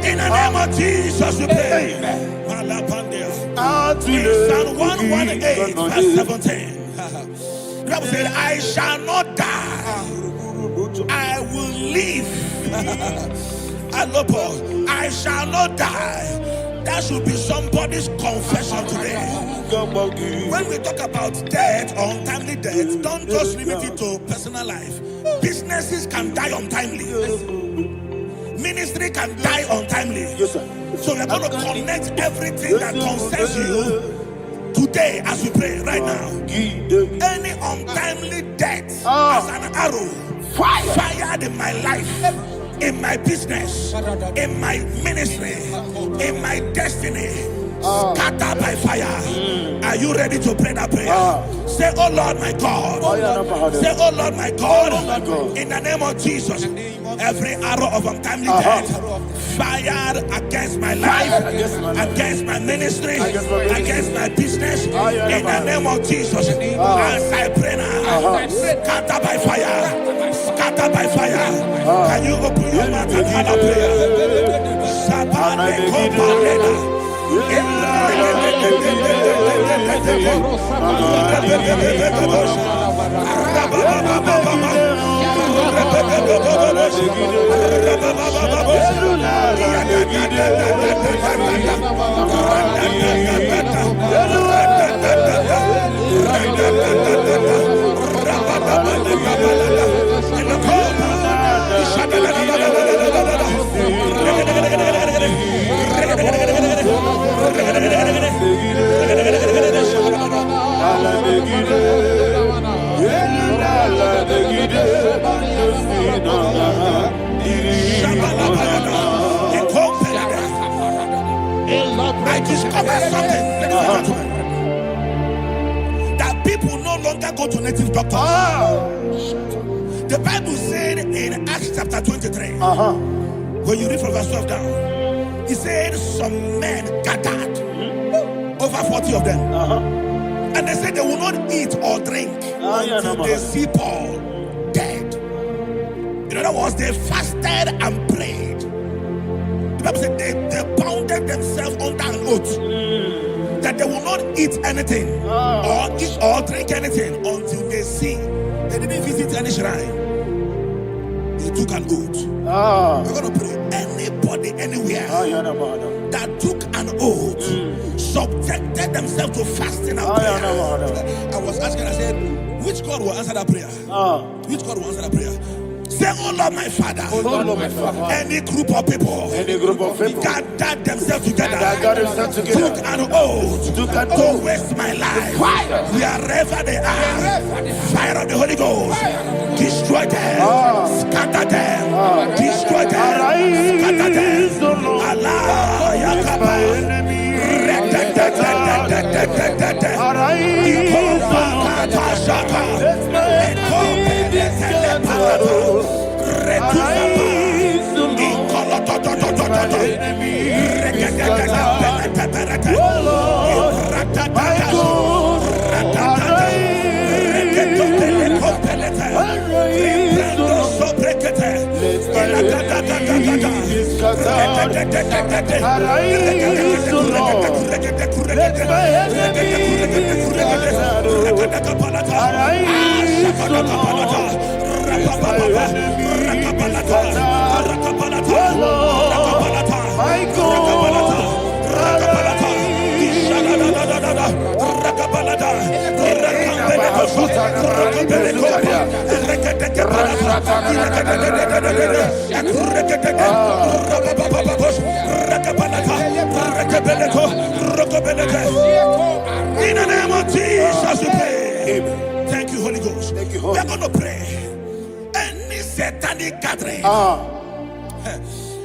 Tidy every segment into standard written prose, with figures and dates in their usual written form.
In the name of Jesus, we pray. Psalm 118, verse 17. The Bible said, I shall not die, I will live. I shall not die. That should be somebody's confession today. When we talk about death or untimely death, don't just limit it to personal life. Businesses can die untimely. Ministry can die untimely. Yes, sir. So we're going to connect everything that concerns you today as we pray right now. Any untimely death as an arrow fired in my life, in my business, in my ministry, in my destiny, scattered by fire. Are you ready to pray that prayer? Say, oh Lord my God. Say, oh Lord my God. In the name of Jesus, every arrow of untimely death fired against my life, against my ministry, against my business, in the name of Jesus, as I pray now, scattered by fire, scattered by fire. Can you open your mouth and have a prayer? Sabane Kopalena. I discovered something that people no longer go to native doctors. The Bible said in Acts chapter 23, when you read from verse 12 down, it said some men gathered, over 40 of them, and they said they will not eat or drink until they see Paul dead. In other words, they fasted and prayed. The Bible said they bounded themselves under an oath that they will not eat anything or eat or drink anything until they see. They didn't visit any shrine. They took an oath. We're going to pray. Anybody, anywhere that took an oath, subjected themselves to fasting and prayer. I was asking, I said, which God will answer that prayer? Which God will answer that prayer? Say, oh Lord my Father, any group of people gathered themselves together, took an oath to waste my life. Wherever they are, fire of the Holy Ghost, destroy them, scatter them, destroy them, scatter them. Allah, Yakaba. In the name of Jesus, we pray. Amen. Thank you, Holy Ghost. Thank you, Holy. We're going to pray. Any satanic gathering,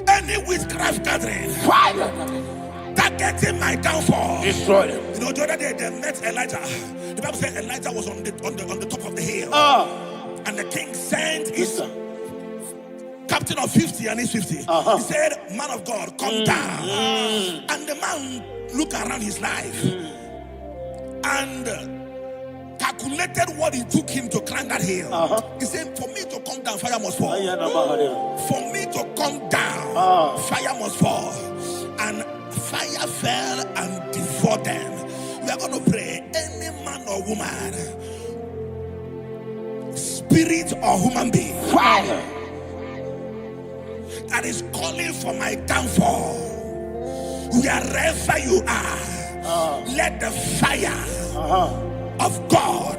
any witchcraft gathering, targeting my downfall, destroy them. You know, the other day they met Elijah. The Bible said Elijah was on the top of the hill, and the king sent his captain of 50 and his 50. He said, "Man of God, come down." And the man looked around his life and calculated what it took him to climb that hill. He said, "For me to come down, fire must fall. For me to come down, fire must fall." And fire fell and devoured them. We are going to pray. Any man or woman, spirit or human being, fire, that is calling for my downfall, wherever you are, let the fire of God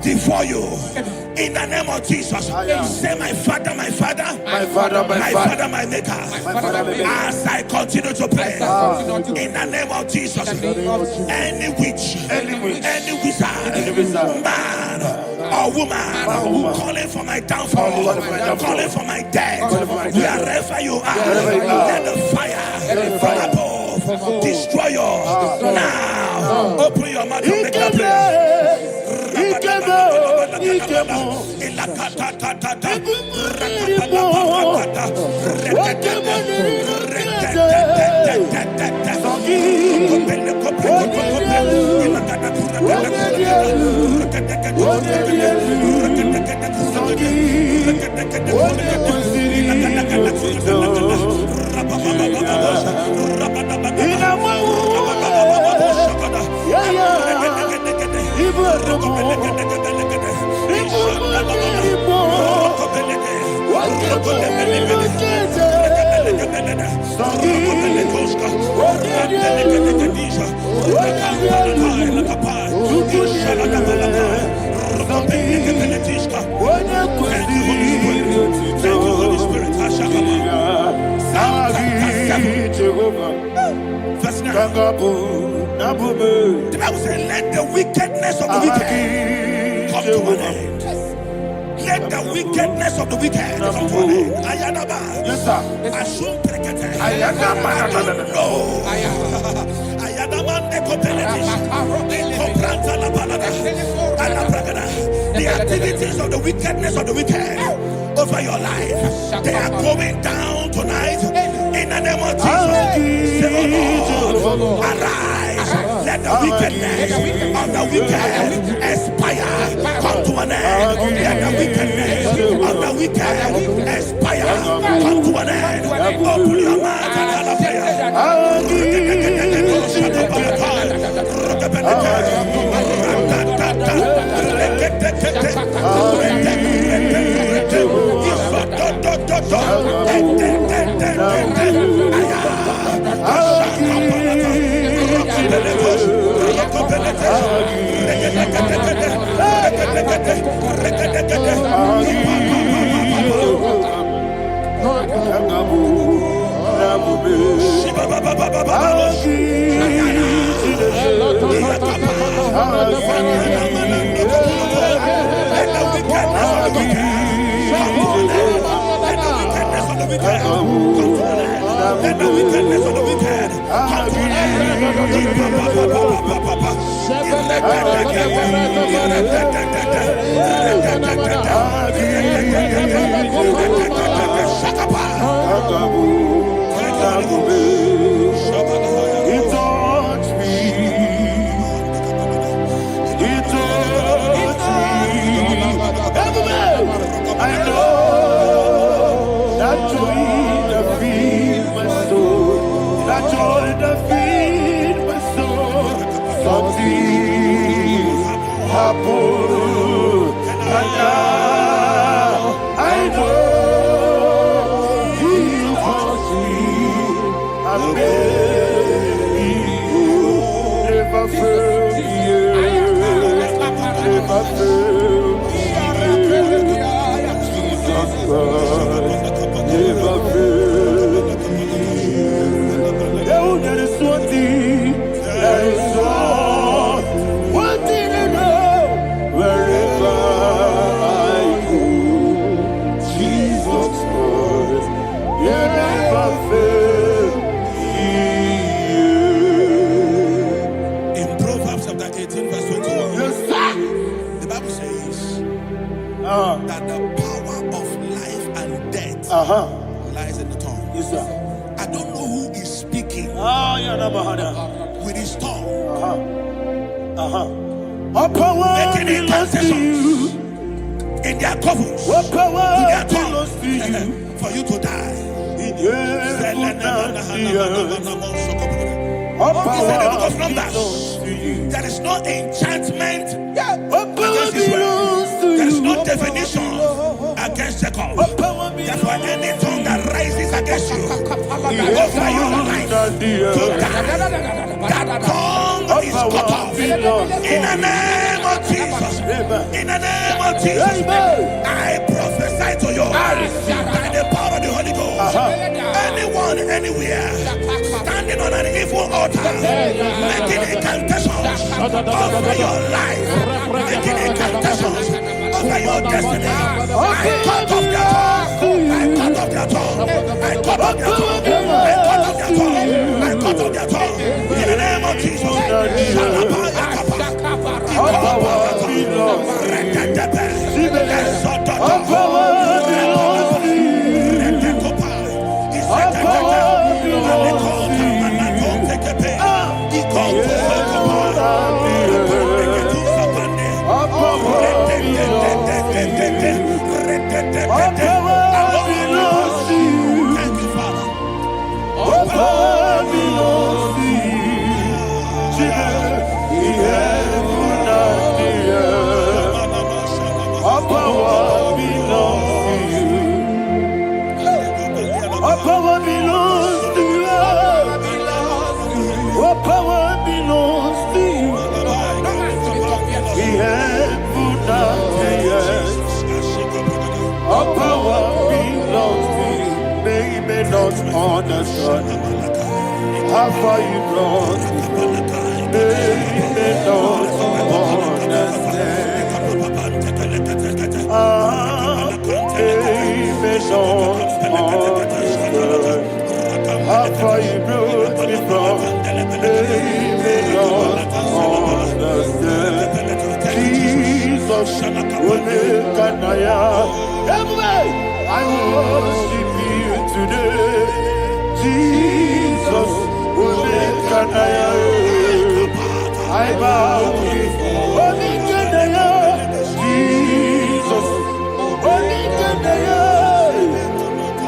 devour you in the name of Jesus. Say, my Father, my Father, my Father, my Father, my Maker. As I continue to pray in the name of Jesus, any witch, any wizard, man or woman calling for my downfall, calling for my death, wherever you are, let the fire from above destroy you now. Open your mouth and make a prayer. The Bible says, let the wickedness of the wicked come to an end. Let the wickedness of the wicked come to an end. Ayadaba. Yes, sir. Assume prekete. Ayadaba. No. Ayadaba nekopeletis. Kompranta la balada. Alabragada. The activities of the wickedness of the wicked over your life, they are going down tonight in the name of Jesus. Say, oh Lord, arise. Let the wickedness of the wicked expire, come to an end. Let the wickedness of the wicked expire, come to an end. Open your mouth and have a prayer. Let the wickedness of the wicked come to an That the power of life and death lies in the tongue. Yes, sir. I don't know who is speaking with his tongue, making incantations in their covens with their tongue for you to die. He said in the book of Numbers, there is no enchantment against Israel. There is no definition against Jacob. Therefore, any tongue that rises against you over your life to die, that tongue is cut off. In the name of Jesus. In the name of Jesus. I prophesy to you by the power of the Holy Ghost. Anyone, anywhere, standing on an evil altar, making incantations over your life, making incantations over your destiny, I cut off their tongue. I cut off their tongue. I cut off their tongue. I cut off their tongue. I cut off their tongue. In the name of Jesus. Understand how far you brought me, they don't understand. They don't understand how far you brought me from. They don't understand. Jesus, will make I worship you today. Jesus, I bow before Jesus,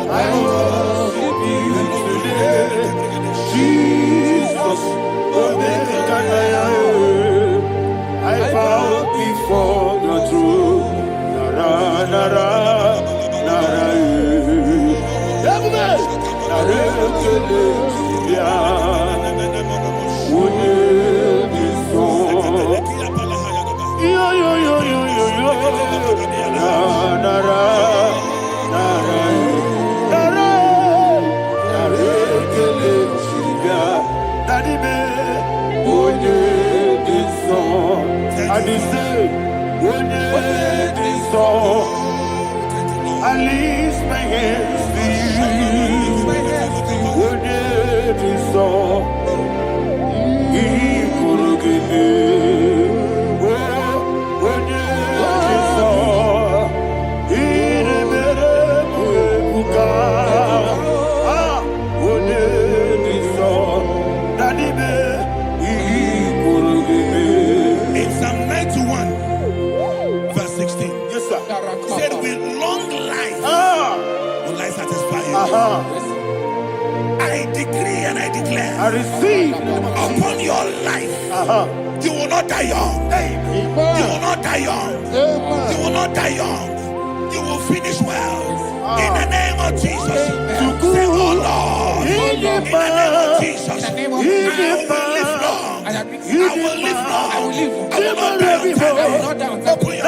I worship you today. Jesus, I bow before the throne. I lift my hands to you. When it is all, he could give me. When it is all, he never could come. When it is all, that he could give me. In Psalm 91, verse 16. Yes, sir. He said, with long life will I satisfy you. I decree and I declare, I receive upon your life, you will not die young. You will not die young. You will not die young. You will finish well. In the name of Jesus. Say, oh Lord, in the name of Jesus, I will live long. will live long. I will not die on time. Open your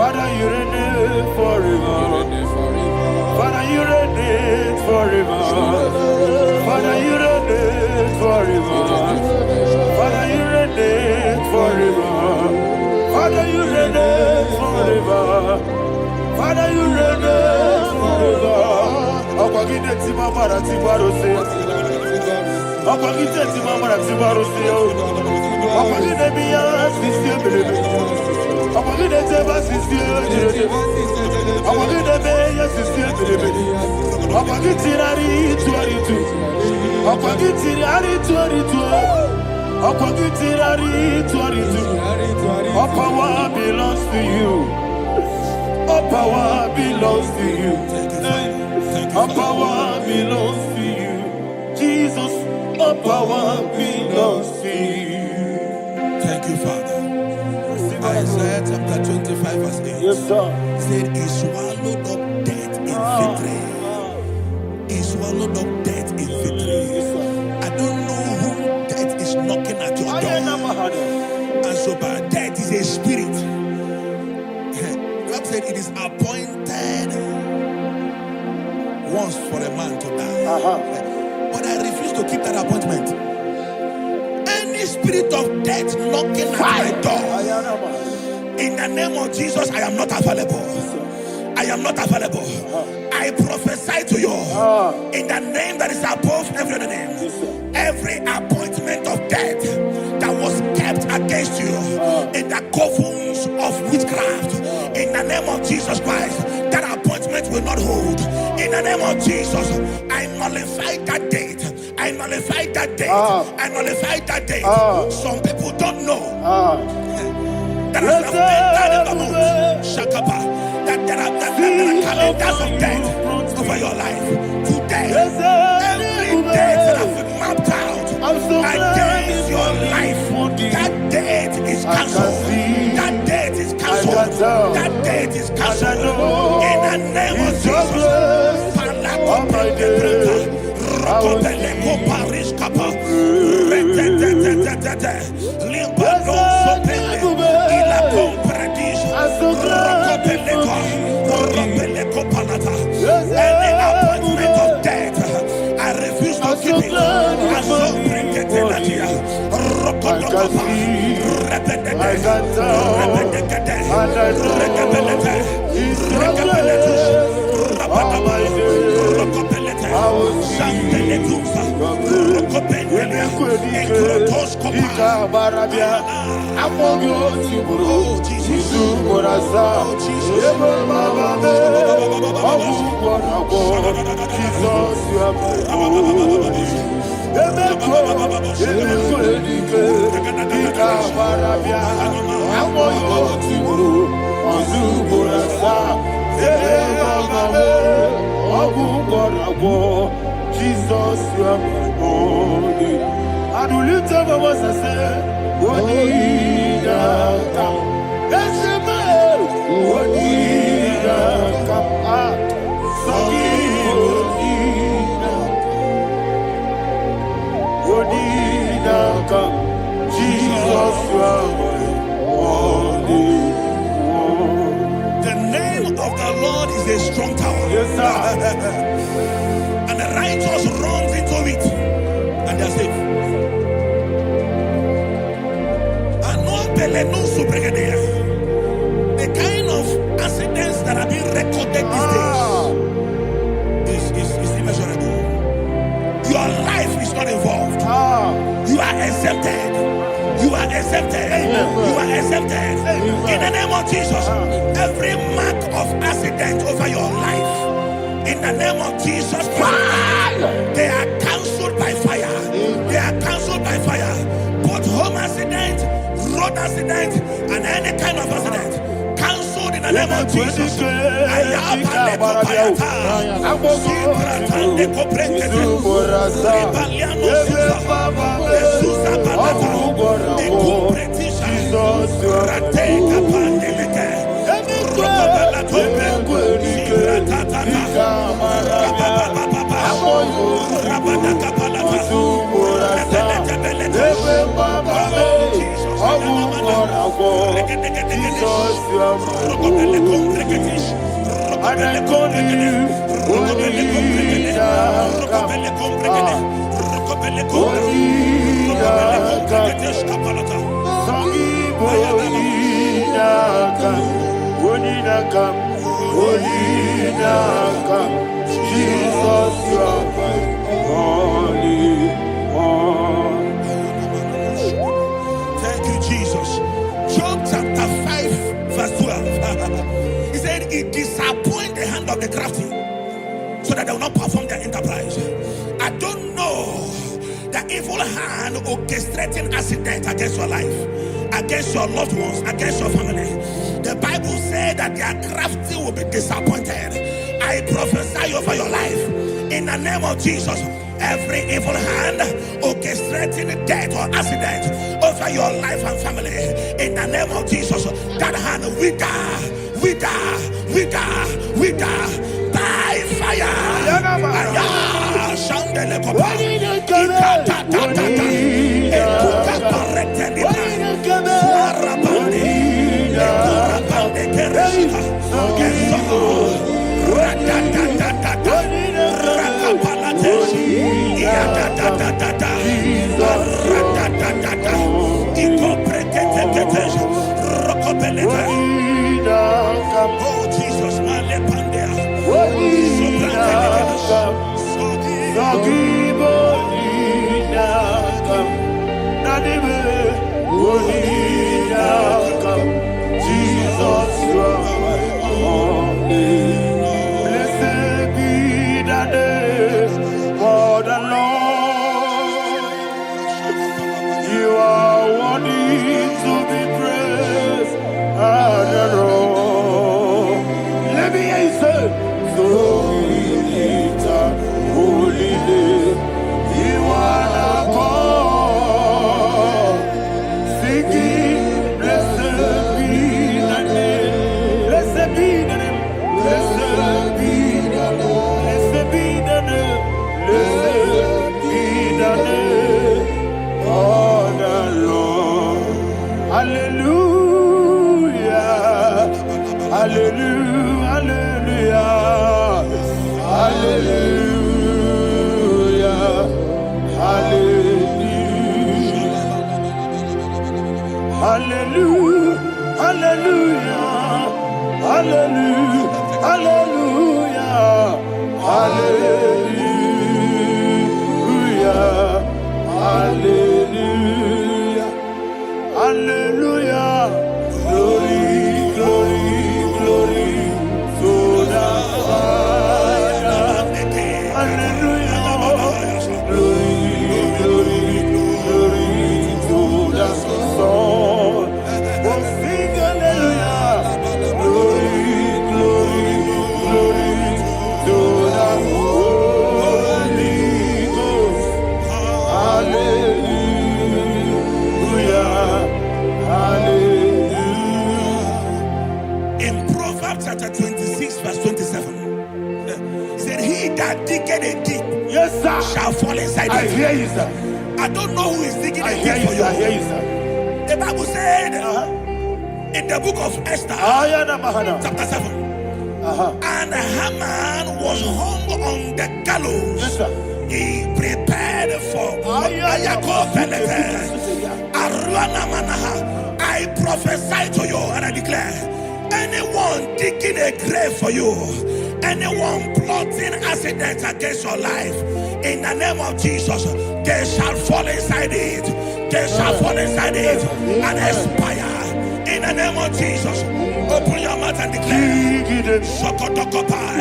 Father, you reign forever. Father, you reign forever. Father, you reign forever. Father, you reign forever. Father, you reign forever. Father, you reign forever. Akwagide timama na tibarose. Akwagide timama na tibarose. Akwagide biya sisiye. Akwagide teba sisiye. Akwagide beya sisiye. Akwagide tirari tuaritu. Akwagide tirari tuaritu. Akwagide tirari tuaritu. All power belongs to you. All power belongs to you. All power belongs to you. Jesus, all power belongs to you. Thank you, Father. Isaiah chapter 25 verse 8. Yes, sir. Said he swallowed up death in victory. He swallowed up death in victory. I don't know who death is knocking at your door. And so but death is a spirit. God said it is appointed once for a man to die. But I refuse to keep that appointment. Any spirit of death knocking at my door, in the name of Jesus, I am not available. I am not available. I prophesy to you in the name that is above every other name. Every appointment of death that was kept against you in the covens of witchcraft, in the name of Jesus Christ, that appointment will not hold. In the name of Jesus, I nullify that date. I nullify that date. I nullify that date. Some people don't know that as of Shakapa, that there are calendars of death over your life. Today, every date that has been mapped out against your life, that date is cancelled. That date is cancelled. That date is cancelled. In the name of Jesus. Any appointment of death, I refuse to keep it. I so bring it in the year. Jesus, you are my holy. And will you tell me what I say? What did I come? That's the man. What did I come? What did I come? Jesus, you are my holy. The name of the a strong tower. Yes, sir. And the righteous runs into it and they are safe. The kind of accidents that are being recorded these days is immeasurable. Your life is not involved. You are exempted. You are exempted. You are exempted. In the name of Jesus, every mark of accident over your life, in the name of Jesus Christ, they are cancelled by fire. They are cancelled by fire. Both home accident, road accident, and any kind of accident, cancelled in the name of Jesus. Thank you, Jesus. Job chapter 5, verse 12. He said, it disappoints the hand of the crafty, so that they will not perform their enterprise. I don't know the evil hand orchestrating accident against your life, against your loved ones, against your family. The Bible said that their crafty will be disappointed. I prophesy over your life in the name of Jesus. Every evil hand orchestrating death or accident over your life and family, in the name of Jesus, that hand wither by fire. Oh Jesus, blessed be the name for the Lord. You are worthy to be praised and adored. Let me hear you say, so we lift up holy name. You are the God. Singing, blessed be the name. Blessed be the name. Blessed be the name. Blessed be the name. Blessed be the name of the Lord. Hallelujah. Hallelujah. Hallelujah. Hallelujah. Hallelujah. Hallelujah. Hallelujah. Hallelujah. Hallelujah. Hallelujah. Hallelujah. Glory, glory, glory to the Father. Hallelujah. Glory, glory, glory to the Son. Oh, sing hallelujah. Glory, glory, glory to the Holy Ghost. Hallelujah. Hallelujah. In Proverbs chapter 26, verse 27, he said, he that diggeth a deep, Yes, sir, shall fall inside I it. hear you, sir. I don't know who is digging I a hear deep you, for sir. I hear you. you, sir. The Bible said in the book of Esther, chapter 7, And Haman was hung on the gallows. Yes, sir. He prepared for I prophesy to you and I declare, anyone digging a grave for you, anyone plotting accidents against your life, in the name of Jesus, they shall fall inside it. They shall fall inside it and expire. In the name of Jesus, open your mouth and declare. Sokotokopai.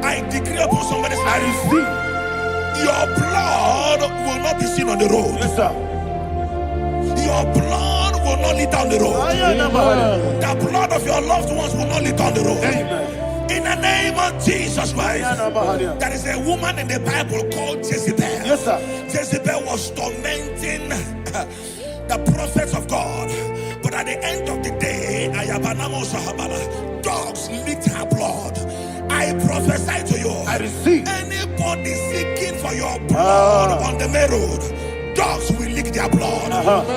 I decree upon somebody's life, your blood will not be seen on the road. Yes, sir. Your blood will not lead down the road. The blood of your loved ones will not lead down the road. Amen. In the name of Jesus Christ. There is a woman in the Bible called Jezebel. Yes, sir. Jezebel was tormenting the prophets of God. But at the end of the day, dogs licked her blood. I prophesy to you. I receive. Anybody seeking for your blood on the main road, dogs will lick their blood.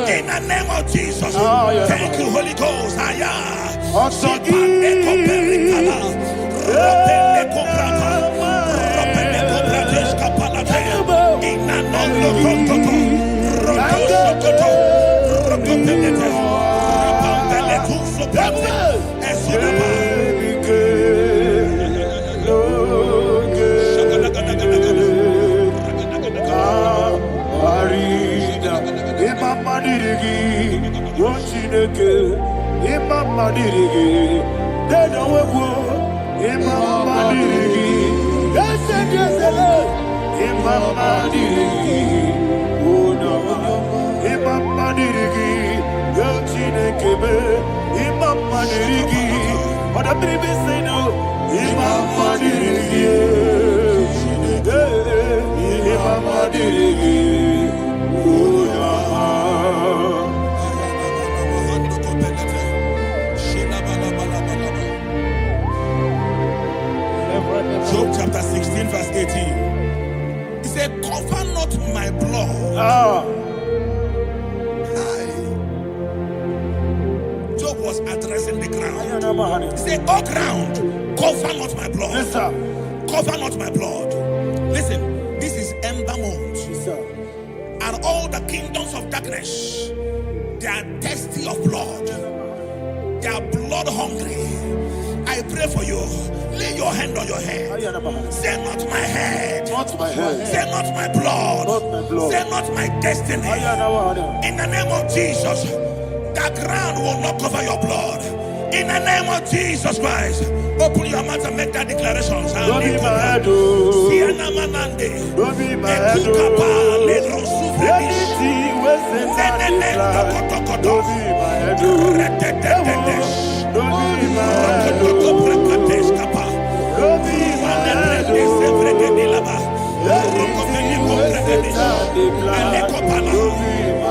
In the name of Jesus. Thank you, Holy Ghost. Job chapter 16 verse 18. He said, cover not my blood. Job was addressing the ground. He said, oh ground, cover not my blood. Yes, sir. Cover not my blood. Listen, this is ember month. Yes, sir. And all the kingdoms of darkness, they are thirsty of blood. They are blood hungry. I pray for you. Lay your hand on your head. Say not my head. Not my head. Say not my blood. Not my blood. Say not my destiny. In the name of Jesus, the ground will not cover your blood. In the name of Jesus Christ, open your mouth and make that declaration. Don't be my head. Don't be my head. Anything was in that decline. Don't be my head. Don't be my head. Don't be my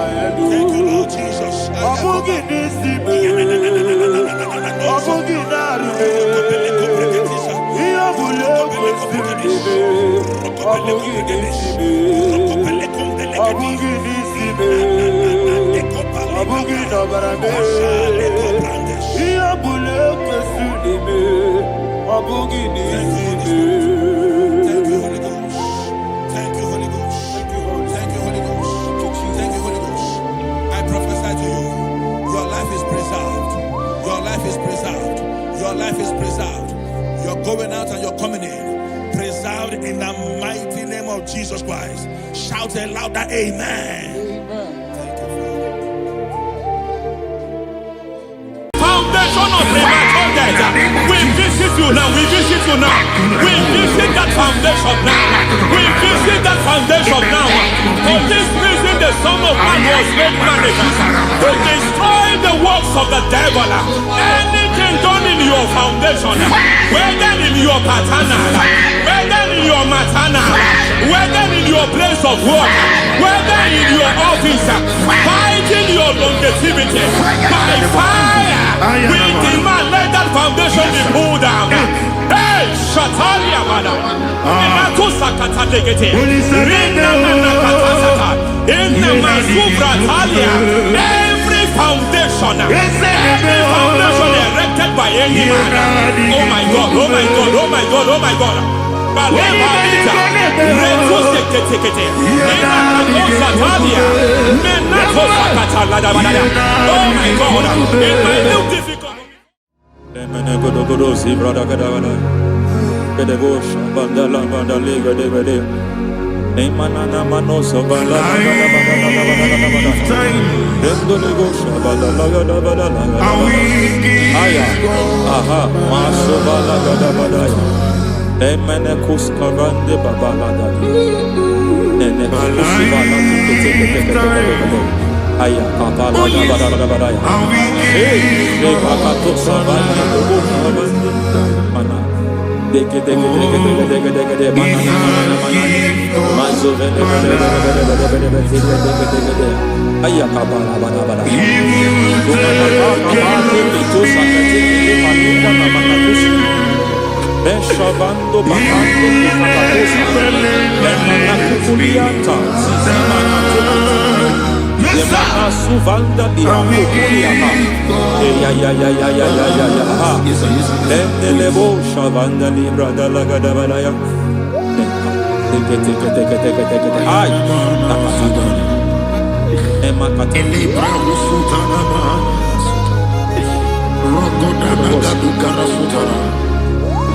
head. Thank you, Lord Jesus. Your life is preserved. You're going out and you're coming in. Preserved in the mighty name of Jesus Christ. Shout a louder amen. you now. We visit you now. We visit that foundation now. We visit that foundation now. For this reason, the Son of Man was made manifest to destroy the works of the devil. Anything done in your foundation, whether in your paternal, whether in your maternal, whether in your place of work, whether in your office, fighting your longevity by fire, we demand let that foundation be pulled down. Hey, Shatalia, madam. Every foundation erected by any man. Oh my God, oh my God, oh my God, oh my God. Oh my God, in my new difficult. Emenekus karande babalada. Enekus balatu kete. Aya kapala badada. Hey, bakato sabana dobo mana. Deke mana. Mazo vede. Aya kapala badada. Beshavando bakando kukulianta Yemana suvanda lihakukuliata Lendelebo shavanda librada lagadabalaya Teke Ay nakasada Emakata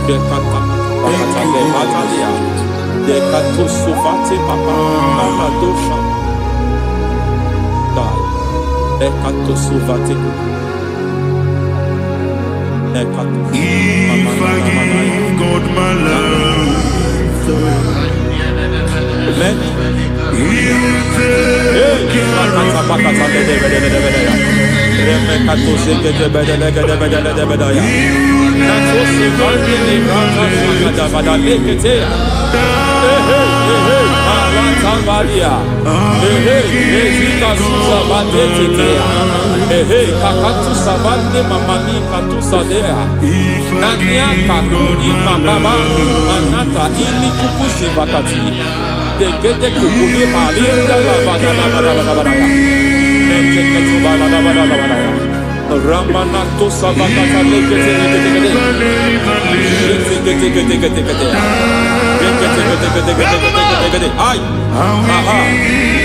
Dekata batalia dekato suvati papa amadosha dai dekato suvati dekato God my love Ramanato sabakata lekete ay aha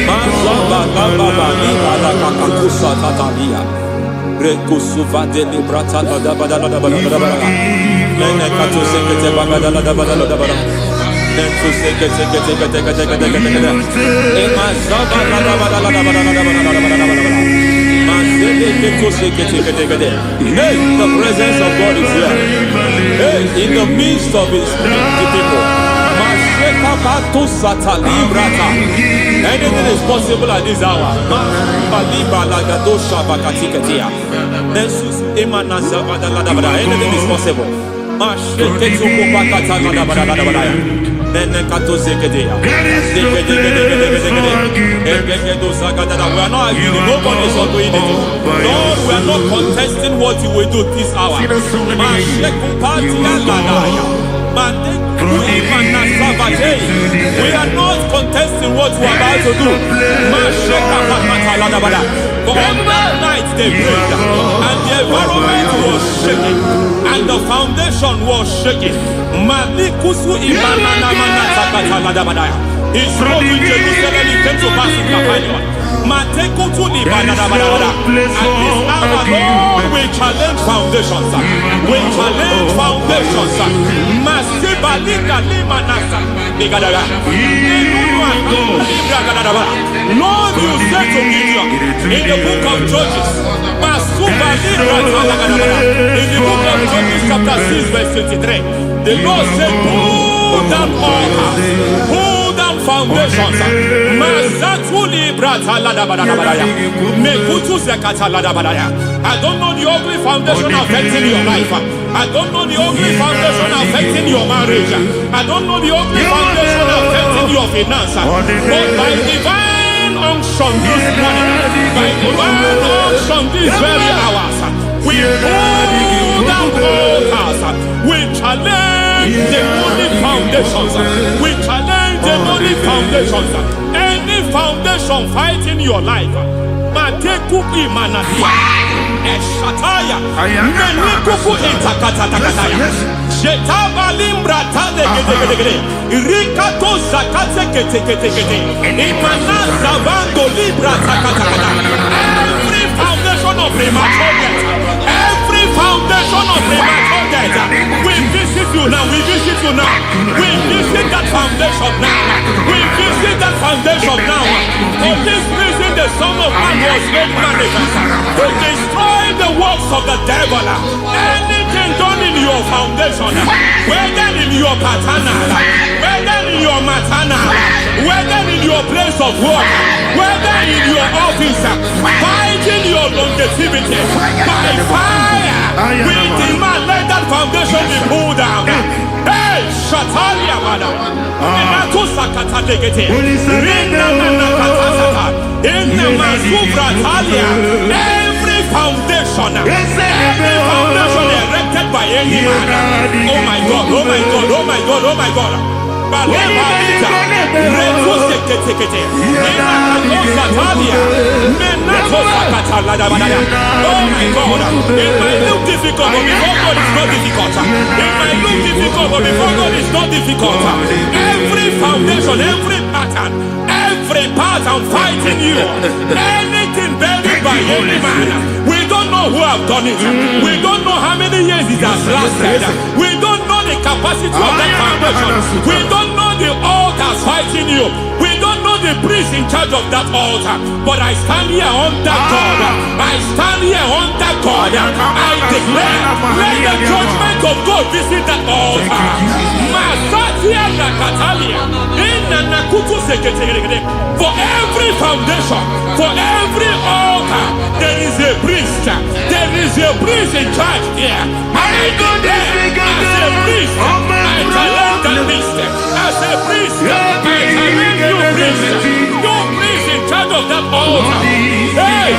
mazaba baba libala kakakusa tatalia rekusuva de librata da mene kato sekete bagada da nentu sekete e mazaba Hey, the presence of God is here. Hey, in the midst of His people. Anything is possible at this hour. Anything is possible. We are not arguing, nobody is doing it. Lord, we are not contesting what you will do this hour. We are not contesting what we are about to do. For all that night they prayed, and the environment was shaking, and the foundation was shaking. He spoke in Jerusalem, he came to pass in Capernaum. And this hour, Lord, we challenge foundations. We challenge foundations. Lord, you said to Gideon in the book of Judges, in the book of Judges Acts chapter 6 verse 23. The Lord said, pull down altars, pull down foundations. Masatuli brata ladabadabadaya. Mekutu zekata ladabadaya. I don't know the ugly foundation affecting your life. I don't know the ugly foundation affecting your marriage. I don't know the ugly foundation affecting your finance. But by divine unction this morning, by divine unction these very hours, we pull down altars. We challenge demonic foundations. We challenge demonic foundations. Any foundation fighting your life, Mateku imanadia. Eshataya, Menikuku itakatatakataya, Shetaba limbra tade gede, Rikato zakate kete, Imanaza vando libra takatakata. Every foundation of premature death, every foundation of premature death, we visit you now, we visit you now, we visit that foundation now, we visit that foundation now. For this reason, the Son of Man was made manifest to destroy the works of the devil. Anything done in your foundation, whether in your paternal, whether in your maternal, whether in your place of work, whether in your office, fighting your longevity by fire, we demand let that foundation be pulled down. Hey, Shatalia Bada, Inatusa Katalegete, Inna Masubra Talia, every foundation erected by any man. Oh my God, oh my God, oh my God, oh my God. Baleba Retus Kete, oh my God, it might look difficult, but before God it's not difficult. It might look difficult, but before God it's not difficult. Every foundation, every pattern fighting you, anything buried by any man, we don't know who have done it. We don't know how many years it has lasted. We don't know the capacity of that foundation. We don't know the altars fighting you. We don't know the priest in charge of that altar. But I stand here under God. I stand here under God. I declare, let the judgment of God visit that altar. Masatia Nakatalia. For every foundation, for every altar, there is a priest. There is a priest in charge here. I declare, as a priest, I challenge that priest. As a priest, I challenge you priest. You priest in charge of that altar. Hey!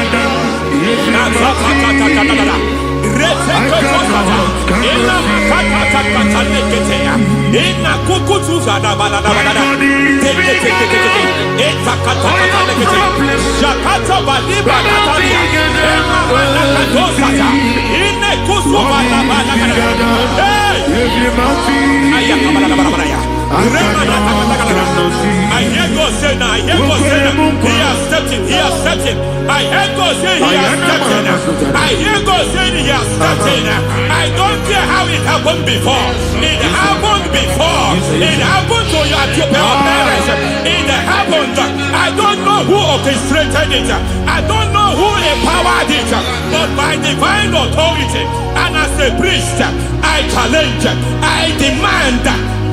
I hear God say now, I hear God say now, he has stepped in, he has stepped in. I hear God say he has stepped in. I hear God say he has stepped in. I don't care how it happened before. It happened before. It happened to your parents. It happened. I don't know who orchestrated it. I don't know who empowered it. But by divine authority and as a priest, I challenge, I demand,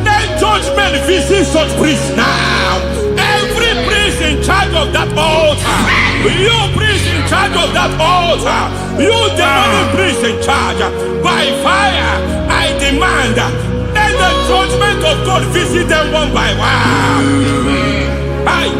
let judgment visit such priests now. Every priest in charge of that altar, you priest in charge of that altar, you demonic priest in charge, by fire, I demand, let the judgment of God visit them one by one. Aye.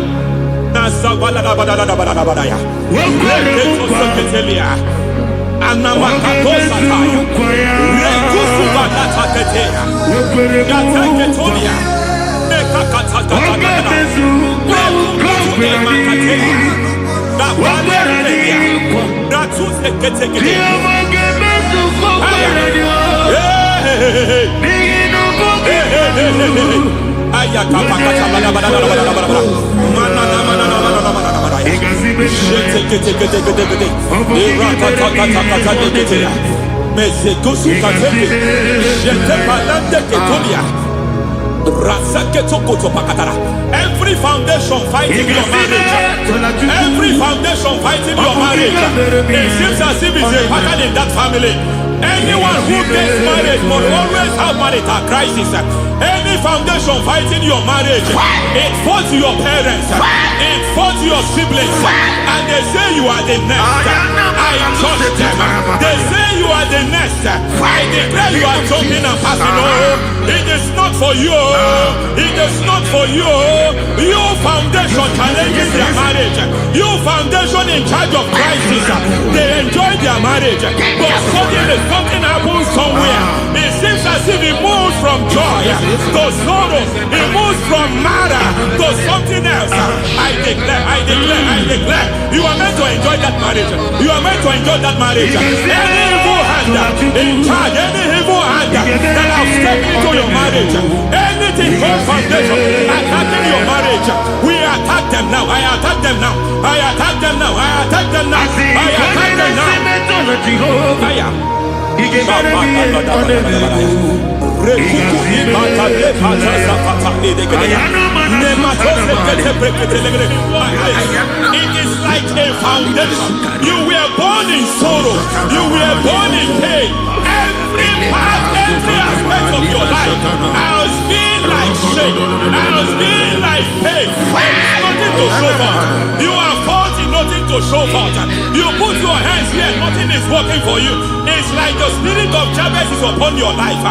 Every foundation fighting your marriage, every foundation fighting your marriage, it seems as if it's a pattern in that family. Anyone who gets married must always have marital crisis. Any foundation fighting your marriage, it fought your parents, it fought your siblings, and they say you are the next. I trust them. They say you are the next. I declare you are jumping and passing. Oh, it is not for you. It is not for you. Your foundation challenges their marriage. Your foundation in charge of crisis. They enjoy their marriage, but suddenly something happens somewhere. It seems as if it moves from joy to sorrow. It moves from matter to something else. I declare, you are meant to enjoy that marriage. You are meant to enjoy that marriage. Any evil hand in charge, any evil hand that have stepped into your marriage, anything called foundation attacking your marriage, we attack them now. I attack them now. I attack them now. I attack them now. I attack them now. It is like a foundation. You were born in sorrow. You were born in pain. Every part, every aspect of your life has been like shame. Has been like pain. There is nothing to show for. You are faulty, nothing to show for. You put your hands here, nothing is working for you. It's like the spirit of Jabez is upon your life.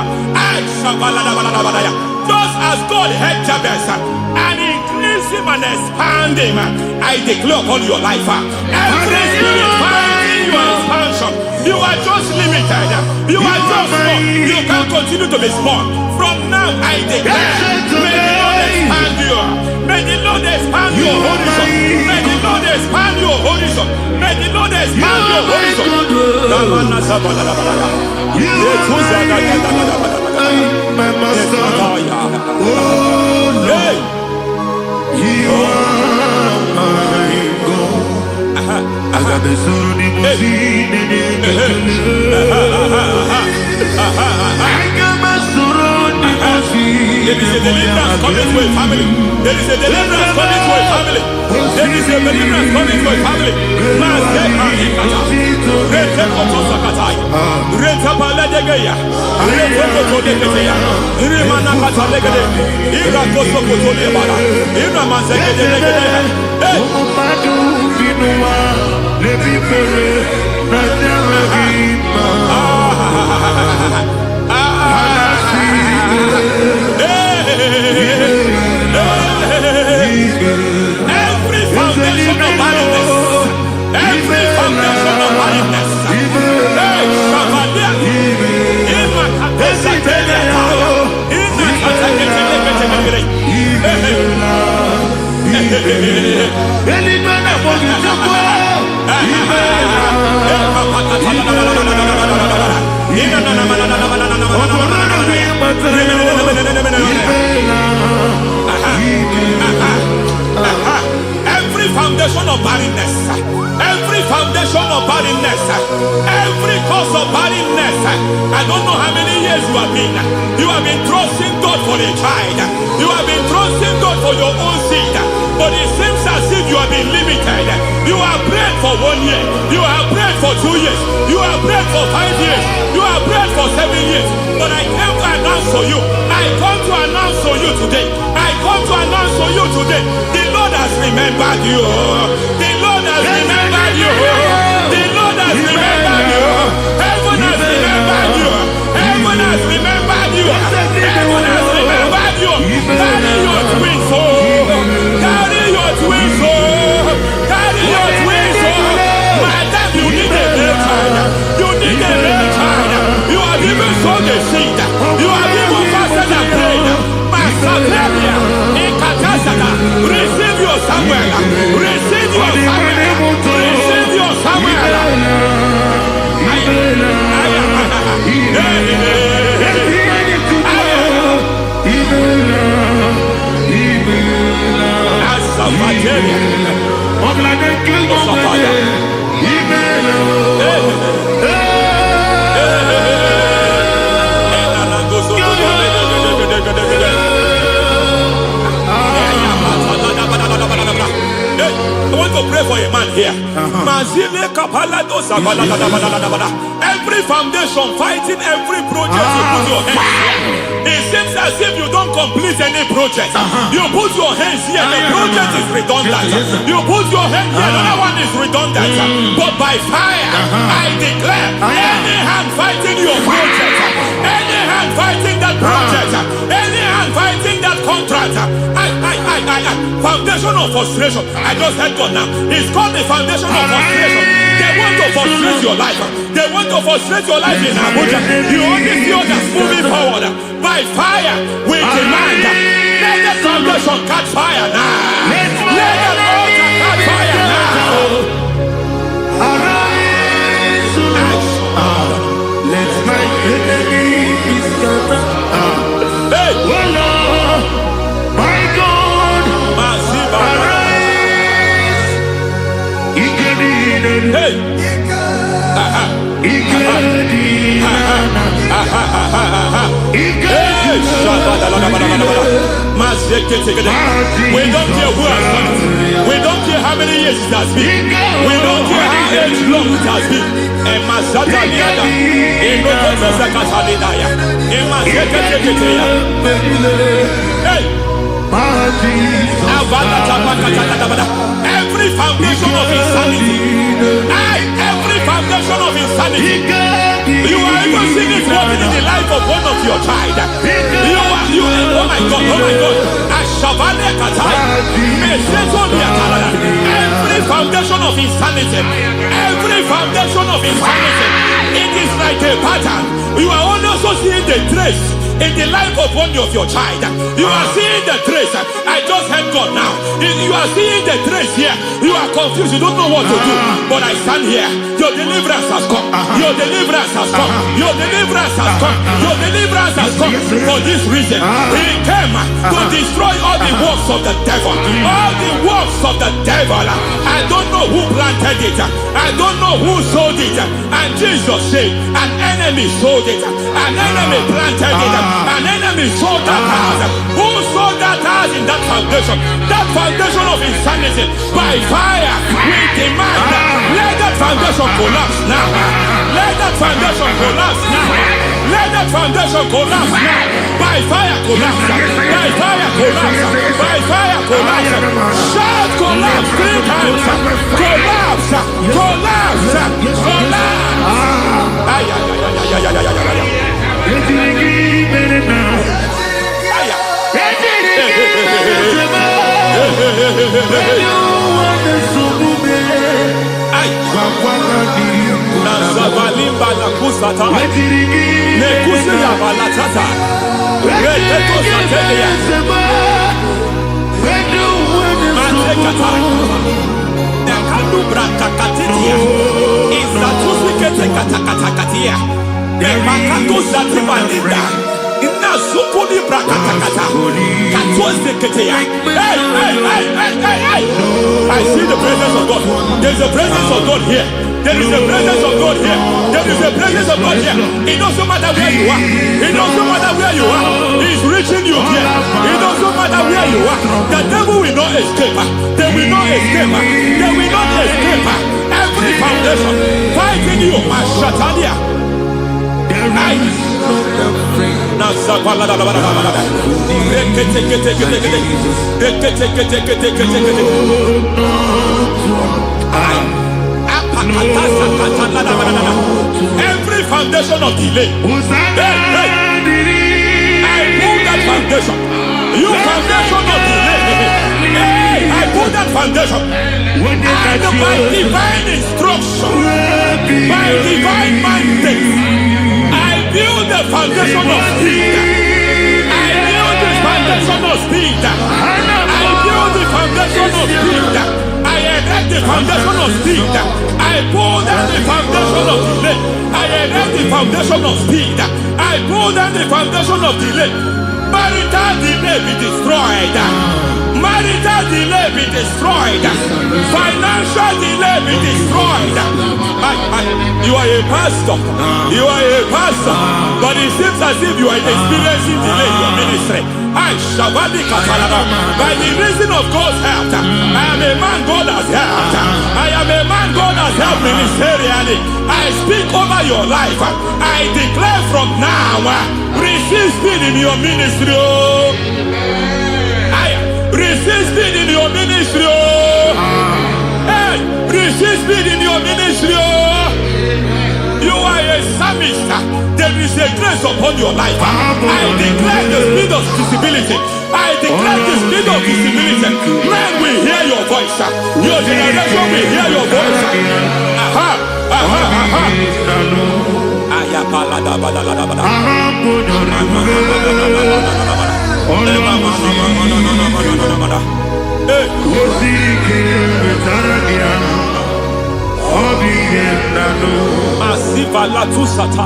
Just as God had Jabez and increased him and expand him, I declare upon your life. Every spirit finding your expansion, you are just limited. You are just small. You can't continue to be small. From now, I declare, may the Lord expand you. May the Lord expand your horizon. May the Lord expand your horizon. May the Lord expand your horizon. My master, oh Lord, you are my God. I got the soul in my feet, I got my soul in my feet. There is a deliverance coming to a family. There is a deliverance coming to a family. There is a deliverance coming to a family. Every foundation of barrenness, every foundation of barrenness, every foundation of barrenness, every foundation of barrenness, every cause of barrenness. I don't know how many years you have been trusting God for a child. You have been trusting God for your own seed, but it seems as if you have been limited. You have prayed for 1 year, you have prayed for 2 years, you have prayed for 5 years, you have prayed for 7 years. But I came to announce for you, I come to announce for you today, I come to announce for you today, the Lord has remembered you. The Lord has remembered you. The Lord has remembered you. Heaven has remembered you. Heaven has remembered you. Heaven has remembered you. Carry your twins, oh. Carry your twins, oh. Carry your twins, oh. Madam, you need a real child. You need a real child. You have even sown the seed. You have even fasted and prayed. Masaperia, Ekatasaka, receive your Samuel. Receive your Samuel. Receive your Samuel. I want to pray for a man here. Mazile kapala Every foundation fighting every project you put your hands. It seems as if you don't complete any project. You put your hands here, the project is redundant. You put your hand here, another one is redundant. But by fire, I declare, any hand fighting your project, any hand fighting that project, any hand fighting that contract, foundation of frustration. I just heard God now. It's called the foundation of frustration. They want to frustrate your life. They want to frustrate your life in Abuja. You only see others moving forward. By fire, we demand. Let the foundation catch fire now. Let the altar catch fire now. Arise, let my enemy be scattered. Hey, oh Lord, my God, arise. hey. We don't care who has done it. We don't care how many years it has been. We don't care how age long it has been. Every foundation of insanity, every foundation of insanity, you are even seeing it working in the life of one of your child. Oh my God, every foundation of insanity, it is like a pattern. You are also seeing the trace in the life of one of your child. You are seeing the trace. I just heard God now. You are seeing the trace here. You are confused. You don't know what to do. But I stand here. Your deliverance has come. Your deliverance has come. Your deliverance has come. Your deliverance has come. For this reason, He came to destroy all the works of the devil. All the works of the devil. I don't know who planted it. I don't know who sold it. And Jesus said, an enemy sold it. An enemy planted it. An enemy sold that house. Who sold that house in that foundation? That foundation of insanity. By fire, we demand let that foundation collapse now. Let that foundation collapse now. Let that foundation collapse now. By fire collapse. By fire collapse. By fire collapse. Shout collapse 3 times. Collapse. Collapse. Collapse. Ay, ay, ay, ay, ay, ay, ay, ay, ay. I see the presence of God. There's a presence of God here. There is a presence of God here. There is a presence of God here. It doesn't matter where you are. It doesn't matter where you are. He's reaching you here. It doesn't matter where you are. The devil will not escape. They will not escape. They will not escape. Every foundation fighting you, Mashatalia. Every foundation of delay, I pull that foundation. You foundation of delay, I pull that foundation. And by divine instruction, by divine mandate, I build the foundation of speed. I build the foundation of speed. I build the foundation of speed. I erect the foundation of speed. I pull down the foundation of delay. I erect the foundation of speed. I pull down the foundation of delay. Marital delay be destroyed. Marital delay be destroyed. Financial delay be destroyed. You are a a pastor. You are a pastor. But it seems as if you are experiencing delay in your ministry. I Shabadi Katalada. By the reason of God's help, I am a man God has helped. I am a man God has helped ministerially. I speak over your life. I declare from now, receive speed in your ministry. Receive speed in your ministry. Hey, receive speed in your ministry. You are a psalmist. There is a grace upon your life. I declare the speed of visibility. I declare the speed of visibility. Men will hear your voice. Your generation will hear your voice. Aha, aha, aha. Asiva la tu sata.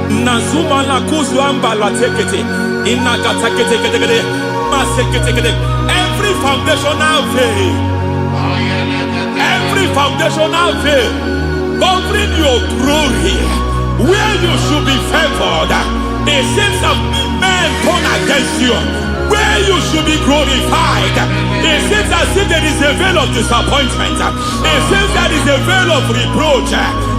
Nazuma la kuzwamba la tekete inakata kete masekete. Every foundational veil, every foundational veil covering your glory, where you should be favored, it seems that men turn against you. Where you should be glorified, it seems as if there is a veil of disappointment. It seems there is a veil of reproach.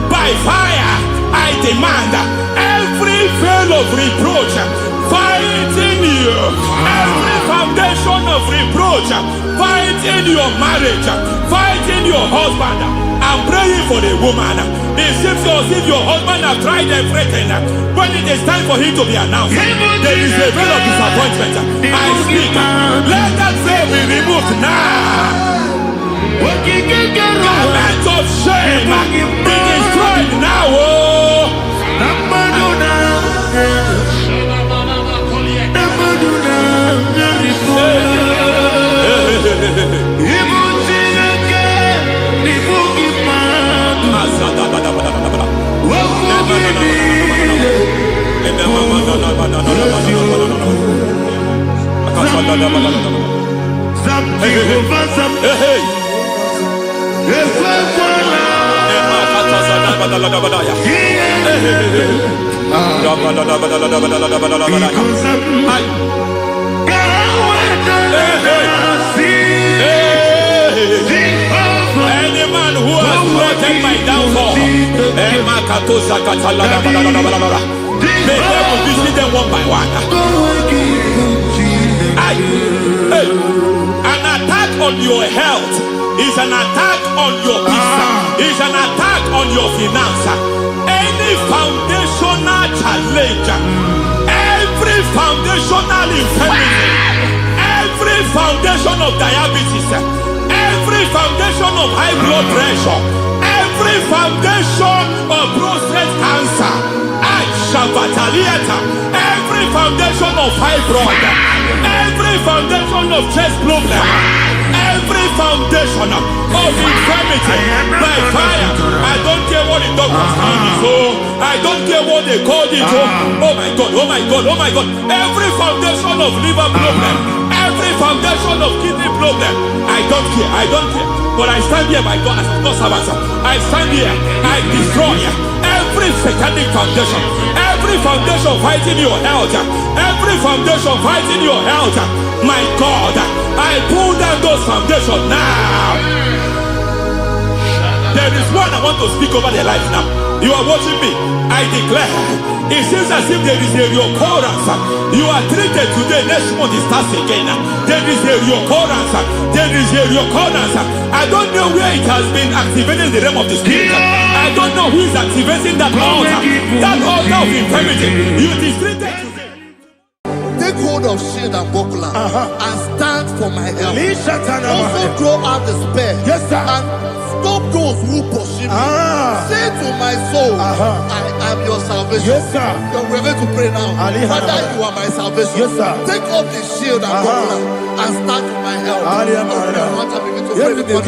By fire, I demand every veil of reproach fighting you, every foundation of reproach fighting your marriage, fighting your husband. I'm praying for the woman. It seems as if your husband has tried everything. When it is time for him to be announced, there is a veil of disappointment. I speak. Let that veil be removed now. Garment of shame be destroyed now. Any man who has plotted my downfall, may devil visit them one by one. An attack on your health is an attack on your peace, is an attack on your finance. Any foundational challenge, every foundational infirmity, every foundation of diabetes, every foundation of high blood pressure, every foundation of prostate cancer, every foundation of fibroid, every foundation of chest problem, every foundation of infirmity, by fire. I don't care what the doctors call it, so I don't care what they call it. Oh my God, oh my God, oh my God. Every foundation of liver problem, every foundation of kidney problem, I don't care, I don't care. But I stand here, my God, as a servant. I stand here, I destroy every satanic foundation, every foundation fighting your health, every foundation fighting your health. My God, I pull down those foundations now. There is one I want to speak over their life now. You are watching me. I declare, it seems as if there is a reoccurrence. You are treated today, next month it starts again. There is a reoccurrence. There is a reoccurrence. I don't know where it has been activated in the realm of the spirit. I don't know who is activating that altar of infirmity. You is treated today. Take hold of shield and buckler and stand for my help. Also throw out the spear. Yes, sir. And stop those who pursue me. Say to my soul, I am your salvation. Yes, sir. We're going to pray now. Father, you are my salvation. Yes, sir. Take off the shield and buckler and start with my help. Begin to pray before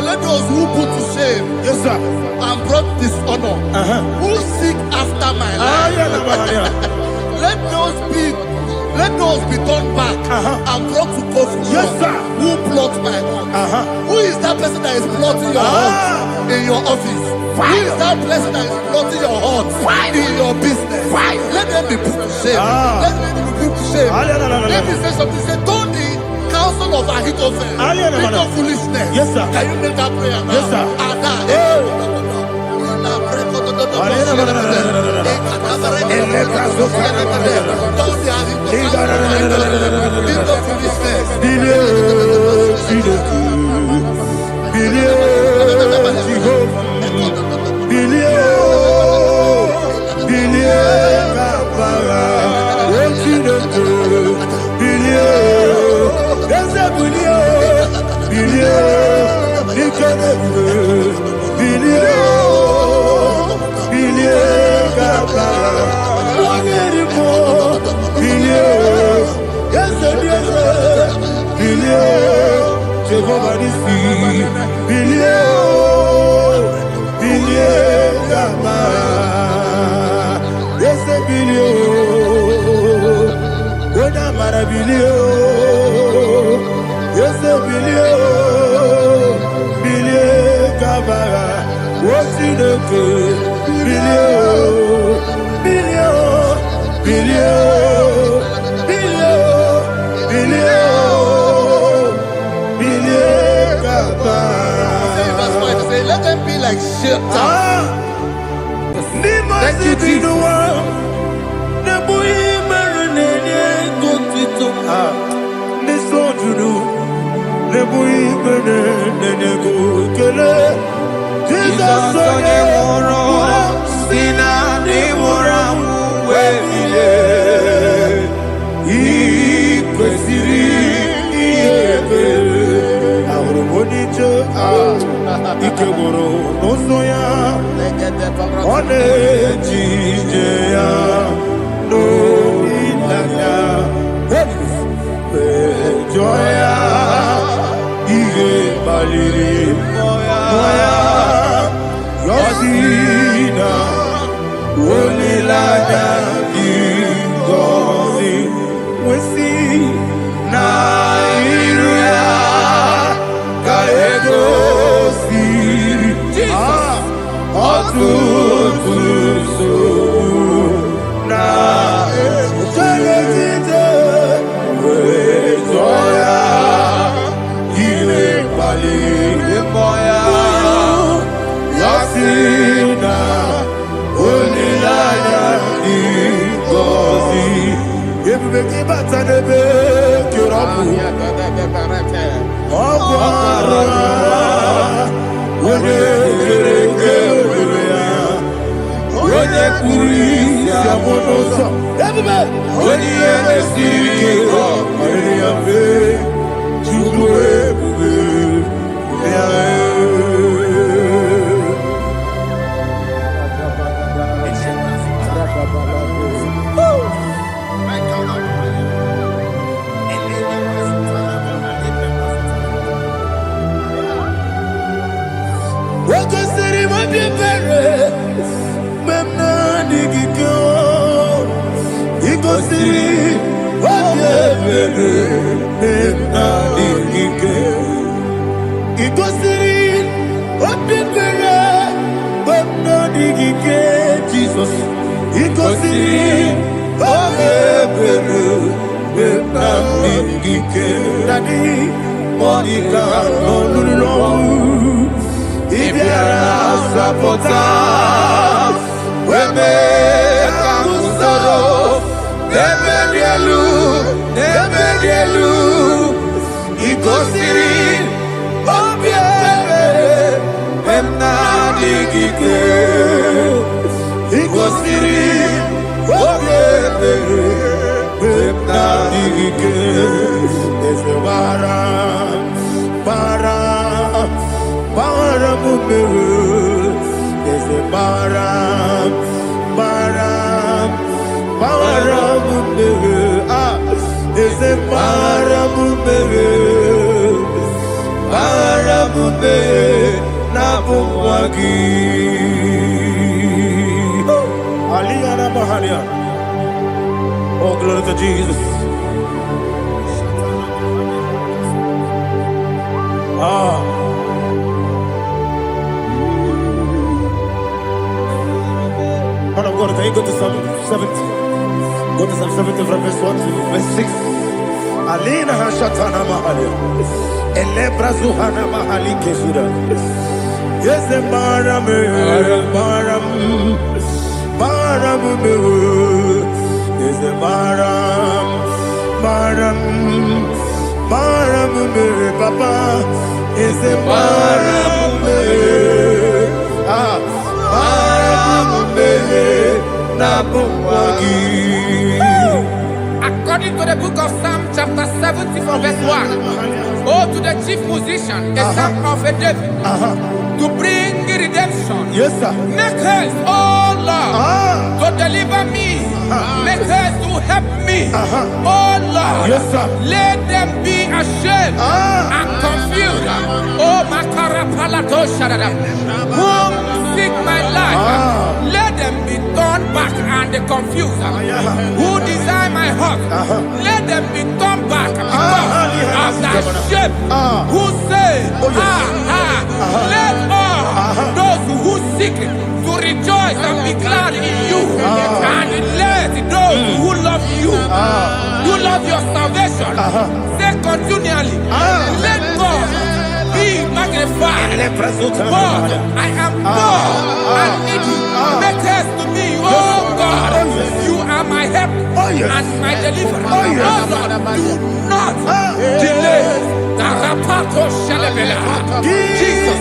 let those who put to shame, Yes, sir. and brought dishonor, who seek after my life. Let those be turned back and brought to confusion. Yes, sir. Who plot my hurt? Who is that person that is plotting your hurt in your office? Who is that person that is plotting your hurt in your business? Let them be put to shame. Let them be put to shame. Let me say something. Say, don't the counsel of Ahithophel become foolishness. Yes, sir. Can you make that prayer now? Yes, sir. Let them be like shelter. Thank you, Jesus. Ikosi Obebelu Benamigike Dadi Monica Nolulu Ibiara Sapota Weme Kamusoro Nebedielu Ikosiri Obebelu Benamigike Ikosiri Obebelu Benamigike Bara Mumeru, there's a Bara Mumeru, there's a Bara Mumeru, Nabumwagi. Aliyana Mahalia. Oh, glory to Jesus. Man of God, can you go to Psalm 70? Go to Psalm 70 from verse 1 to verse 6. Alina Hashatana Mahalia. Elebra Zuhana Mahali Kesuda. Yes, the Baram. Yes, the Baram, Papa. Yes, the Baram. According to the book of Psalm chapter 70 from verse 1, oh, to the chief musician, a son of a David, to bring redemption. Yes, sir. Make haste, oh Lord, to deliver me. Make haste to help me. Oh Lord, yes, sir. Let them be ashamed and confused. Oh, Makara Palato Shadada, whom seek my life, let them be turned back and confused. Who desire my heart, let them be turned back because of that shape. Who say, let all those who seek to rejoice and be glad in you, and let those who love you, who love your salvation, say continually, let God be magnified. God, I am poor and needy. Make haste to me, oh God. You are my help and my deliverer. Oh Lord, do not delay. Jesus.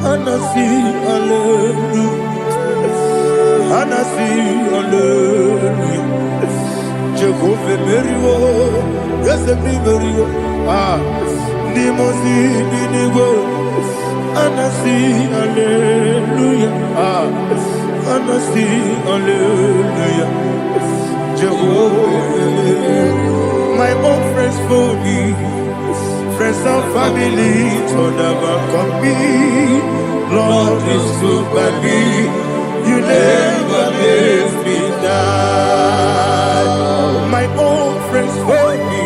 Anasi, hallelujah. Anasi, hallelujah. Jehovah Merio, yes, me Merio. Nimosi, Binigo. Anasi, hallelujah. Anasi, hallelujah. Jehovah, my own friends for me. Friends and family turn never come me. Lord is good by me. You never let me die. My own friends for me.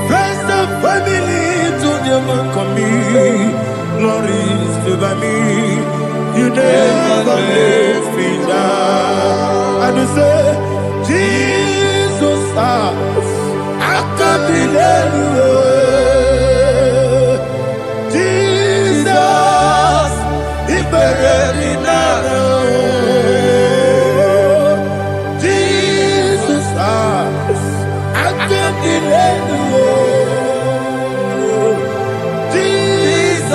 Friends and family turn never come me. Lord is good by me. You never let me die. And you say, Jesus, I can't believe you. Jesus, I can't delay you. Jesus,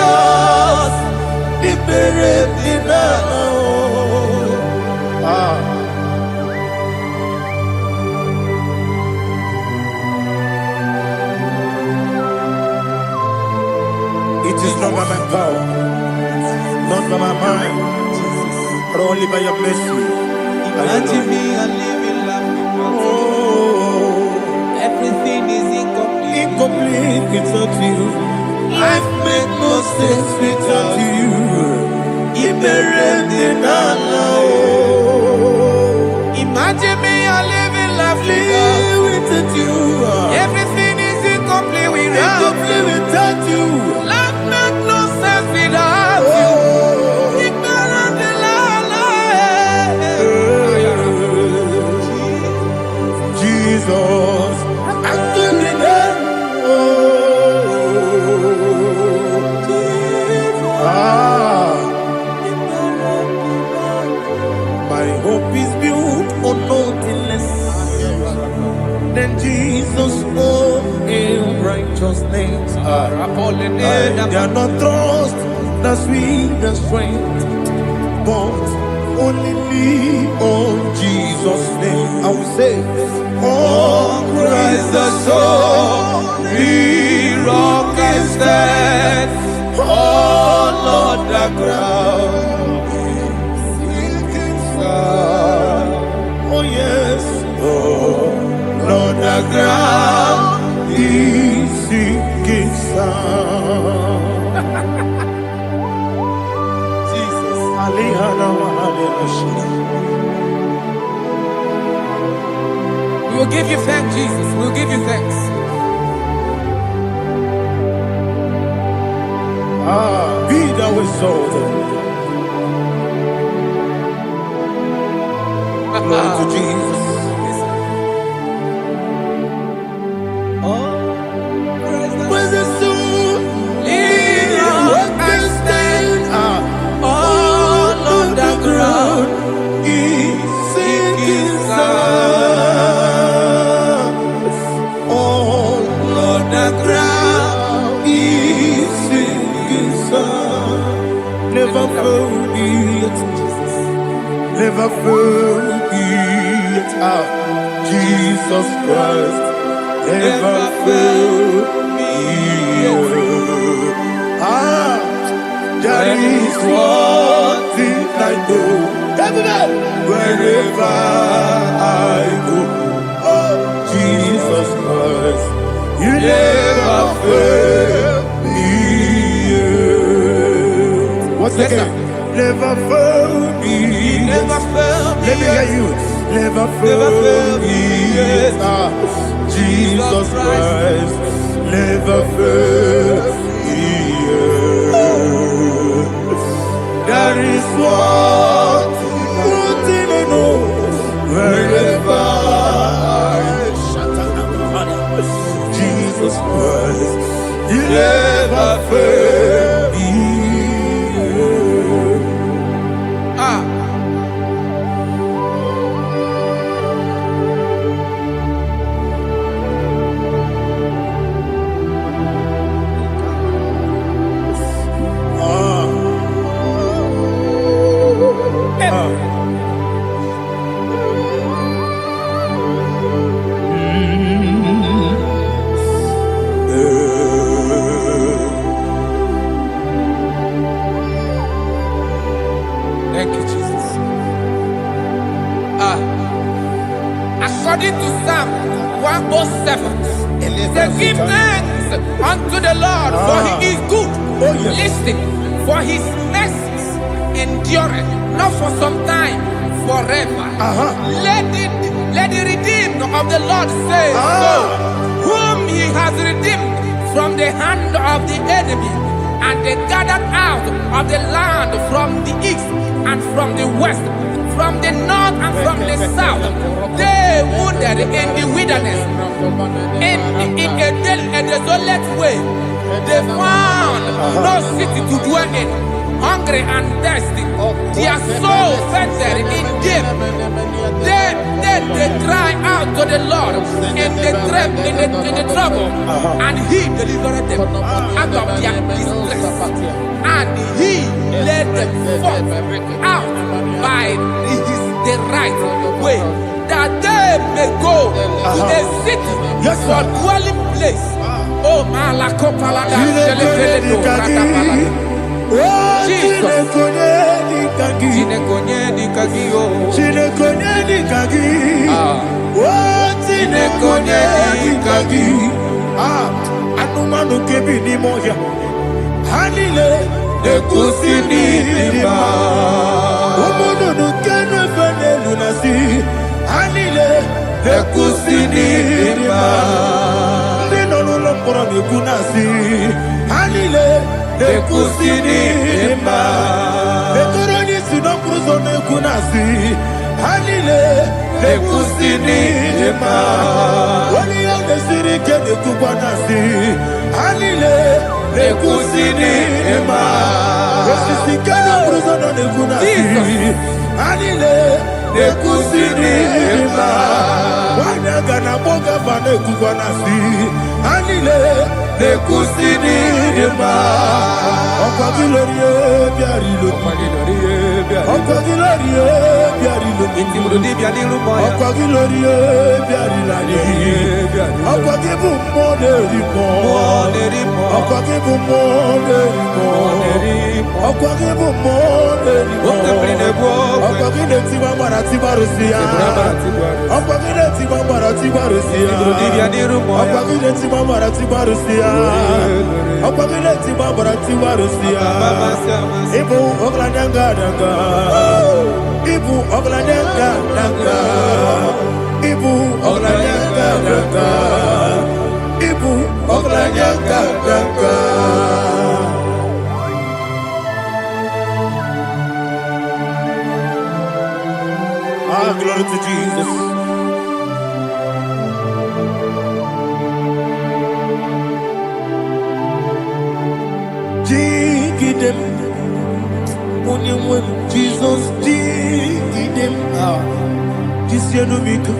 it is not by my power, not by my mind, but only by your mercy. Imagine me, I live in life without you. Everything is incomplete. Incomplete without you. Life makes no sense without you. Imagine me, I live in life without you. Everything is incomplete without you. Life makes no sense without you. Jesus, I give it my hope is built on nothing less than Jesus' own righteousness. I cannot trust the sweetest strength, but only lean on Jesus' name. I will say, on Christ the solid rock I stand, on Lord the ground. Oh yes, oh Lord the ground is sinking sound. Jesus, We will give you thanks, Jesus. We will give you thanks. Be thou exalted. Glory to Jesus. When the soul what can stand all on the ground is sinking sound. All on the ground is sinking sound. Never forget, never forget Jesus Christ. Never fail me. That is one thing I know. Wherever I go, oh Jesus Christ, you never fail me. What's the again? Never fail me. Never fail me. Let me hear you. Never fail me. Jesus Christ never fails me. That is one thing I know. Wherever Jesus Christ, you never fail me. Thank you, Jesus. According to Psalm 107, say, give thanks unto the Lord, for he is good. Oh, yes. Listen, for his mercies endureth, not for some time, forever. Let the redeemed of the Lord say so, whom he has redeemed from the hand of the enemy, and they gathered out of the land from the east and from the west, from the north and from the south. They wandered in the wilderness, in a desolate way. They found no city to dwell in, hungry and thirsty. Their soul fainted in them. They cry out to the Lord in the trouble, and he delivered them out of their distress, and he led them forth out by the right way, that they may go to a city for dwelling place. Oh, Malakopalada, Anumanu kebi ni moja Hanile Ekusini lima Umudu nukenu fene lunasi Hanile Ekusini lima Nino lulokoro nikunasi Hanile Ekusini lima Ekoroni sinokruzo nikunasi Hanile Ekusini lima Wani yone sirike nikubanasi Hanile Ekusini lima Esisikana kruzona nikunasi Hanile Ekusini lima Wanaga na boga vane kubanasi Hanile Ekusini lima Okwa gilorie biarilo Okwa gilorie biarilo Okwa gilorie biarilani Okwa gibu moderimo Okwa gibu moderimo Okwa gibu moderimo Okwa gileti mambara tibarusia Okwa gileti mambara tibarusia Okwa gileti mambara tibarusia Okwa gileti mambara tibarusia Ibu ogladanga danga Ibu ogladanga danga Ibu ogladanga danga Ibu ogladanga danga Ah, glory to Jesus. Jigidem, Onyemwem, Jesus, Jigidem, Jisianomika,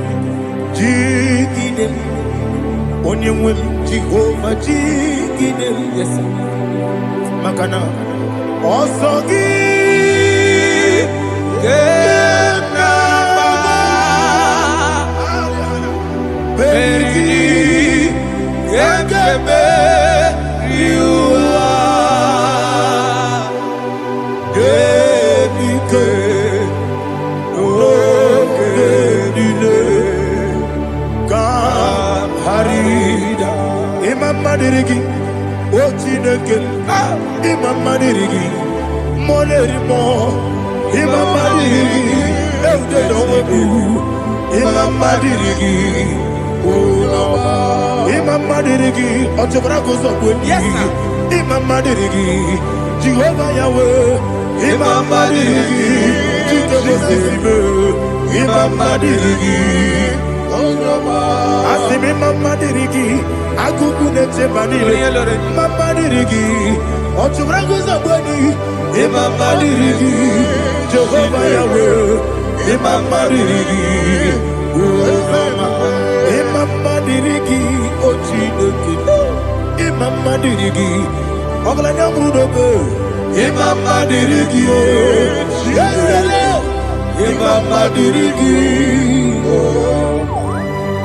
Jigidem, Onyemwem, Jehovah, Jigidem, yes, Makana, Osogi, Pergi, Gekebe, Riua, Gebike, Ogedile, Kamharida, Imam Madirigi, Ochineke, Imam Madirigi, Molerimo, Imam Madirigi, Eudedowebu, Imam Madirigi, Imam Madirigi, Ochobrako Zobweni, Yes, sir. Imam Madirigi, Jehovah Yahweh, Imam Madirigi, Jehovah Imam Madirigi, Asim Imam Madirigi, Akukune Tebanile, Imam Madirigi, Ochobrako Zobweni, Imam Madirigi, Jehovah Yahweh, Imam Madirigi, Imam Madirigi, Ochineke, Imam Madirigi, Oglanya Brudobe, Imam Madirigi, Imam Madirigi,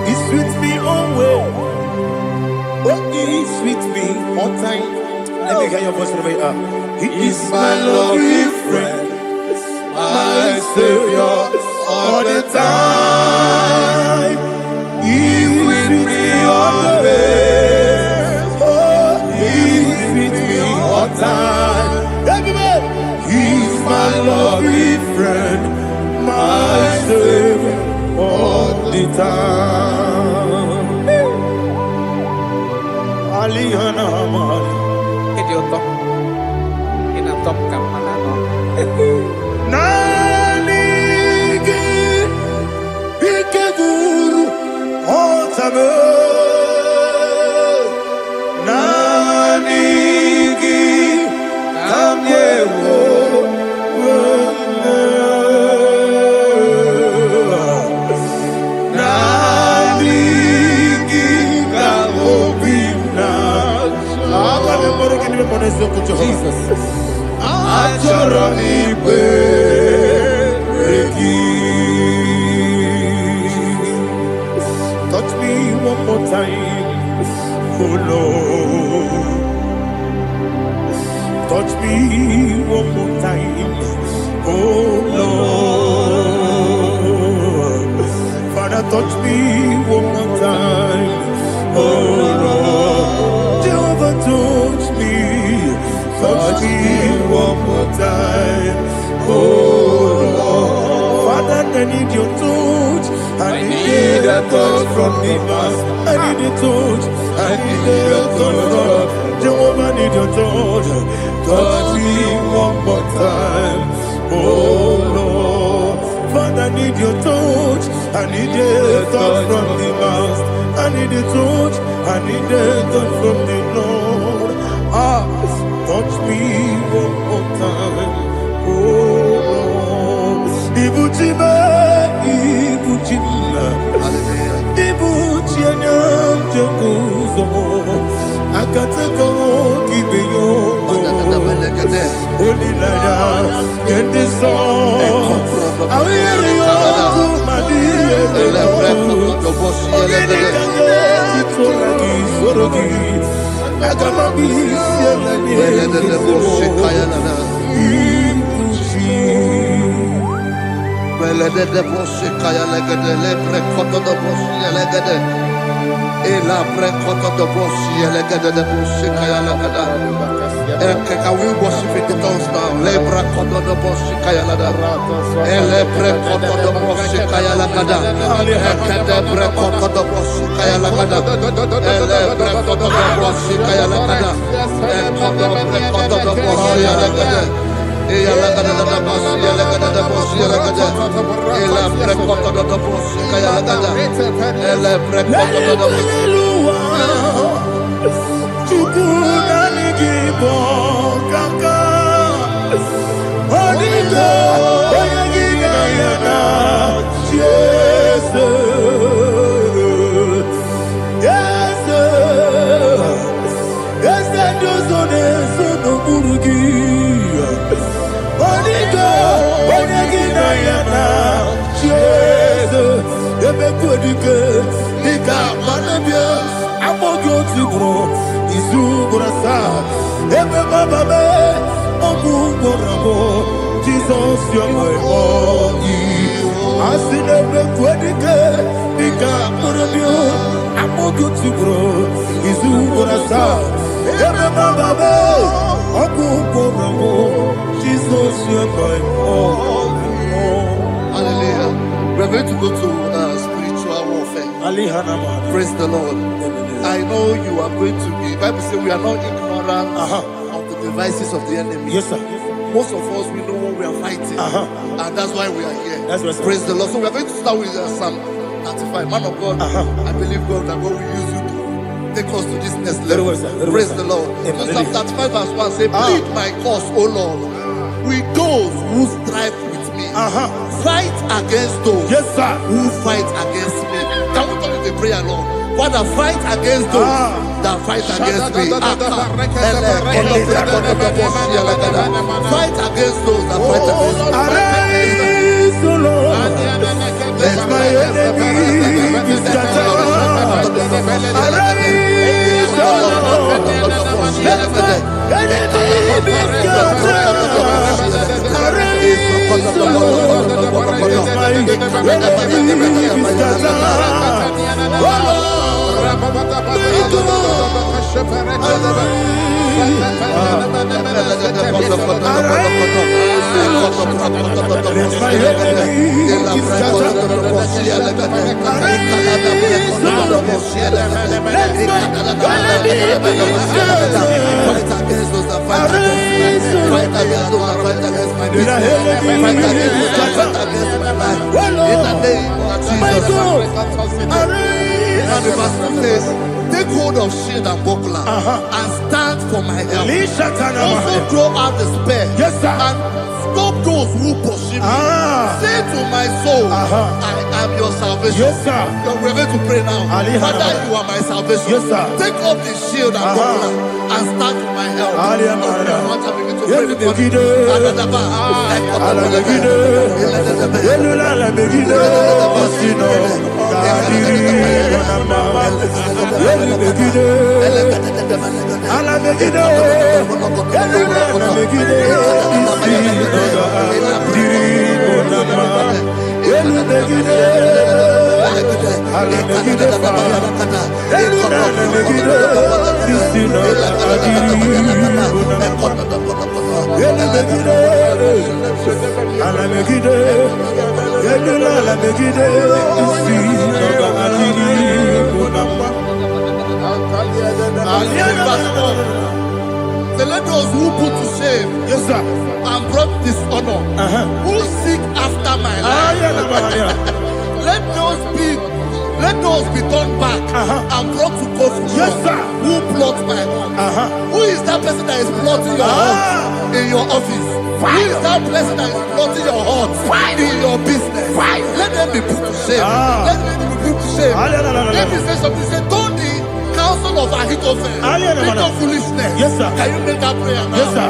He's with me always. Oh, He's with me all time. Let me hear your voice wherever you are. He is my lovely friend, my my Savior, all the time. He's with me always. Oh, He's with me all time. Everybody, He's my lovely friend, my Savior, all the time. Alihana Mali. Idiota. Inatom kampana. Nanigi ikeguru otame. Nanigi kamyewo. Nanigi kamobina. Jesus. Touch me one more time, oh Lord. Touch me one more time, oh Lord. Father, touch me one more time, oh Lord. Jehovah, touch me. Touch me one more time, oh Lord. Father, I need your touch. I need a touch from the Master. I need a touch. I need a touch from Jehovah. I need your touch. Touch me one more time, oh Lord. Father, I need your touch. I need a touch from the Master. I need a touch. I need a touch from the Lord. Touch me one more time, oh Lord. Ibuchima, Ibuchima, Ibuchina, Jaguzo. Akateko kibeyo, Olilaya, get this song. I hear you, Madia, Can we worship in the tongues now? Lebra kodo do boshi kaya lada. Elebre kodo do boshi kaya lada. Elebre kodo do boshi kaya lada. Elebre kodo do boshi kaya lada. Elebre kodo do boshi lada. Eya lada da boshi lada da boshi lada. Elebre kodo do boshi kaya lada. Elebre kodo do boshi. IGBO kaka Onigo Oyagina yana Jesus Yes Dozone Sono Burugi Onigo Oyagina yana Jesus Ebe Kodike Nika Manabia Amogo Tibro Izubrasa, Ebe Bababe, Oguborabo, Jesus, you're my body. I see the Quedica, Nika Murabio, Amogu Tibro, Izubrasa, Ebe Bababe, Oguborabo, Jesus, you're my body. Hallelujah. We're going to go to spiritual warfare. Praise the Lord. I know you are going to be. Bible says we are not ignorant of the devices of the enemy. Yes, sir. Most of us, we know what we are fighting, and that's why we are here. That's right, sir. Praise the Lord. So we are going to start with Psalm 35. Man of God, I believe God that God will use you to take us to this next level. Very well, sir. Praise the Lord. So Psalm 35 verse 1 says, plead my cause, O Lord, with those who strive with me. Fight against those who fight against me. Can we turn the prayer, Lord? Father, fight against those that fight against me. Fight against those that fight against me. Arise, O Lord, let my enemy be scattered. Arise, O Lord, let my enemy be scattered. Arise, O Lord, Take hold of shield and buckler and stand for my help. Also throw out despair and stop those who pursue me. Say to my soul, I am your salvation. Yes, sir. We're going to pray now. Father, you are my salvation. Yes, sir. Take off the shield and buckler and stand for my help. So let those who put to shame, yes, sir, and brought dishonor, who seek after my life, let those be turned back and brought to confusion. Yes, sir. Who plot my home? Who is that person that is plotting your home in your office? Who is that person that is plotting your heart in your business? Let them be put to shame. Let them be put to shame. Let me say something. Say, don't the counsel of Ahithophel think of foolishness. Yes, sir. Can you make that prayer now? Yes, sir.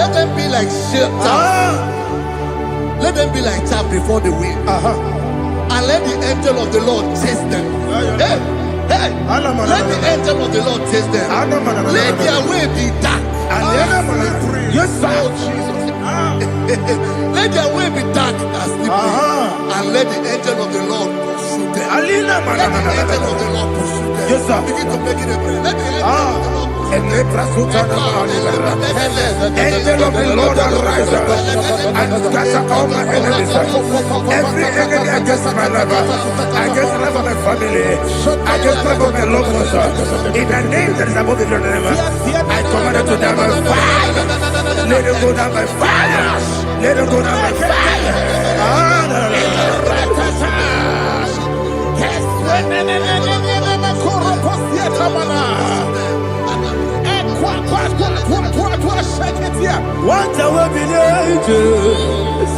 Let them be like let them be like chaff before the wind, and let the angel of the Lord chase them. Hey, let the angel of the Lord chase them. Let their way be dark. Yes, sir. Oh, Jesus. Let their way be dark as the and let the angel of the Lord pursue them. Let the angel of the Lord pursue them. Yes, sir. Begin to make it a prayer. Let the angel of the Lord Angel of the Lord arise and scatter all my enemies. Every enemy against my life, against the life of my family, against the life of my loved ones. In the name that is above the name, I command it to them by fire. Let it go down by fire. Let it go down by fire. What I will be ages,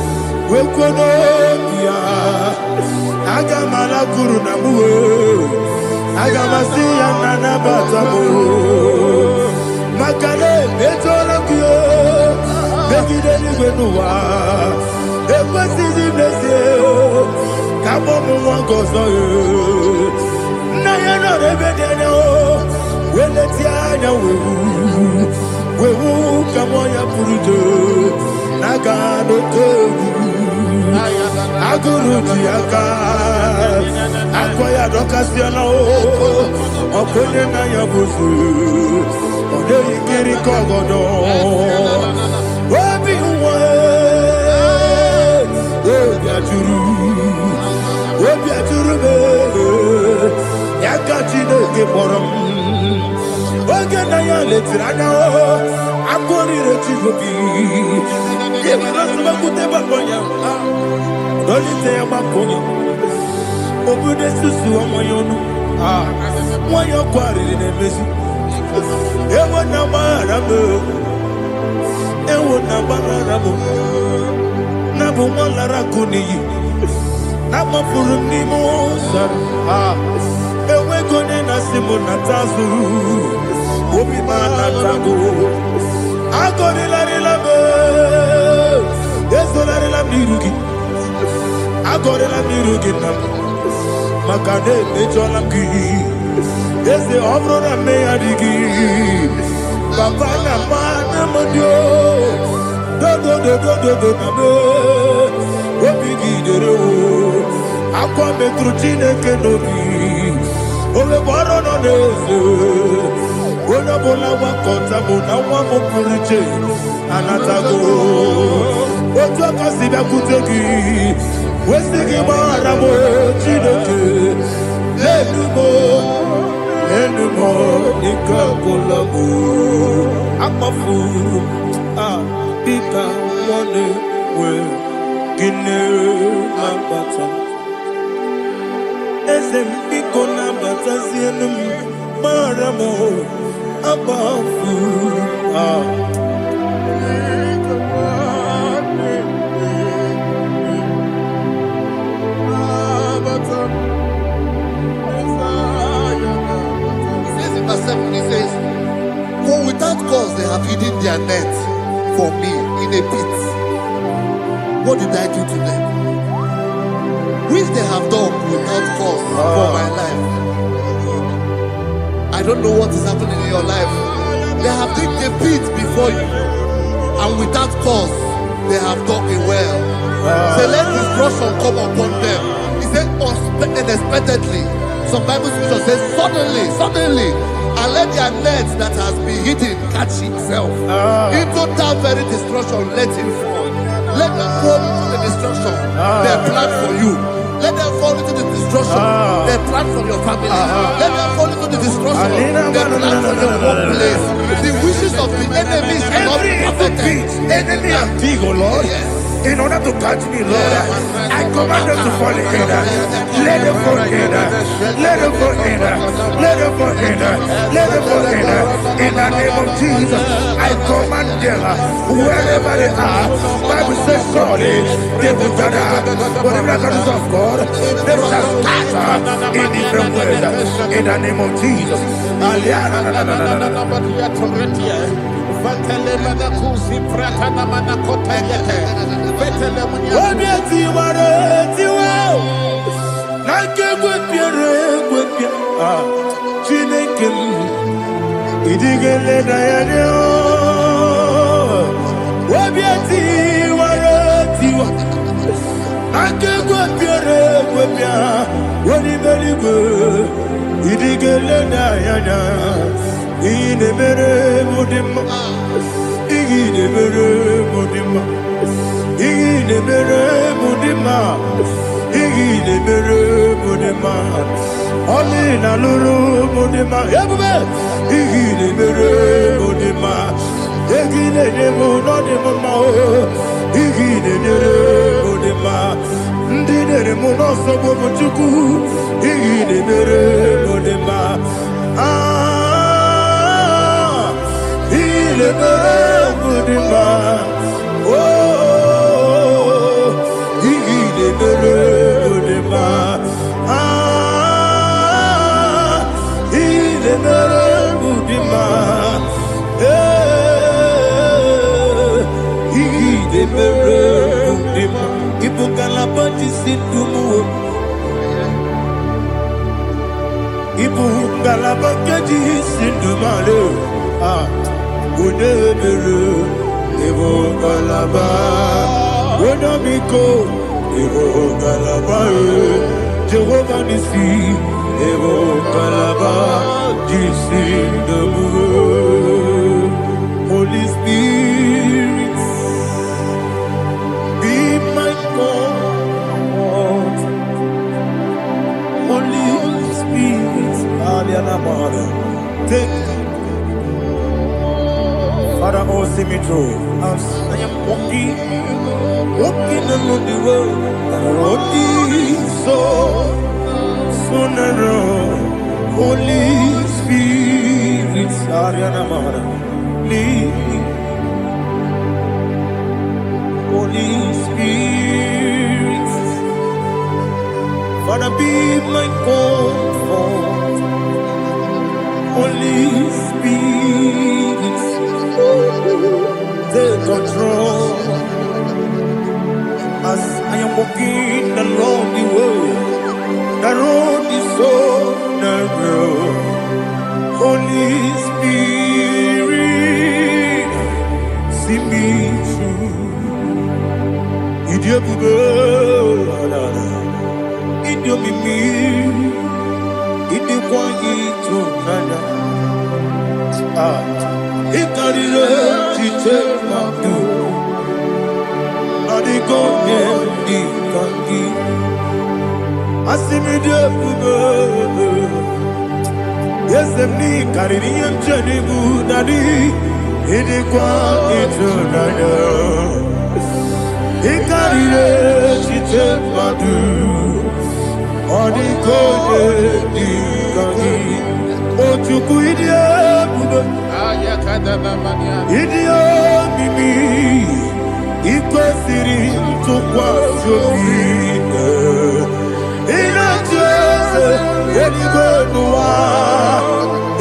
we could Agamala Kurunamu, Agamasi and Nanabatamu, Makale, Betolakio, Bekideni Benua, the Pasi Blessio, Kabomu Wankoso, Nayana Rebedeno, when the Tiana will come on your Puruto, Nagano. Aguruji aka akwaya dokasiana o okonye na ya buzu ode ikiri kogodo obi uwe obi ajuru be yaka Chineke kpọrọ oge na ya letiri anya o akwọrire Chigobi ịmara sụbakwute gbakwanya dolite ya gbakwanya obodo susu ọmọya ọnụ nwanyị ọkụ arịrị na-emezi ewo na gbaghara m na bụ nwa lara akụ n'iyi na gbapụrụ m n'ime ụzọ enweghị onye na-asị m nata azụ obi m anatago agọrịlarịla m ezonarịla m n'iru gị agọrịla m n'iru gị nna m maka na emejọla m gị eze ọ bụrụ na mmehie adịghị papa na mma na mmadụ dodododododo na m obi gị dere o akwa metụrụ Chineke n'obi owebe ọrụ nọ n'eze onye ọbụla gbakọta bụ na nwa m pụrụ iche anatago otu aka si bịakwute gị wesị gị gbaghara m Chineke enumo ike agwụla m akpafuru dịka nwanne nwee gịnị na-abata eze m biko na-abatazienu m gbaghara m akpafuru He says, for without cause they have hidden their net for me in a pit. What did I do to them? Which they have done without cause for my life. I don't know what is happening in your life. They have digged a pit before you, and without cause they have dug a well. So let destruction come upon them. He said, unexpectedly. Some Bible scripture says, suddenly, and let their net that has been hidden catch himself. Into that very destruction, let him fall. Let them fall into the destruction they plan for you. Let them fall into the destruction they plan for your family. Let them fall into the destruction they plan for your workplace. The wishes of the enemy shall not be perfected. Enemy and big, oh Lord. In order to catch me, Lord, I command them to fall in. Let them fall in. Let them fall in. Let them fall in. Let them fall in. In the name of Jesus, I command them wherever they are. Bible says, surely they will gather. But the miracles of God, they shall scatter in different ways. In the name of Jesus. Chineke idigele dayane obiati waratiwa akegwe piere gwepia woni beligwe idigele dayana ine mere mudima ine mere mudima ine mere mudima ine mere mudima Olina lulu mudima ebube ine mere mudima egine demo no demo ma igine dere mudima ndine mo no so bo chuku igine mere mudima ile mere mudima oh igine mere mudima ile mere mudima igine mere mudima ibukala bati sindumu ibukala bati sindumale udebere ibukala ba wonamiko Evo Galaba, Jehovah Nissi, Evo Galaba, Jisi the Holy Spirit, be my God. Holy Spirit, Aliana Mara, take Father, oh, see me through. As I am walking along the road, the road is so narrow. Holy Spirit, Ariana Mara, lead me. Holy Spirit, Father, be my comfort. Holy Spirit, take control. As I am walking along the road is so narrow. Holy Spirit, see me through. Idiobube, Idiomimi, Idikwanyitu nana. Ikarire chiche mabdu. Adigonye ikangi. Asimidobube. Yes, me kaririyan chanibu nadi. Idikwanyitu nana. Ikarire chiche mabdu. Adigonye ikangi. Ochuku idiobube. Idio mimi ikwesiri tukwasyobi inacheze eligwenuwa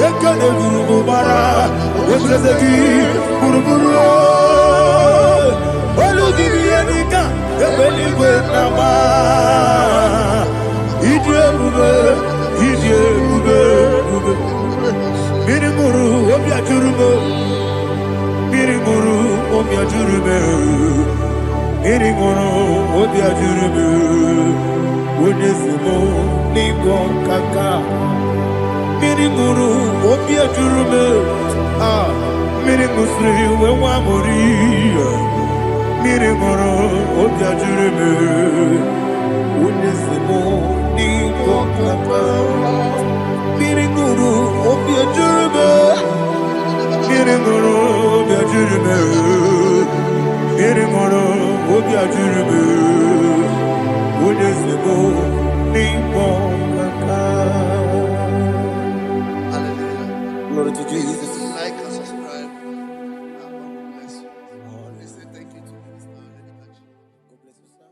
ekene gurugubara echezegi guruguru olugibi enika ebeligwenama idiebube Mirimuru obiajurume Mirimuru obiajurume Mirimuru obiajurume Onesimo Nigo kaka Mirimuru obiajurume Mirimusri wewamuri Mirimuru obiajurume Onesimo Nigo kaka Miringuru obiajurume Miringuru obiajurume Miringuru obiajurume Onesimo Nigo kaka. Hallelujah. Glory to Jesus. Like and subscribe. God bless you. We say thank you to Mr. Lady. God bless you, sir.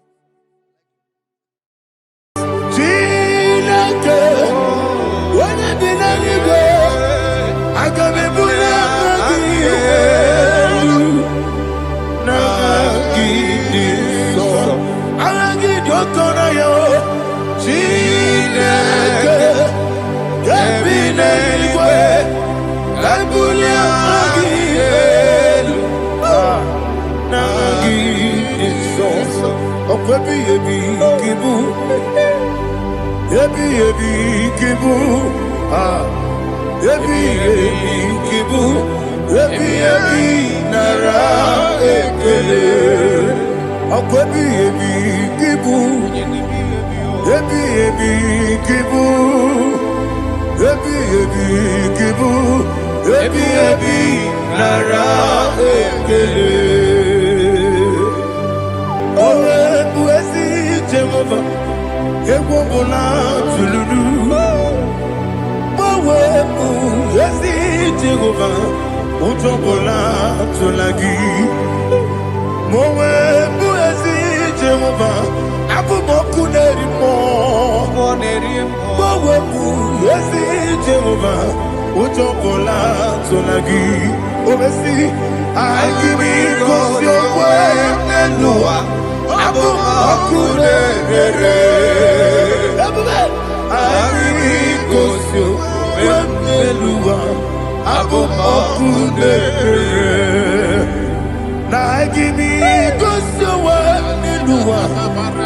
Elua,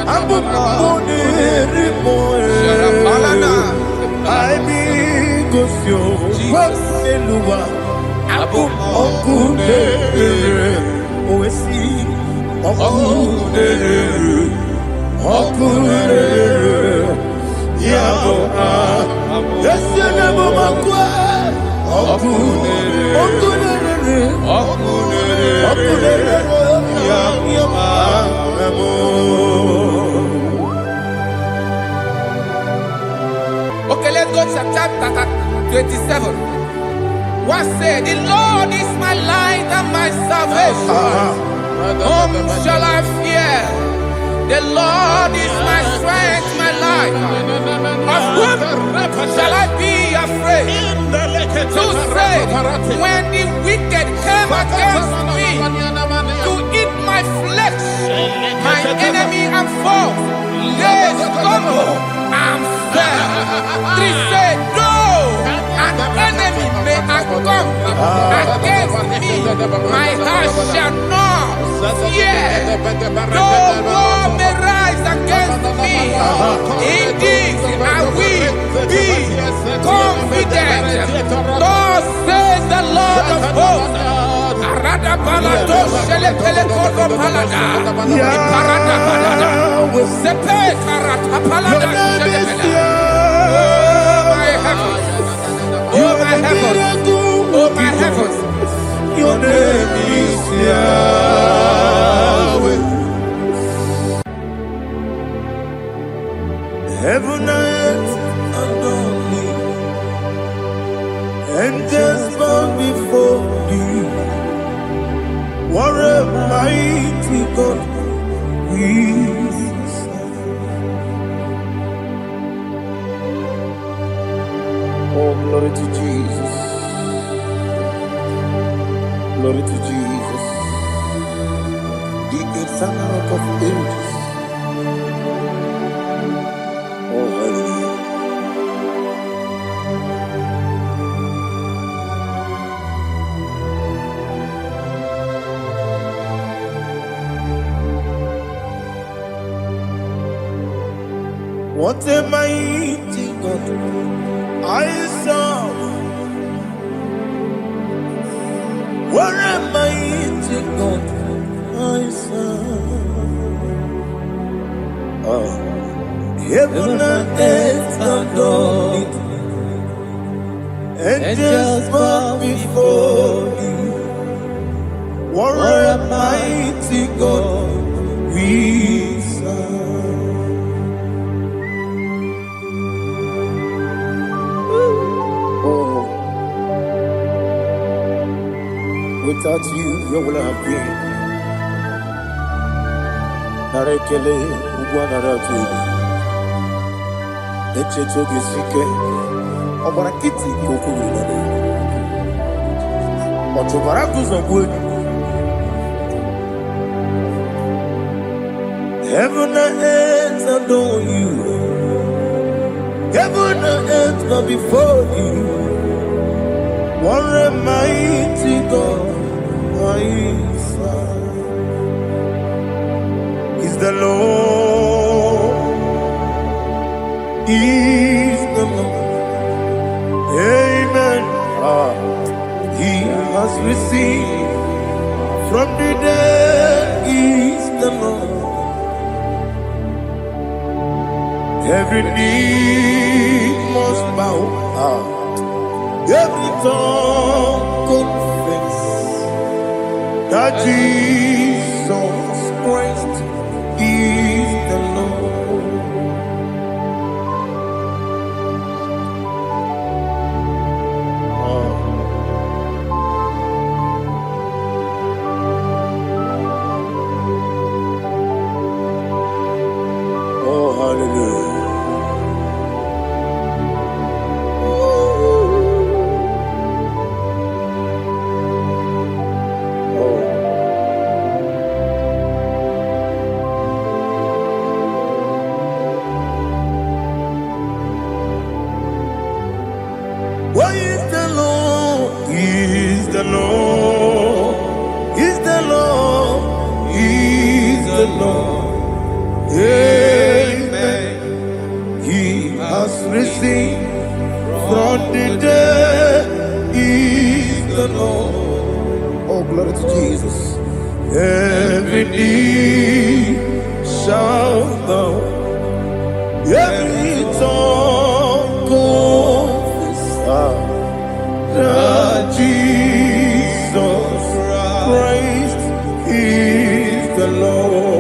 Abu Moni Palana. I be Gosio, Elua, Abu Okune, Oesi, Okune, Yabo, Yabo Makwa, Okune, Okay, let's go to chapter 27. What said? The Lord is my light and my salvation. Whom shall I fear? The Lord is my strength, my life. Of whom shall I be afraid? To say, when the wicked came against me to eat my flesh, my enemy and foe, they stumble and fell. Three said, though an enemy may come against me, my heart shall not fear. Though war may rise against me, indeed I will be confident. Thus says the Lord of hosts. Arada balado shele pele kodo palada. Iparada palada. Sepe karata palada shele pele. Oh my heavens. Oh my heavens. Oh my heavens. Your name is Yahweh. Heaven and earth adore me, angels bow before you. What a mighty God we serve. Oh, glory to Jesus. Glory to Jesus. The eternal rock of ages. Oh, hallelujah. What a mighty God I serve. What a mighty God I serve. Oh, heaven and earth adore it. Angels bow before you. What a mighty God we serve. Without you, where would I have been? Narekele, Uguanaratu, Echetoge Sike, Obarakiti, Kokuru, Otobarakus of wood. Heaven and earth adore you. Heaven and earth bow before you. What a mighty God I serve. Is the Lord, is the Lord. Amen. He has received from the dead, is the Lord. Every knee must bow. Every tongue confess that Jesus Christ is the Lord. Oh, hallelujah. Why is the Lord? Is the Lord? Is the Lord? Is the Lord? Every knee shall bow, every tongue confess that Jesus Christ is the Lord.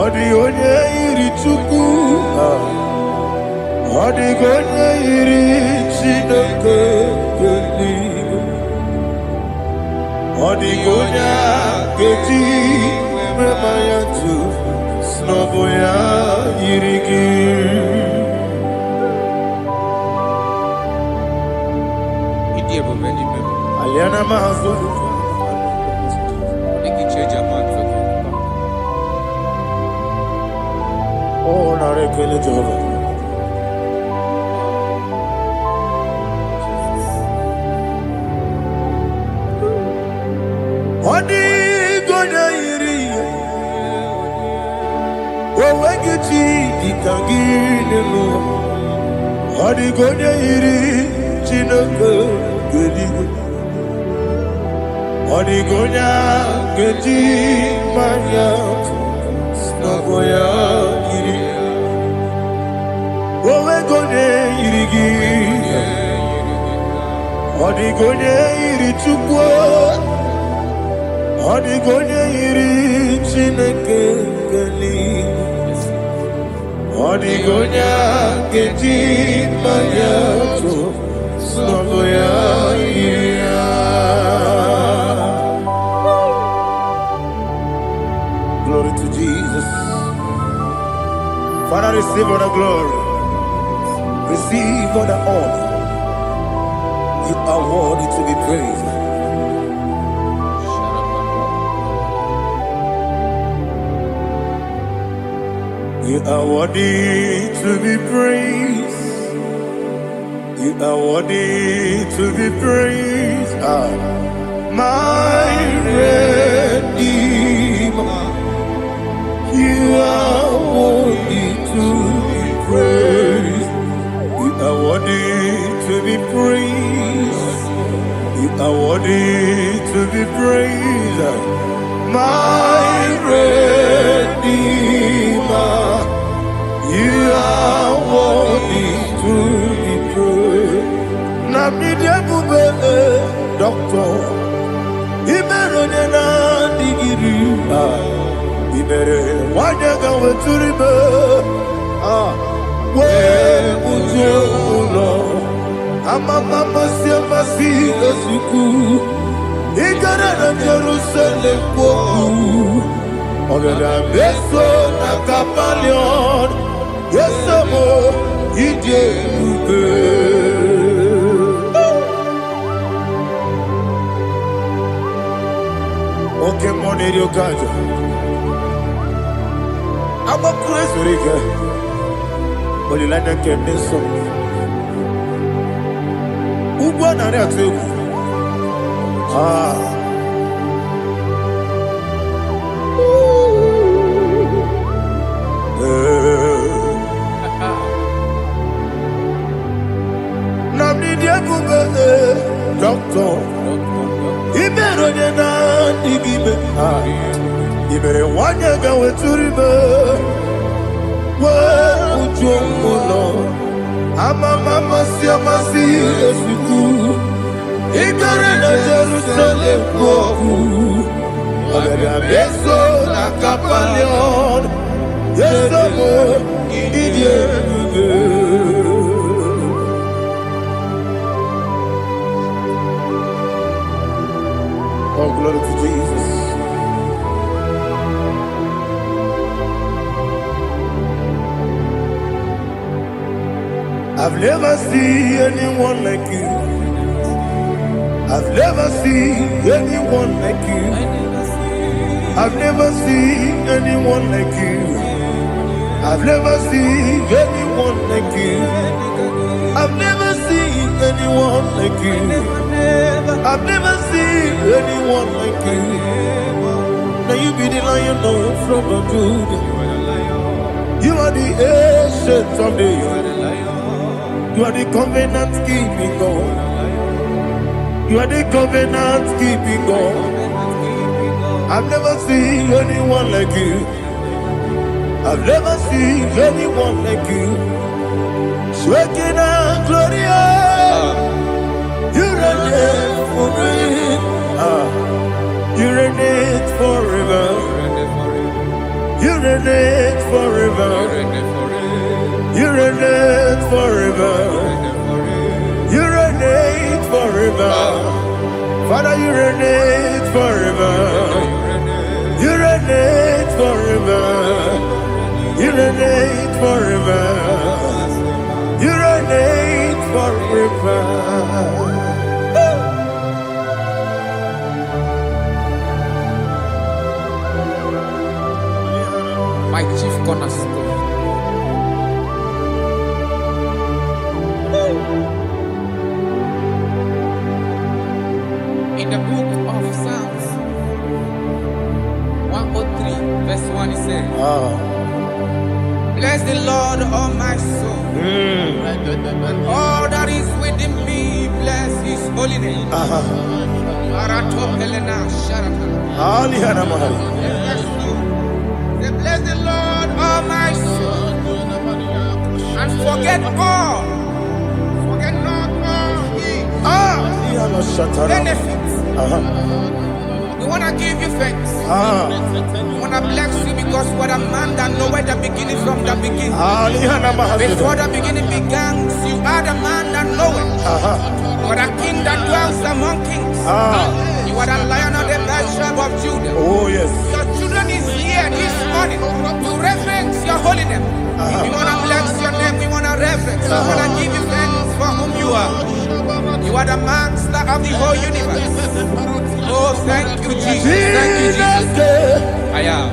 Odi onye iri Chukwu, odi onye iri Chineke eluigwe, odi onye keji mema ya tu snobo ya yiri gị. Aliana mazo. Oh, narekele Jehovah. Odi gonya iri, owegiti dikagile mo. Odi gonya iri, Chineke eluigwe. Odi gonya keji manya, snobo ya iri. Owegonye iri gị, odigonye iri Chukwu, odigonye iri Chineke eluigwe, odigonye keji manya to snobo ya iri. Glory to Jesus. Father, receive all the glory. Receive all the honor. You are worthy to be praised. You are worthy to be praised. You are worthy to be praised. My Redeemer. You are worthy to be praised. You are worthy to be praised. You are worthy to be praised. My Redeemer. You are worthy to be praised. Namidia bube doctor. Imerone na digiri. Ibere wanyaga weturibe. We ujo ulo amama siamasi esuku igara na Jerusalem kwoku ogada beso na kapalion yesamo ije ube. Oke moneri okajo ama Christ rike olilanya kende so ugbo nari atu egwu. Namni diebube doctor ibero nye na digime ibere wanya ga weturibe we ujo ulo amama siamasi esuku igare na Jerusalem kwoku ogada beso na kapalion yesamo ididie buge. Oh, glory to Jesus. I've never seen anyone like you. I've never seen anyone like you. I've never seen anyone like you. I've never seen anyone like you. I've never seen anyone like you. I've never seen anyone like you. Now you be the Lion from the Judah. You are the ancient of days. You are the covenant keeping God. You are the covenant keeping God. I've never seen anyone like you. I've never seen anyone like you. Shaking and glorious. You reign forever. You reign forever. You reign forever. You reign forever. You reign forever. Father, you reign forever. You reign forever. You reign forever. You reign forever. My chief cornerstone. In the book of Psalms 103, verse 1, it says, bless the Lord, all my soul, and all that is within me, bless his holy name. Bless the Lord, all my soul, and forget not all his benefits. We want to give you thanks. We want to bless you because what a man that knoweth the beginning from the beginning. Before the beginning began, you are the man that knoweth. You are the king that dwells among kings. You are the lion of the tribe of Judah. Oh yes. Your children is here this morning to reverence your holy name. We want to bless your name. We want to reverence. We want to give you thanks for whom you are. You are the master of the whole universe. Oh, thank you, Jesus. Thank you, Jesus. I am.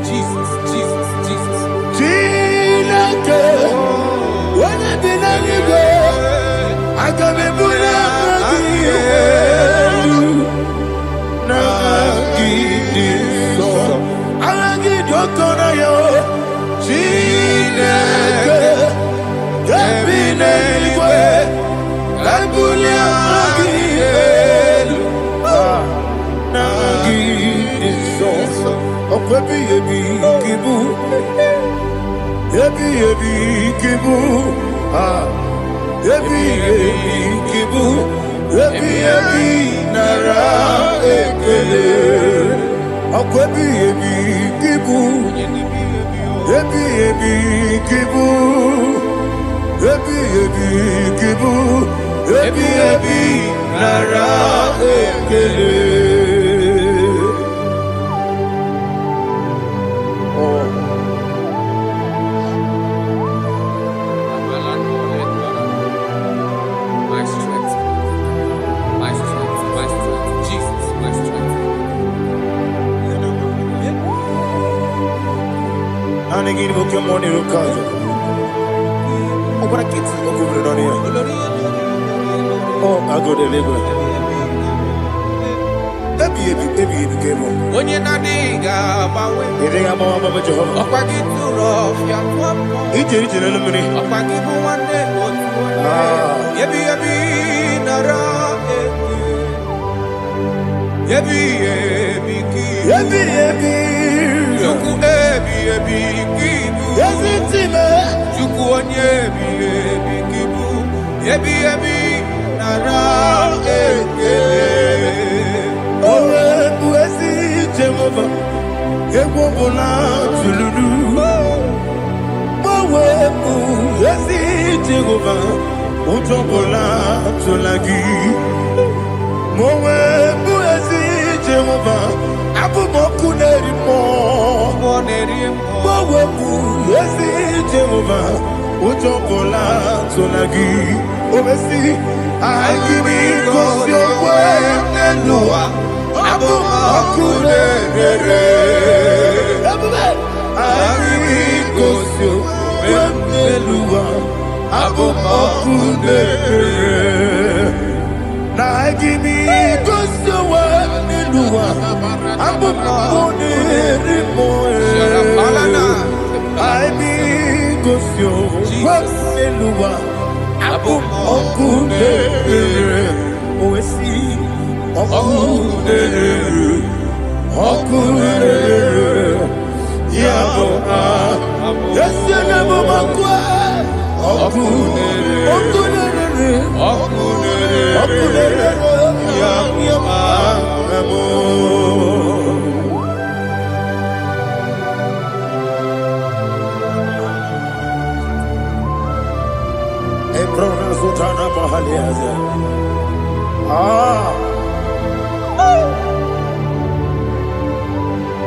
Jesus, Jesus, Jesus. My strength, my strength, my strength, Jesus, my strength. Oh, I go to Lagos. When you're not digging, Jehovah.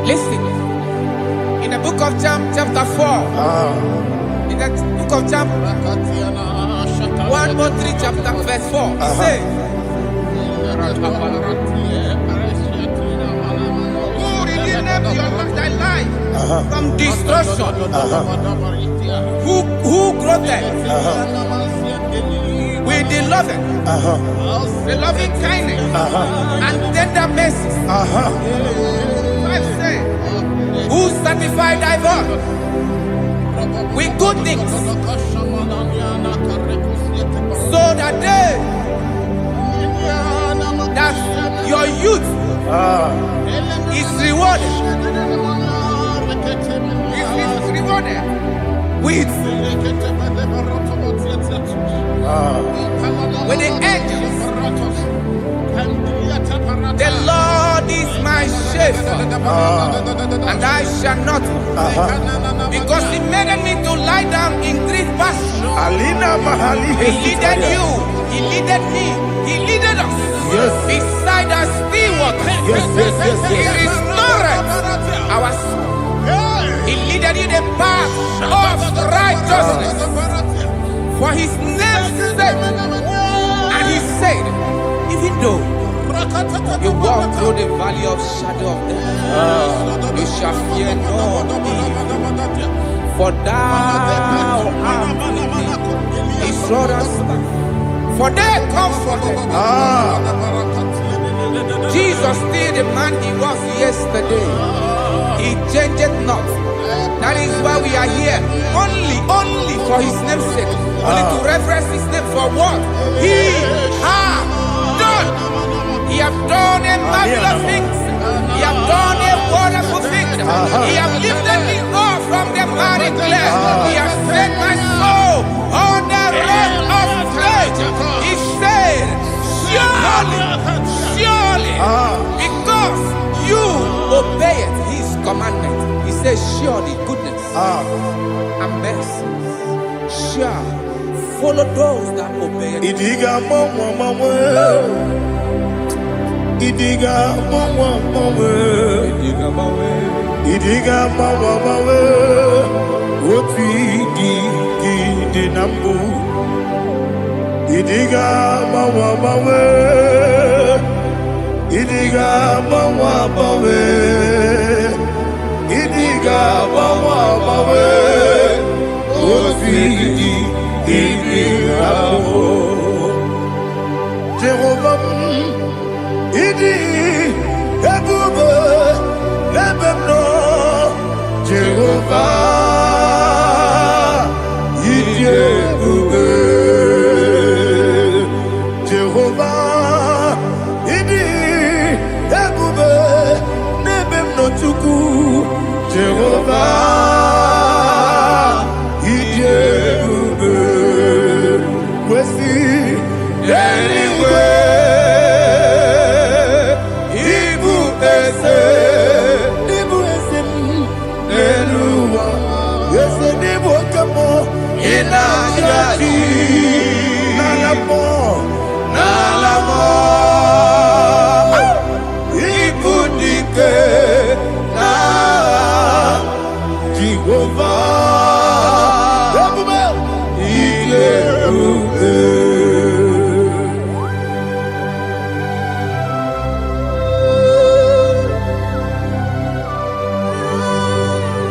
Listen, in the book of John, chapter 4, in the book of John 1:3, chapter verse 4, it says, who redeemed thy life from destruction, who clothed with the loving kindness and tender mercy. Who sanctified thy body with good things, so that your youth is rewarded. Is rewarded with the angels. The Lord is my shepherd, and I shall not, because He made me to lie down in green pastures. He leaded you, He leaded me, He leaded us beside the still waters. He restored our soul. He leaded you the path of righteousness for His name's sake. And He said, even though you walk through the valley of shadow of death, you shall fear no evil, for thou art with me. His rod and staff, for they comforted. Jesus still the man He was yesterday. He changed not. That is why we are here. Only for His name's sake. Only to reverence His name for what He has done. He has done a marvelous things. He has done a wonderful thing. He has lifted me up from the miry clay. He has set my soul on the rock of faith. He said, surely, because you obeyed His commandment. He says, surely goodness and mercy shall follow those that obey. Idiga mawe, woti di nambu. Idiga mawe, idiga mawe, idiga mawe, woti di nambu. Jehovah, idi ebube lebemno. Jehovah, idi ebube. Jehovah, idi ebube lebemno tuku. Jehovah, idi ebube. Wesi anyway.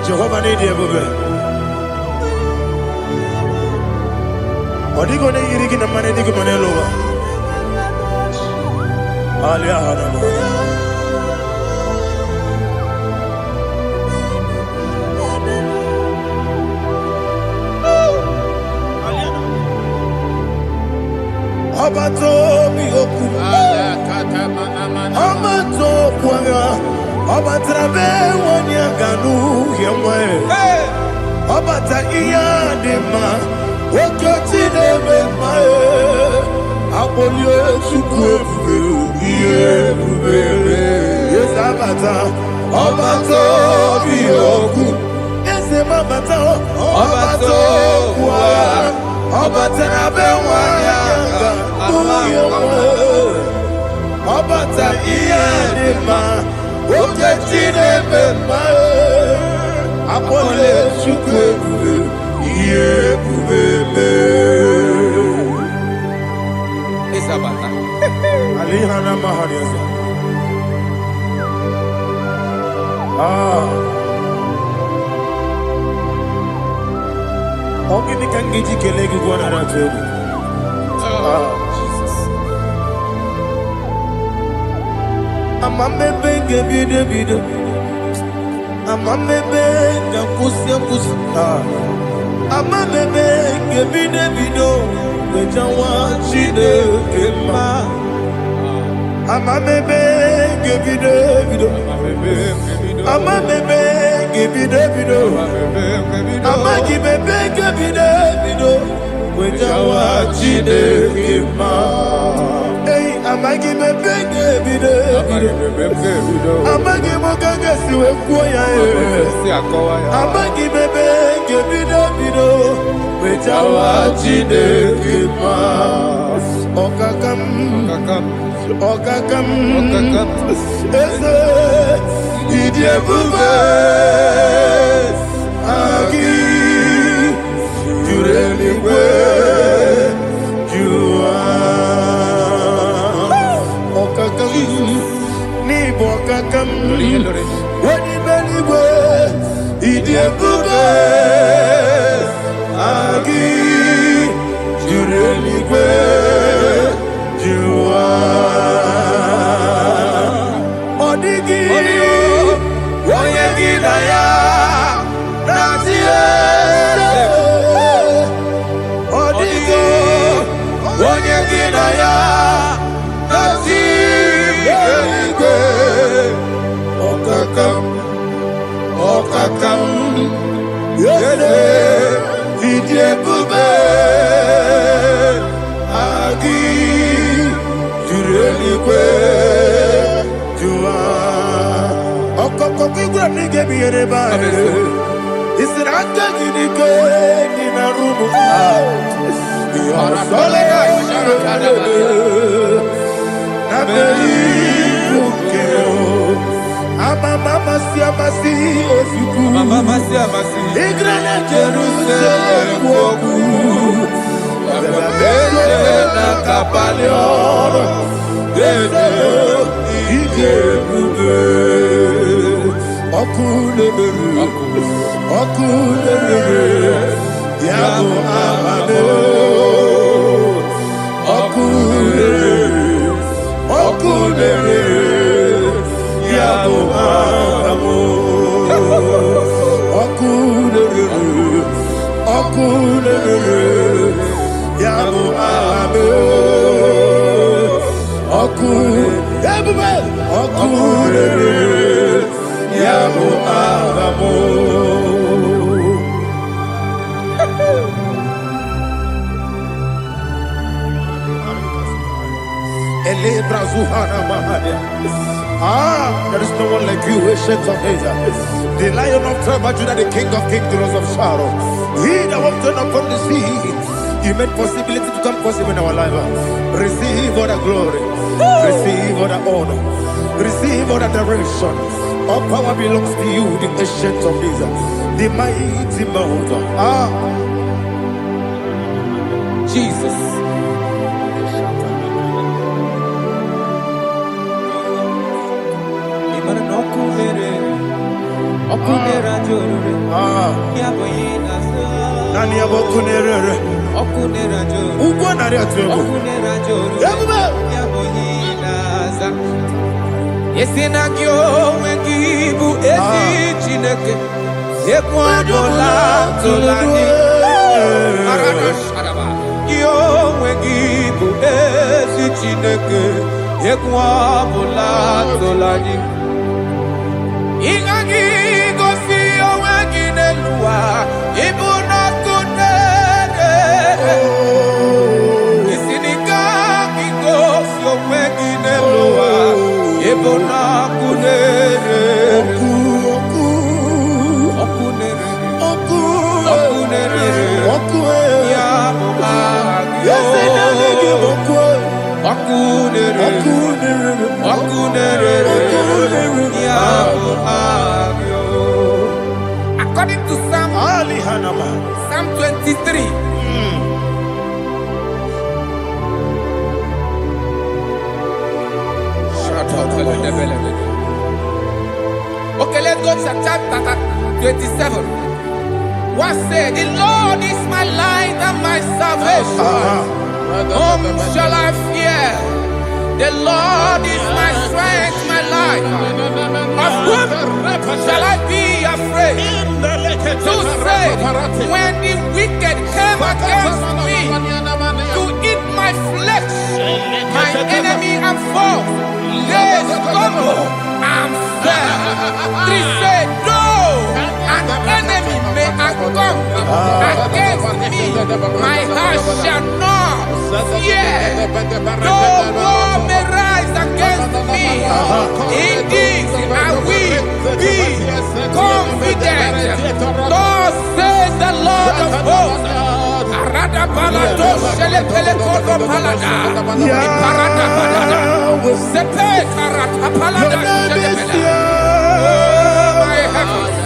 Jehovah need everywhere. Odigo ne yiriki na mane digo mane lowa. Alia hana. Obato Bioku, Obato Kwanga, Obatrabe Wanyaganu, Yamwe, Obata Iyadema, Okotine Mae, Abolio Chukwu, Yes, Abata, Obato Bioku, Yes, Mabata, Obato Kwa, Obatrabe Wanyanga, Obata Iyadema, Okotine Mae, Abolio Chukwu, Isabata. Alihana Mahariasa. Ogini Kangiji Kelegi Guanara. Jesus. Amame Benge Bide. Amame Benga Kusia Kusa. Amame Benge Bide. Wejawa Chide Kema. Amame Benge Bide. Amame Benge Bide. Amagi Benge Bide. Wejawa Chide Kema. Hey, Amagi Benge Bide. Amagi Moganga Siwe Kuya. Amagi Benge Bide. Wejawa Chide Kema. Okakam. Ese Idiebube Agi Jureligwe Jua Okakam Nibo Okakam Wadi Beligwe Idiebube Agi Jureligwe Jua Odigi Oyegi Naya Natie Odigi Oyegi Naya Natie Okakam Yede Idiebube Agi Jureligwe Jua Okoko Kigura Nige Biereba Isiraka Gidike Ninarumu Yarasoleka Nabeli Ukeo Mama Siamasi Osuku Mama Siamasi. Igrana Jerusalem Woku na Kapalion Dede Igebube Okulere Yabo Amado Okulere Yabo Amado Okulere Yabo Amado Okulere Yabo Amado there is no one like you, ancient of days. The Lion of tribe of Judah, the King of kings, the Rose of Sharon. He that walked upon the sea, He made possibility to come possible in our life. Receive all the glory, receive all the honor, receive all the adoration. All power belongs to you, the ancient of days, the mighty mountain. Jesus. Nani abokunere Okunera jo. Ugwa nari atuego Okunera jo. Yabuba Yaboyinaza. Yesina kyo wengibu esi chineke. Ekwadola tolani. Arana sharaba. Kyo wengibu esi. Chineke Ekwa bula tolani Ingagi gosi owengi nelua Ibuna kunere Isinika gosi owengi nelua Ibuna kunere Okunere Ya Mubagyo According to Psalm 23. Okay, let's go to chapter 27. What said? The Lord is my light and my salvation. Whom shall I fear? The Lord is my strength, my life. Of whom shall I be afraid? To say, when the wicked came against me to eat my flesh, my enemy and foe, they stumble and fell. Three said, no, an enemy may come against me, my heart shall not fear. No war may rise against me. Indeed, I will be confident. Thus says the Lord of hosts. Arada balado shele pele kodo palada. Iparada balada. Sepe karata palada shele pele. Oh my heavens.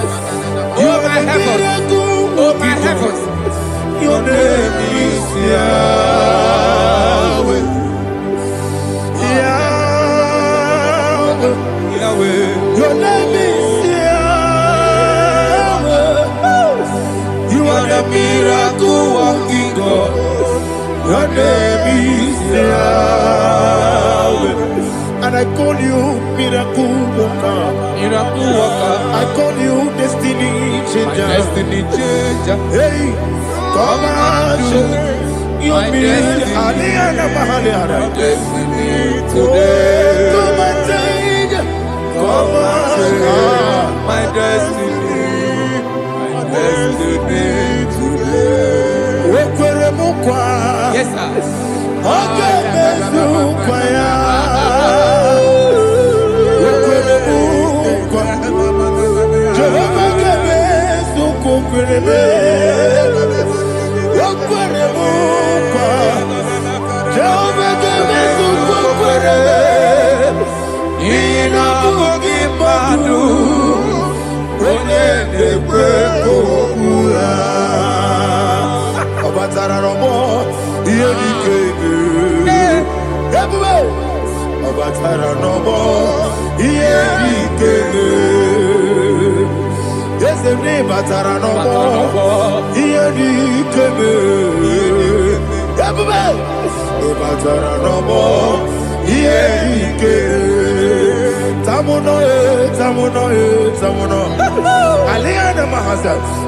Oh my heavens. Oh my heavens. Your name is Yahweh. Yahweh. Yahweh. Your name is Yahweh. You are the miracle working God. Your name is Yahweh. And I call you miracle worker. Miracle worker. I call you destiny changer. My destiny changer. Hey, come on, your destiny. My destiny today. Come on, change. Come on, my destiny. My destiny today. Yes, sir. Okay,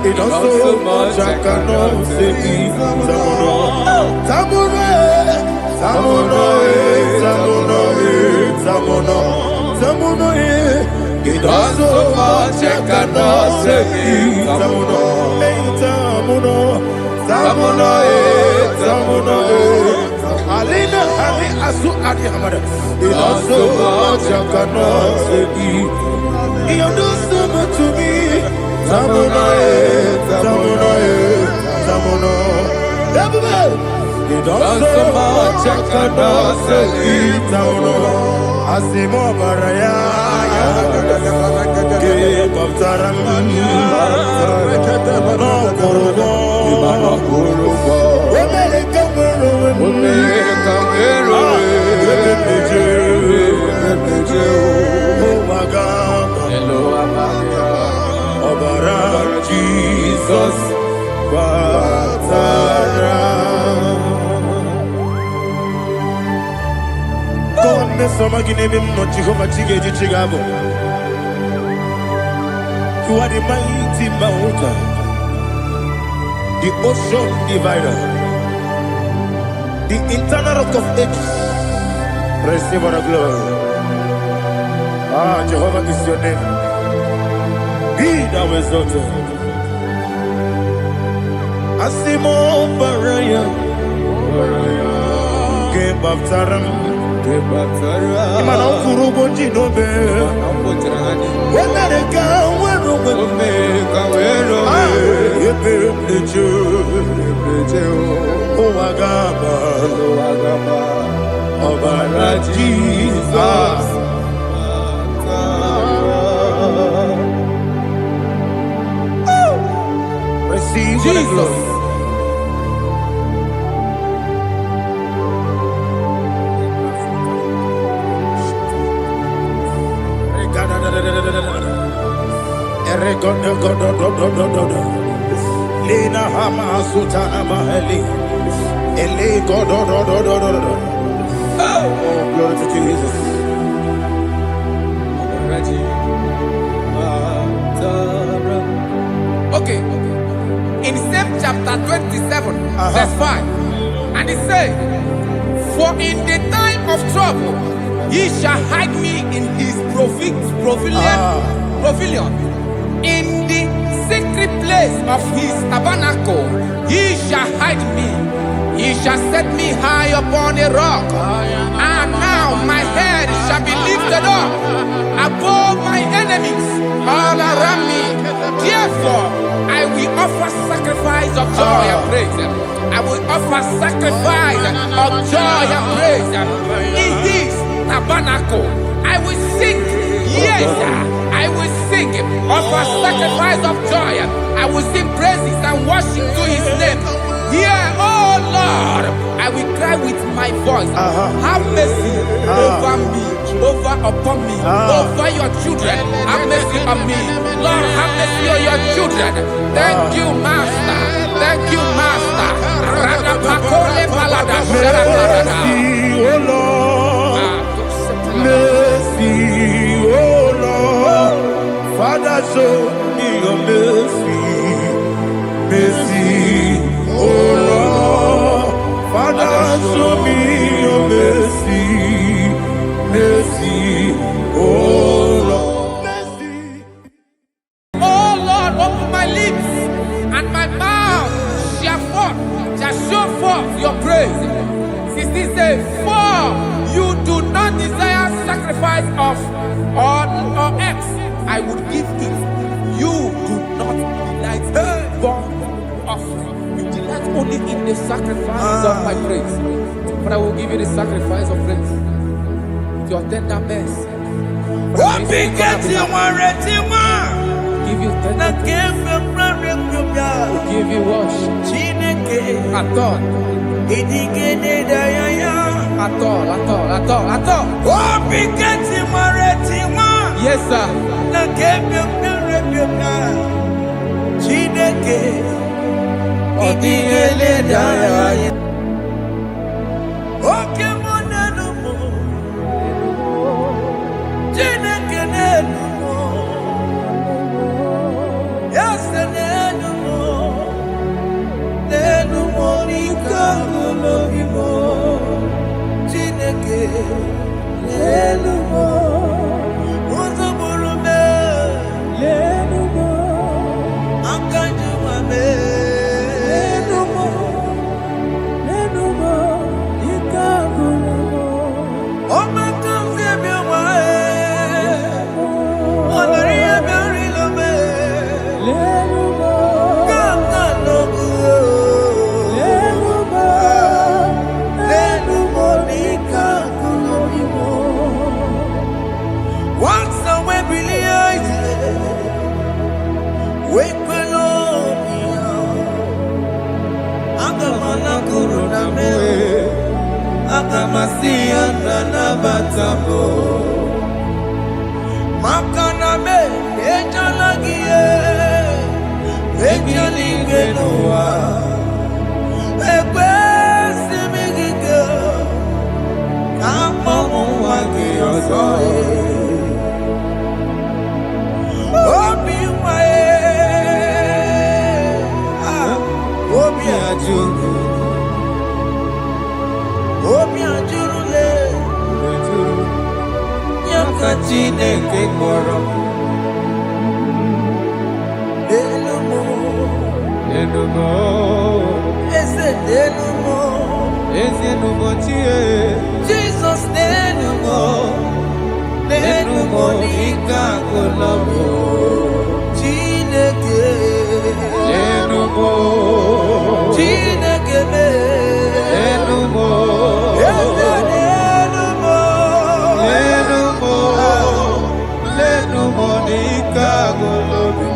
it also so much I cannot say it. It also so much I cannot say it. Alina Ali Asu Adi Hamada. It also so much I cannot say it. You do so much to me. Tamuno. It also much I cannot say it. Tamuno. Asimo Baraya. Give up Taramani. No Kurugo. Jesus, you are the mighty mountain, the ocean divider, the internal rock of ages, Receive all the glory. Ah, Jehovah is your name. Be thou exalted. Asimo Baraya. Give up Taram. Imana Kurubo Jinobe. When I go, when Jesus. Receive the glory. Lena Hama Sutana Mahali. Ele God. Oh, glory to Jesus. Okay. In same chapter 27, verse 5, and it says, "For in the time of trouble, he shall hide me in his pavilion. In the secret place of his tabernacle, he shall hide me. He shall set me high upon a rock. And now my head shall be lifted up above my enemies all around me. Therefore, I will offer sacrifice of joy and praise. I will offer sacrifice of joy and praise. In his tabernacle, I will sing. Yes, I will sing. Offer sacrifice of joy. I will sing praises and worship to his name. Here, oh Lord, I will cry with my voice. Have mercy over me, upon me, over your children. Have mercy on me. Lord, have mercy on your children. Thank you, Master. Thank you, Master. Mercy, oh Lord. Mercy, oh Lord. Father, show me your mercy. Mercy, oh Lord. Father, show me your mercy. Mercy, oh Lord. Mercy. Oh Lord, open my lips, and my mouth shall show forth your praise. 16 says, "For you do not desire sacrifice of or eggs, I would give it. You do not delight in burnt offering. You delight only in the sacrifice of my praise. But I will give you the sacrifice of praise with your tender mercy. Give you tender give you worship. At all. Yes, sir. Chineke kpọrọ m. Enumo, ezenumo chie. Jesus nenumo ika kolobo. Chineke nenumo, Chineke nenumo, nenumo ika kolobo.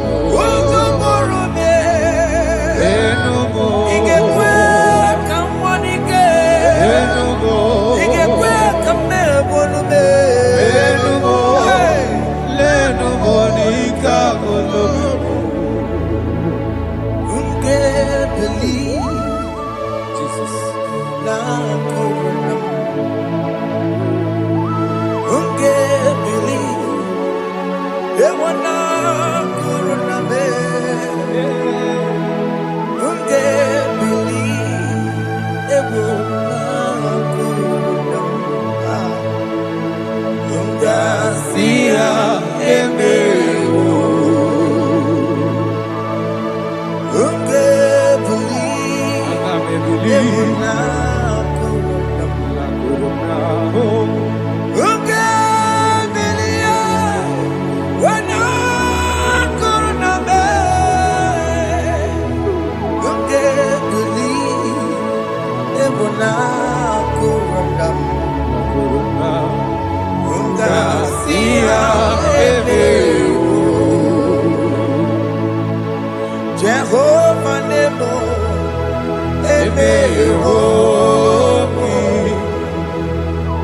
Jehovah Nebo,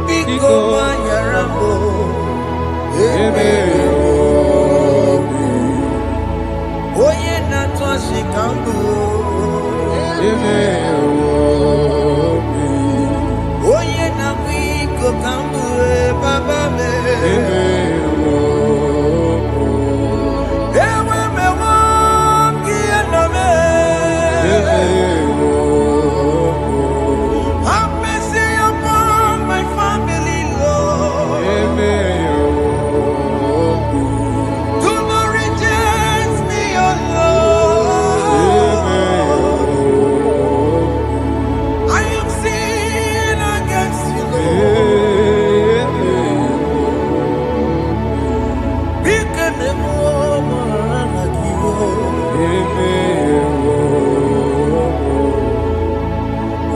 Biko Manyarambo, Oye Natwa Shikambu, Oye Namiko Kambu, Baba me. Have mercy upon my family, Lord. Do not reject me, oh Lord. I am sin against you, Lord. Become a woman like you.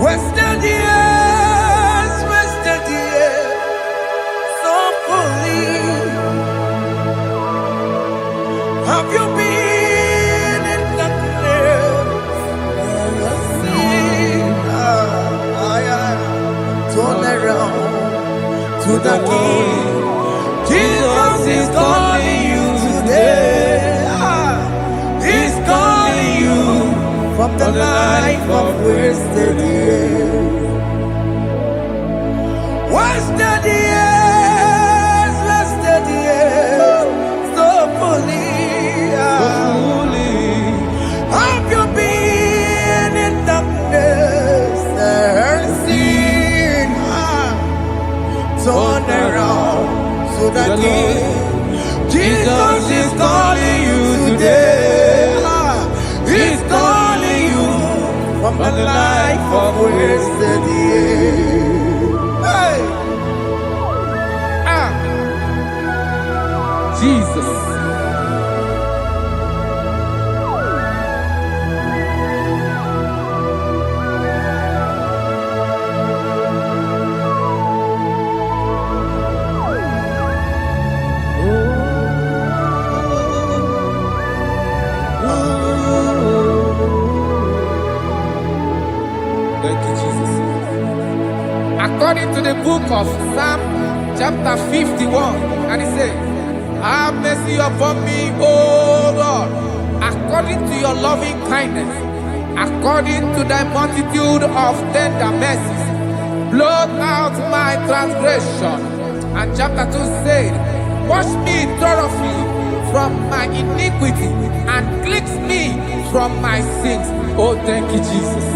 Wasted years, so fully. Have you been in darkness? Turn around to the King. Jesus is calling you today. He's calling you from the life of wasted years. Wasted years, so fully. Have you been in darkness and seen? Turn around to the King. Jesus is calling you today. He's calling you from the life of wasted years. Hey! Jesus. According to the book of Psalm chapter 51, and it says, have mercy upon me, O God, according to your loving kindness, according to thy multitude of tender mercies, blot out my transgression. And chapter 2 said, wash me thoroughly from my iniquity and cleanse me from my sins. Oh, thank you, Jesus.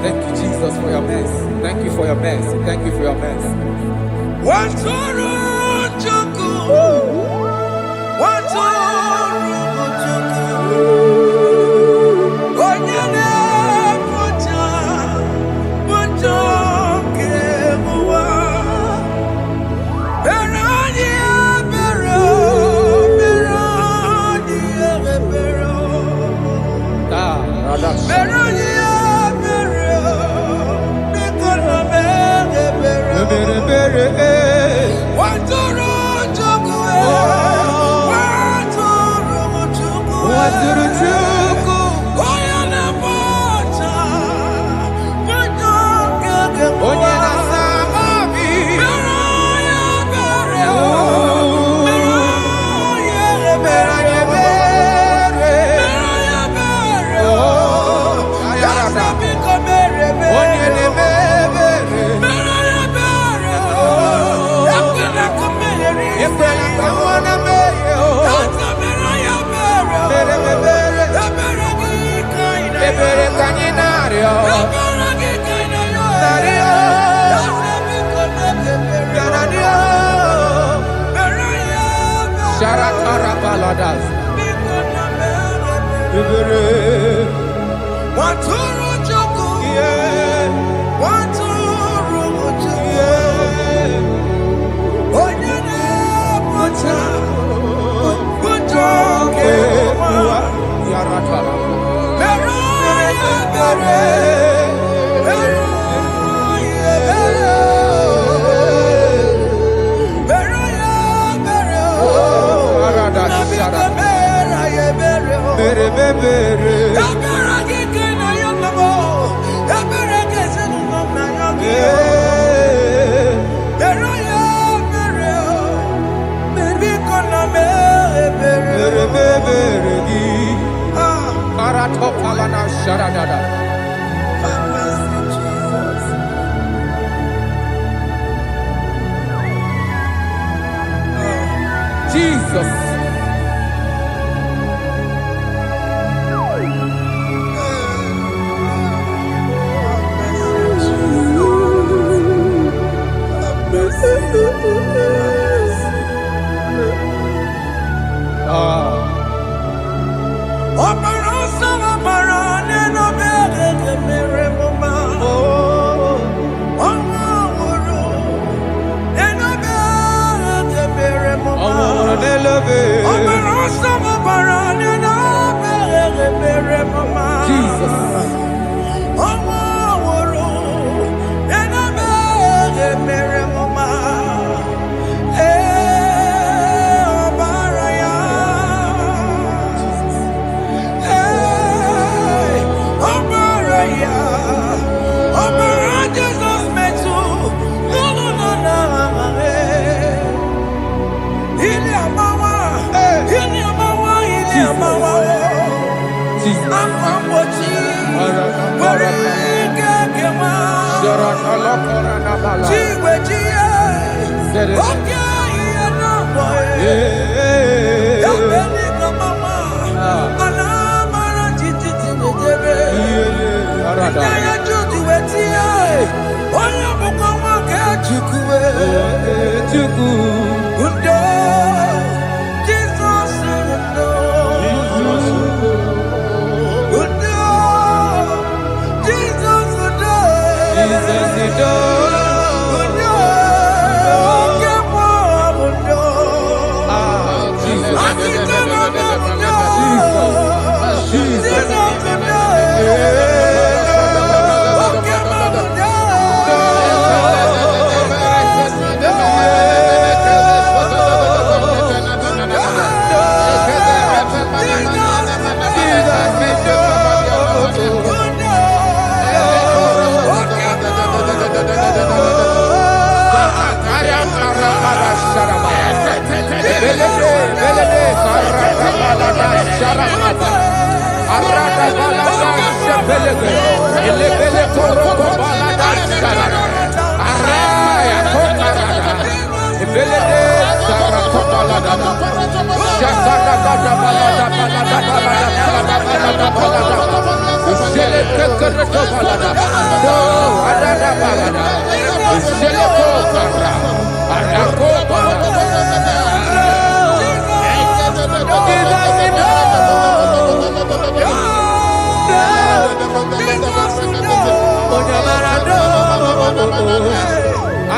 Thank you, Jesus, for your mercy. Thank you for your mercy. Thank you for your mercy. Jesus.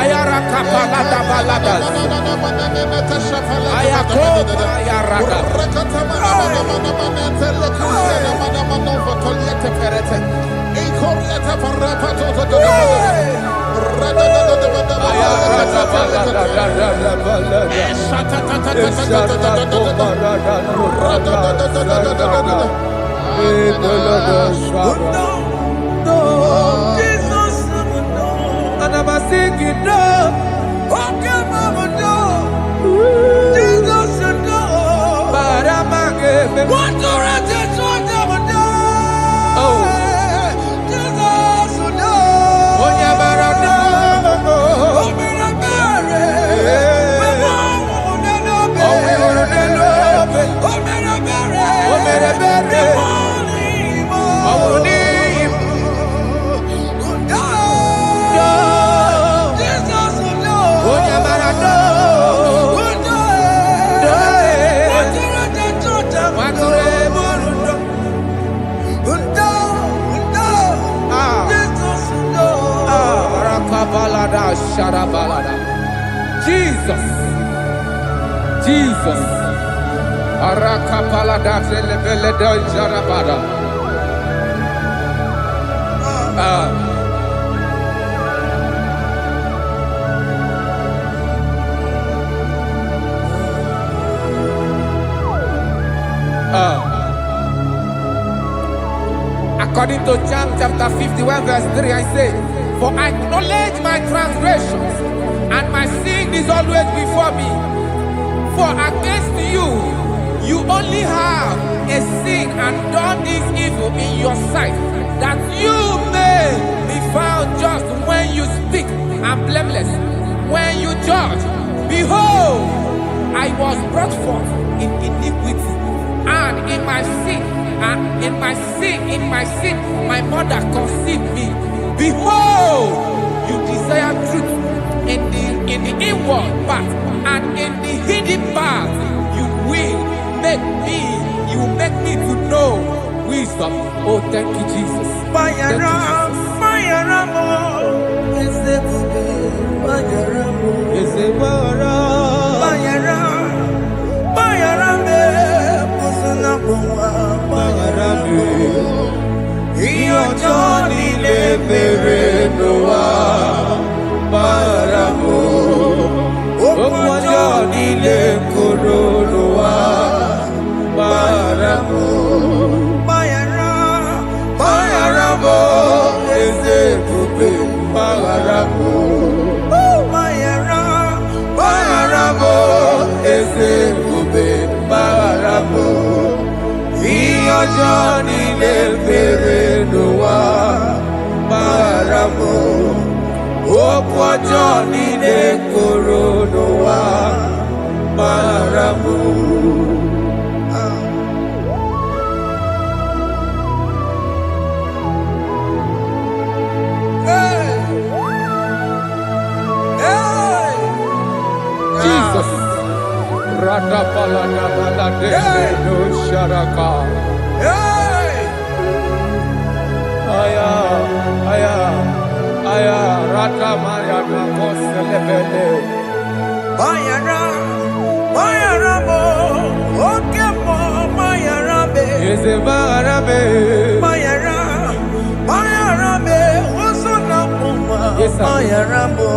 Ayara kapalada baladas. Ayako ayarada. And I'm singing no. Okay, mama, no. Jesus, no. But I'm again. What do I just want to do? Oh, Jesus, no. Oh, yeah, but I know. Oh, me the berry. Oh, me the berry. Oh, me the berry. Oh, me the berry. Oh, me Jesus, Jesus, Arakapalada Zelebeleda Jarabada. According to John chapter 51 verse 3, I say, for I acknowledge my transgressions, and my sin is always before me. For against you, you only have a sin and done this evil in your sight, that you may be found just when you speak, and blameless when you judge. Behold, I was brought forth in iniquity, and in my sin, my mother conceived me. Behold, you desire truth in the inward part, and in the hidden part you will make me to know wisdom. Oh, thank you, Jesus. Thank you, Jesus.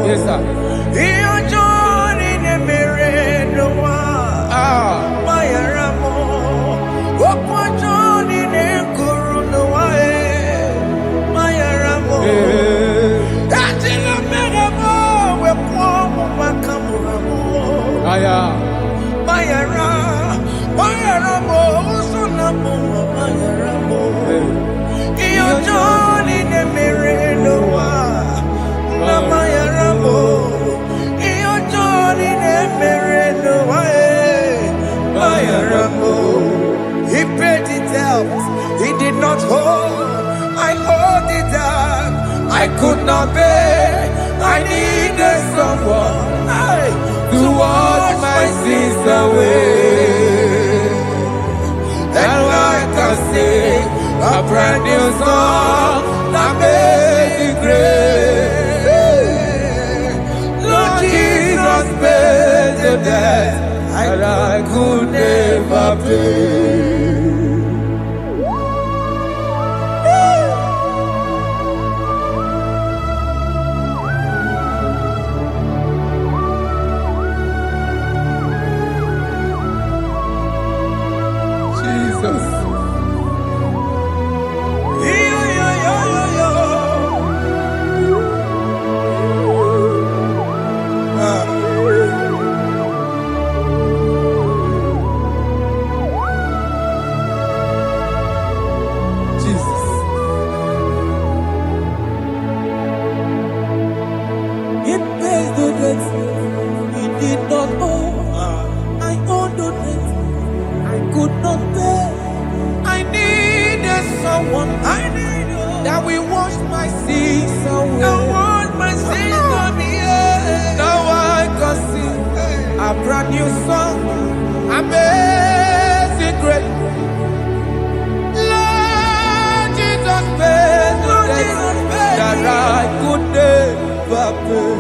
Yes, sir. He paid it out. He did not hold. I owed it out. I could not pay. I needed someone to wash my sins away. And I can sing a brand new song that made me great. could never pay. Jesus. It pays the debt he did not owe. I owed the debt I could not pay. I needed someone that will wash my sins away. Now I can sing a brand new song. Amazing grace. Lord Jesus paid the debt that I could never pay.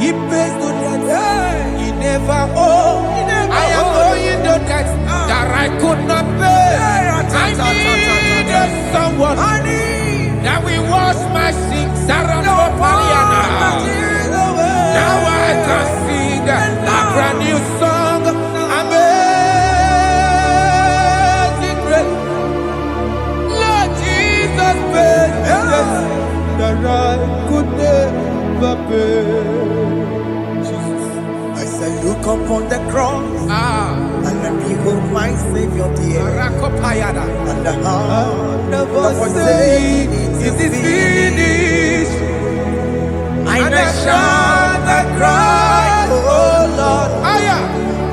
He pays the debt he never owed. I am owing the debt that I could not pay. I needed someone that will wash my sins around for Paliana. Now I can sing a brand new song. Amazing grace. Lord Jesus paid the debt that I could never pay. I say, look upon the cross and behold my Savior dear. And the heart Never say it is finished. I And I never shout and cry, oh Lord,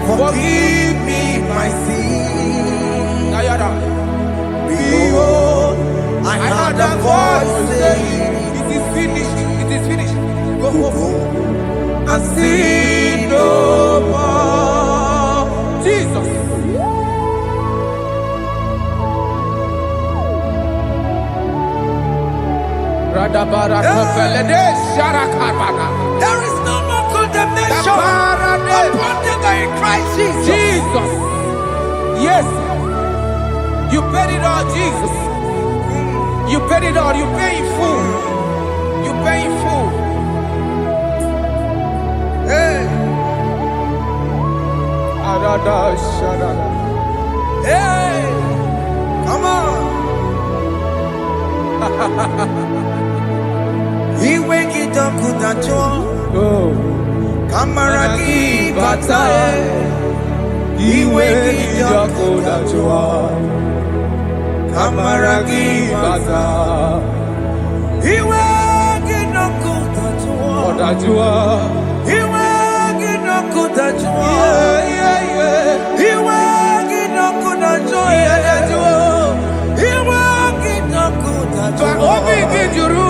forgive me my sin. Behold, I I heard heard a a voice voice saying, saying, it is finished, it is finished. Go go home and sin no more. Jesus. There is no more condemnation upon them that in Christ Jesus. Jesus. Yes. You paid it all, Jesus. You paid it all. You pay in full. You pay in full. Hey, hey, come on. He wake it up with a joy. Kamaraki batae. He wake it up with a joy. Kamaraki batae. He wake it up with a joy. He wake it up with a joy. He wake it up with a joy. He wake it up with a joy. Obi Gijuru.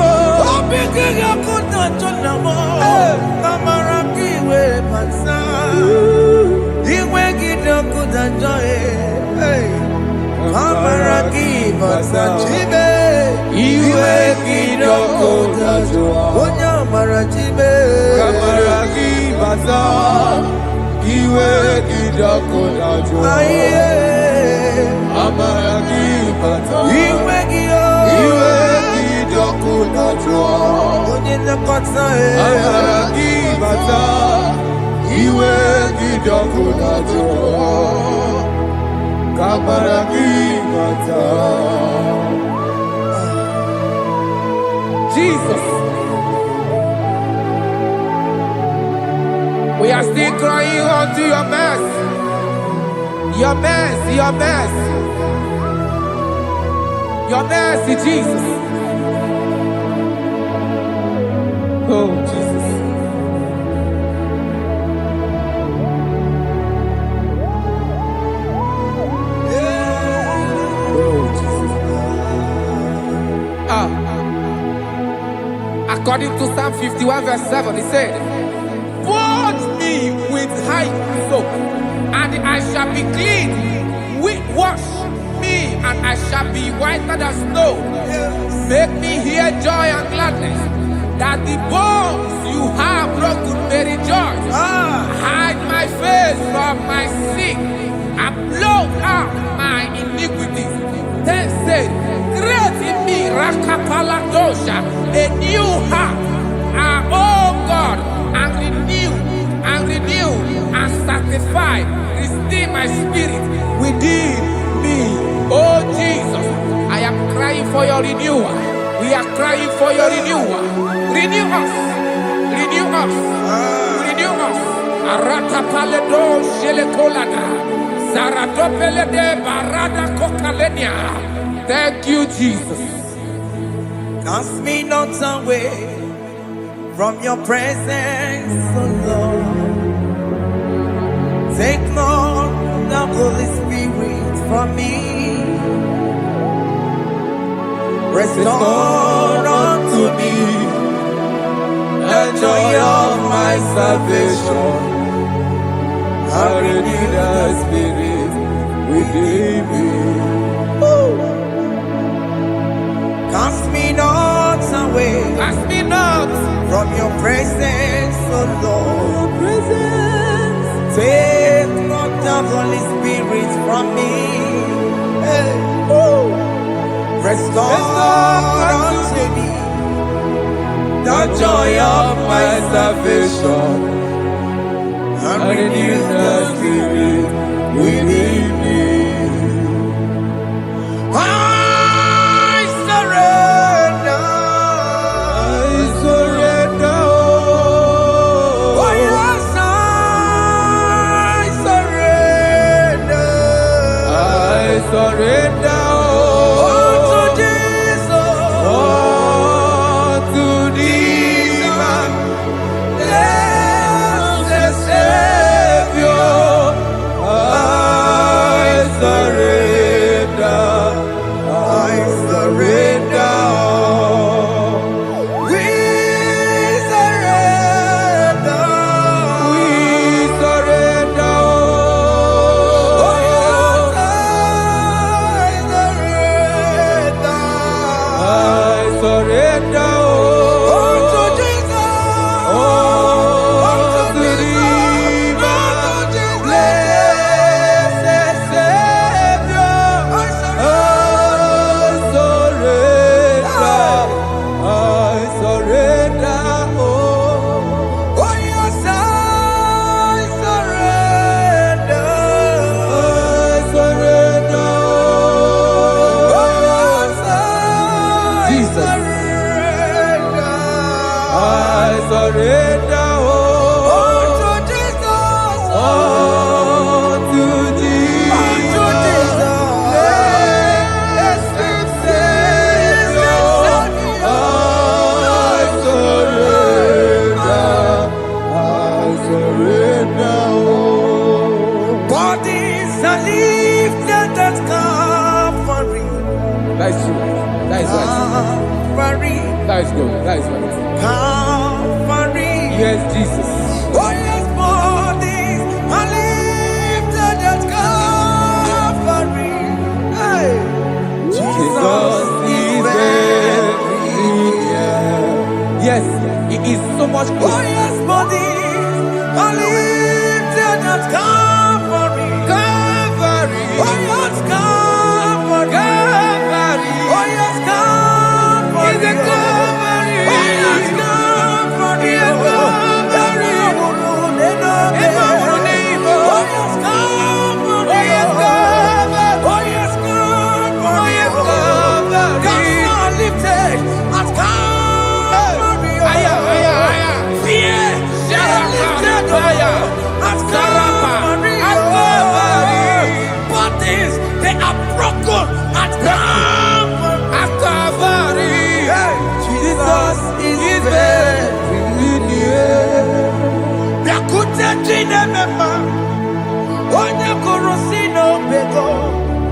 Obi Gijuru Namo. Kamaraki we pansa. He wake it up with a joy. Kamaraki pansa chibe. Iwe kidogo Onya marachibe. Kamaraki baza. Iwe kidogo Aye. Amaraki baza. Iwe kidogo Onye nakotsa Amaraki baza. Iwe kidogo Kamaraki baza. Jesus. We are still crying unto your mercy. Your mercy, your mercy. Your mercy, Jesus. Oh, Jesus. Oh, Jesus. According to Psalm 51 verse 7, he said, wash me with hyssop, and I shall be clean. Wash me, and I shall be whiter than snow. Make me hear joy and gladness, that the bones you have no good may rejoice. Hide my face from my sin and blot out my iniquities. Then said, create in me Rakapaladosha, a new heart, oh God, and renew and sanctify, restore my spirit within me. Oh Jesus, I am crying for your renewal. We are crying for your renewal. Renew us. Renew us. Renew us. Arata paledo shelekolada. Zaradopelede barada kokalenia. Thank you, Jesus. Cast me not away from your presence, oh Lord. Take not the Holy Spirit from me. Restore unto me the joy of my salvation, and renew the spirit within me. Cast me not away, Cast me not from your presence, oh Lord. Take not the Holy Spirit from me. Hey. Restore unto me the joy of my salvation, and renew the spirit within me. I surrender. Oh yes, I surrender. I surrender. That is good. That is good. Calvary. Yes, Jesus. Oh yes, bodies are lifted at Calvary. Hey. Jesus is everywhere. Yes, it is so much good. Oh yes, bodies are lifted at Calvary. Calvary. Oh yes, Calvary. Calvary. Oh yes, Calvary. Is it Calvary? Oh yes, Calvary. Yes, Calvary. They are broken at Calvary. Jesus is very near.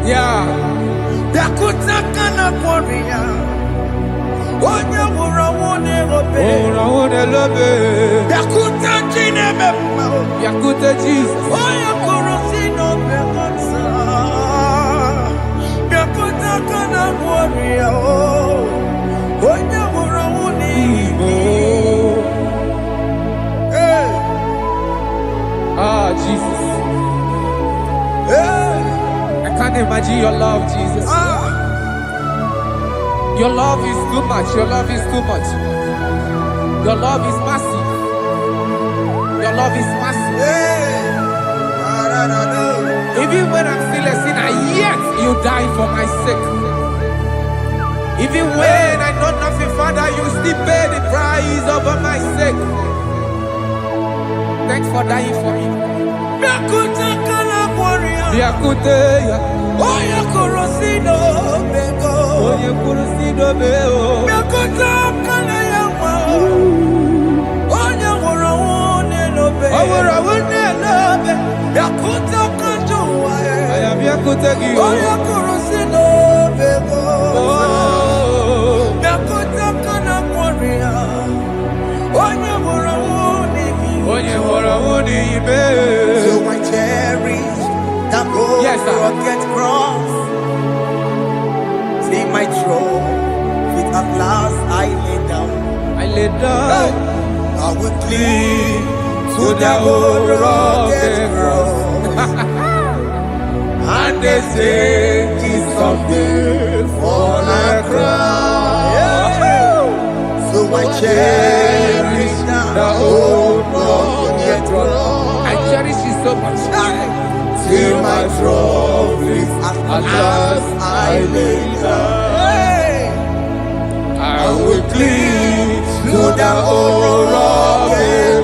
Yeah. Yakuta Jesus. Oh, imagine your love, Jesus. Your love is too much. Your love is too much. Your love is massive. Your love is massive. Even when I'm still a sinner, yet you died for my sake. Even when I know nothing, Father, you still pay the price over my sake. Thanks for dying for me. Biakuteya. Oye kurosido bego. Oye kurosido bego. Biakutakana yawa. Oye wurawune lobe. Wurawune lobe. Biakutakanjuwa. Aya biakutegi. Oye kurosido bego. Biakutakana kwaria. Oye wurawune mi. Oye wurawune ibe. So I cherish that gold rocket cross. See my throne, with at last I lay down. I lay down. I will cling to that gold rocket cross. And they say it's someday for a crown. So I cherish that old rocket cross. I cherish it so much. Till my trophies at last I lay down. I will cling to the old rocket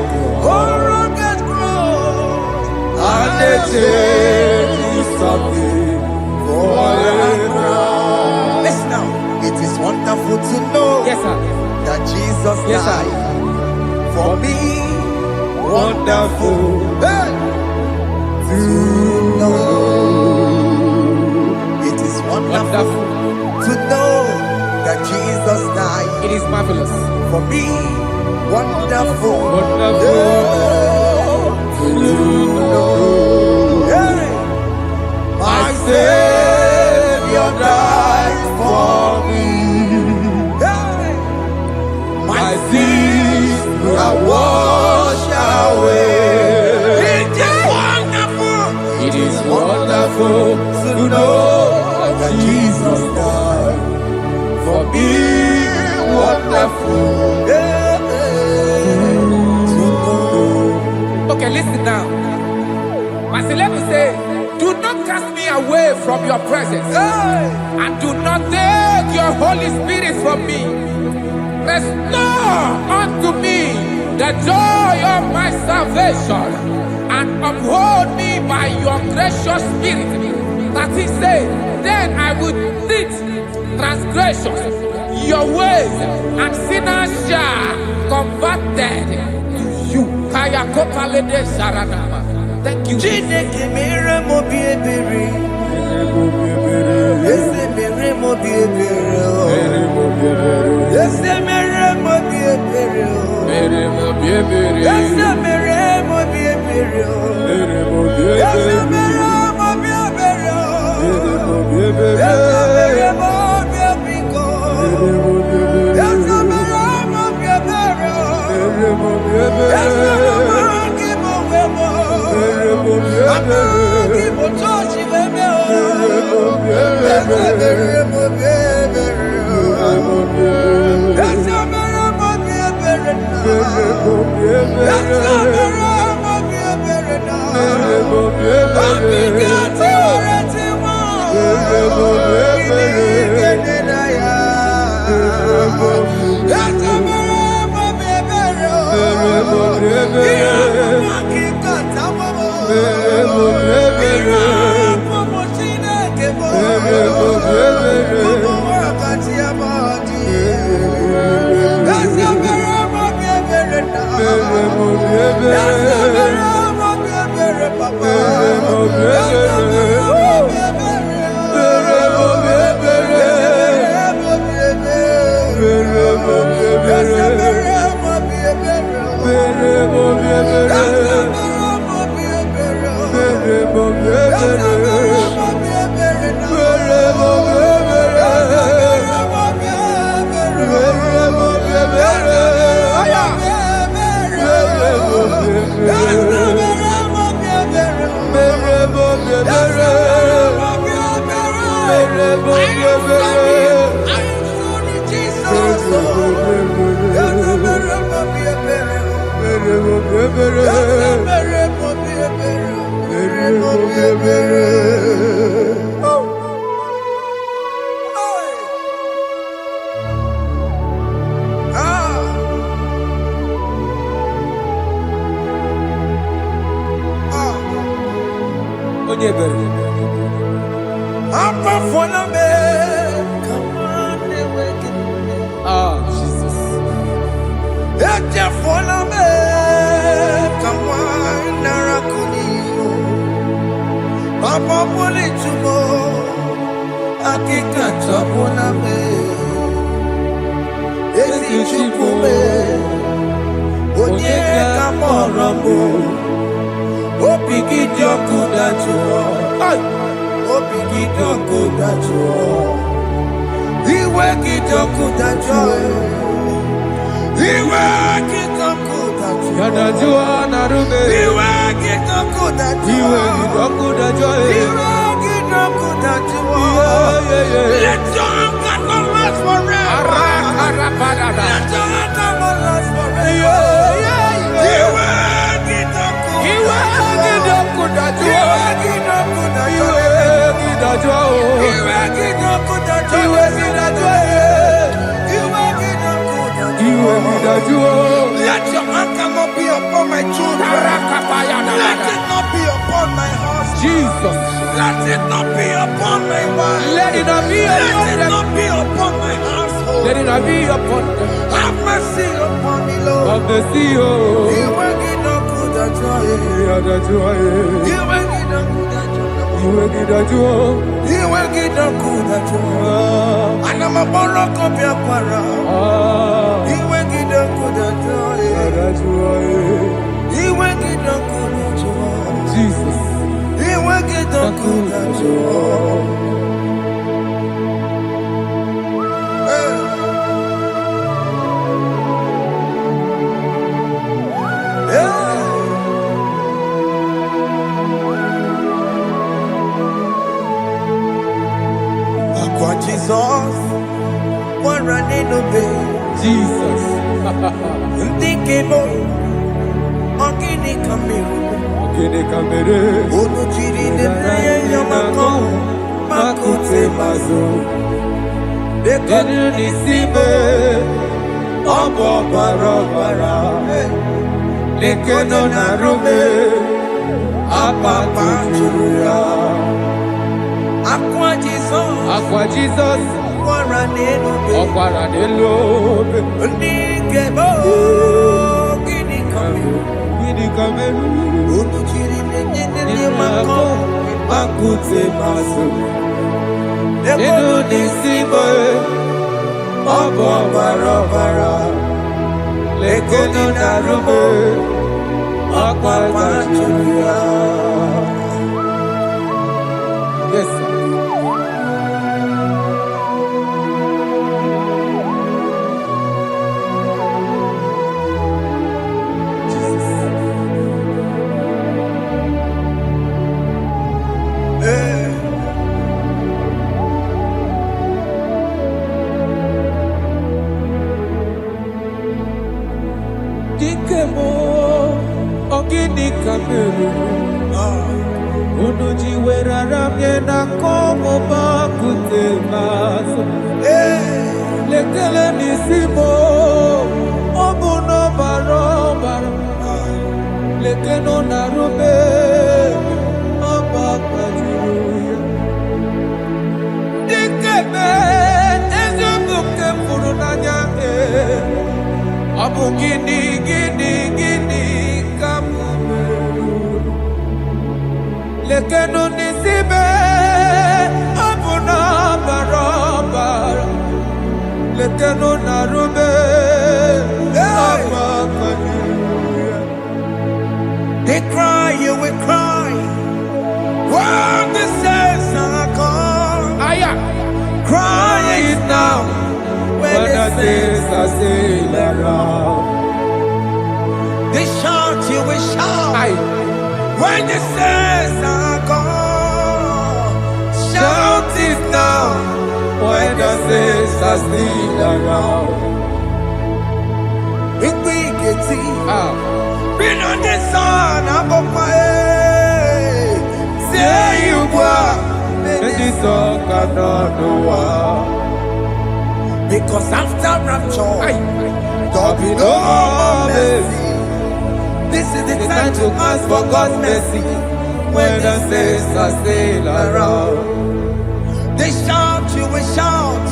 cross, and the change is something for a crown. Listen now, it is wonderful to know that Jesus died for me. Wonderful. To know. It is wonderful to know that Jesus died. It is marvelous for me. Wonderful. To know. My Savior died for me. My sins are washed away. It is wonderful to know that Jesus died for me. Wonderful to know. Okay, listen now. My celebrity say, do not cast me away from your presence, and do not take your Holy Spirit from me. Restore unto me the joy of my salvation, and uphold me by your gracious spirit. That he said, then I would teach transgressions your ways, and sinners shall converted to you. Kaya kopalede saranama. Thank you. Jesus. Papa pole chumo akika tabona me esi chukume onye kamoramo opigi joku dachuo opigi joku dachuo iwe kijoku dachuo iwe kijoku dachuo yanajua narume iwe kijoku dachuo iwe kijoku dachuo iwe kijoku dachuo let your anger not last forever let your anger not last forever iwe kijoku dachuo iwe kijoku dachuo iwe kijoku dachuo iwe let your anger not be upon my children. Let it not be upon my house. Jesus. Let it not be upon my wife. Let it not be upon my household. Let it not be upon them. Have mercy upon me, Lord. Have mercy, oh. You will get no good at joy. You will get no good at joy. You will get no good at joy. And I'm a borrow of your para. You will get no good at joy. You will get no good at joy. Jesus. You will get no good at joy. Jesus, one running obey. Jesus. Ndikemo, ogini kamiru. Ogini kamiru. Ono chiri nebreye yamako, makute mazo. Dekonu nisibe, obo barabara. Dekonu narume, apapa chuya. Aqua Jesus, Aquaranelo, Ndikemo, Gini Kameru, Unuchiri Mako, Makute Maso, Dekonu Nisibe, Obo Barabara, Lekonu Narume, Aqua Chuya. Yes, sir. Ogini Kameru, Unuji Weraramye na Kongo Bakute Maso, Lekele Nisimo, Obuno Barobara, Lekeno Narume, Abakajuya, Dikeme, Ezobuke Furunanya, Abugini, Gini, Lekeno nisibe abuna barabara Lekeno narube They cry, you will cry when the saints are gone. Cry it now when the saints are still around. They shout, you will shout when the saints are gone. Shout it now are still around. Big been on the sun, I'm on my head. Say you were, and this song cannot do. Because after rapture, there'll be no more mercy. This is the time to ask for God's mercy. When the saints are still around, they shout, you will shout.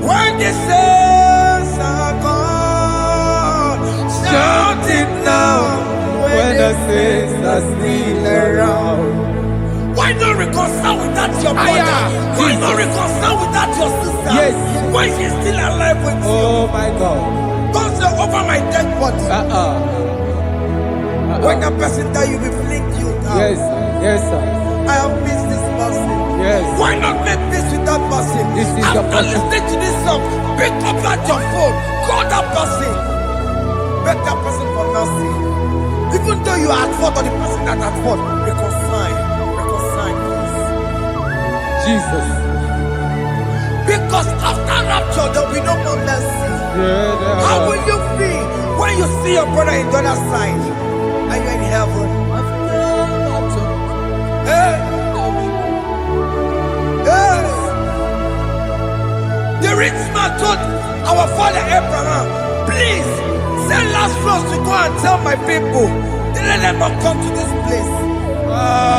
When the saints are gone, shout it now. When the saints are still around. Why not reconcile without your brother? Why not reconcile without your sister? Yes. Why is she still alive with you? Oh my God. Don't say over my dead body. When that person die, you will fling you down. Yes, yes, sir. I have missed this person. Yes. Why not make peace with that person? This is after listening to this song, pick up at your phone, call that person, beg that person for mercy. Even though you are at fault or the person that at fault, reconcile, please. Jesus. Because after rapture, there will be no more mercy. How will you feel when you see your brother in the other side? Are you in heaven? Hey. Hey. The rich man told our father Abraham, please send Lazarus to go and tell my people, let them not come to this place.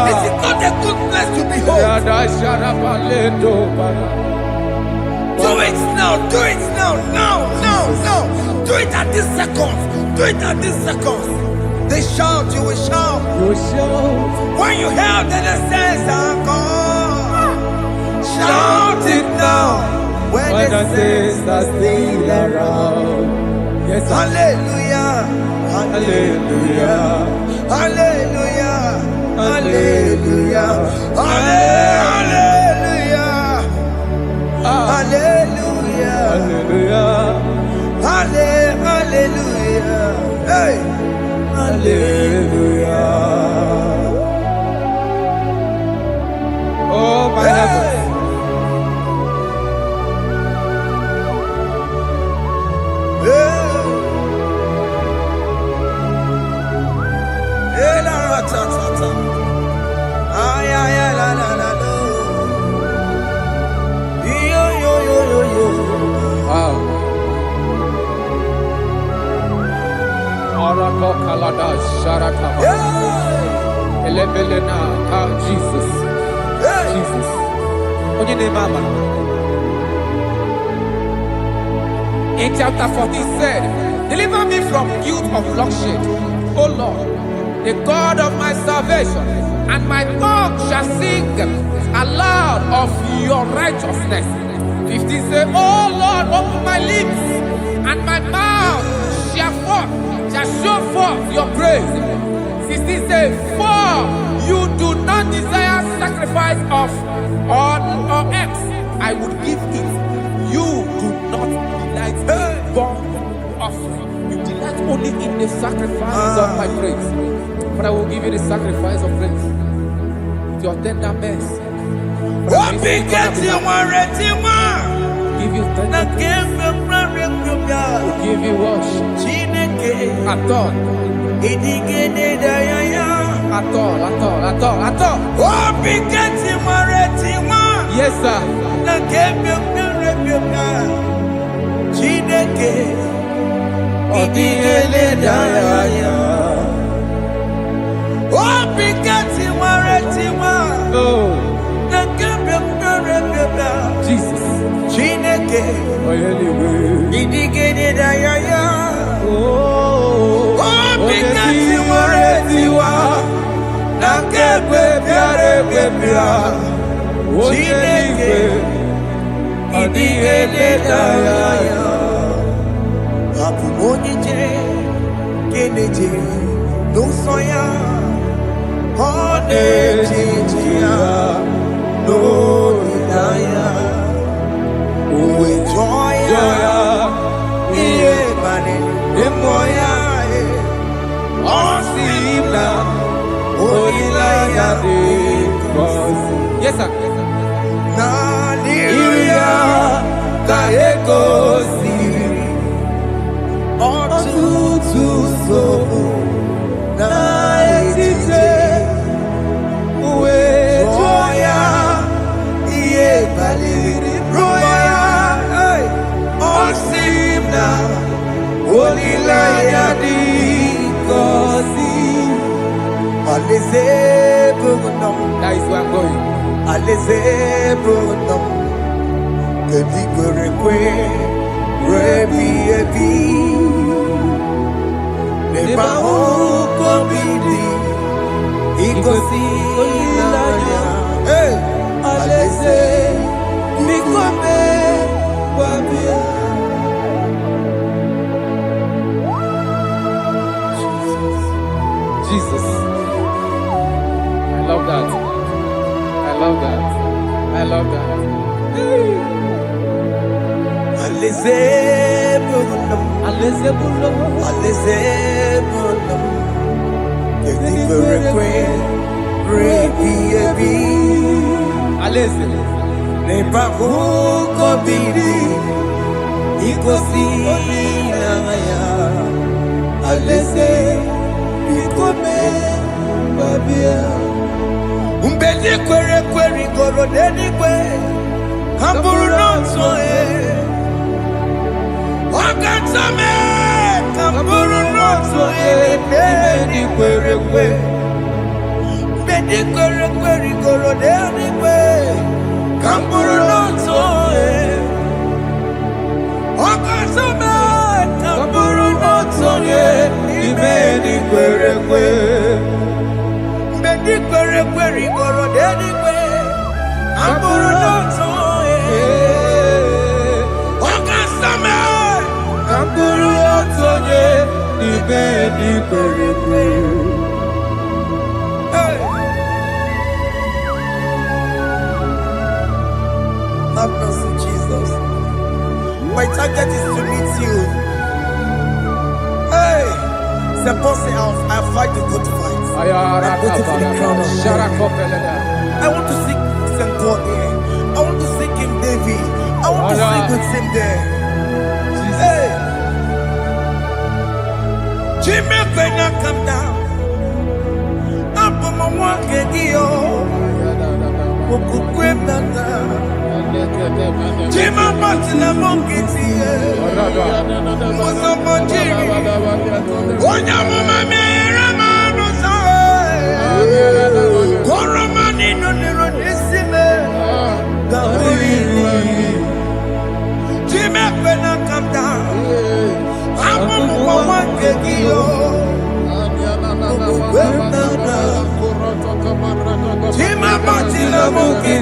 This is not a good place to behold. Do it now, do it now, now. Do it at this second. Do it at this second. They shout, you will shout. You will shout. When you hear that the saints are gone, shout it now. When the saints are still around. Yes, hallelujah, hallelujah, hallelujah, hallelujah, hallelujah, hallelujah, hallelujah, hey. Hallelujah. Oh my heavens. Jesus. Jesus. In chapter 40 said, deliver me from guilt of bloodshed, O Lord, the God of my salvation, and my tongue shall sing aloud of your righteousness. 15 say, O Lord, open my lips, and my mouth shall show forth your praise. 16 say, for you do not desire sacrifice of or X, I would give it. You do not delight in burnt offering. You delight only in the sacrifice of my praise. But I will give you the sacrifice of praise. With your tender mercy. Give you tender will give you worship. At all. Yes, sir. Jesus. Yes, sir. igosiri ọtụtụ nsogbu na etiti wee jụọ ya ihe kpaliri rụọ ya ọ sị m na olileanya dị ngọzi alaeze bụ nọ that is where I'm going alaeze bụ nọ kedu kwere kwe rebi ebi n'ebe ahụ kobi dị igosi olileanya alaeze biko mee gbabịa. Jesus. I love that. I love that. I love that. Alize bunam. Alize bunam. Alize bunam. Kedi kwerekwe. Rebi ebi. Alize. Nepa huko bidi. Ikosi nangaya. Alize. Ikome babia umbedi kwere kwere goro dedi kwe kamburu nonso wakatame kamburu nonso dedi kwere kwe umbedi kwere kwere goro dedi kwe kamburu nonso wakatame kamburu nonso Ibedi kwere kwe, ibedi kwere kwe, igoro dedi kwe, amburu noto wakasame, amburu noto ibedi kwere kwe. Have mercy, Jesus. My target is to meet you. I fight the good fight. I go to the crown of I want to seek St. Paul here. I want to seek King David. I want to sing with him there. Hey, Jimmy, when I come down, I'm on my walk again. Jimmy, but in a monkey, was a monkey. Oh, yeah, Mama, Coromani, no, Jimmy, when I come down, I'm on my walk again. Jimmy, but in a monkey.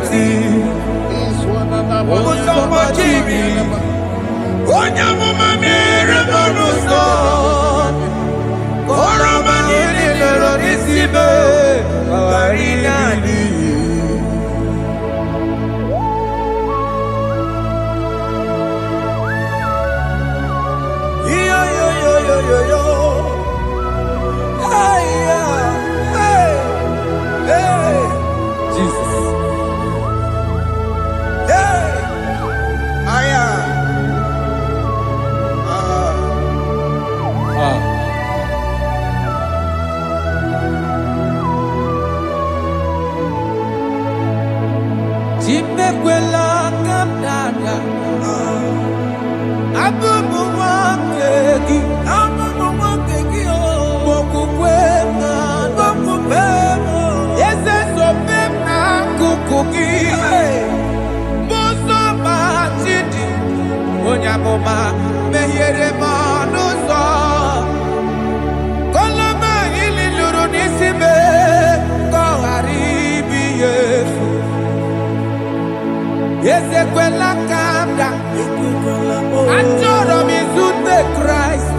Christ,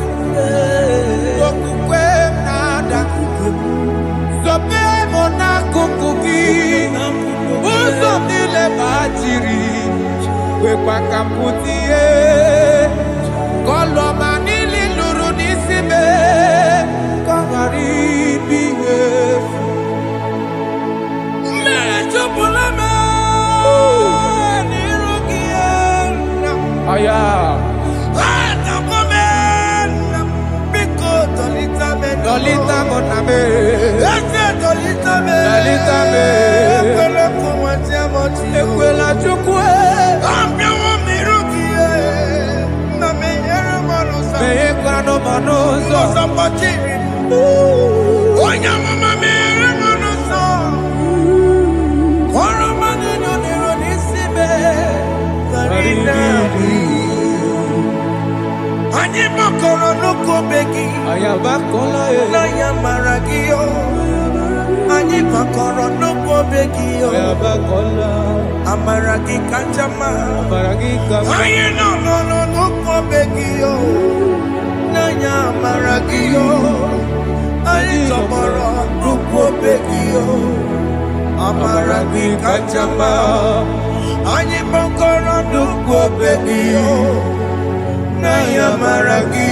kwa kaputie koloma nili luru nisime kagaribi mechopulame nirugiena aya no manozo. Onya mama mere manozo. Koro manino nero nisibe. Karina. Anyi makoro nuko begi. Ayabakola e. Na yamaragio. Anyi makoro nuko begi. Ayabakola. Amaragi kanjama. Amaragi kanjama. Ayi no nuko begi yo. Na yamaragi yo. Ayi tomoro nuko begi yo. Amaragi kanjama. Anyi makoro nuko begi yo. Naya maragi,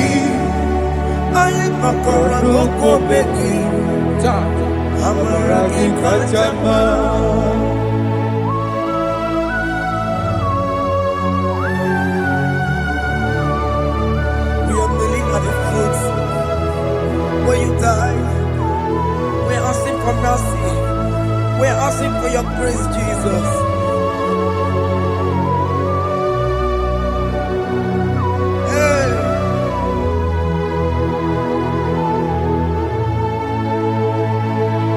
ayi makora loko beki, amaragi kachama. We are kneeling at the foot where you died. We are asking for mercy. We are asking for your grace, Jesus.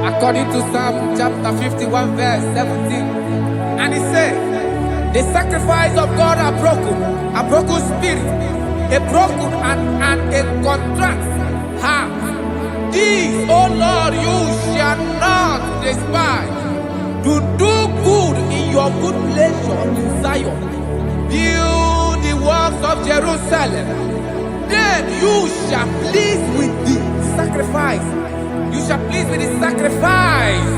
According to Psalm chapter 51 verse 17, and he said, the sacrifice of God are broken spirit, a broken and a contract heart. These, O Lord, you shall not despise. To do good in your good pleasure in Zion. Build the works of Jerusalem. Then you shall please with the sacrifice. You shall please with the sacrifice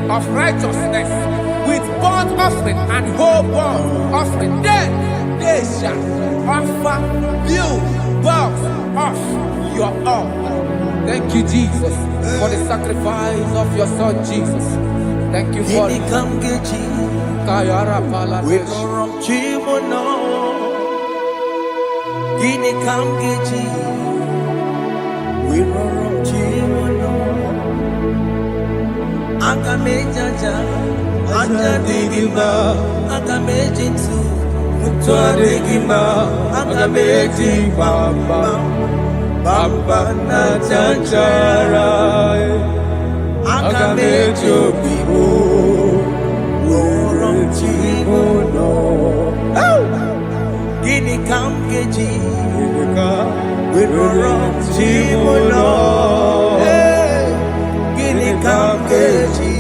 of righteousness, with burnt offering and whole burnt offering. Then they shall offer you bulk of your own. Thank you, Jesus, for the sacrifice of your Son, Jesus. Thank you for it. Kayara Pala. We don't Chimono. Gini Kamgeji. We don't Chimono. Akamejaja. Ajadigima. Akamejinsu. Mutuadigima. Akamejimba. Bamba na chanchara. Akamejo bibo. Worom Chimono. Gini Kamgeji. Worom Chimono. Gini Kamgeji.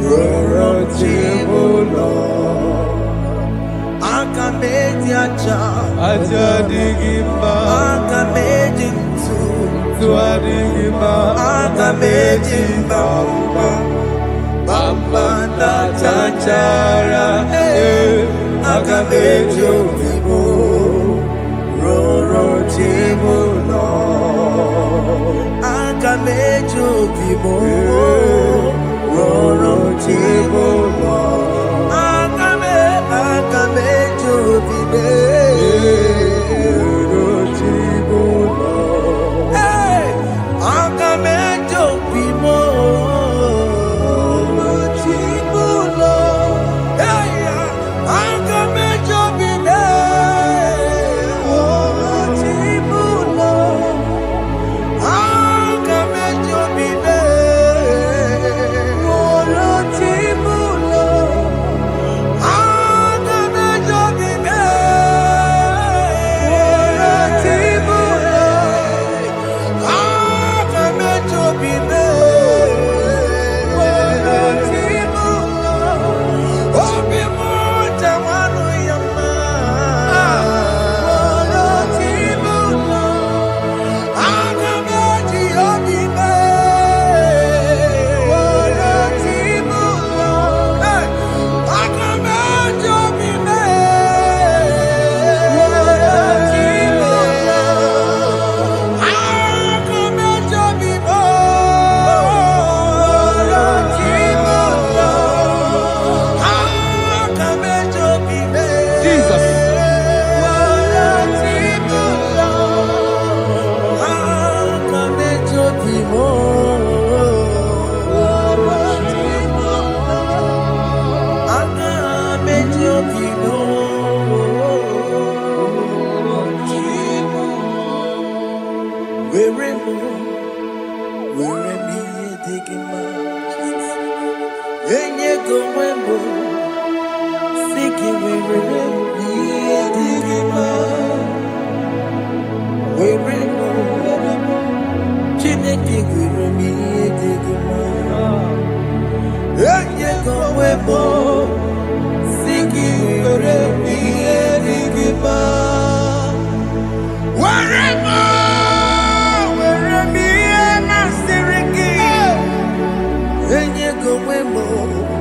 Worom Chimono. Akamejaja. Ajadigima. Akamejinsu. Tuadigima. Akamejimba. Bamba na chanchara. Akamejo bibo. Roro Chimono. Akamejo bibo. Roro Chimono. Akamejo bibo. Roro Chimono. Hey, Akamejo bibo. Roro Chimono. Hey, Akamejo bibo.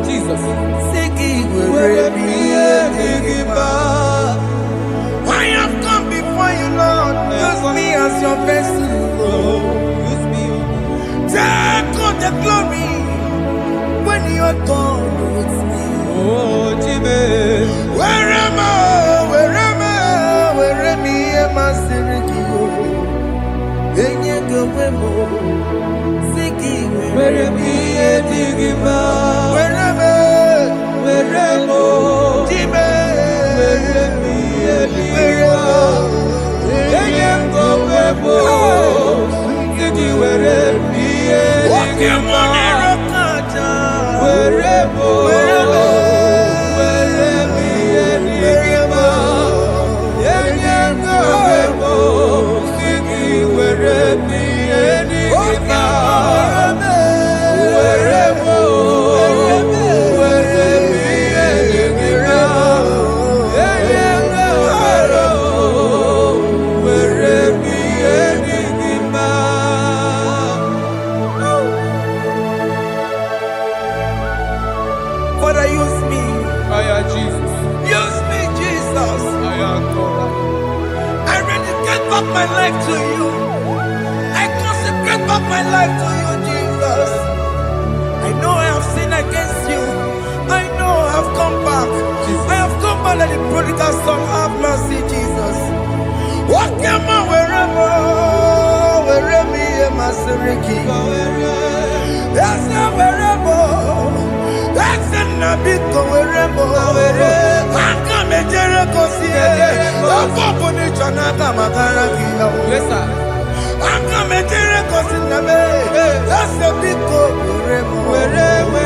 Jesus. I have come before you, Lord. Use me as your vessel, Lord. Use me. Take all the glory when you are done with me. Oh, Jimmy. Where am I? Am I Sirikio? Enye Gowemo, Siki, Where am I? Digima. Where am I? Jime, Where am Father, use me. Jesus. Use me, Jesus. I rededicate back my life to you. I consecrate back my life to you, Jesus. I know I have sinned against you. I know I have come back. I have come back like the prodigal son. Have mercy, Jesus. Walk your man wherever me and my Seriki. That's not wherever. That's not big wherever. I come and Jericho see it. I'm going to Chanaka Makaraki. Yes, sir. I'm coming to the bay. That's a big wherever.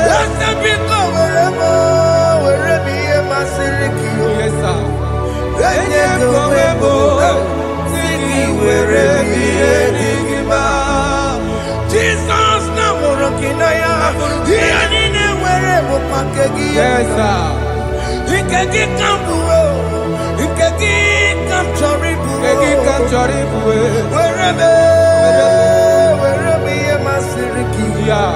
That's a big wherever me and my Seriki. Yes, sir. Jesus na morokinaya. Yanine wherever pakegi. Yes, sir. Ikegi kambuo. Ikegi kamchoribu. Wherever me and my Seriki. Yeah.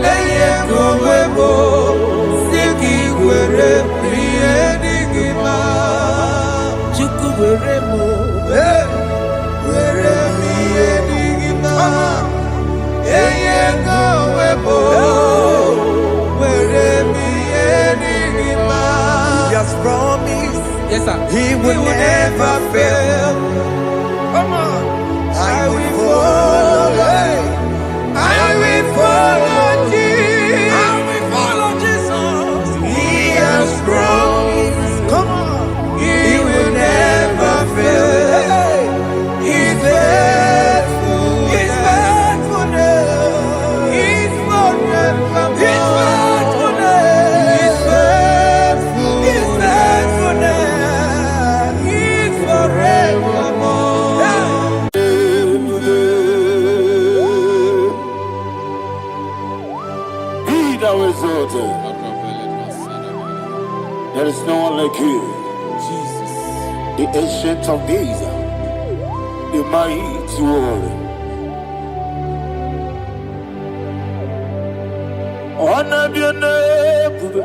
Leye kowebo. Siki were enigma. Chuku wherever. Were enigma. Leye kowebo. Were enigma. He has promised. Yes, sir. He will never fail. Come on. I will follow. I will follow Jesus. I will follow Jesus. He has promised. Come on. He will never fail. He's faithful. His faithfulness. He's forevermore. His faithfulness. He's faithful. His faithfulness. He's forevermore. Be thou exalted. There is no one like you. Jesus. The ancient of days, the mighty warrior. Honor be your name, bube.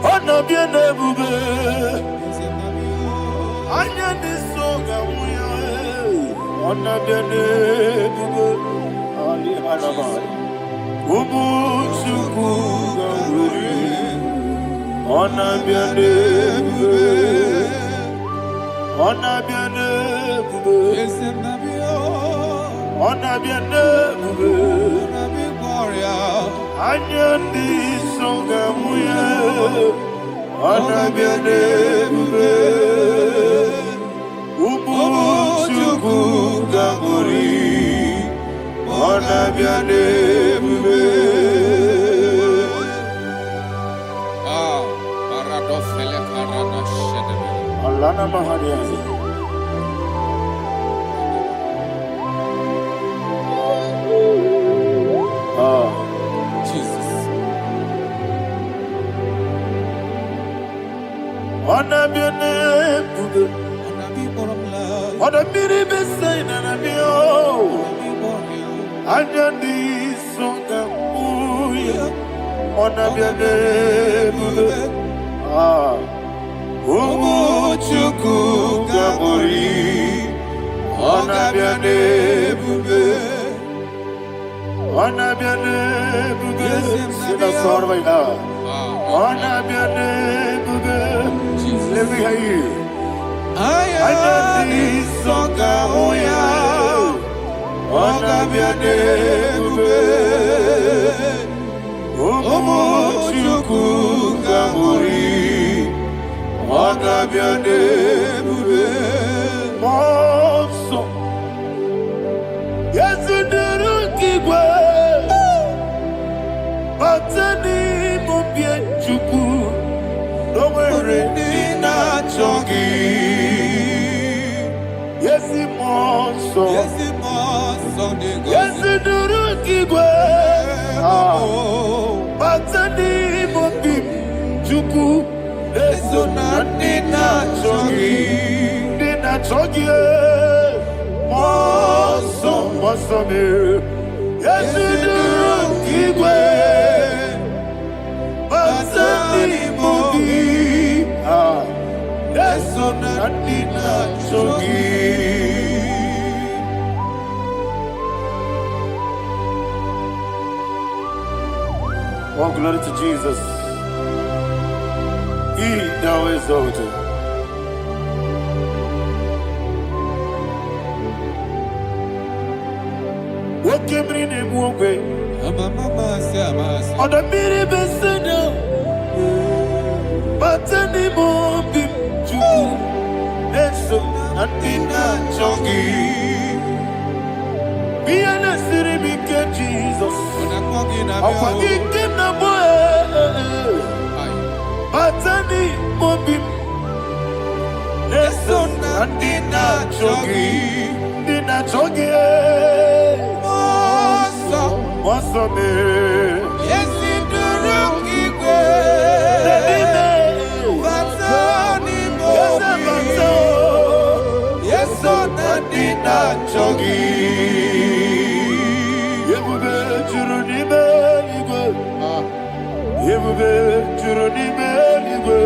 Honor be your name, bube. Honor be so good. Honor be your name, bube. Ali Harabai. Ubu chuku gawuri. Honor be your name, bube. Honor be your name, bube. Honor be your name, bube. Anya di songa muya, honor be your name, ubu Alana Mahadiasi. Jesus. Onabiane Bubu. Onabiri Besaina Nabio. Ajandi Songa Uya. Onabiane Bubu. Umuchuku Gamori. Onabiane Bubu. Onabiane Bubu. Sina Sorvaina. Onabiane Bubu. Let me hear you. Ajandi Songa Uya. Onabiane Bubu. Umuchuku Gamori. Onabiane Bubu. Monso. Yesuduru Kigwe. Batani Mubie Chuku. Nowhere Nina Chongi. Yesi Monso. Yesuduru Kigwe. Batani Mubie Chuku. Eso Nina Chongi. Nina Chongi. Monso. Monso me. Yesuduru Kigwe. Batani Mubie. Eso Nina Chongi. Oh, glory to Jesus. He now exalted. What came in him walk away? On the mini beside but anymore be true. And so nothing not chongi. Be an city because Jesus. I'm forgetting the boy. But anymore be. And so nothing not chongi. Dina chongi. What's up, man? Yes, in the rookie Yes, so Nadina Chogi. Yebube Juruni Beligwe. Yebube Juruni Beligwe.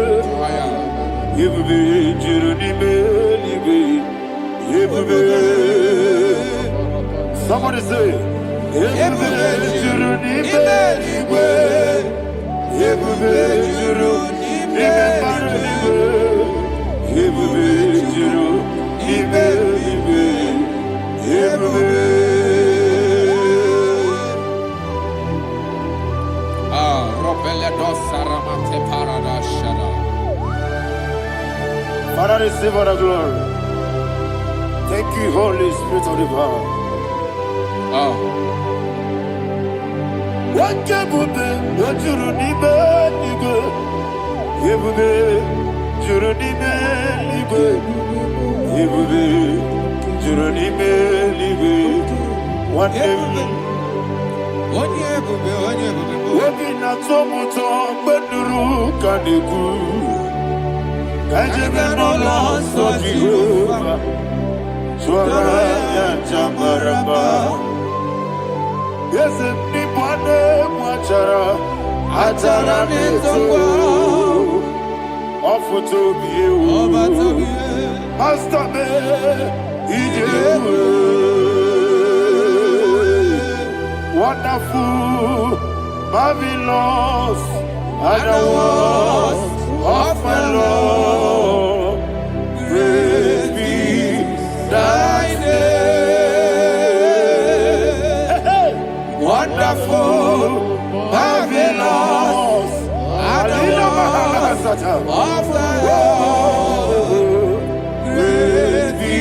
Yebube Juruni Beligwe. Yebube. Somebody say. Yebube Juruni Beligwe. Yebube Juruni Beligwe. Yebube Juruni Beligwe. Yebube. Father, receive all the glory. Thank you, Holy Spirit of the power. What can you do? What you do? Yebube, Juruni Beligwe. Yebube, Juruni Beligwe. One day. Wabina tomuto beduru kaniku. Kajebe no loso Jehovah. Swara ya chamaraba. Yese ni bwane mwachara. Achara neto. Ofuto biyewu. Master me. Ijewu. Wonderful, marvelous, are the words of my Lord. Praise be thy name. Wonderful, marvelous, are the words of my Lord. Praise be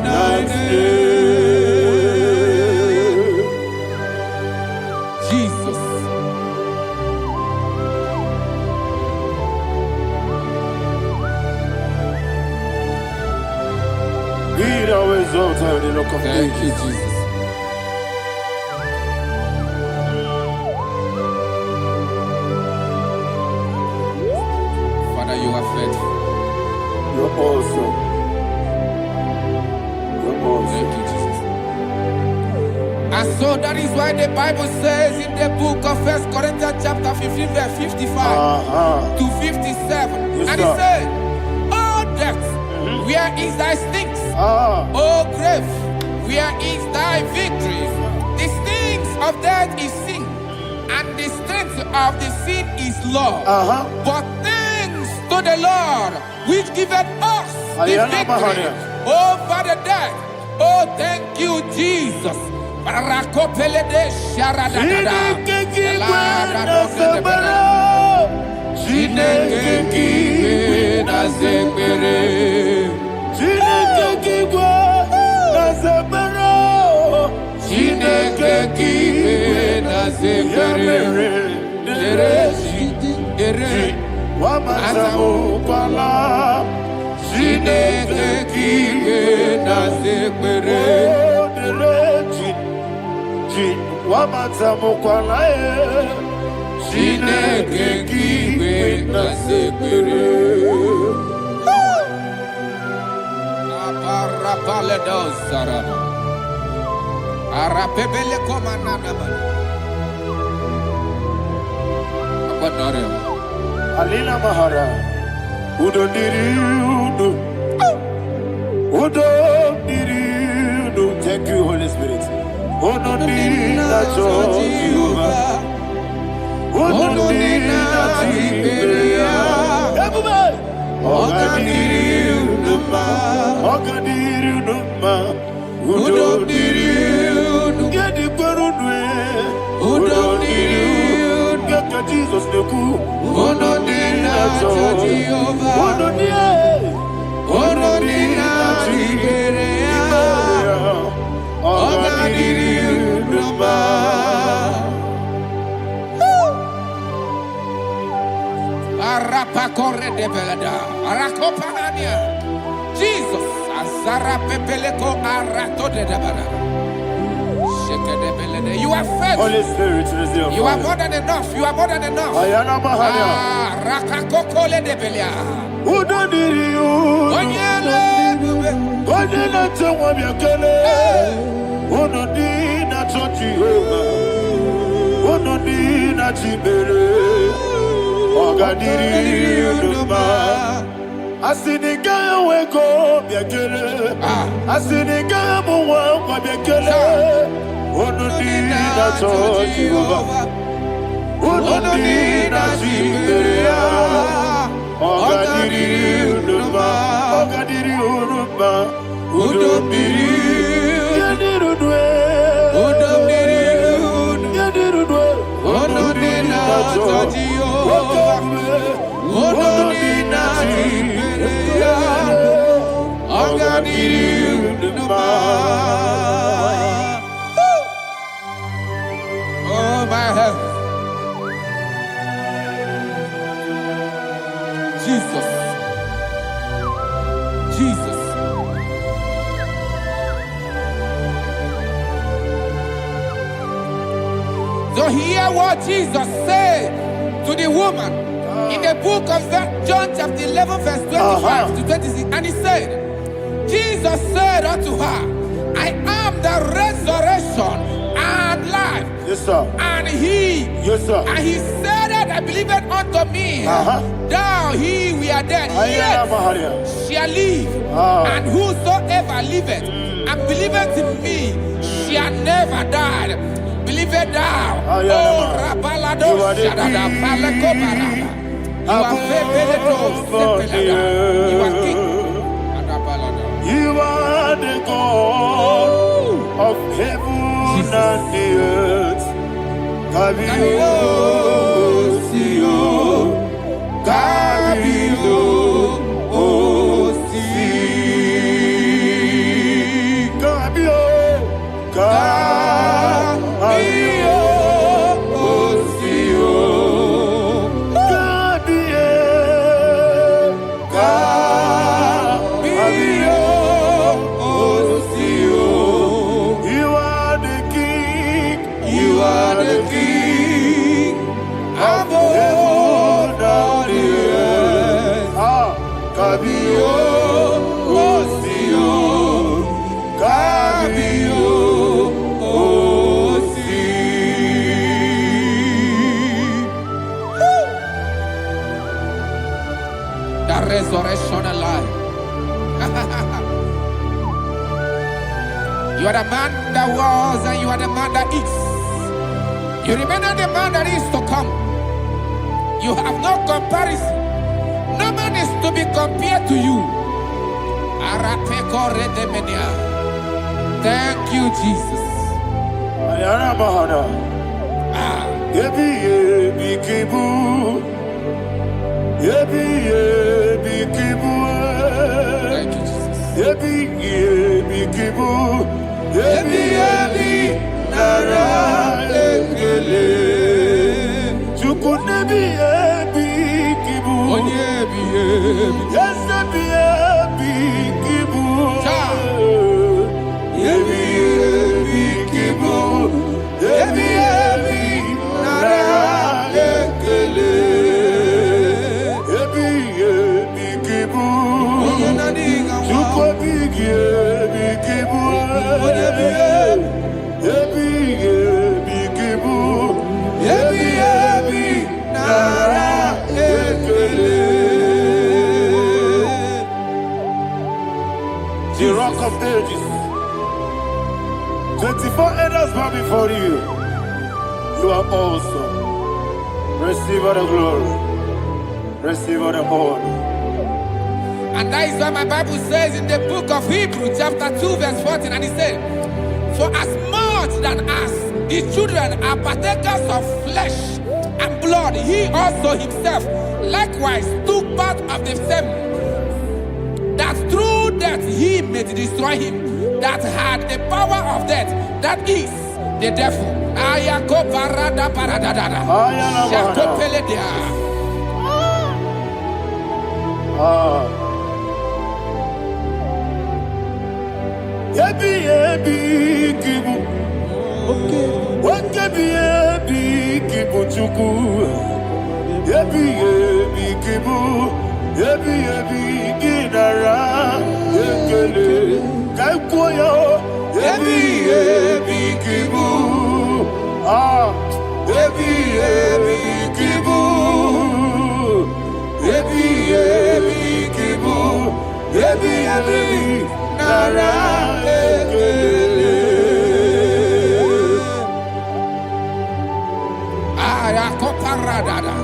thy name. Be thou exalted in the rock of Thank you, ages. Jesus. Father, you are faithful. You're awesome. You're awesome. Thank you, Jesus. And so that is why the Bible says in the book of 1 Corinthians chapter 15, verse 55 to 57. Yes, and sir. it said, "Oh death, where is thy stings? Oh grave, where is thy victory? The stings of death is sin, and the strength of the sin is law. But thanks to the Lord, which giveth us the victory over the death. Oh, thank you, Jesus." Barakopelede sharadadada. Chineke kiwe na zekere. Chineke kiwe na zekere. Ere Wamazamukwala. Chineke kiwe na zekere. Wamazamukwala. Chineke kiwe na zekere. Aparapale dosarama. Arapebele komanana bana. Abanare. Alina Mahara. Udo diriudo. Udo diriudo. Thank you, Holy Spirit. Udo diriudo. Udo Jesus the coup. Jesus, Azara Pepeleko Arato de Dabara. You are faithful. Holy Spirit, receive You are more than enough. You are more than enough. Ayana Mahania. Rakakokole de Belia. Udo diriu. Onyele tewa biakele. Uno di na Jehovah. Uno di na Jibere. Oga diriu duma. Asiniga weko biakele. Asiniga muwa biakele. Uno di na Jehovah. Uno di na Jibere. Oga diriu duma. Oga diriu duma. Udo diriu. Yadirudwe. Udo diriu. Yadirudwe. Udo di na Jehovah. Udo di na Jibere. Oga diriu duma. Oh my heaven. Jesus. Jesus. So hear what Jesus said to the woman in the book of John chapter 11 verse 25 to 26. And he said, Jesus said unto her, I am the resurrection and life. Yes, sir. And he, Yes, sir. and he said that I believe it unto me, thou he we are dead, Ayana yet Maharia. shall live, and whosoever liveth and believeth in me shall never die. Believe it thou. Oh, Rabalado, You are the Shadada, Paleko Barada. You are Febeledo, Sepelada. You are king. Adabalada. You are the God of heaven and the earth. Kabio, Sio, Kabio, Osi, Kabio, Kabio, Osio, Kabio, Kabio, Kabio, Osio, Kabio, Osi. The resurrection alive. You are the man that was and you are the man that is. You remember the man that is to come. You have no comparison. No man is to be compared to you. Thank you, Jesus. Ayana Mahana. Yebi yebi kibu. Yebi yebi kibu. Thank you, Jesus. Yebi yebi kibu. Yebi yebi nara ekele. Chukunebi yebi kibu. Onyebi, yebi. Yes, yebi kibu. Cha. Yebi yebi kibu. Yebi yebi nara ekele. Yebi yebi kibu. Chukwobi yebi kibu. Yebi yebi kibu. Yebi yebi nara ekele. The rock of ages. 24 elders bow before you. You are awesome. Receive all the glory. Receive all the honor. And that is why my Bible says in the book of Hebrews chapter 2 verse 14, and it says, for as much than as the children are partakers of flesh and blood, he also himself likewise took part of the same, that through death he may destroy him that had the power of death, that is the devil. Ayako parada paradadada. Shako peledea. Yebi yebi kibu. Wakebi yebi kibu chuku. Yebi yebi kibu. Yebi yebi ginara ekele. Kaikoya. Yebi yebi kibu. Yebi yebi kibu. Yebi yebi kibu. Yebi yebi nara ekele. Ayakoparadada.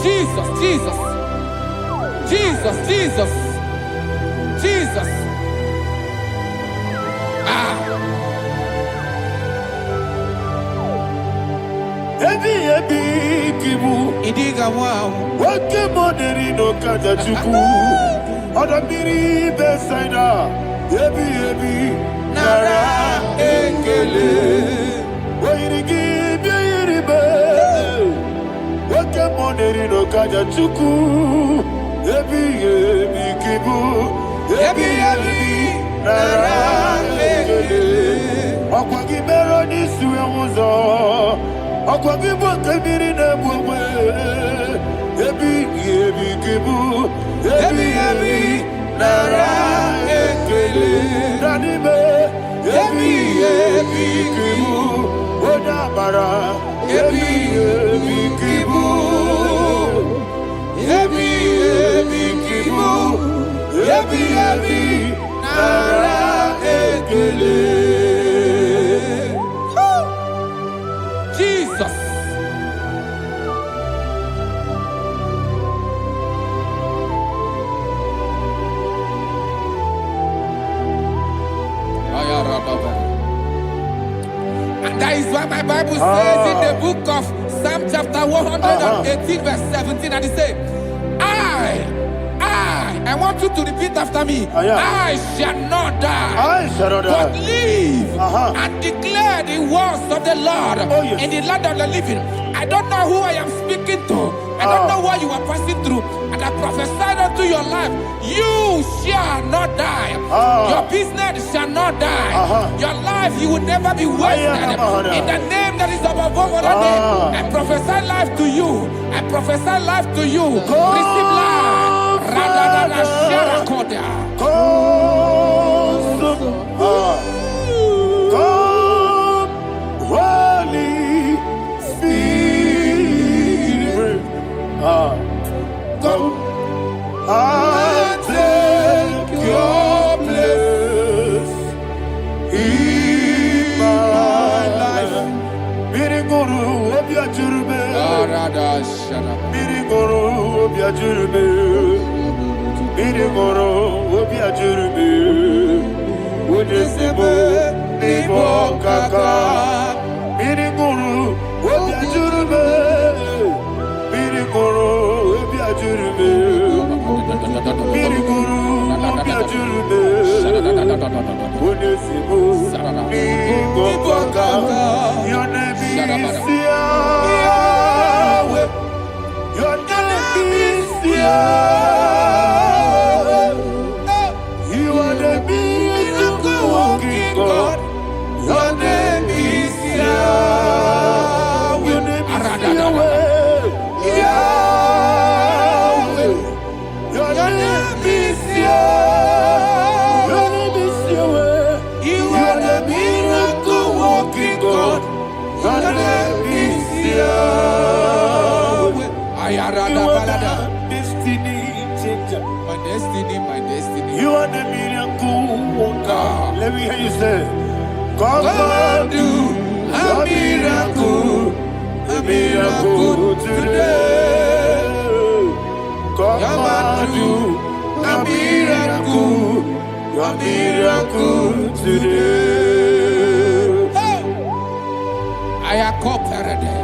Jesus, Jesus, Jesus, Jesus, Jesus. Yebi yebi kibu. Idiga wow. Wake moneri no kaja chuku. Odamiri besaida. Yebi yebi nara ekele. Wairigi biiribe. Wake moneri no kaja chuku. Yebi yebi kibu. Yebi yebi nara ekele. Okwagi bero ni suwe muzo. Okwagi bwakabiri na bwwe. Yebi yebi kibu. Yebi yebi nara ekele. Danime. Yebi yebi kibu. Odabara. Yebi yebi kibu. Yebi yebi kibu. Yebi yebi nara ekele. Jesus. And that is why my Bible says in the book of Psalm chapter 118 verse 17, and it says, I want you to repeat after me. I shall not die, I shall not die. but live and declare the words of the Lord in the land of the living. I don't know who I am speaking to. I don't know what you are passing through. And I prophesied unto your life, you shall not die. Your business shall not die. Your life, you will never be wasted. In the name that is above all other name, I prophesy life to you. I prophesy life to you. Receive life. Mirigoro obiajurube. Mirigoro obiajurube. Unesebo nibo kaka. Mirigoro obiajurube. Mirigoro obiajurube. Mirigoro obiajurube. Unesebo nibo kaka. Your name is Yahweh. Your name is Yahweh. You are the miracle working God. Your name is Yahweh. Your name is Yahweh. Yahweh. Your name is Yahweh. Your name is Yahweh. You are the miracle working God. Your name is Yahweh. Destiny changer. My destiny, my destiny. You are the miracle worker. Let me hear you say, come and do a miracle today. Come and do a miracle today. I am cooperative.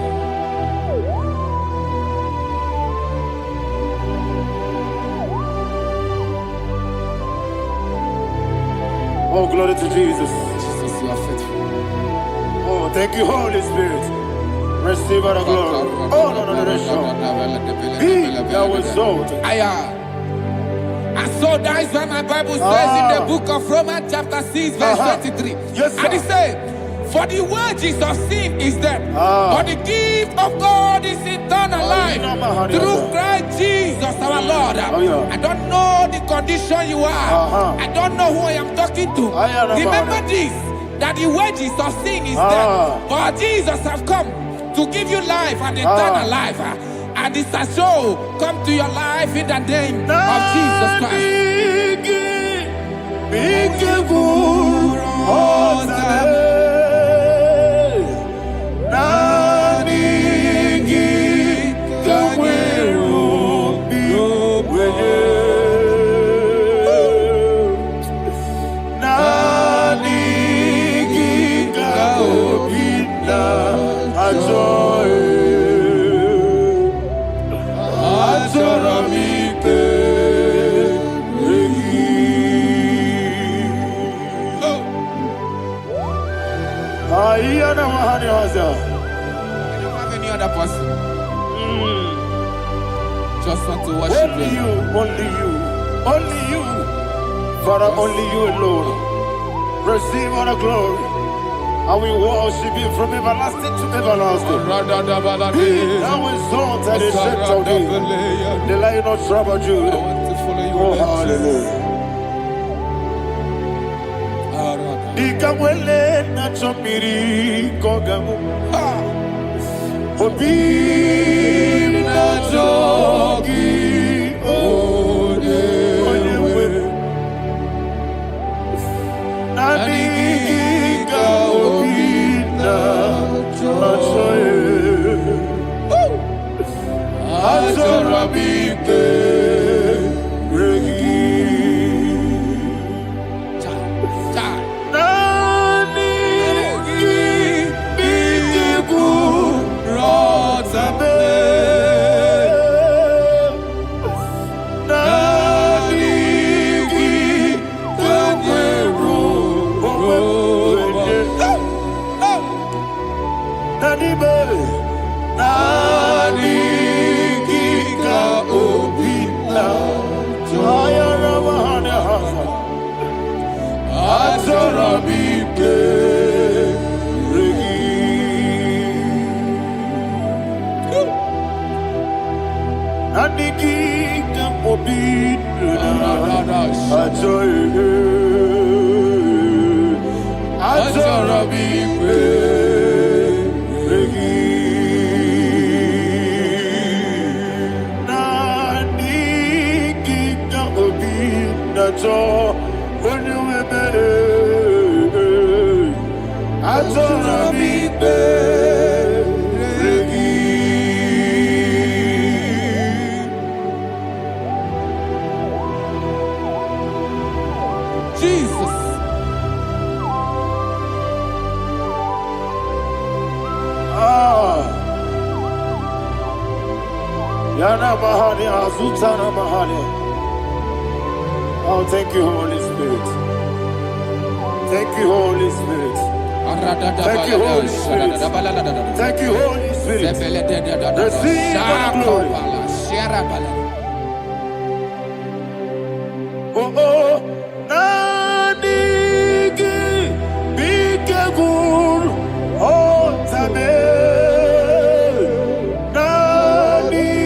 Oh, glory to Jesus. Jesus, you are faithful. Oh, thank you, Holy Spirit. Receive our glory. Oh, no, Be thou exalted. And so that is why my Bible says in the book of Romans chapter 6 verse 23. Yes, sir. And it says, for the wages of sin is death, but the gift of God is eternal life through Christ Jesus our Lord. I don't know the condition you are. I don't know who I am talking to. Remember this, that the wages of sin is death, but Jesus has come to give you life and eternal life. And this has so come to your life in the name of Jesus Christ. I don't have any other person. Just want to worship only you, only you, only you. Father, only you alone. Receive all the glory. And we worship you from everlasting to everlasting. Be thou exalted and set of thee. The Lion of tribe of Judah. I want to follow you. Oh, hallelujah. Ikamwele na chomiri kogamu. Obi na jogi odewe. Naniga obi na joye. Azorabike regi. Oh, thank you, Holy Spirit. Thank you, Holy Spirit. Thank you, Holy Spirit. Thank you, Holy Spirit. Receive all glory. Oh, oh, Nanigi, Bigagul, oh, Tabe, Nanigi,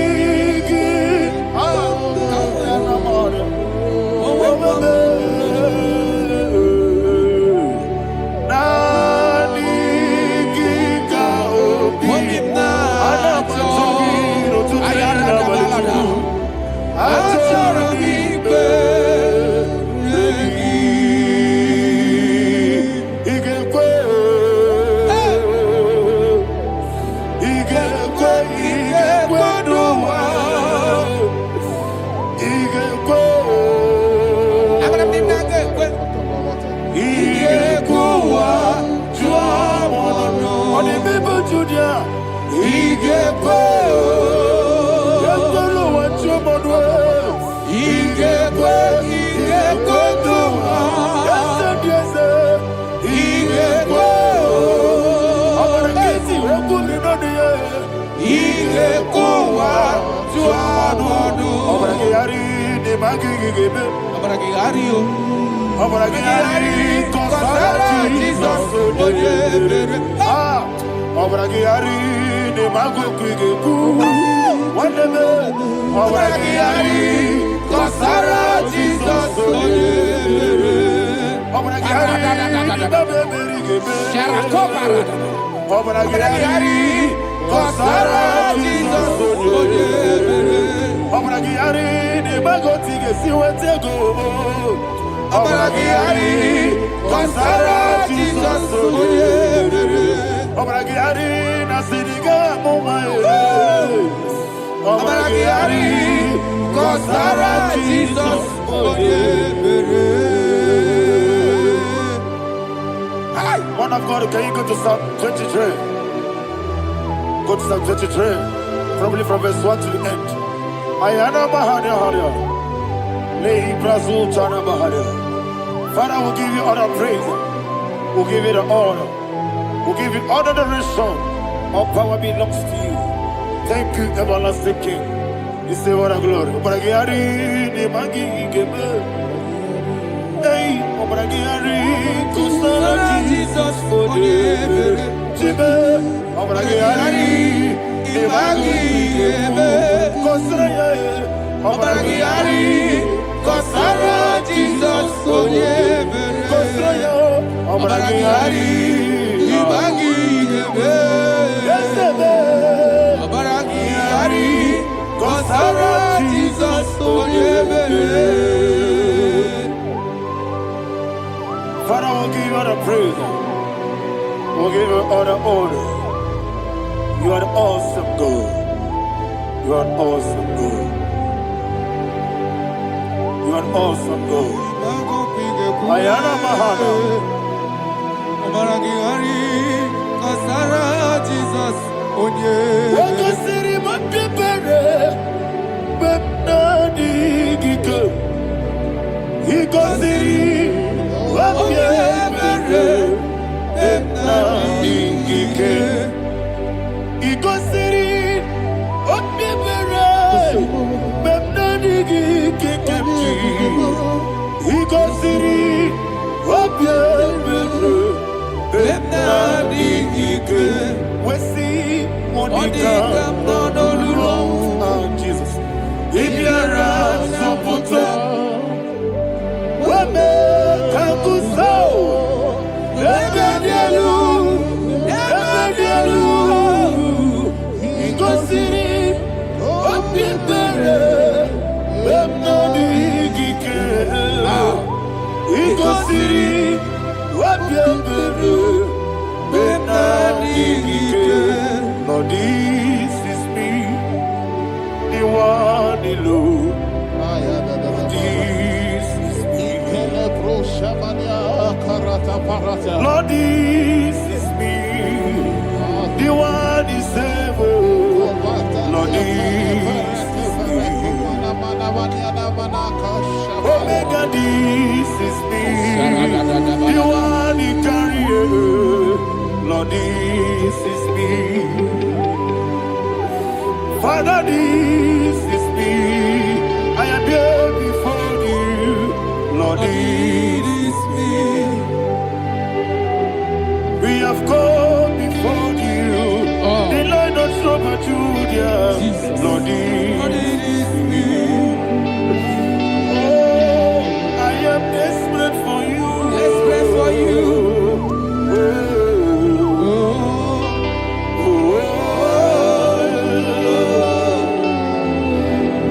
Man of God, can you go to Psalm 23? Go to Psalm 23, probably from verse 1 to the end. Ayana Mahadia Hadia. Lei Brazil Chana Mahadia. Father, we'll give you all the praise. We'll give you the honor. We'll give you all the adoration. All power belongs to you. Thank you, everlasting King. You say what a glory. Obragiari, Nemagi, Gebe. Hey, Obragiari, Kusara, Jesus, for you. Jibe, Obragiari, Nemagi, Gebe. Kusara, Obragiari, Kusara, Jesus, for you. Kusara, Obragiari, Nemagi, Gebe. Kusara, Jesus, for you. Father, we'll give you all the praise. We'll give you all the honor. You are the awesome God. You are an awesome God. You are an awesome God. Ayana Mahana. Jesus, Jesus. If you're Lord, this is me, the one alone. This is me. Lord, this is me, the one is able. Lord, this is me. Omega, this is me. You are the carrier. Lord, this is me. Father, this is me. I am here before you. Lord, this is me. We have come before you. The Lord not so much Judah. Lord, this is me. Oh, I am desperate for you. Desperate for you.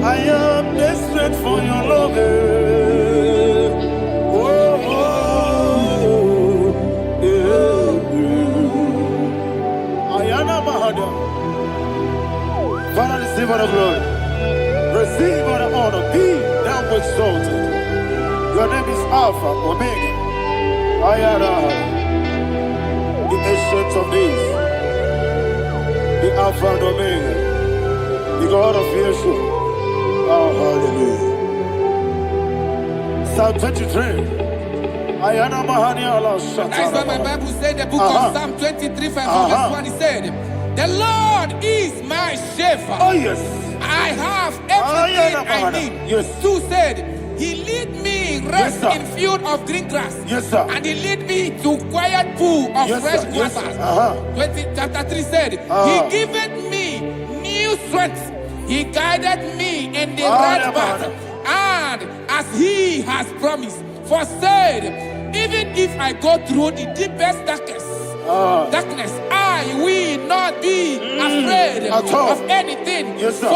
I am desperate for your love. Father, receive all the glory. Receive all the honor. Be thou exalted. Your name is Alpha, Omega. Ayara, the ancient of days. The Alpha and Omega. The God of Yeshua. Oh, hallelujah. Psalm 23. Ayana Mahani Allah Shatana. That's why my Bible said the book of Psalm 23 verse 1 it said, the Lord is my shepherd. Oh yes. I have everything I need. Yes. 2 said, he lead me rest Yes, in field of green grass. Yes, sir. And he lead me to quiet pool of Yes, fresh sir. Yes, waters. sir. Chapter 3 said, he giveth me new strength. He guided me in the right path. And as he has promised, for said, even if I go through the deepest darkness, I will not be afraid of anything. Yes, sir.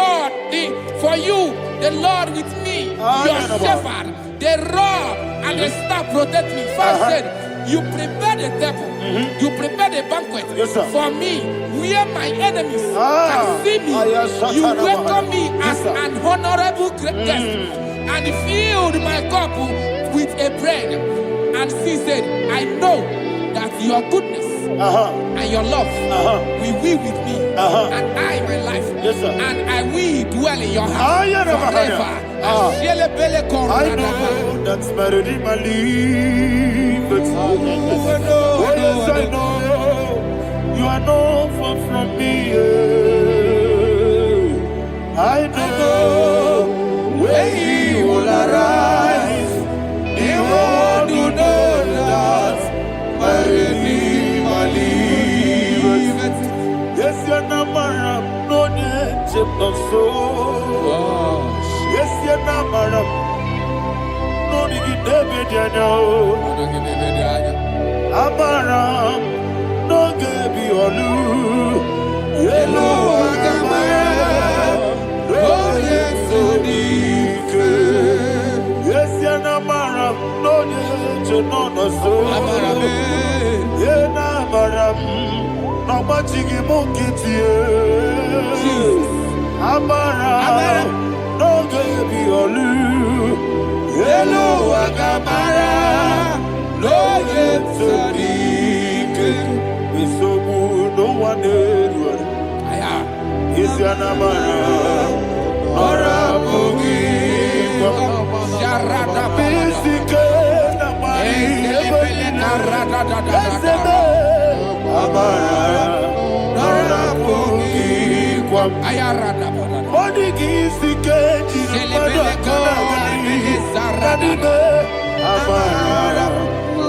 For you, the Lord with me, your shepherd, the rod and the staff protect me. First said, you prepare the table, you prepare the banquet Yes, sir. for me, where my enemies can see me. You welcome me as an honorable guest, and filled my cup with a bread. And she said, I know that your goodness and your love will be with me, and I, my life, and I will dwell in your house forever. I know that's better than my life. Oh yes, I know you are not far from me. I know when he will arise, he will do that my Redeemer liveth. Yes, you're not my no need no soul. Yes, you're not my no need David, you know. Amaram, no gebi olu. Yellow agamara, no yesodike. Yes, you're not maram, no yejo no so. Yena maram, no machigi mukiti. Amaram, no gebi olu. Yellow agamara. No yesodike. So no one is your namara. Ora bugi. Sharada Bisike namari. Esebe. Amara. Ora bugi. Ayarada. Body gisike. Jilebele kogari. Saradibe. Amara.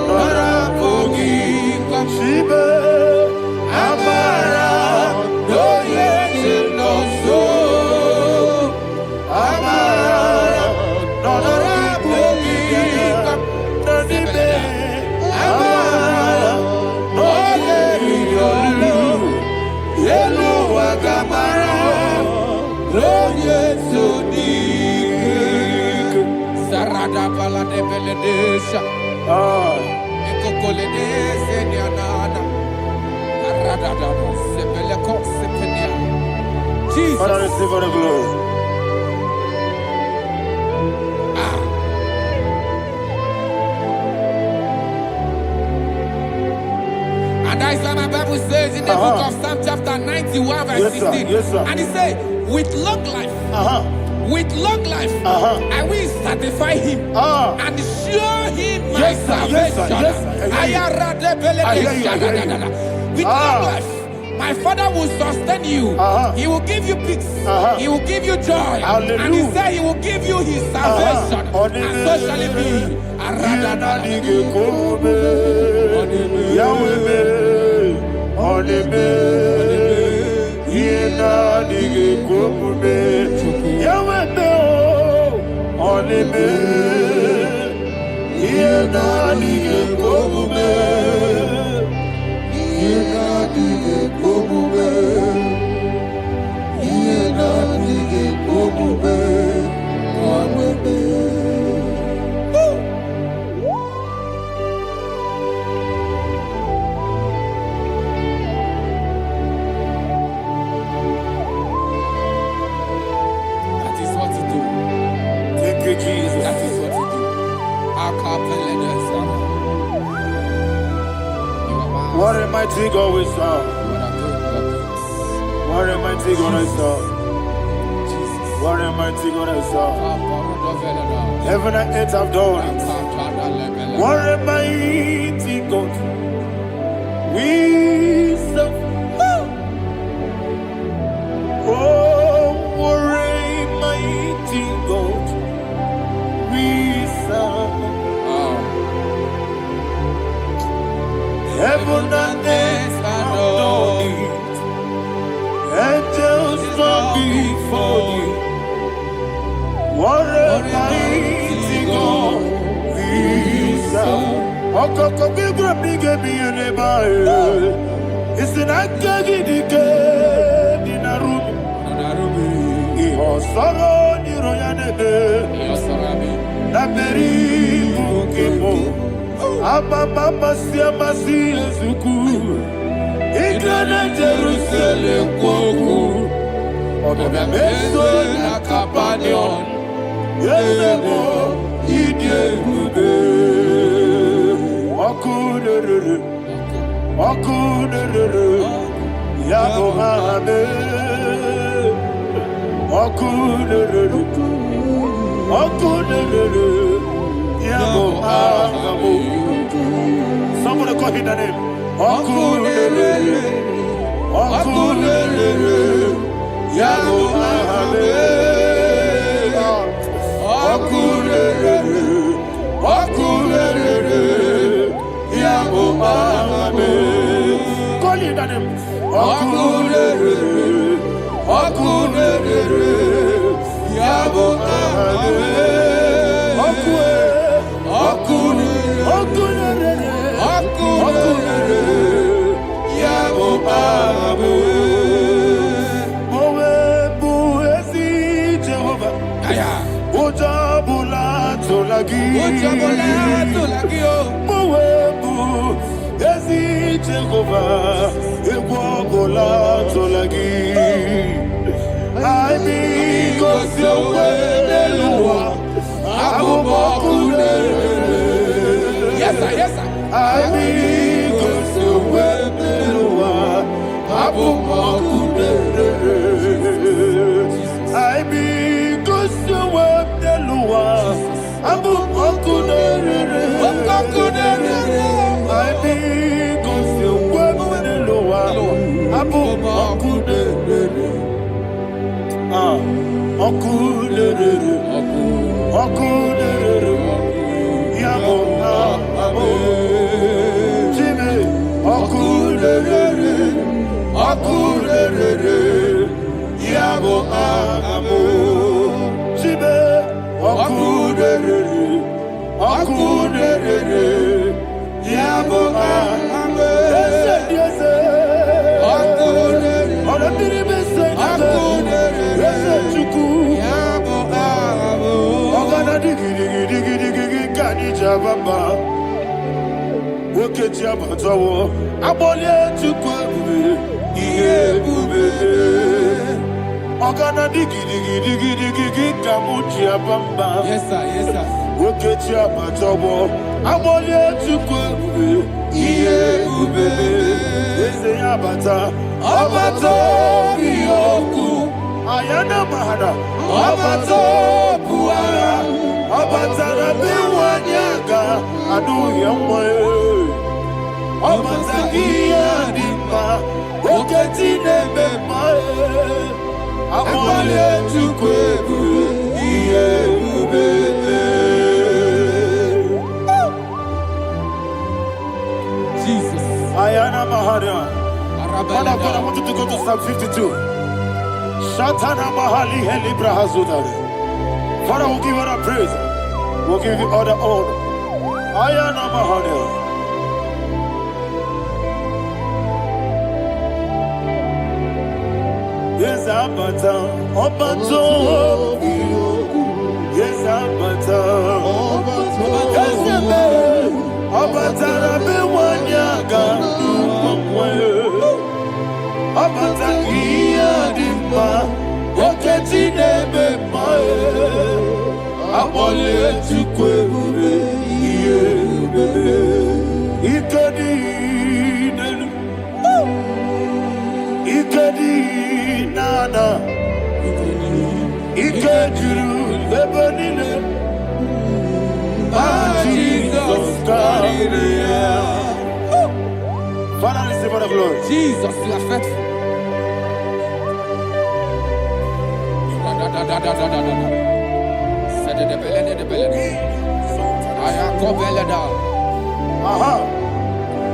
Ora bugi. Shibe. Amara. No yes no so. Amara. No bugi. Nadibe. Amara. No yelu. Yelu agamara. No yesu dik. Sarada pala de beledesha. Ekokolede nianana. Arada sebele ko sepenia. Jesus. Father, receive all the glory. And that's why my Bible says in the book of Psalm chapter 91 verse 16. Yes, sir. And it says, with long life with long life, I will satisfy him and show him my salvation. With long life, my Father will sustain you. He will give you peace. He will give you joy. Hallelujah. And he said he will give you his salvation. And so shall it be. That is what to do. Thank you, Jesus. That is what to do. What a mighty God we serve. What a mighty God I serve. What a mighty God I serve. Heaven and earth have done it. What a mighty God we serve. Oh, what a mighty God we serve. Heaven and earth adore it. Angels bow before you. What a mighty God we serve. Okoko bigre bige biene bae. Isinakagi dike dinarubi. Iho soro ni royanebe. Naberi bukibo. Ababa siamasi ezuku. Igrana Jerusalem kwoku. Odobe meso na kapanion. Yelebo idye gube. Okunere. Yabo hame. Okunere. Yabo hame. Somebody call him the name. Okunere. Yabo hame. Okunere. Yabo hame. Call him the name. Okunere. Yabo hame. Yes, sir. Yes, sir. Ayana Mahada, Abato Puara, Abatara Biwanyaga, Adu Yamwe, Abatagia Dima, Oketine Bemae, Amale Tukwe, Jesus. Ayana Mahada. Father, I want you to go to Psalm 52. Shatana Mahali Helibra Hazudare. Father, we'll give you all the praise. We'll give you all the honor. Ayana Mahada. Yes, Abata, Obato, yes, Abata, yes, Abata, Rabewanyaga, Abata, Iadima, Oketine Bemae, Abole Tukwe, Ikadi nana, ikadiru lebanile, Jesus God. Father, receive all the glory. Jesus, you are faithful.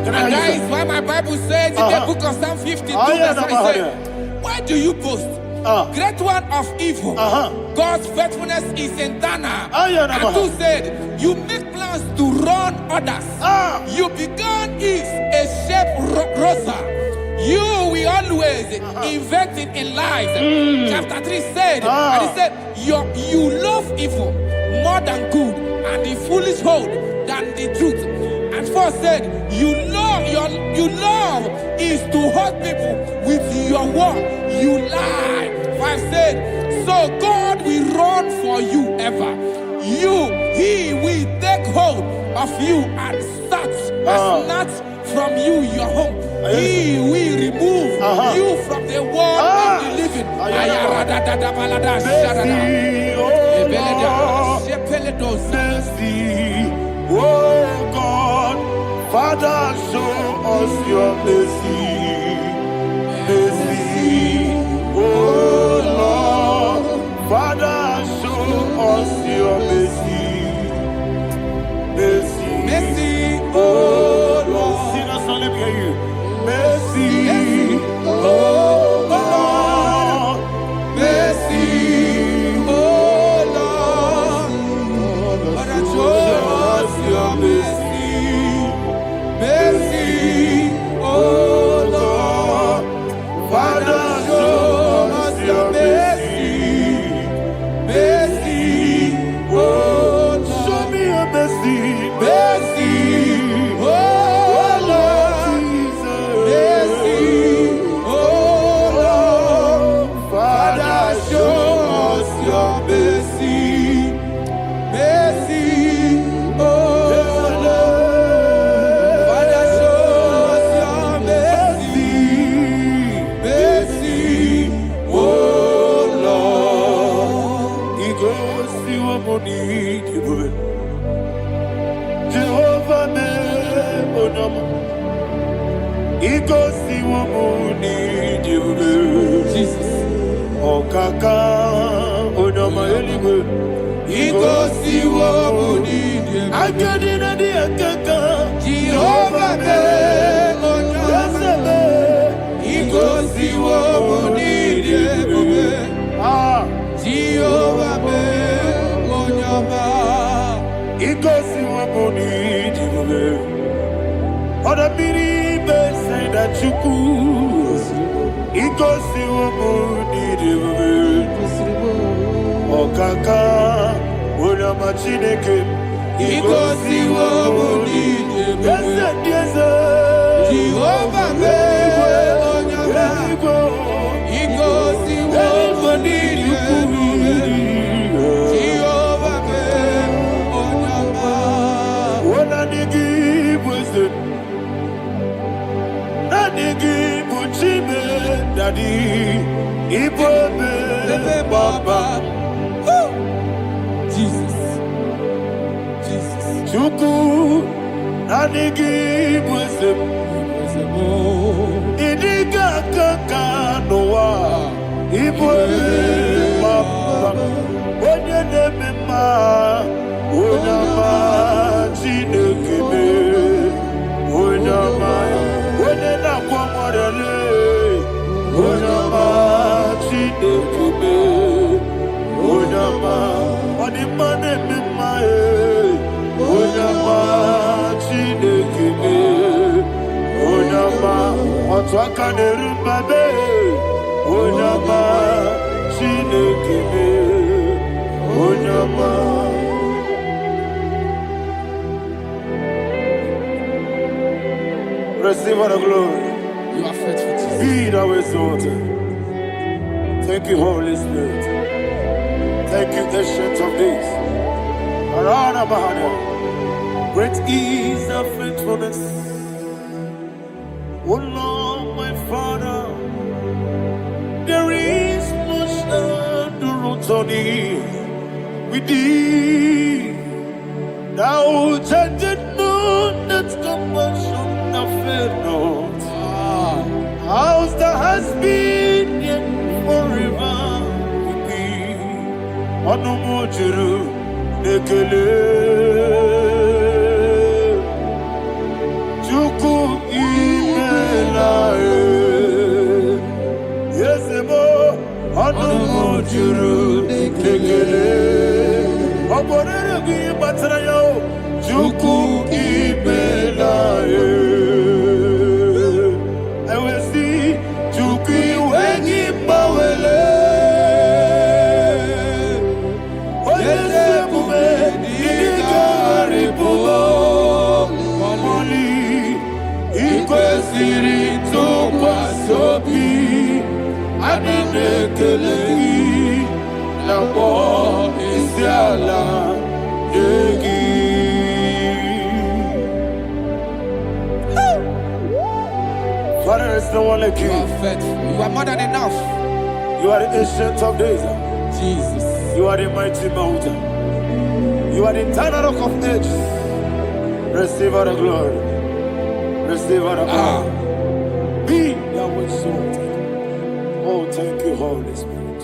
And that is why my Bible says in the book of Psalm 52, verse 5 says, why do you boast? Great one of evil. God's faithfulness is eternal. And who said, you make plans to run others. You began is a shape rosa. You will always inventing in lies. Chapter 3 said, and he said, you love evil more than good, and the foolish hold than the truth. And 4 said, you love is to hurt people with your word. You lie. 5 said, so God will run for you ever. He will take hold of you and snatch from you your home. He will remove you from the world of the living. Oh God, Father, show us your mercy. Mercy, oh Lord, Father, show us your mercy. Mercy, mercy, oh Lord. Sing a song, let me hear you. Mercy, oh Lord, mercy, oh Lord, Father, show us your mercy. Mercy, oh Lord, Father, show us your mercy. Mercy, oh Lord, show me your mercy. Mercy, oh Lord, mercy, oh Lord, Father, show us your mercy. Mercy, oh Lord, Father, show us your mercy. Mercy, oh Lord. He goes to a money, Jehovah me onama. He goes to a money, Jesus. Oh kaka, onama anyway. He goes to a money, I get in a dear kaka. Jehovah me onama. He goes to a money, Jehovah me onama. He goes to a money, Oda biri be say that you could. He goes to a money, Okaka, Oda machineke. He goes to a money, yes, Jehovah me onama. He goes to a money, Jehovah me onama. When I give wisdom, Daddy, Ibobe, Jesus. Jesus. Chuku nanigi bwesem idiga kaka noa ibwe papa onye nemema onyama chinekeme onyama onye nakwamorele onyama chinekeme onyama odimane mema onyama chinekeme onyama otwaka nerumbabe onyama chinekeme onyama. Receive all the glory. You are faithful, Jesus. Be thou exalted. Thank you, Holy Spirit. Thank you, Ancient of Days. Arana Bahana. Great is thy faithfulness. Oh Lord, my Father, there is much endurance on thee. With thee, thou changest not that compassion of faith not. House that has been yet forever with thee. Onomojuru nekele. Chuku imelae. Yesemo onomojuru nekele. Oborere bi batrayo. Chuku imelae. Father, there's no one like you. You are faithful. You are more than enough. You are the ancient of days. Jesus. You are the mighty mountain. You are the eternal rock of ages. Receive all the glory. Receive all the honor. Be thou exalted. Oh, thank you, Holy Spirit.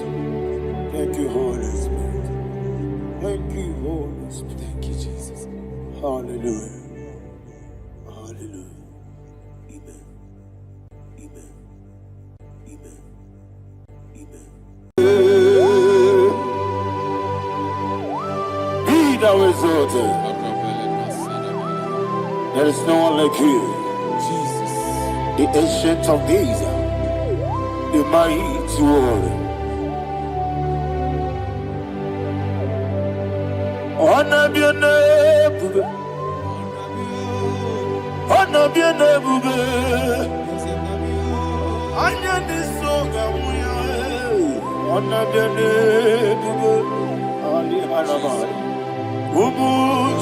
Thank you, Holy Spirit. Thank you, Holy Spirit. Thank you, Jesus. Hallelujah. Hallelujah. Amen. Amen. Amen. Amen. Be thou exalted. There is no one like you. Jesus. The ancient of days, the mighty warrior. Honor be your name, honor be your name, honor the song of honor be your name, Ali Alabari, Ubu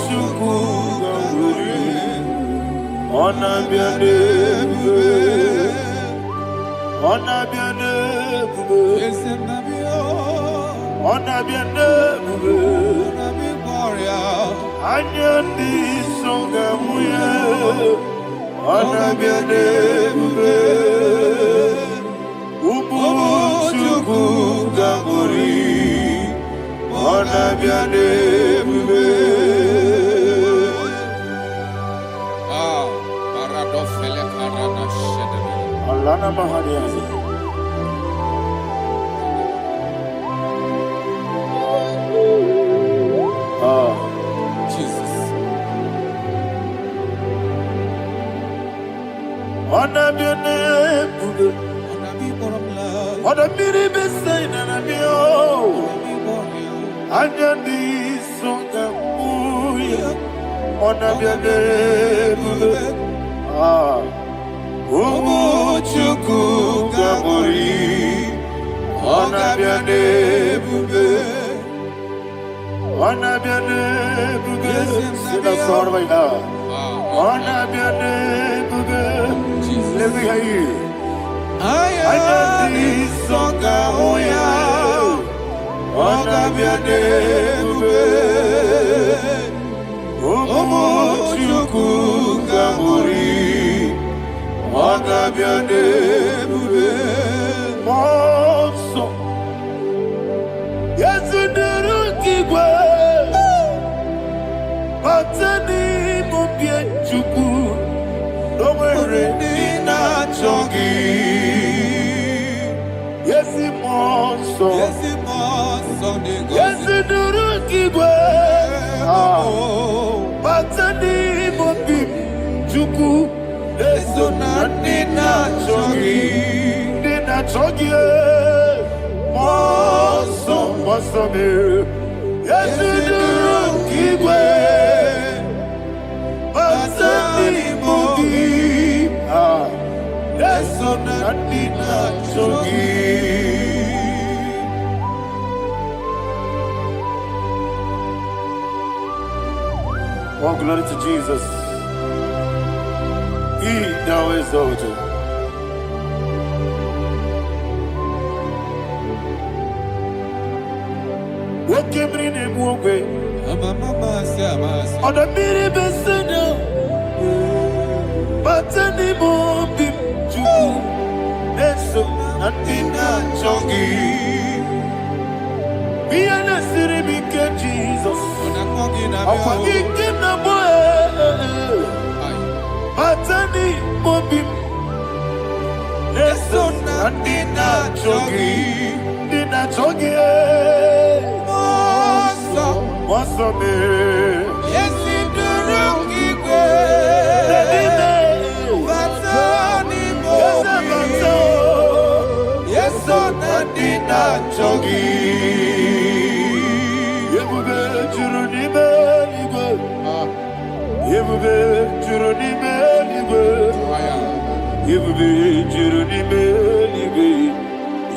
Chukuga, honor be your name, honor be your name, honor be your name. Anyandi songa muye, anabiane bube, umuchuku gangori, anabiane bube. Paradofele karana shedemi. Alana mahadiazi. Jesus. Anabiane bube, anabiri besai nanabio, anyandi songa muye, anabiane bube. Umuchuku gabori, anabiane bube. Anabiane bube, sila sorvaina. Anabiane bube, let me hear you. Ayandi songa oya. Ọgabiade bube. Omochukwu gamuri. Ọgabiade bube. Mọsọ. Yesunuru kigwe. Batani mubie chukwu. Nomere nina chogi. Yesi mọsọ. Yesunuru kigwe. Batani mubie chukwu. Esona nina chogi. Nina chogi. Mọsọ mọsọ mi. Yesunuru kigwe. Batani mubie. Esona nina chogi. Oh, glory to Jesus. He now exalted. What came in him away? On the mini besena. But any mombi to Neso Natina Chogi. Be an city because Jesus. I'm forgetting the boy. But any mombi Neso Natina Chogi. Nina Chogi. What's up, man? Yes, in the room, Yes, so Nadina Chogi. Yebube Juruni Beligo. Yebube Juruni Beligo. Yebube Juruni Beligo.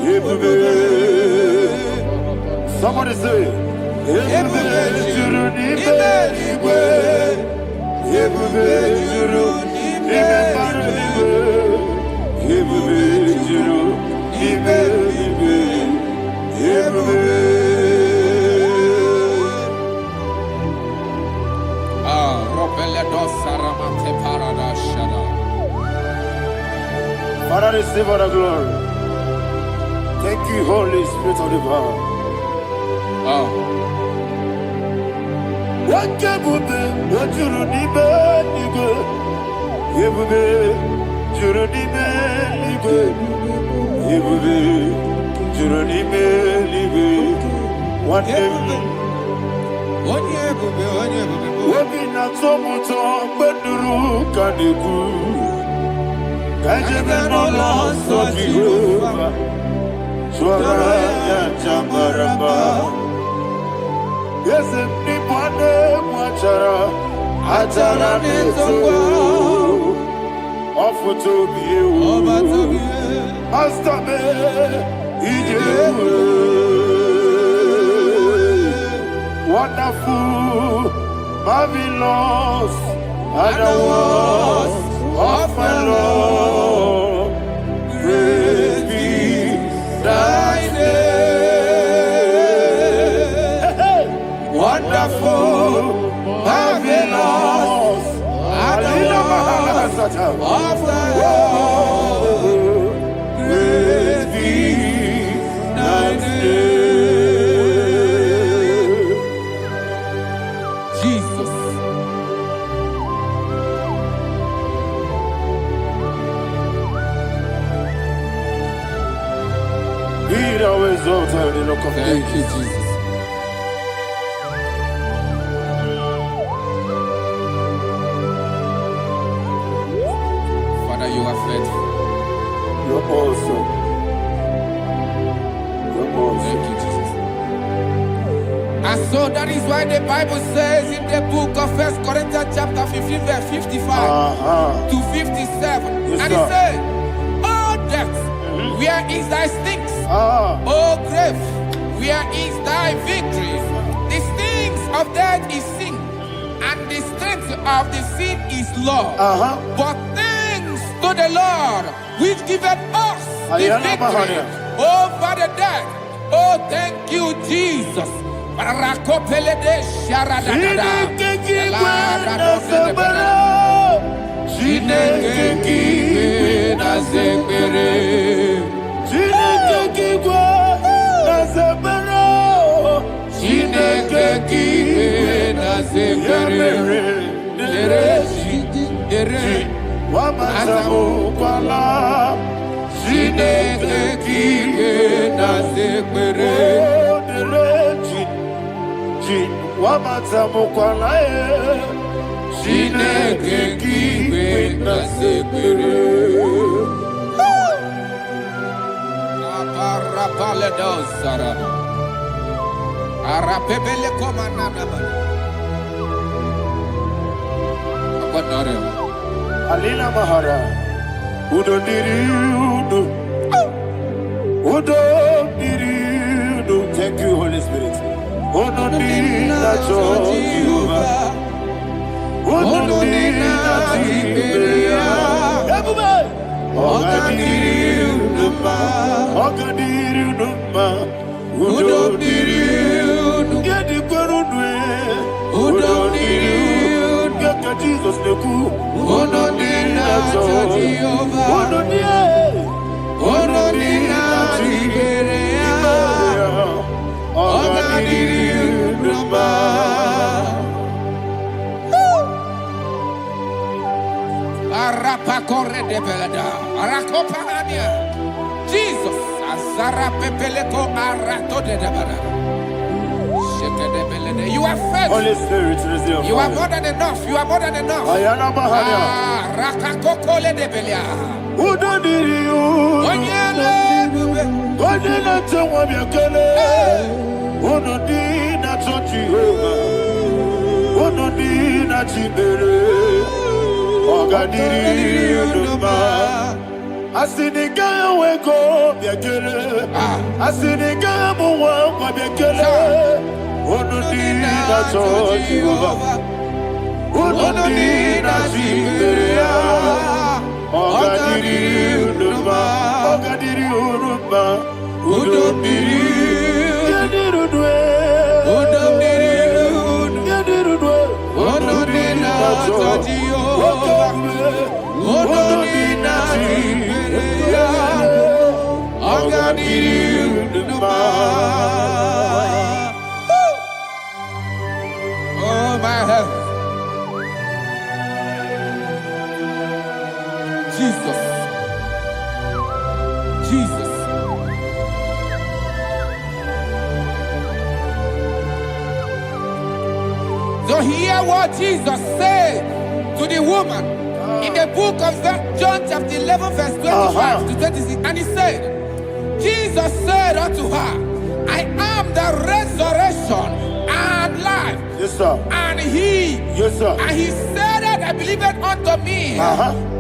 Yebube. Somebody say. Yebube Juruni Beligo. Yebube Juruni Beligo. Yebube Juruni Beligo. Yebube. Father, receive all the glory. Thank you, Holy Spirit of the power. What can you do? What you need, Beligo? Yebube Juruni Beligo. Yebube Juruni Beligo. One day. Wabina tomuto beduru kaniku. Kajebe no loso Jehovah. Swara ya jamaraba. Yese ni bwane mwachara. Achara netongo. Ofuto biyewu. Astabe ijewu. Wonderful, marvelous, and the words of my Lord. Praise be thy name. Wonderful, marvelous, and the words of thy Lord. Praise be thy name. Thank you, Jesus. Father, you are faithful. You're awesome. You're awesome. Thank you, Jesus. And so that is why the Bible says in the book of 1 Corinthians chapter 15, verse 55 to 57. Yes, and it says, "Oh death, where is thy stings? Oh grave, where is thy victory? The stings of death is sin, and the strength of the sin is law. But thanks to the Lord, which giveth us the victory over the death Oh, thank you, Jesus. Rakopele de sharadada. Chineke kiwe na zebere. Chineke kiwe na zebere. Chineke kiwe na zebere. Dere wamazamu kwala. Chineke kiwe na zebere. Dere wamazamu kwala. Chineke kiwe na zebere. Aparapale dosarama. Arapebele komanana mani. Akonare. Alina Mahara. Udo diriudo. Udo diriudo. Thank you, Holy Spirit. Udo diriudo. Udo diriudo. Ogadiriudo. Udo diriudo. Gedi kwerudwe. Udo diriudo. Geka Jesus neku. Udo diriudo. Udo diriudo. Ogadiriudo. Arapa corre de belada. Arakopa ania. Jesus. Azara pepeleko arato de debada. You are faithful. Holy Spirit, receive You are more than enough. You are more than enough. Ayana Mahara. Rakakokole de belia. Udo diriudo. Onyele bube. Onyele tewa miakele. Udo dina Jehovah. Udo dina Chibere. Ogadiriudo. Asiniga weko miakele. Asiniga muwa miakele. Udo dina Jehovah. Udo dina Chibere. Ogadiriudo. Udo diriudo. Oh, my heaven. Jesus. Jesus. So hear what Jesus said to the woman in the book of John chapter 11 verse 25 to 26. And he said, Jesus said unto her, I am the resurrection and life. Yes, sir. And he, Yes, sir. and he said that believeth unto me,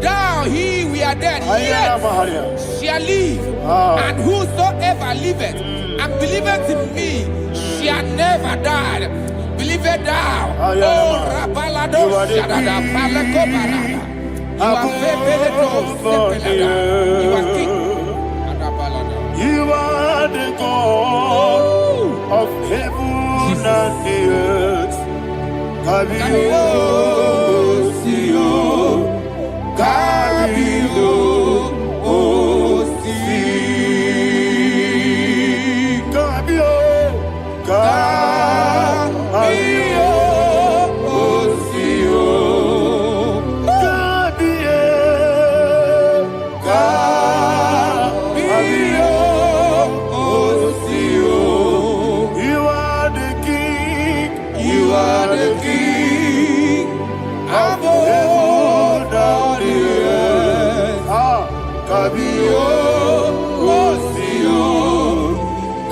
thou he we are dead, Ayana yet Mahara. shall live. And whosoever liveth and believeth in me shall never die. Believeth thou. Ayana Oh, Mahara. Rabalado You are the Shadada king. Palakobarada. You are Febeledo Sepelada. You are king. Adabalada. You are the God of heaven and the earth. Kabio, Sio, Kabio, Osi, Kabio, Kabio, Osio, Kabio, Kabio, Osio. You are the king. You are the king. Above all the earth. Kabio, Osio,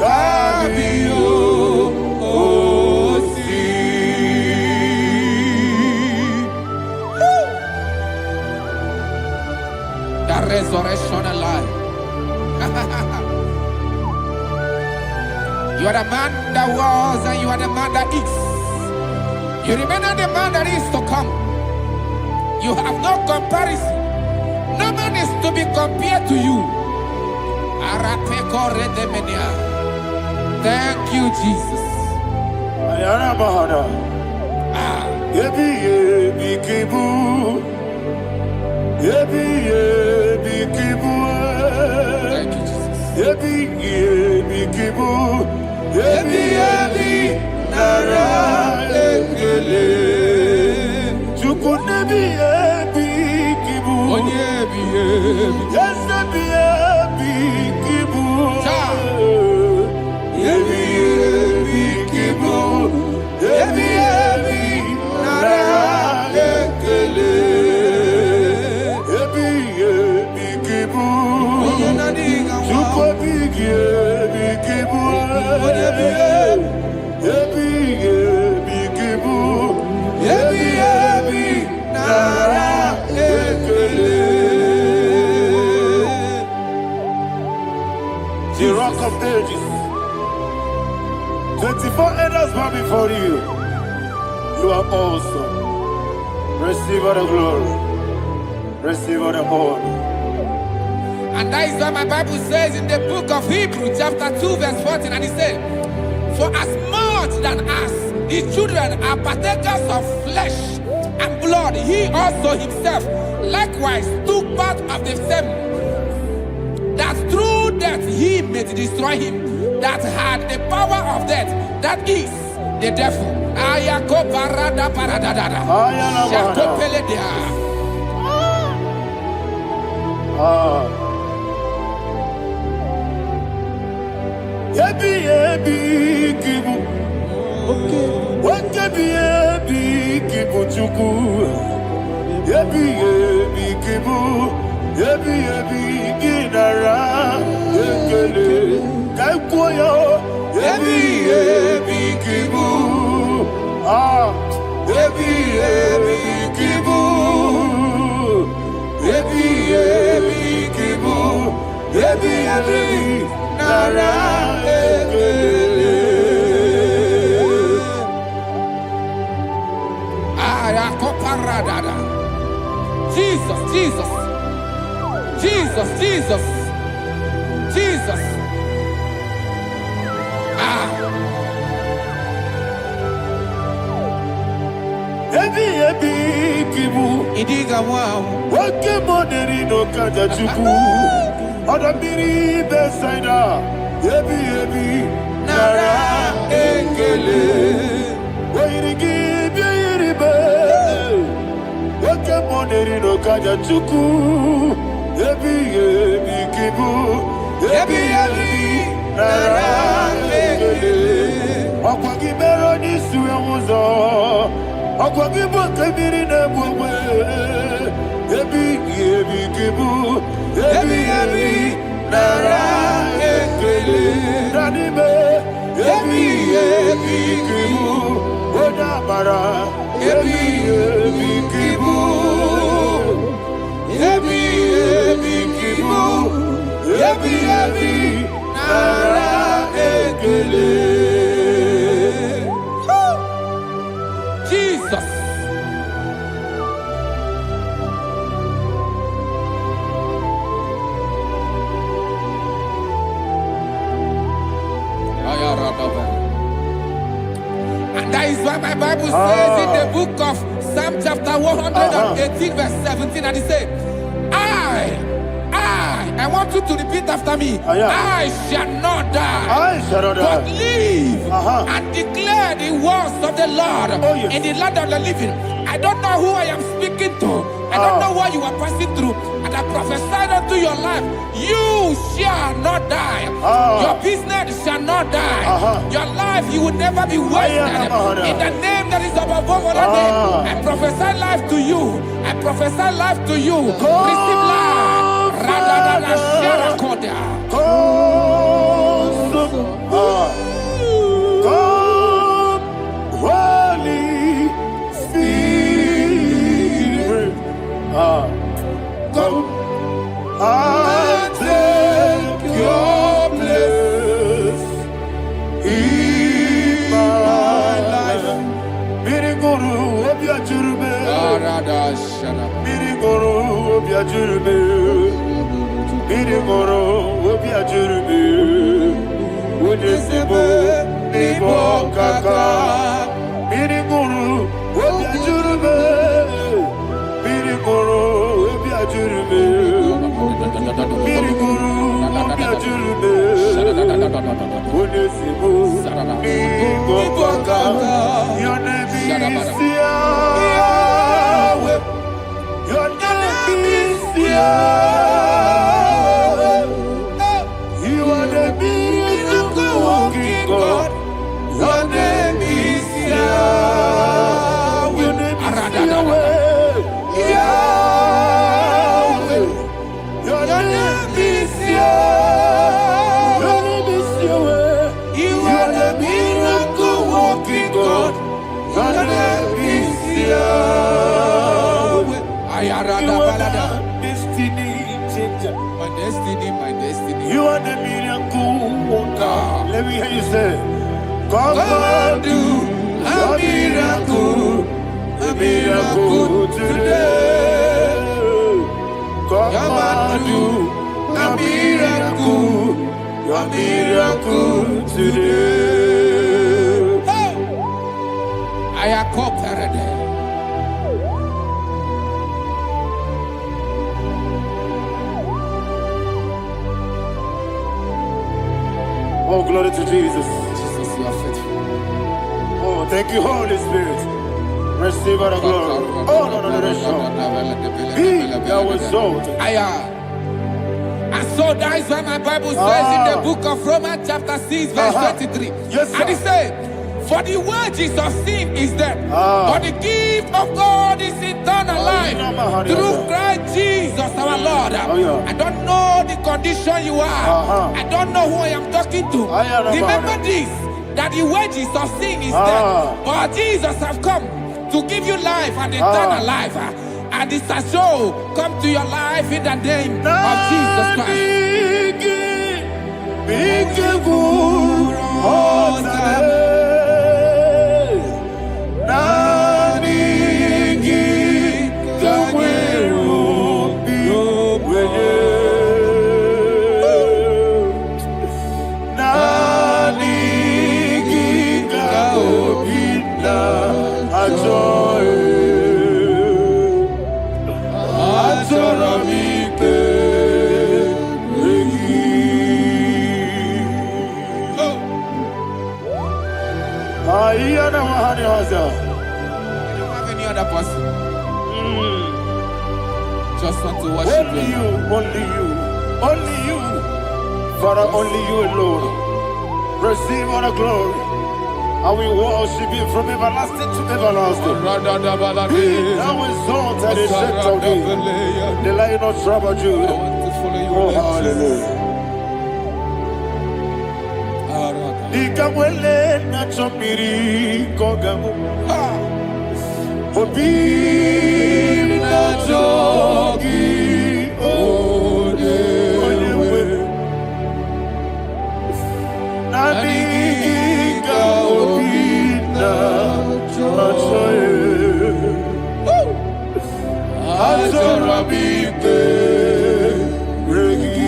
Kabio, Osi. The resurrection and life. You are the man that was and you are the man that is. You remember the man that is to come. You have no comparison. No man is to be compared to you. Arapeko redemenia. Thank you, Jesus. Ayana Mahana. Yebi yebi kibu. Yebi yebi kibu. Thank you, Jesus. Yebi yebi kibu. Yebi yebi nara ekele. Chuku nebi yebi kibu. Onyebi yebi. Yes nebi yebi kibu. Cha. Yebi yebi kibu. Yebi yebi nara ekele. Yebi yebi kibu. Chuku bigi yebi kibu. Yebi yebi kibu. Yebi yebi nara ekele. The rock of ages. 24 elders bow before you. You are awesome. Receive all the glory. Receive all the honor. And that is what my Bible says in the book of Hebrews, chapter 2, verse 14. And it says, for as much than us, the children are partakers of flesh and blood, he also himself likewise took part of the same, that through death he may destroy him that had the power of death, that is the devil. Ayako barada paradadada. Shako peledea. Yebi yebi kibu. Yebi yebi kibu chuku. Yebi yebi kibu. Yebi yebi ginara ekele. Kaikoyo. Yebi yebi kibu. Yebi yebi kibu. Yebi yebi kibu. Yebi yebi nara ekele. Ayakoparadada. Jesus, Jesus, Jesus, Jesus, Jesus. Yebi yebi kibu. Idiga wow. Wake money no kaja chuku. Odamiri besaida. Yebi yebi nara ekele. Wairigi biiribe. Wake money no kaja chuku. Yebi yebi kibu. Yebi yebi nara ekele. Akwagi bero ni suwe muzo. Akwagi boke biri ne bwe. Yebi yebi kibu. Yebi yebi nara ekele. Nanibe. Yebi yebi kibu. Oda bara. Yebi yebi kibu. Yebi yebi kibu. Yebi yebi nara ekele. Jesus. And that is why my Bible says in the book of Psalm chapter 118 verse 17, and it says, I want you to repeat after me. I shall not die, but live and declare the words of the Lord in the land of the living. I don't know who I am speaking to. I don't know what you are passing through. And I prophesy unto your life, you shall not die. Your business shall not die. Your life, you will never be wasted. In the name that is above all other name, I prophesy life to you. I prophesy life to you. Receive life. Radadada Sharakoda. Holy Spirit, come and take your place in my life. Miriguru obiajurube, miriguru obiajurube, miriguru obiajurube, Unesimu, Nibo Kaka, Miriguru, Obia Jurube, Miriguru, Obia Jurube, Miriguru, Obia Jurube, Unesimu, Nibo Kaka, your name is Yahweh, your name is Yahweh, you are the miracle working God. Your name is Yahweh. Your name is Yahweh. Your name is Yahweh. Your name is Yahweh. You are the miracle working God. Your name is Yahweh. You are the destiny changer. My destiny, my destiny. You are the miracle worker. Let me hear you say, come and do a miracle today. Come and do a miracle today. I am cooperative. Oh, glory to Jesus. Jesus, you are faithful. Oh, thank you, Holy Spirit. Receive our glory. Oh, no, Be thou exalted. And so that is why my Bible says in the book of Romans chapter 6 verse 23. Yes, sir. And it says, for the wages of sin is death, but the gift of God is eternal life through Christ Jesus our Lord. I don't know the condition you are. I don't know who I am talking to. Remember this, that the wages of sin is death, but Jesus have come to give you life and eternal life. And this has so come to your life in the name of Jesus Christ. I don't have any other person. Just want to worship only you, only you, only you. Father, only you alone. Receive all the glory. And we worship you from everlasting to everlasting. Be thou exalted, the Ancient of Days, the Lion of tribe of Judah. Oh, hallelujah. Ikamwele na chomiri kogamu. Obi na jogi onewe. Naniga obi na joye. Azorabite regi.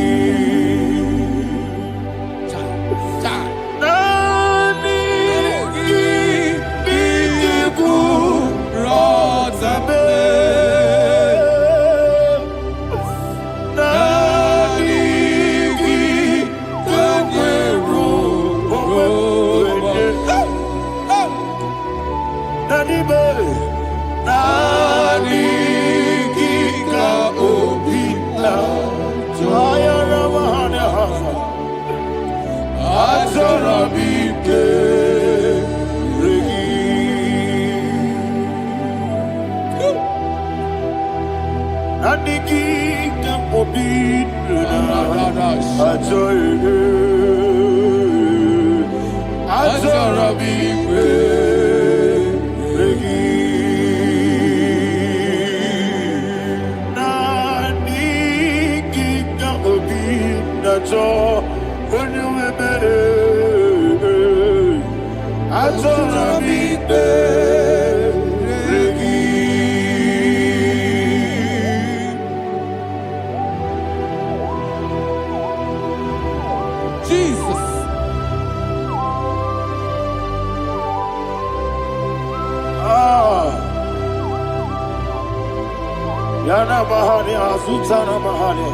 Yana Mahani, Azutana Mahani.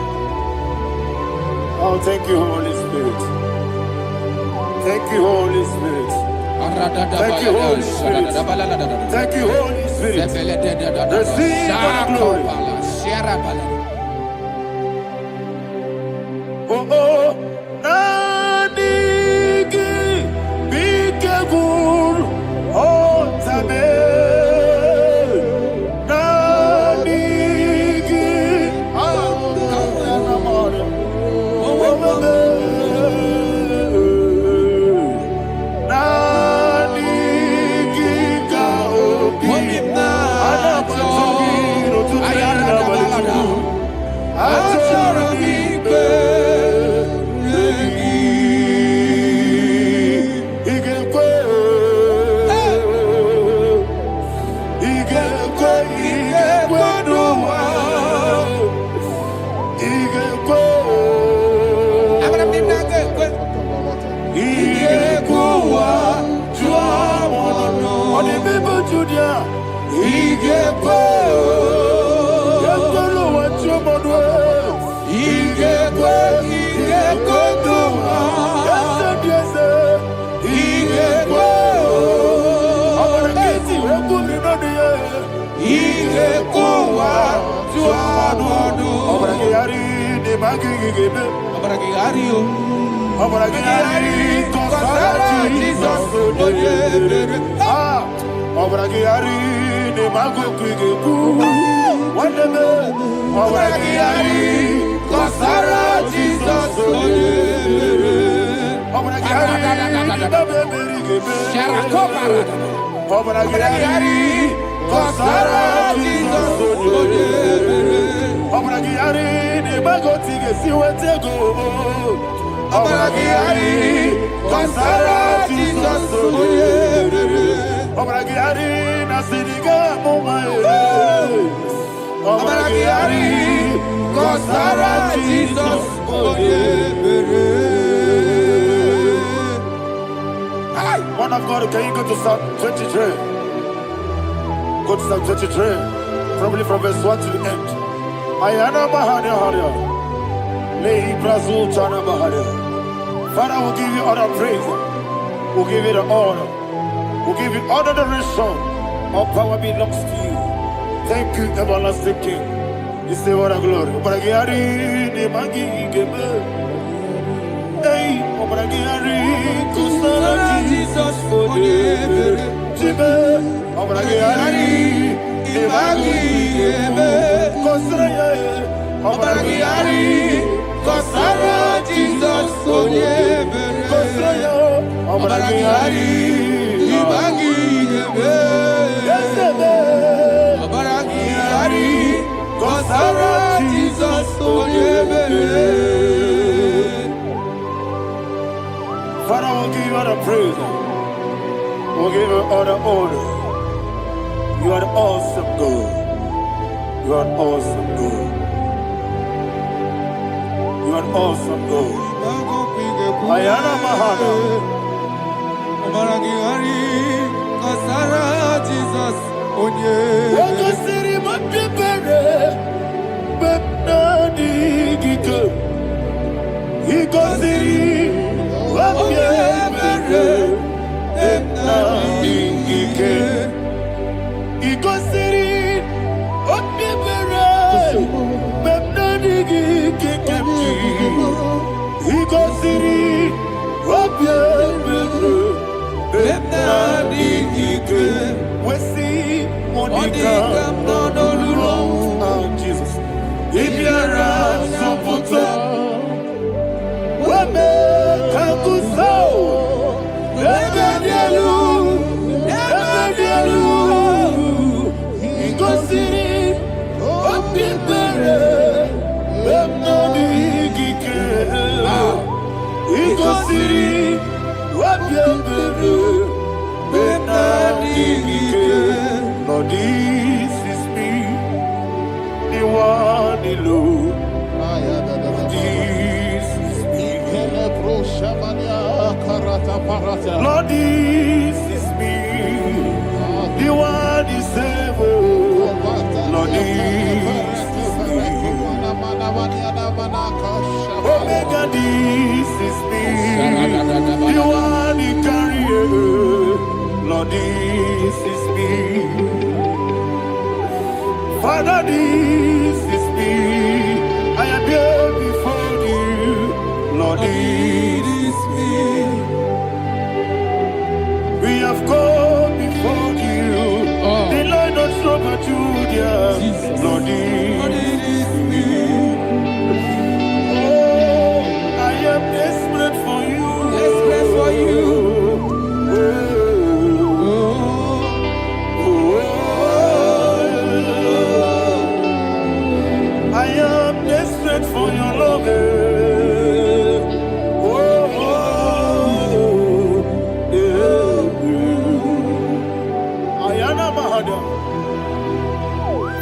Oh, thank you, Holy Spirit. Thank you, Holy Spirit. Thank you, Holy Spirit. Thank you, Holy Spirit. Receive all the glory. Oh, oh, Nanigi, Bigagul, oh, Tame, Nanigi, One of God, can you go to Psalm 23? Go to Psalm 23, probably from verse 1 to the end. Ayana Mahania Haria. Lei Brazil Chana Mahania. Father, we'll give you all the praise. We'll give you the honor. We'll give you all the adoration. All power belongs to you. Thank you, everlasting King. You say what a glory. Obragiari, ne magi gebe. Hey, Obragiari, Kusara Jesus for the Jibe. Obragiari, ne magi gebe. Kusara, Obragiari, Kusara Jesus for the Kusara, Obragiari, ne magi gebe. Obragiari. Kusara Jesus Father, we'll give you all the praise. We'll give you all the honor. You are the awesome God. You are an awesome God. You are an awesome God. Ayana Mahana. Kusara Jesus Jesus. If you're a Soputo, Wame Kakuso, Ebedielu, Igosiri, Opipere, Bemnadi Gike, Igosiri, Opipere, Bemnadi Gike. Lord, this is me, the one alone. This is me. Lord, this is me, the one is able. Lord, this Omega, this is me. You are the carrier. Lord, this is me. Father, this is me. I am here before you. Lord, this is me. We have come before you. The Lord not so but you, dear. Lord, this is me. Oh, I am desperate for you. Desperate for you. I am desperate for your love.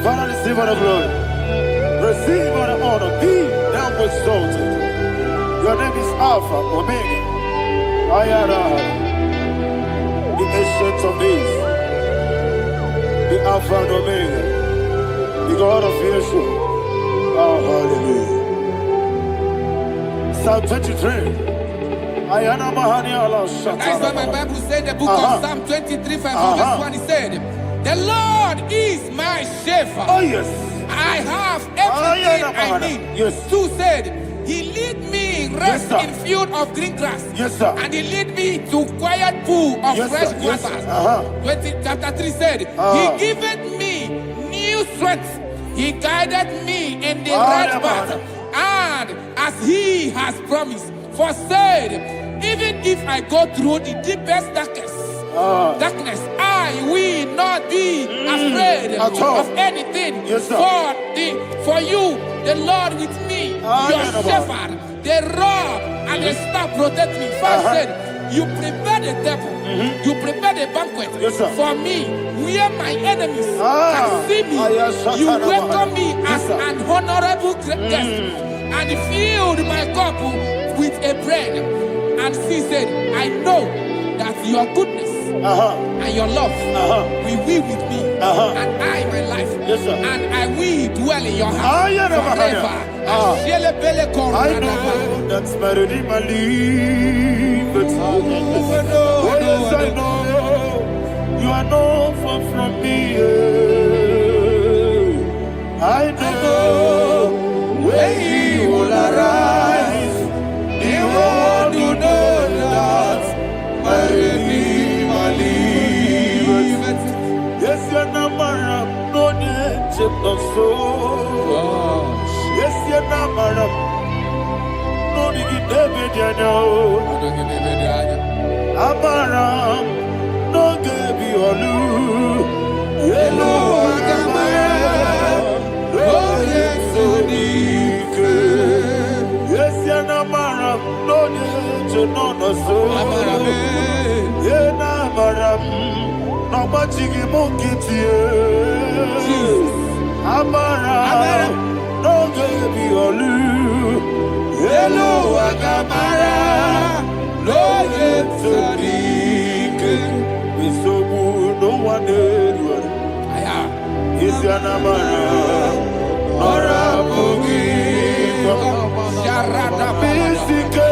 Father, receive all the glory. Receive all the honor. Be thou exalted. Your name is Alpha, Omega. I am the ancient of days. The Alpha and Omega. The God of Yeshua. Oh, hallelujah. Psalm 23. That's why my Bible said, the book of Psalm 23, 5, verse 1, it said, the Lord is my shepherd. Oh, yes. I have everything I need. Yes. 2 said, he lead me rest Yes, in field of green grass. Yes, sir. And he lead me to quiet pool of Yes, fresh sir. Yes, waters. sir. Chapter 3 said, he giveth me new strength. He guided me in the right path. And as he has promised, for said, even if I go through the deepest darkness, I will not be afraid of anything. Yes, sir. For you, the Lord with me, your shepherd, the rod and the staff protect me. First said, you prepare the table, you prepare the banquet for me, where my enemies can see me. You welcome me as an honorable guest, and filled my cup with a bread. And she said, I know that your goodness and your love will be with me, and I, my life, and I will dwell in your house forever. I know that's better than my life. Oh, yes, I know you are not far from me. I know when he will arise, he will do that. My Redeemer liveth. Yes, you're not married, no need to so. Yes, you're not married, no need to David, you know. Amaram, no give you a loo. Hello, Agamara, oh, yes, so deep. Yes, you're not married, no need to know the soul. Yena maram, no machigi mukiti. Amara, no gebi olu. Hello, Agamara, no yetsodik. Misobu, no one did. Is Yanamara, Ora Bogi, Sharada Bisike,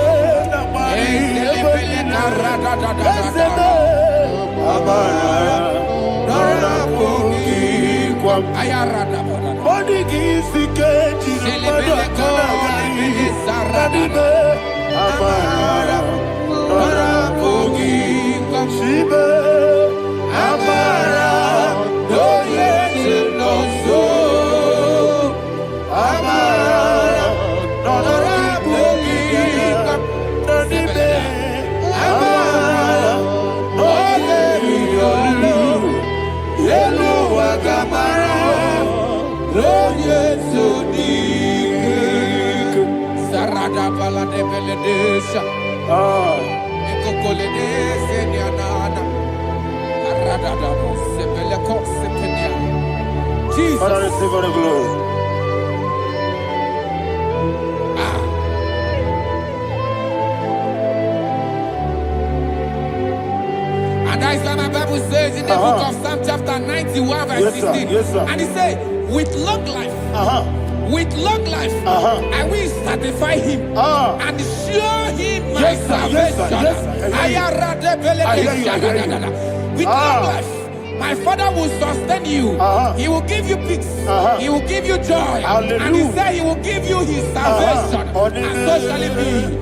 Jesus. Father, receive all the glory. And that is why my Bible says in the book of Psalm chapter 91 verse 16. Yes, sir. And it says, with long life with long life, I will satisfy him and show him my salvation. With long life, my Father will sustain you. He will give you peace. He will give you joy. Hallelujah. And he said he will give you his salvation. And so shall it be.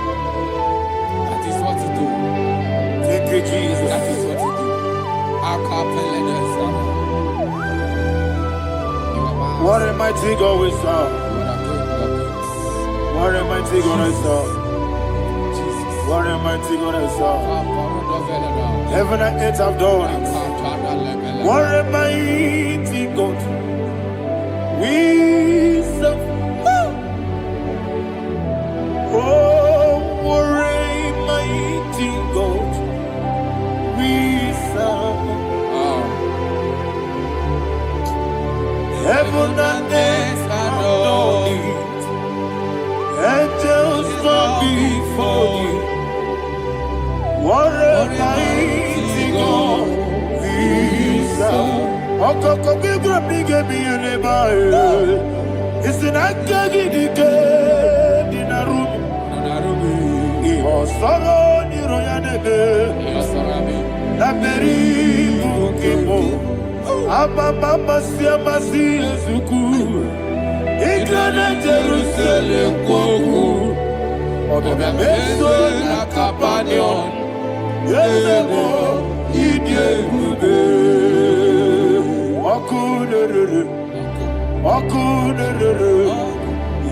That is what to do. Thank you, Jesus. That is what to do. What a mighty God we serve. What a mighty God I serve. What a mighty God I serve. Heaven and earth have done it. What a mighty God we serve. Oh, what a mighty God we serve. Heaven and earth have done it. Angels bow before you. What a mighty God we serve. Okoko bibra bige biene bae. Isina kagi dike dinarubi. Iho soro ni royanebe. Na beri bukipo. Ababa masia masia zuku. Igrana Jerusalem koku. Obe meso na kapanion. Yesebo idye kube. Wakunerere. Wakunerere.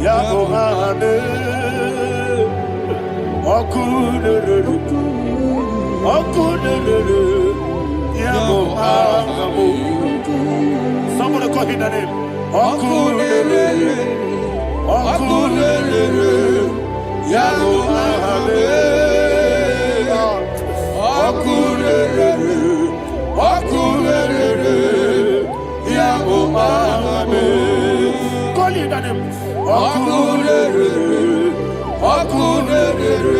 Yabo hane. Wakunerere. Wakunerere. Yabo hane. Somebody call him the name. Wakunerere. Wakunerere. Yabo hane. Wakunerere. Wakunerere. Yabo hane. Call him the name. Wakunerere. Wakunerere.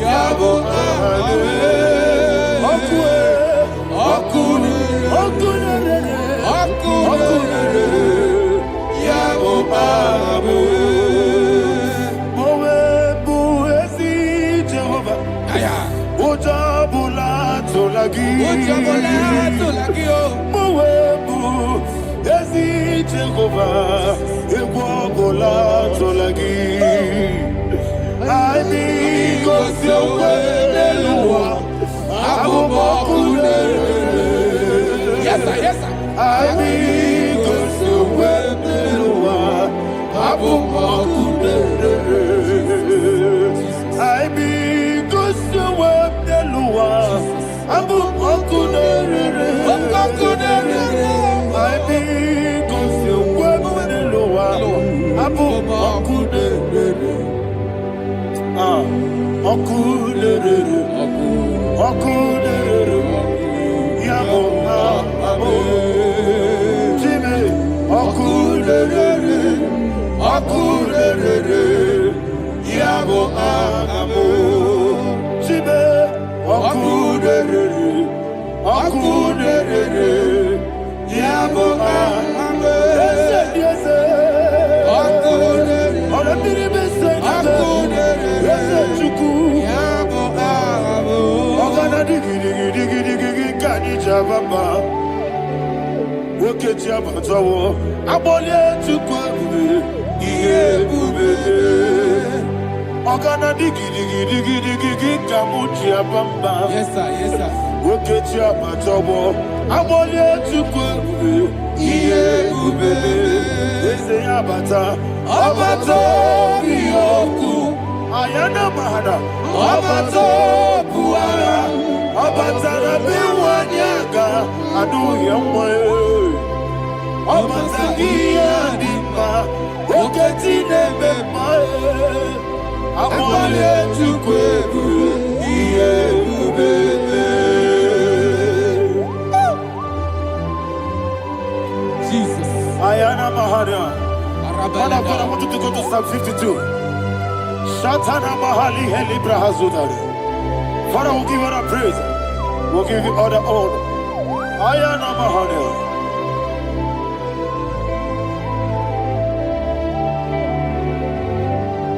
Yabo hane. Yes, sir. Yes, sir. Yes, sir. Yes, sir. Ayana Mahada, Obato Puara, Obatara Biwanyaga, Adu Yamwe, Obatagia Dima, Oketine Bemae, Amale Tukwebu, Jesus. Ayana Mahada. Father, I want you to go to Psalm 52. Shatana Mahali Helibra Hazudari. Father, we'll give you all the praise. We'll give you all the honor. Ayana Mahada.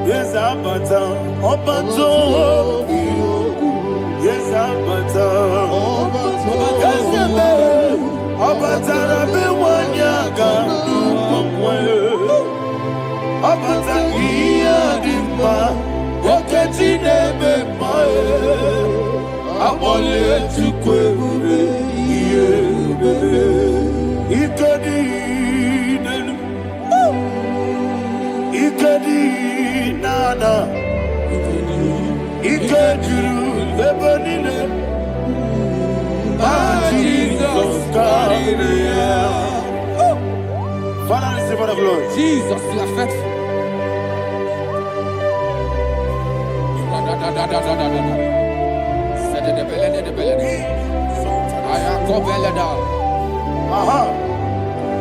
Yes, Abata. Obato. Yes, Abata. Yes, Abata. Rabiwanyaga. Abata iya dimba, oketine bemae, abole tukwebube iye bebe, ikadi nenu, ikadi nana, ikadiru lebanine, Jesus Christ. Father, receive all the glory. Jesus, you are faithful.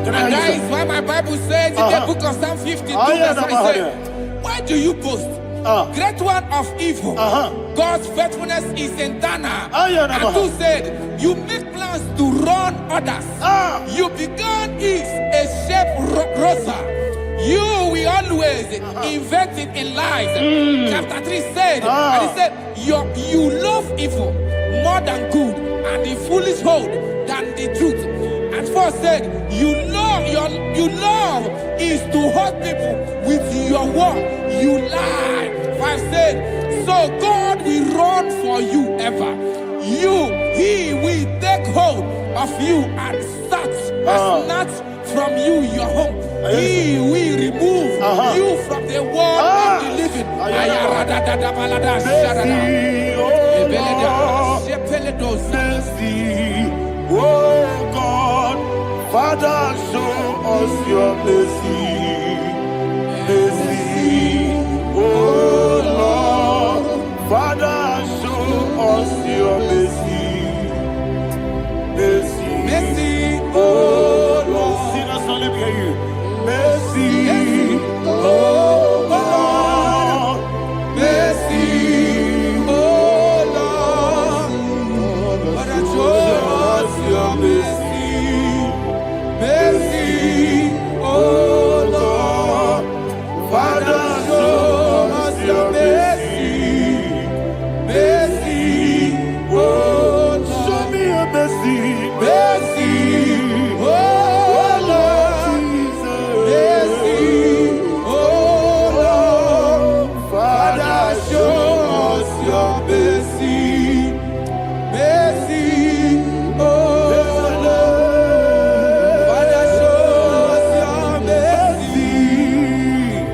And that is why my Bible says in the book of Psalm 52, verse 6, why do you boast? Great one of evil. God's faithfulness is eternal. And who said, you make plans to run others. You began is a shape rosa. You will always invent it in lies. Chapter 3 said, and he said, you love evil more than good, and the foolish hold than the truth. And 4 said, you love is to hurt people with your word. You lie. 5 said, so God will run for you ever. He will take hold of you and snatch from you your home. He will remove you from the world of the living. Oh God, Father, show us your mercy. Mercy, oh Lord, Father, show us your mercy. Mercy, Mercy, oh Lord. Sing us all, let me hear you. Mercy, oh Lord. mercy, oh Lord. Father, show us your mercy. Mercy, oh Lord. Father, show us your mercy. Mercy, oh Lord. Show me your mercy. Mercy, oh Lord. Mercy, oh Lord. Father, show us your mercy. Mercy, oh Lord. Father, show us your mercy.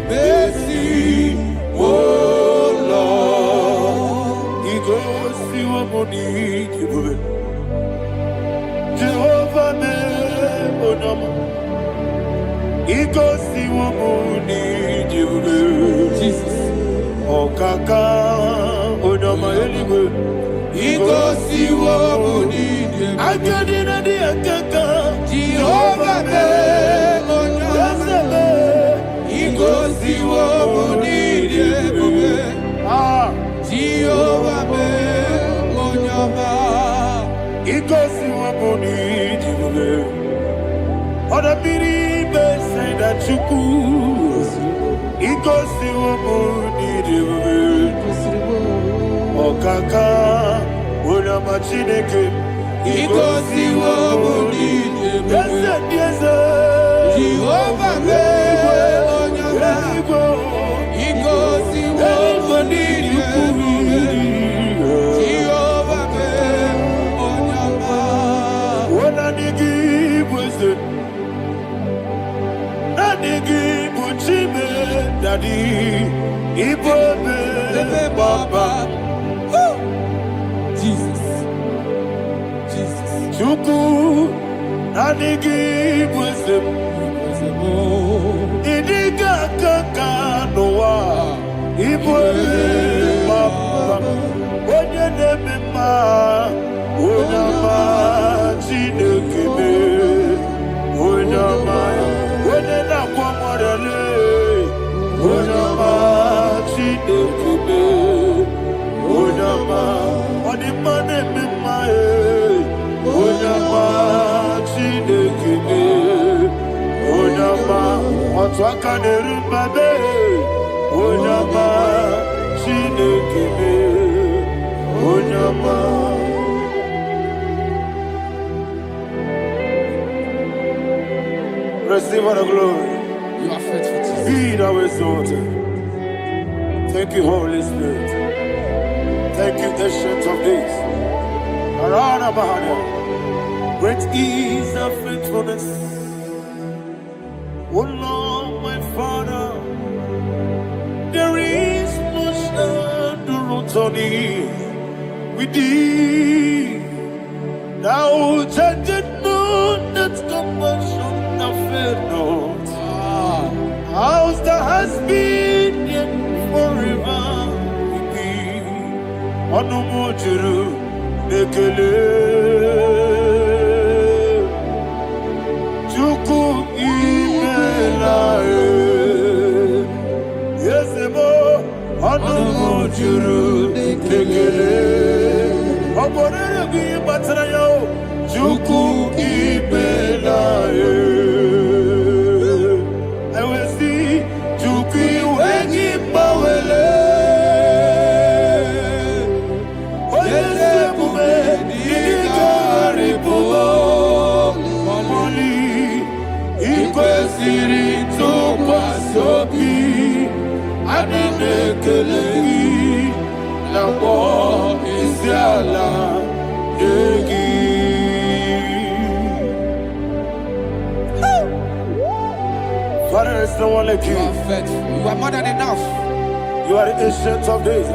Mercy, oh Lord. He goes to a money. Jehovah me onama. He goes to a money. Jesus. Okaka onama anyway. He goes to what we need. I got in the akaka. Jehovah me onama. He goes to what we need. Jehovah me onama. He goes to a money. Other people say that you could. He goes to a money. Okaka, Unama Chineke. He goes to what we need. Yes, Jehovah me onama. He goes to what we need. Jehovah me onama. When I give was it, I give Chime, Daddy, Ibobe. Baba. Jesus. Jesus. Chuku Nanigi Wisdom. Idiga Kaka Noa. Ibwe Baba. Onye Nebima. Onyama Chinekebe. Onyama. Onye Nakwamorele. Onyama Chinekebe. Onyama. Onimane Mimae. Onyama Chinekebe. Onyama. Otwaka Nerubabe. Onyama Chinekebe. Onyama. Receive all the glory. You are faithful, Jesus. Be thou exalted. Thank you, Holy Spirit. Thank you, Ancient of Days. Arana Bahania. Great is thy faithfulness. Oh Lord, my Father, there is much endurance on thee. With thee, thou judgest not that compassion of faith not. How's the has been yet forever with thee? Anumujuru nekele Chuku imelae Yesemo Anumujuru nekele Oborere bi batara yo Chuku imelae Father, there's no one like you. You are faithful. You are more than enough. You are the ancient of days.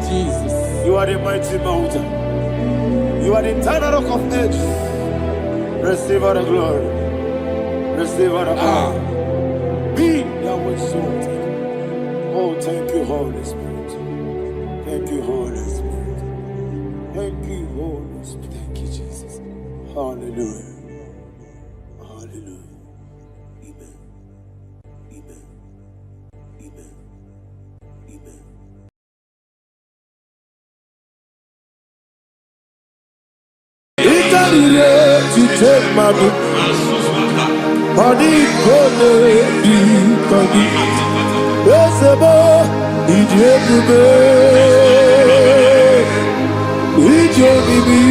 Jesus. You are the mighty mountain. You are the eternal rock of ages. Receive all the glory. Receive all the honor. Be thou exalted. Oh, thank you, Holy Spirit. Thank you, Holy Spirit. Thank you, Holy Spirit. Thank you, Jesus. Hallelujah. Hallelujah. Amen. Amen. Amen. Amen. Ikarire to take my book. Body kone di kodi. Esebo ijebube. Ijebibi.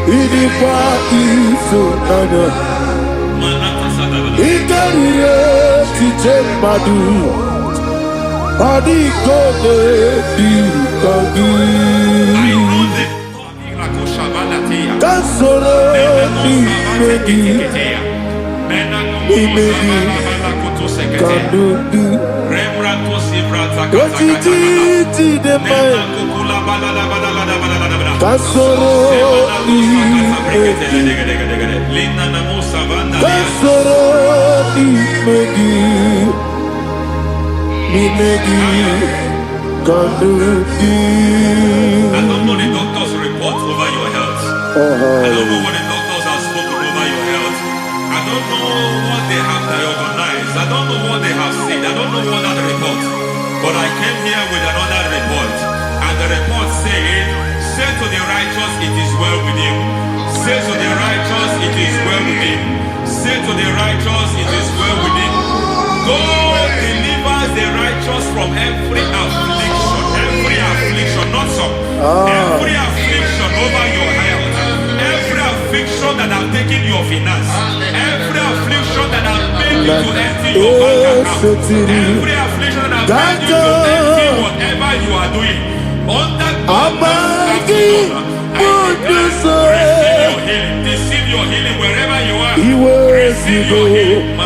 Idikwa isonana. Ikarire to take my book. Body kone di kodi. Kasoro imedi kadudu Kotiti de mai Kasoro imedi Kasoro imedi kadudu. I don't know the doctor's report over your health. I don't know what the doctors have spoken over your health. I don't know what they have diagnosed. I don't know what they have said. I don't know what that report. But I came here with another report. And the report said, say to the righteous, it is well with him. Say to the righteous, it is well with him. Say to the righteous, it is well with him. God delivers the righteous from every affliction. Every affliction, not some. Every affliction over your health. Every affliction that have taken your finance. Every affliction that have made you to empty your bank account. Every affliction that have made you to empty whatever you are doing. Under God's afternoon, receive your healing. Receive your healing wherever you are. Receive your healing.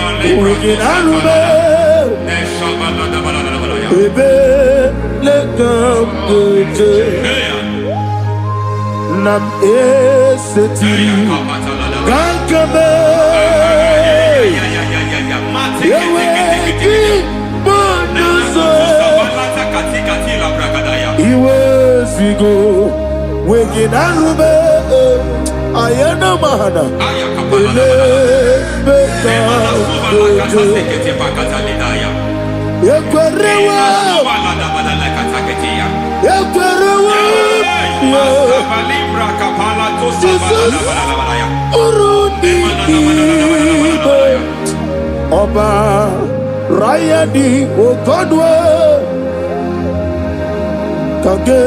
Nam eseti Gankame Yeweki Bonuzo Iwezigo Weginarube Ayana Mahana Ele Beka Yekwerewa Yekwerewa Jesus Urundi Oba Rayadi Ogodwe Kage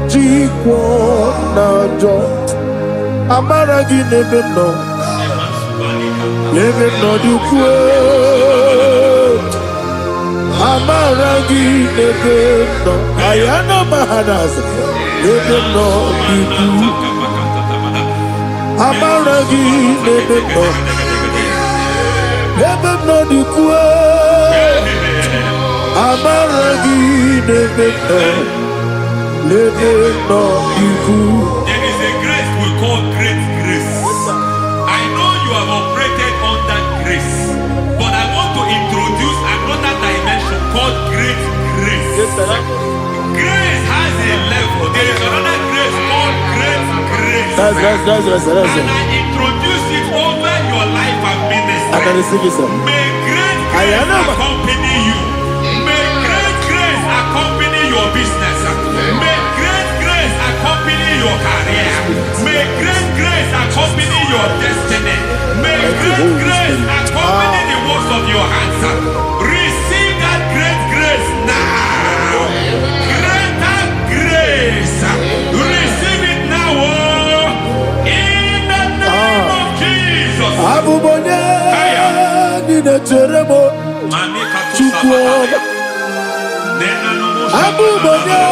Jikwo Najo Amaragi Nebeno Nebeno Dukwe Amaragi Nebeno Ayana Mahanas Nebeno Dukwe Amaragi Nebeno Nebeno Dukwe Amaragi Nebeno Nebeno Dukwe. There is a grace we call great grace. I know you have operated under grace, but I want to introduce another dimension called great grace. Grace has a level. There is another grace called great grace. And I introduce it over your life and ministry. May great grace accompany you. May great grace accompany your business. May great grace accompany your career. May great grace accompany your destiny. May great grace accompany the works of your hands. Receive that great grace now. Greater grace. Receive it now. In the name of Jesus. Abubonye Nina Teremo Chukwoba Abubonye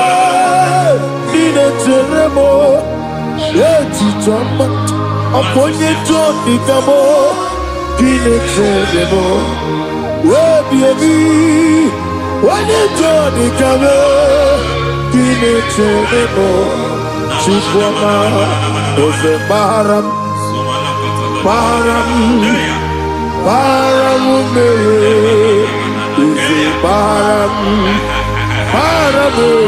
Nina Teremo Eti Choma Aponye Choni Kamo Kine Teremo Webi Wane Choni Kamo Kine Teremo Chukwoba Ose Baharam Baharam Paramume Ise Paramume Paramume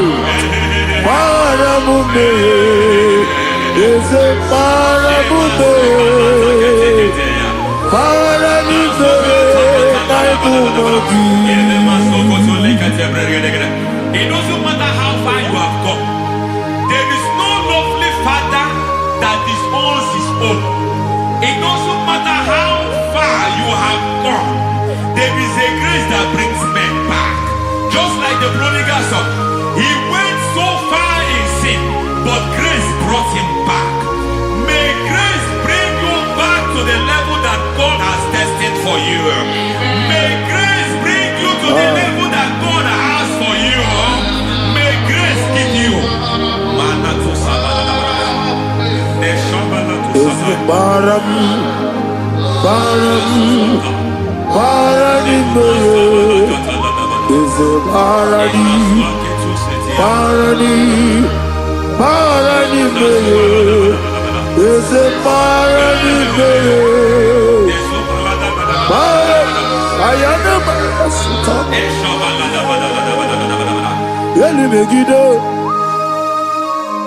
Ise Paramume Paramume Naibumogi. It doesn't matter how far you have gone. There is no lovely father that disowns his own. It doesn't matter how far you have gone. There is a grace that brings men back. Just like the prodigal son. He went so far in sin, but grace brought him back. May grace bring you back to the level that God has destined for you. May grace bring you to the level that God has for you. May grace give you. Baram Paradi is a Paradi is a Paradi Ayana Masita Yeli Megiddo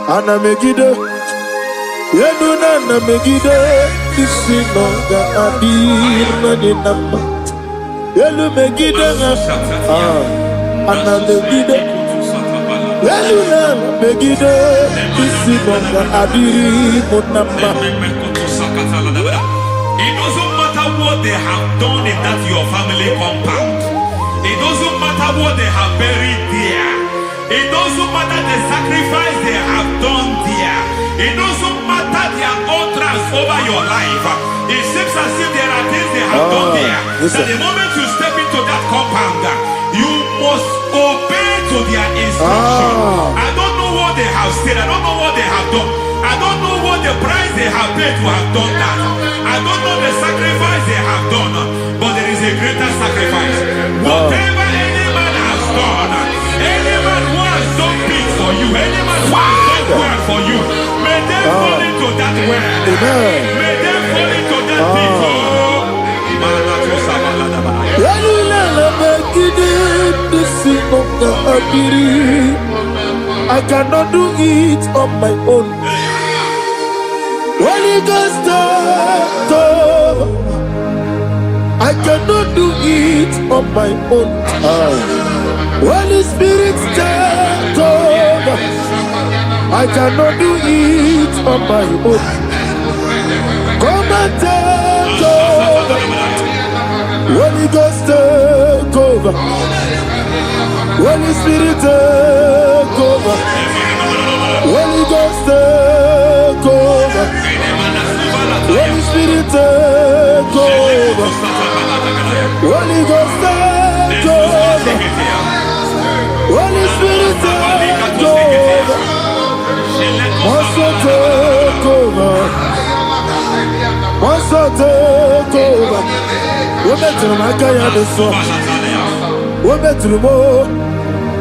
Anna Megiddo Yeduna na Megiddo Isinonga Adirna ni Nama Yelu Megiddo Anna Megiddo Yeduna na Megiddo Isinonga Adirna Nama. It doesn't matter what they have done in that your family compound. It doesn't matter what they have buried there. It doesn't matter the sacrifice they have done there. It doesn't matter their utterance over your life. It seems as if there are things they have done there. That the moment you step into that compound, you must obey to their instruction. I don't know what they have said. I don't know what they have done. I don't know what the price they have paid to have done that. I don't know the sacrifice they have done. But there is a greater sacrifice. Whatever any man has done, any man who has done things for you. Any man who has done well for you, may they fall into that well. Amen. May they fall into that pit. I cannot do it on my own. Holy Ghost, take over. I cannot do it on my own. Holy Spirit, take over. I cannot do it on my own. Come and take over. Holy Ghost, take over. Holy Spirit, take over. Holy Ghost, take over. Holy Spirit, take over. Holy Ghost, take over. Holy Spirit, take over. Also take over. Also take over. We're better than I can understand. We're better than more.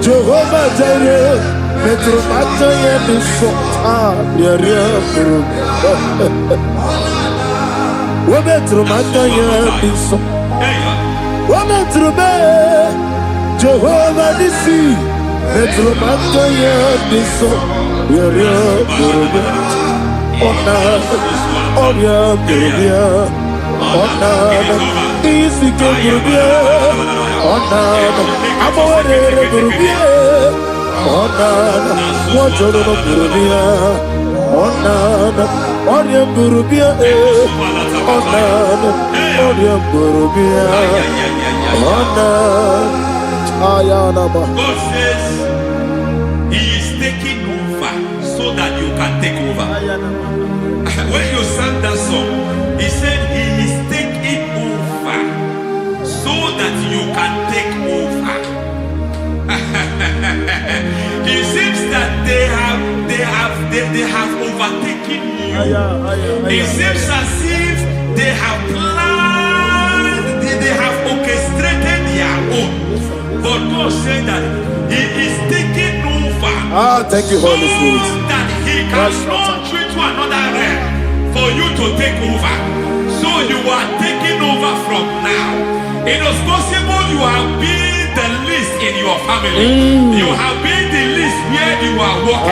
Jehovah Jireh, better than I can understand. Yeah. We're better than I can understand. We're better than Jehovah Nissi, better than I can understand. God says He is taking over so that you can take over. When you sang that song, He said He is taking over so that you can take over. It seems that they have overtaken you. It seems as if they have planned, they have orchestrated their own. But God said that He is taking over. Thank you, Holy Spirit. So that He can launch you to another realm for you to take over. So you are taking over from now. It is possible you have been the least in your family. You have been the least where you are working.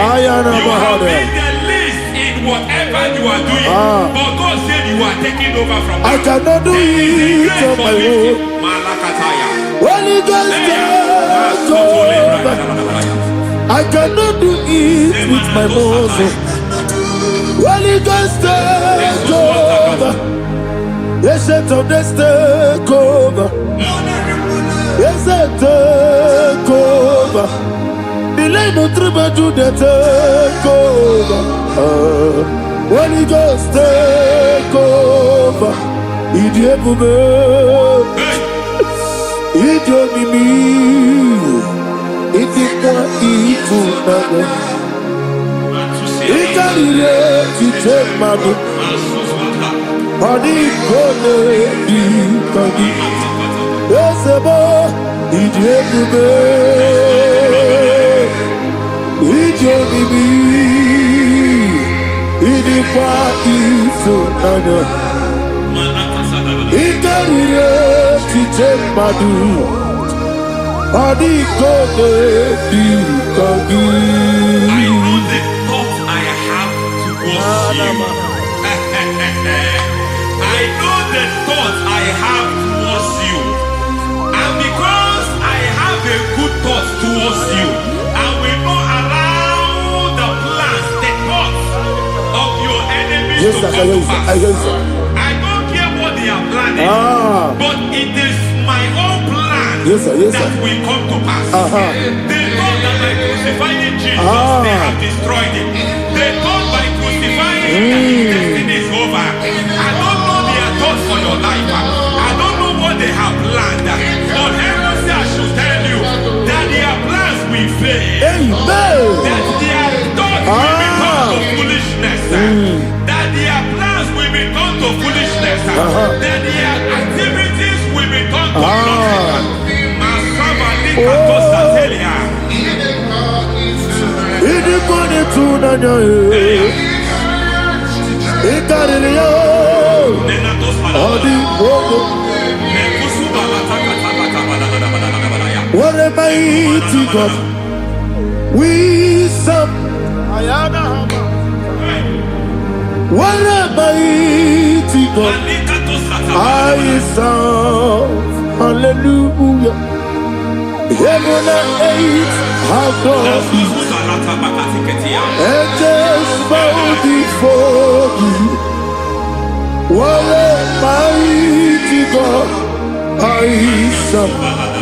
You have been the least in whatever you are doing. But God said you are taking over from now. I cannot do it on my own. Holy Ghost, take over. I cannot do it with my muscle. Holy Ghost, take over. Ancient of days, take over. Yes, take over. Delay no trouble to the take over. Holy Ghost, take over. Idiebube, idiomimi, idikwa ifunabo. Ikarire kitemadu. Adi kone di kagi. Esebo idiebube, idiomimi, idikwa ifunabo. Ikarire kitemadu. Adi kone di kagi. I know the thoughts I have towards you. I know the thoughts I have towards you. And because I have a good thought towards you, I will not allow the plans, the thoughts of your enemies to come to pass. I don't care what they are planning, but it is my own plan that will come to pass. They thought that by crucifying Jesus, they have destroyed him. They thought by crucifying him that his destiny is over. I don't know their thoughts for your life. I don't know what they have planned. But heaven says I should tell you that their plans will fail. That their thoughts will become to foolishness. That their plans will become to foolishness. That their activities will become to nothing. tunanya ikariyo odi bogo. What a mighty God we serve. What a mighty God I serve. Hallelujah. Heaven and earth have gone, angels bow before you. What a mighty God I serve.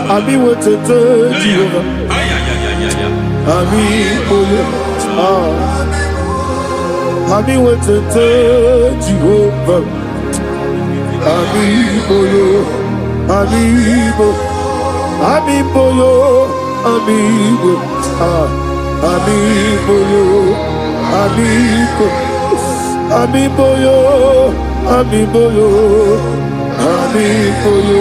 Ami wetete Jehovah. Ami boyo. Ami wetete Jehovah. Ami boyo. Ami boyo. Ami boyo. Ami boyo. Ami boyo. Ami boyo. Ami boyo. Ami boyo. Ami boyo.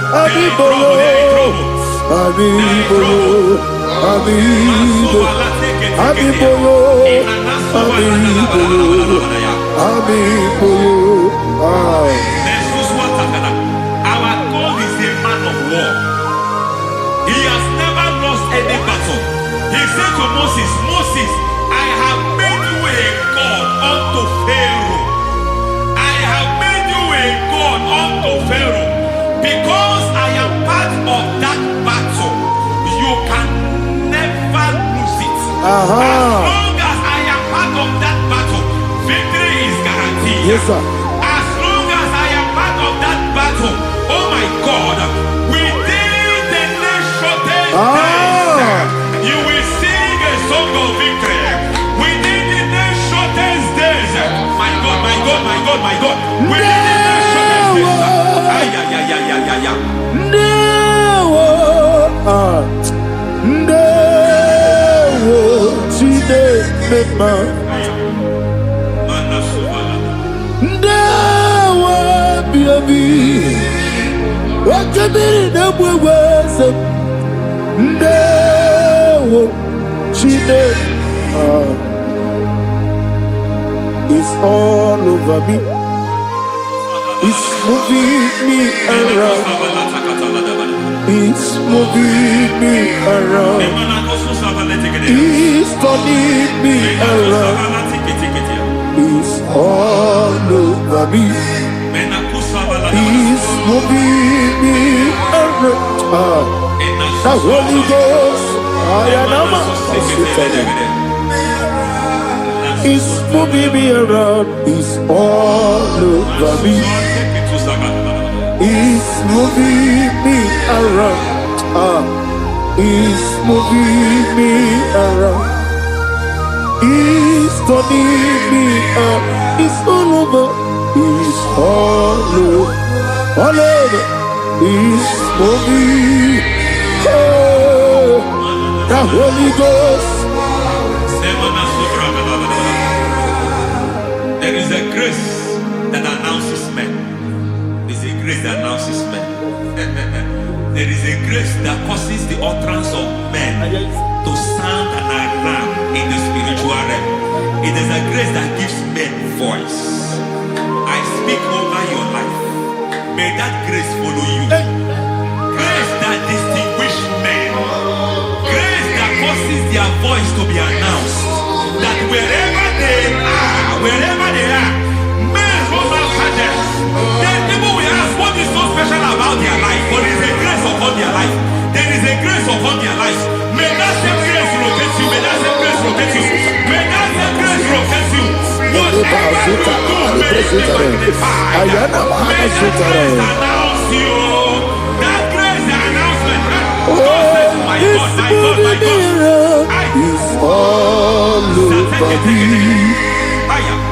Ami boyo. Ami boyo. Ami boyo. Ami boyo. Ami boyo. Ami boyo. Ami boyo. Ami boyo. Our God is a man of war. He has never lost any battle. He said to Moses, Moses, I have made you a God unto Pharaoh. I have made you a God unto Pharaoh. Because I am part of that battle, you can never lose it. As long as I am part of that battle, victory is guaranteed. Yes, sir. As long as I am part of that battle, oh my God, within the next short days, you will sing a song of victory. Within the next shortest days, my God, my God, my God, my God. Within the next shortest days, it's all over me. It's moving me around. It's moving me around. It's turning me around. It's all over me. It's moving me around. The Holy Ghost, it's moving me around. It's all over me. It's moving me around. It's moving me around. It's turning me up. It's all over. It's all over. All over. It's moving. Oh, the Holy Ghost. There is a grace that announces men. There is a grace that announces men. There is a grace that causes the utterance of men to sound an alarm in the spiritual realm. It is a grace that gives men voice. I speak over your life. May that grace follow you. Grace that distinguishes men. Grace that causes their voice to be announced. That wherever they are, men hold out hands. Then people will ask what is so special about their life. But there is a grace upon their life. There is a grace upon their life. May that same grace rotate you. May that same grace rotate you. May that same grace rotate you. Whatever you do, may it be magnified. May that grace announce you. That grace announcement. God says, my God, my God, my God. It's all over me.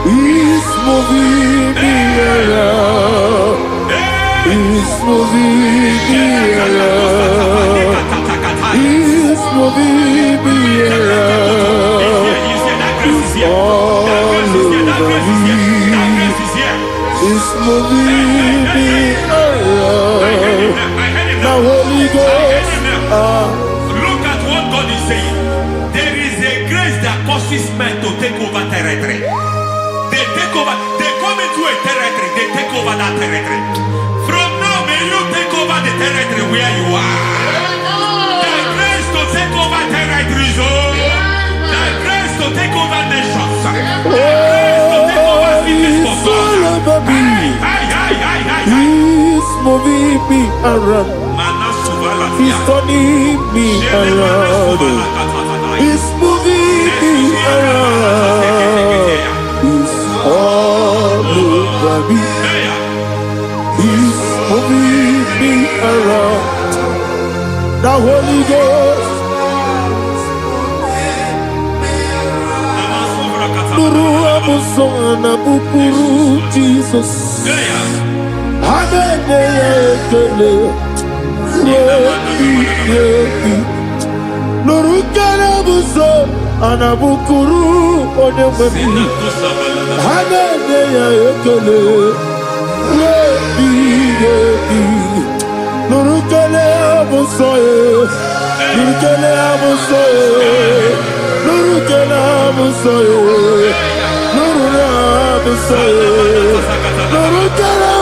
It's moving me around. It's moving me around. It's moving me around. It's all over me. It's moving me around. Now Holy Ghost, saying, there is a grace that causes men to take over territory. They take over, they come into a territory, they take over that territory. From now, may you take over the territory where you are. The grace to take over territories, the grace to take over nations, the grace to take over cities for God. He's moving me around. He's turning me around. He's moving me around. He's all over me. He's moving me around. The Holy Ghost. Nuru amusona bukuru Jesus. Nurukana buso anabukuru onememi hanene ya ekele nurukele buso nurukele buso nurukele buso nurukele buso nurukele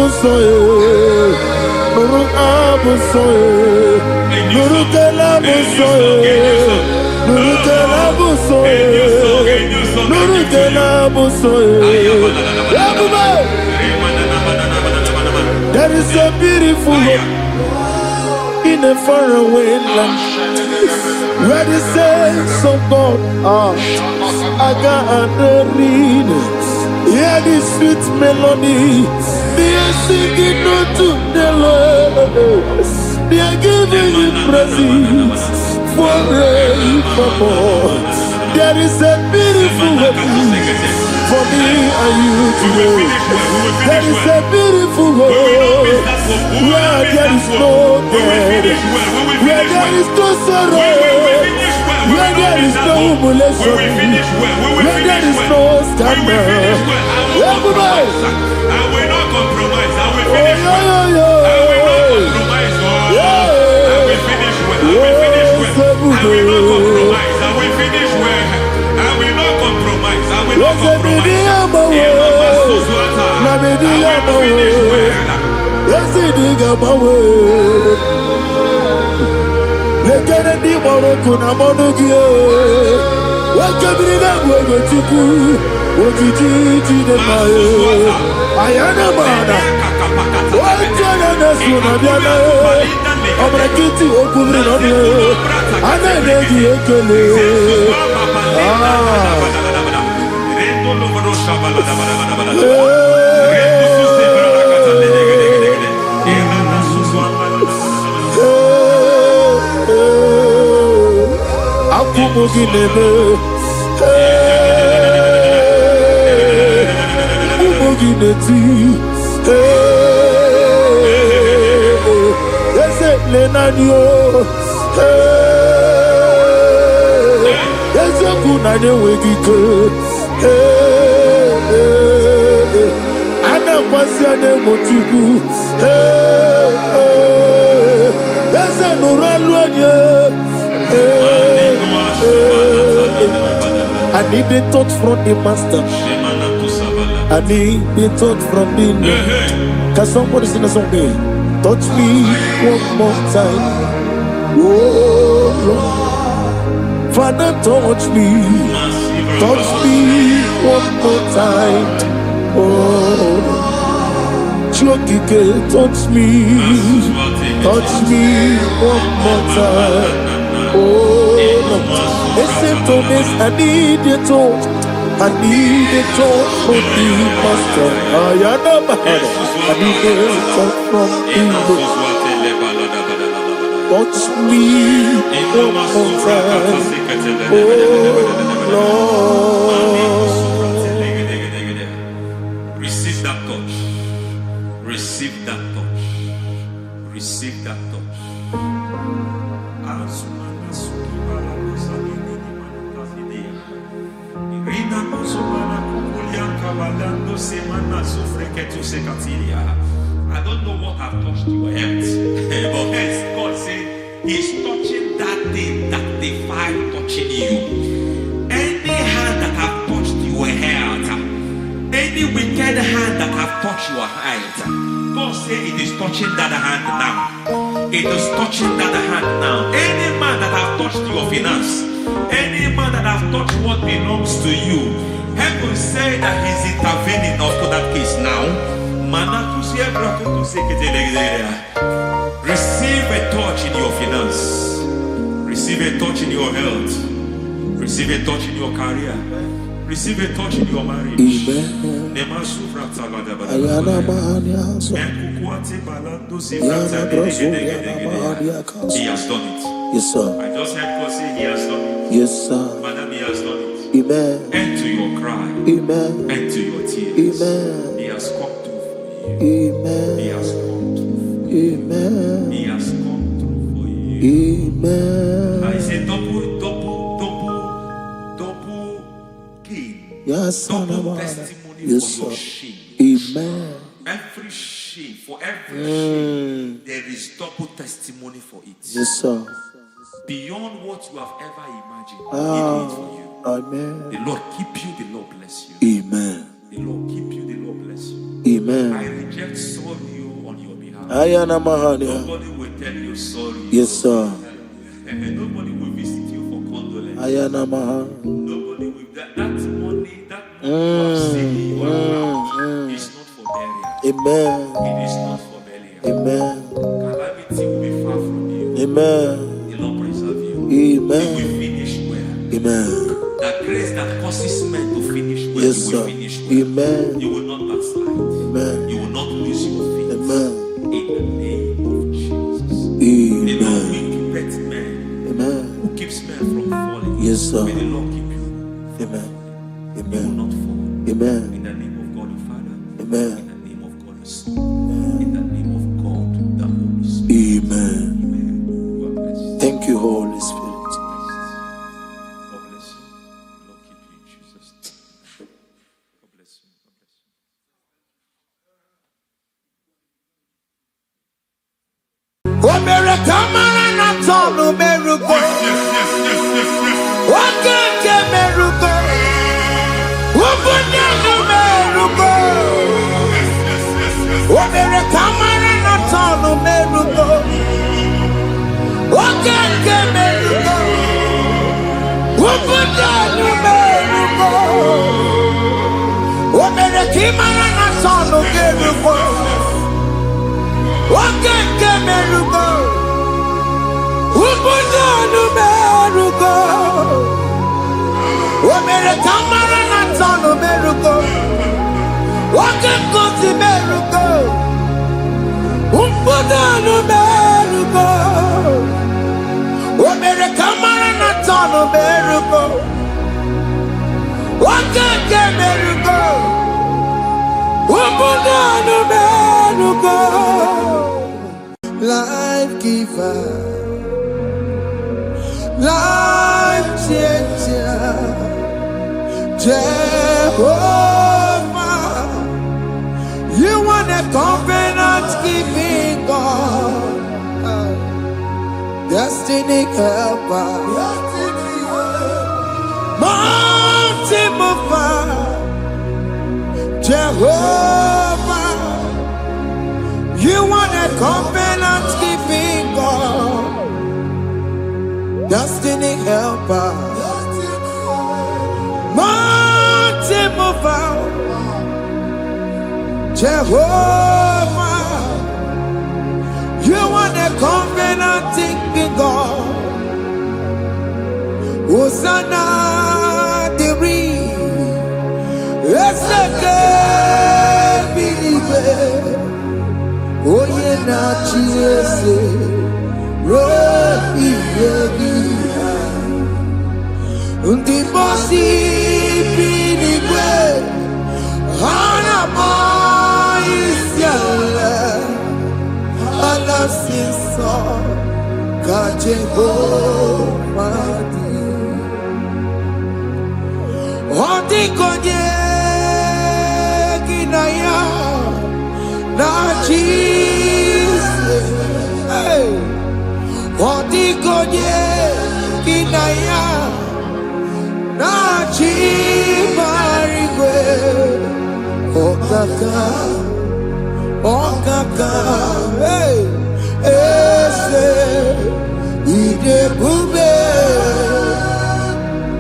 buso There is a beautiful hope in a faraway land where the saints of God are. I got the read. Hear the sweet melody. They are singing unto the Lord. They are giving you praise forevermore. There is a beautiful hope for me and you today. There is a beautiful hope where there is no death, where there is no sorrow, where there is no humiliation, where there is no scandal. Everybody, I will not compromise. I will finish well. I will not compromise. I will finish well. I will finish well. I will not compromise. I will finish well. I will not compromise. I will not compromise. I need a touch from the master. I need a touch from the Lord. Can somebody sing a song there? Touch me one more time. Oh Lord, Father, touch me. Touch me one more time. Oh, Chokike, touch me. Touch me one more time. Oh Lord, listen to this. I need a touch. I need a touch from the master. I need a touch from the Lord. Touch me one more time. Oh Lord. Receive that touch. Receive that touch. Receive that touch. I don't know what I've touched your health. But hence, God said, He's touching that thing that defied touching you. Any hand that have touched your health, any wicked hand that have touched your health, God said it is touching that hand now. It is touching that hand now. Any man that have touched your finance, any man that have touched what belongs to you, heaven said that He's intervening to that case now. Receive a touch in your finance. Receive a touch in your health. Receive a touch in your career. Receive a touch in your marriage. Amen. He has done it. Yes, sir. I just heard God say He has done it. Yes, sir. Madam, He has done it. Amen. End to your cry. Amen. End to your tears. Amen. He has come through for you. Amen. He has come through for you. Amen. He has come through for you. Amen. I say double gain. Yes, double testimony yes, for your sir. shame. Amen. Every shame, for every shame, there is double testimony for it. Yes, sir. Beyond what you have ever imagined, He did it for you. Amen. The Lord keep you, the Lord bless you. Amen. The Lord keep you, the Lord bless you. Amen. I reject sorry on your behalf. Nobody will tell you sorry. Yes, sir. Nobody will visit you for condolence. Nobody will. That money you have seen in your account is not for burial. Amen. It is not for burial. Amen. Calamity will be far from you. Amen. The Lord preserve you. Amen. You will finish well. Amen. That grace that causes men to finish well, Yes, you will sir. finish well. Amen. You will not backslide. Amen. You will not lose your faith. Amen. In the name of Jesus. The Lord Amen. will keep men. Amen. Who keeps men from falling? Yes, sir. May the Lord keep you. Amen. You will Amen. not fall. Amen. In the name of God the Father. Amen. In the name of God the Son. In the name of God the Holy Spirit. Amen. Amen. You are blessed. Thank you, Holy Spirit. God bless you. Lord keep you in Jesus' name. God bless you. God bless you. Life giver, life changer, Jehovah, you are the covenant keeping God, destiny helper, mountain mover, Jehovah, you are the covenant keeping God, destiny helper, mountain mover, Jehovah, you are the covenant keeping God. Hosanna, the oh yeah, na chiese, rohi yegi, undi bosi pinigwe, hana maisyala, alasinso, kajebo madi, ondi konye kinaya, na chi. Odigonye Kinaya Nachi Marigwe Okaka hey Ese Ide Bube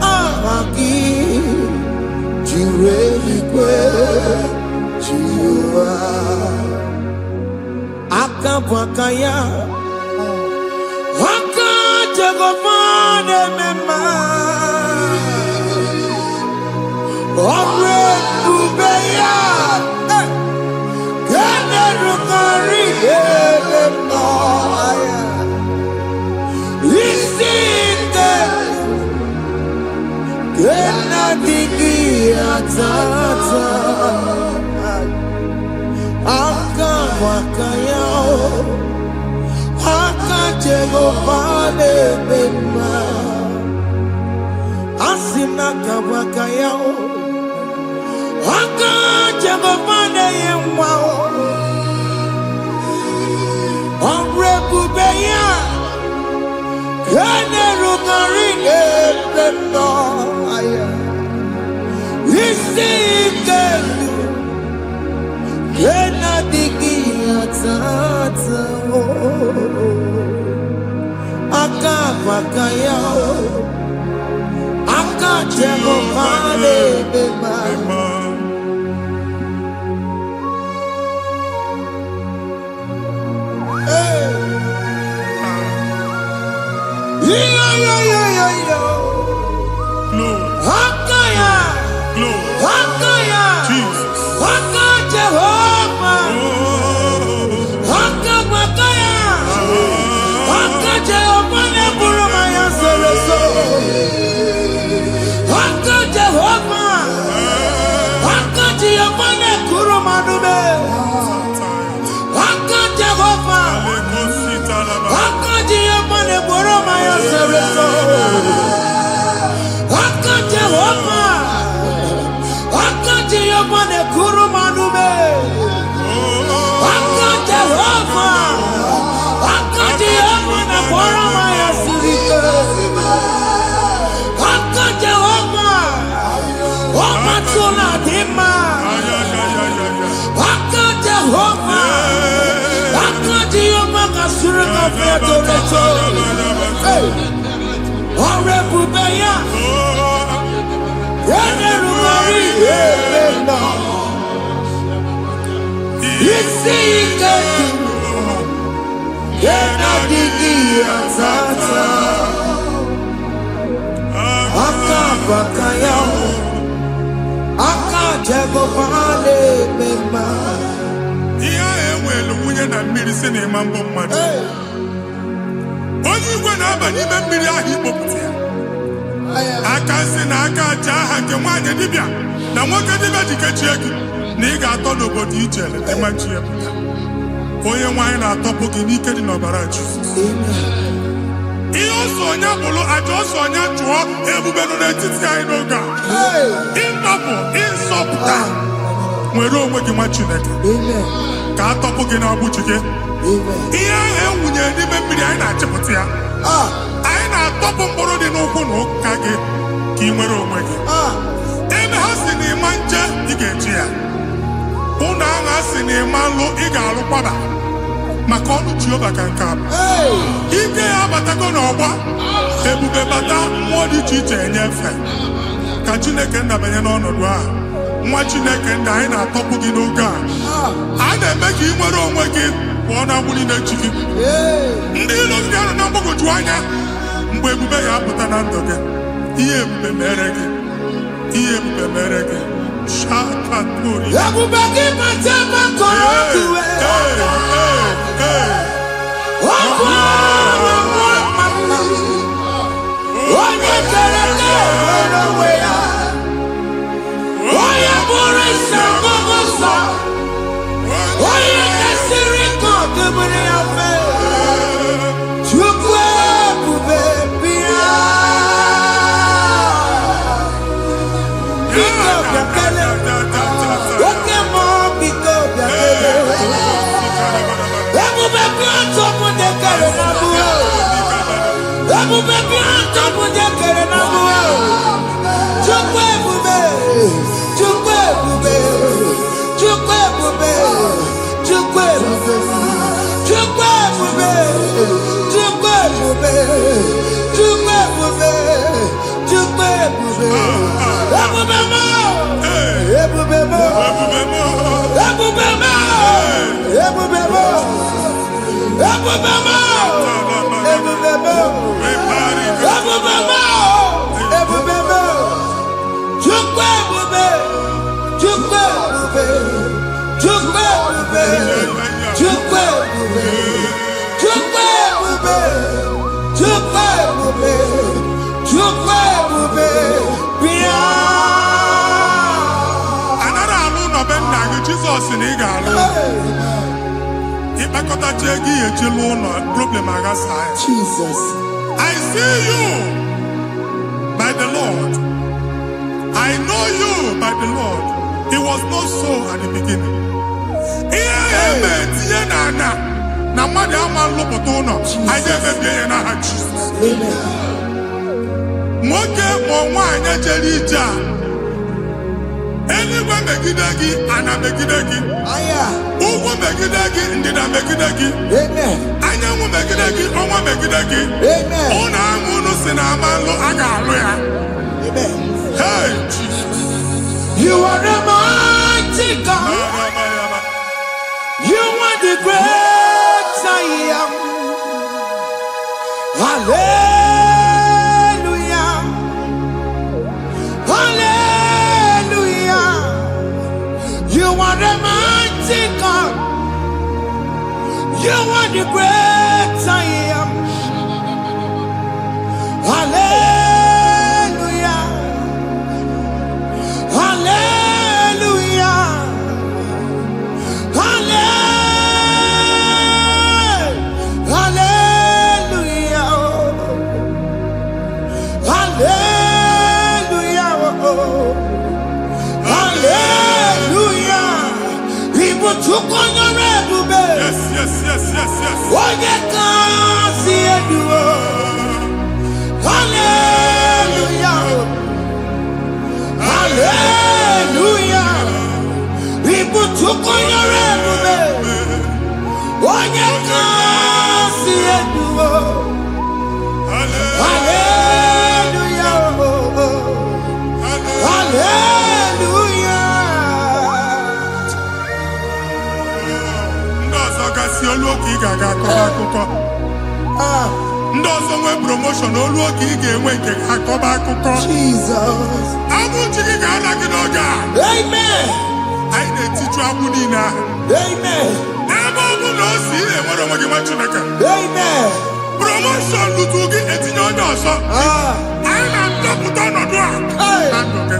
Amaki Jirelikwe Jiwa Akabwakaya Akajagofane Mema Omre Bubeya Gene Rukari Elema Isinde Gena Digi Atata Akawakaya Akajagofane Mema Asina Kawakaya Akajagofane Yemwa Omrebubeya Kene Rugari Elema Isike Kena Digi Atata Akawakaya Akajagofane Mema Akawakaya Akajagofane Mema Wunye na mmiri si na ịma mbọ mmadụ onye igwe na-aba n'ime mmiri ahụ ikpopụta ya aka si na aka aja aha nke nwaanyị dibịa na nwoke dibịa ji kechie gị na ị ga-atọ n'obodo ije eleta machi ya pụta onye nwaanyị na-atọpụ gị n'ike dị n'ọbara Jizọs ihe ọsọ onye bụrụ aja ọsọ onye chụọ ebube nọ n'etiti anyị n'oge a ịtọpụ ịsọpụta nwere onwe gị nwa Chineke ka atọpụ gị n'agbụchi gị ihe ahụ ewunye n'ime mmiri anyị na-achịpụta ya anyị na-atọpụ mkpụrụ dị n'ụkwụ na ụka gị ka ị nwere onwe gị ebe ha si na ịma nje ị ga-eji ya ụlọ ahụ ha si na ịma nlụ ị ga-alụkwaba maka ọnụ Jehova ka nke abụ ike ya abatago n'ọgba ebube bata mmụọ dị iche iche enyefe ka Chineke ndabanye n'ọnọdụ ahụ nwa Chineke ndị anyị na-atọpụ gị n'oge a na-eme ka ị nwere onwe gị pụọ na agbụ niile chi gị ndị ilo gị anọ na mgbagwoju anya mgbe ebube ya apụta na ndụ gị ihe ebube mere gị ihe ebube mere gị shakatori ebube gị mata makọrọ ọdụwe onye kere nwere onwe ya onye bụrụ isi ọgụgụ nsọ onye kesịrị ka ọdụbere ya fe Chukwu ebube bịa biko bịakele oke mmụọ biko bịakele Jesus in Igalo. Jesus. I see you by the Lord. I know you by the Lord. It was not so at the beginning. Anywhere megidagi and a megidagi. Uwu megidagi ndida megidagi. Anyanwu megidagi onwa megidagi. Ona amunu sinamalo agalu ya. Hey Jesus. You are the mighty God. You are the great I am. Hallelujah. Hallelujah. You are the mighty God. You are the great I am. Hallelujah. Hallelujah. Hallelujah. Hallelujah. Hallelujah. People took on your red. Yes. What you can see it do. Hallelujah. Hallelujah. People took on your red. What you can see it do. Hallelujah. Hallelujah. Ndozo nwe promotion olu oge ị ga-enwe nke akọba akụkọ. Jesus. Abụ chi gị ga-ala gị n'oge a. Amen. Anyị na-etiju abụ niile ahụ. Amen. Ebe ọ bụ na o si enwere onwe gị nwa Chineke. Amen. Promotion lutu gị etinye onye ọzọ. Anyị na-adọpụta ọnọdụ a. Na ndụ gị.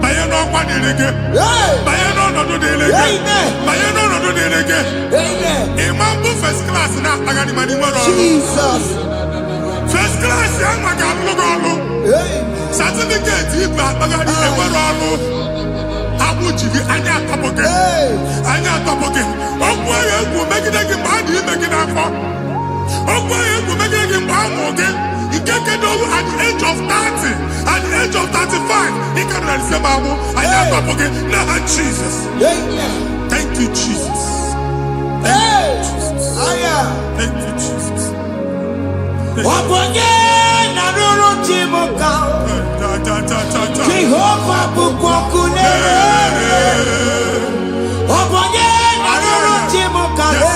Banye n'ọkwa dịrị gị. Banye n'ọnọdụ dịrị gị. Banye n'ọnọdụ dịrị gị. Ịma mbụ first class na-akpagharị ma n'ime ọrụ. Jesus. First class ya nwa ga-alụ gị ọrụ. Certificate ibu akpagharị enwere ọrụ. Abụ ji gị anya atọpụ gị. Anya atọpụ gị. Okwu ahụ egwu megide gị mgbe a dị ime gị n'afọ. Okwu ahụ egwu megide gị mgbe a mụrụ gị. Nke kedu at the age of 30, at the age of 35, he can receive Bible. I am talking now, Jesus. Thank you, Jesus. Thank you, Jesus. Thank you, Jesus. Jehovah bukokune. Yes.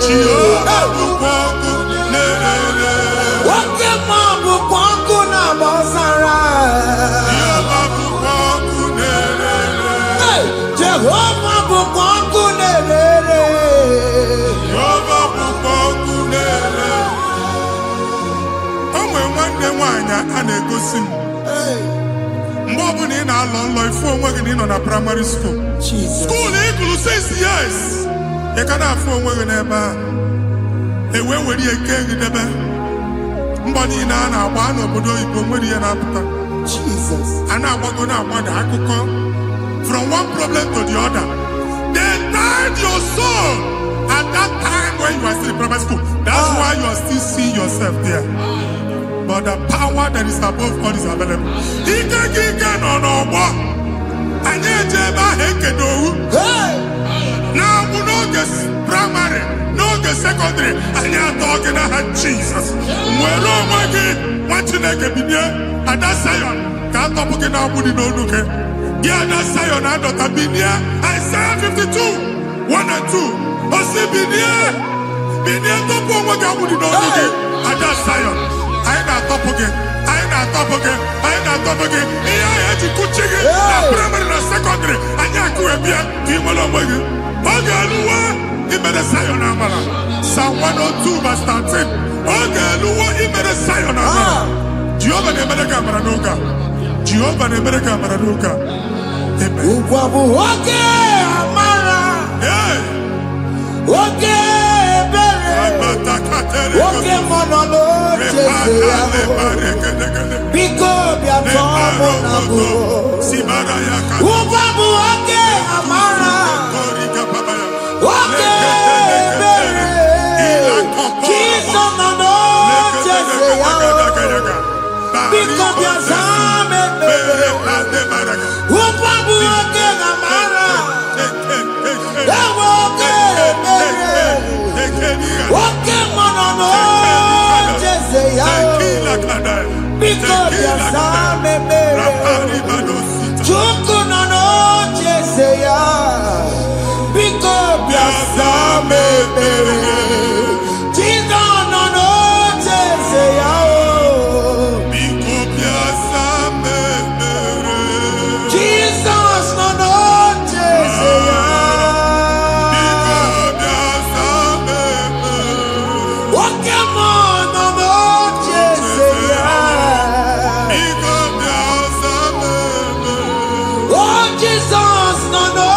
Jehovah bukokune. na-egosi m mgbe ọ bụla ị na-alọ nlọ ifu onwe gị na ị nọ na primary school school ị gụrụ 6 years ị ka na-afụ onwe gị n'ebe a ewee were ihe nke gị debe mbọ niile a na-agba n'obodo oyibo nwere ihe na-apụta a na-agbago na-agbada akụkọ from one problem to the other. They tied your soul at that time when you are still in primary school. That's why you are still seeing yourself there. But the power that is above God is available. Ike no more. Anye jeba heke dowu. Now we no get primary, no get secondary. Anye talking about Jesus. Mwero mwagi wachineke binye adasayon. Kanto puke na abudi no nuke. Giada sayon adota binye. Isaiah 52, 1 and 2. Osi binye topo mwagi abudi no nuke. Adasayon. I na top again. Iya ya jikuchige na primary na secondary. Anya kuebia kimolo mwagi. Ogaluwa imere sayon amala. Psalm 102 verse 13. Ogaluwa imere sayon amala. Jehovah ne mere kamera nuka. Jehovah ne mere kamera nuka. Amen. Ukwabu oke amara. Oke bere. Oke monono chese. Biko bia tomo nabu. Ukwabu oke amara. Oke bere. Kiso mono chese yao. Biko bia zame bere. Ukwabu oke amara. Oke bere. Oke monono chese yao. Biko bia zame bere. Chuku nono chese yao. Biko bia zame bere. Chizo nono chese yao. Jesus nono chese yao. Oke monono chese yao. Oh Jesus nono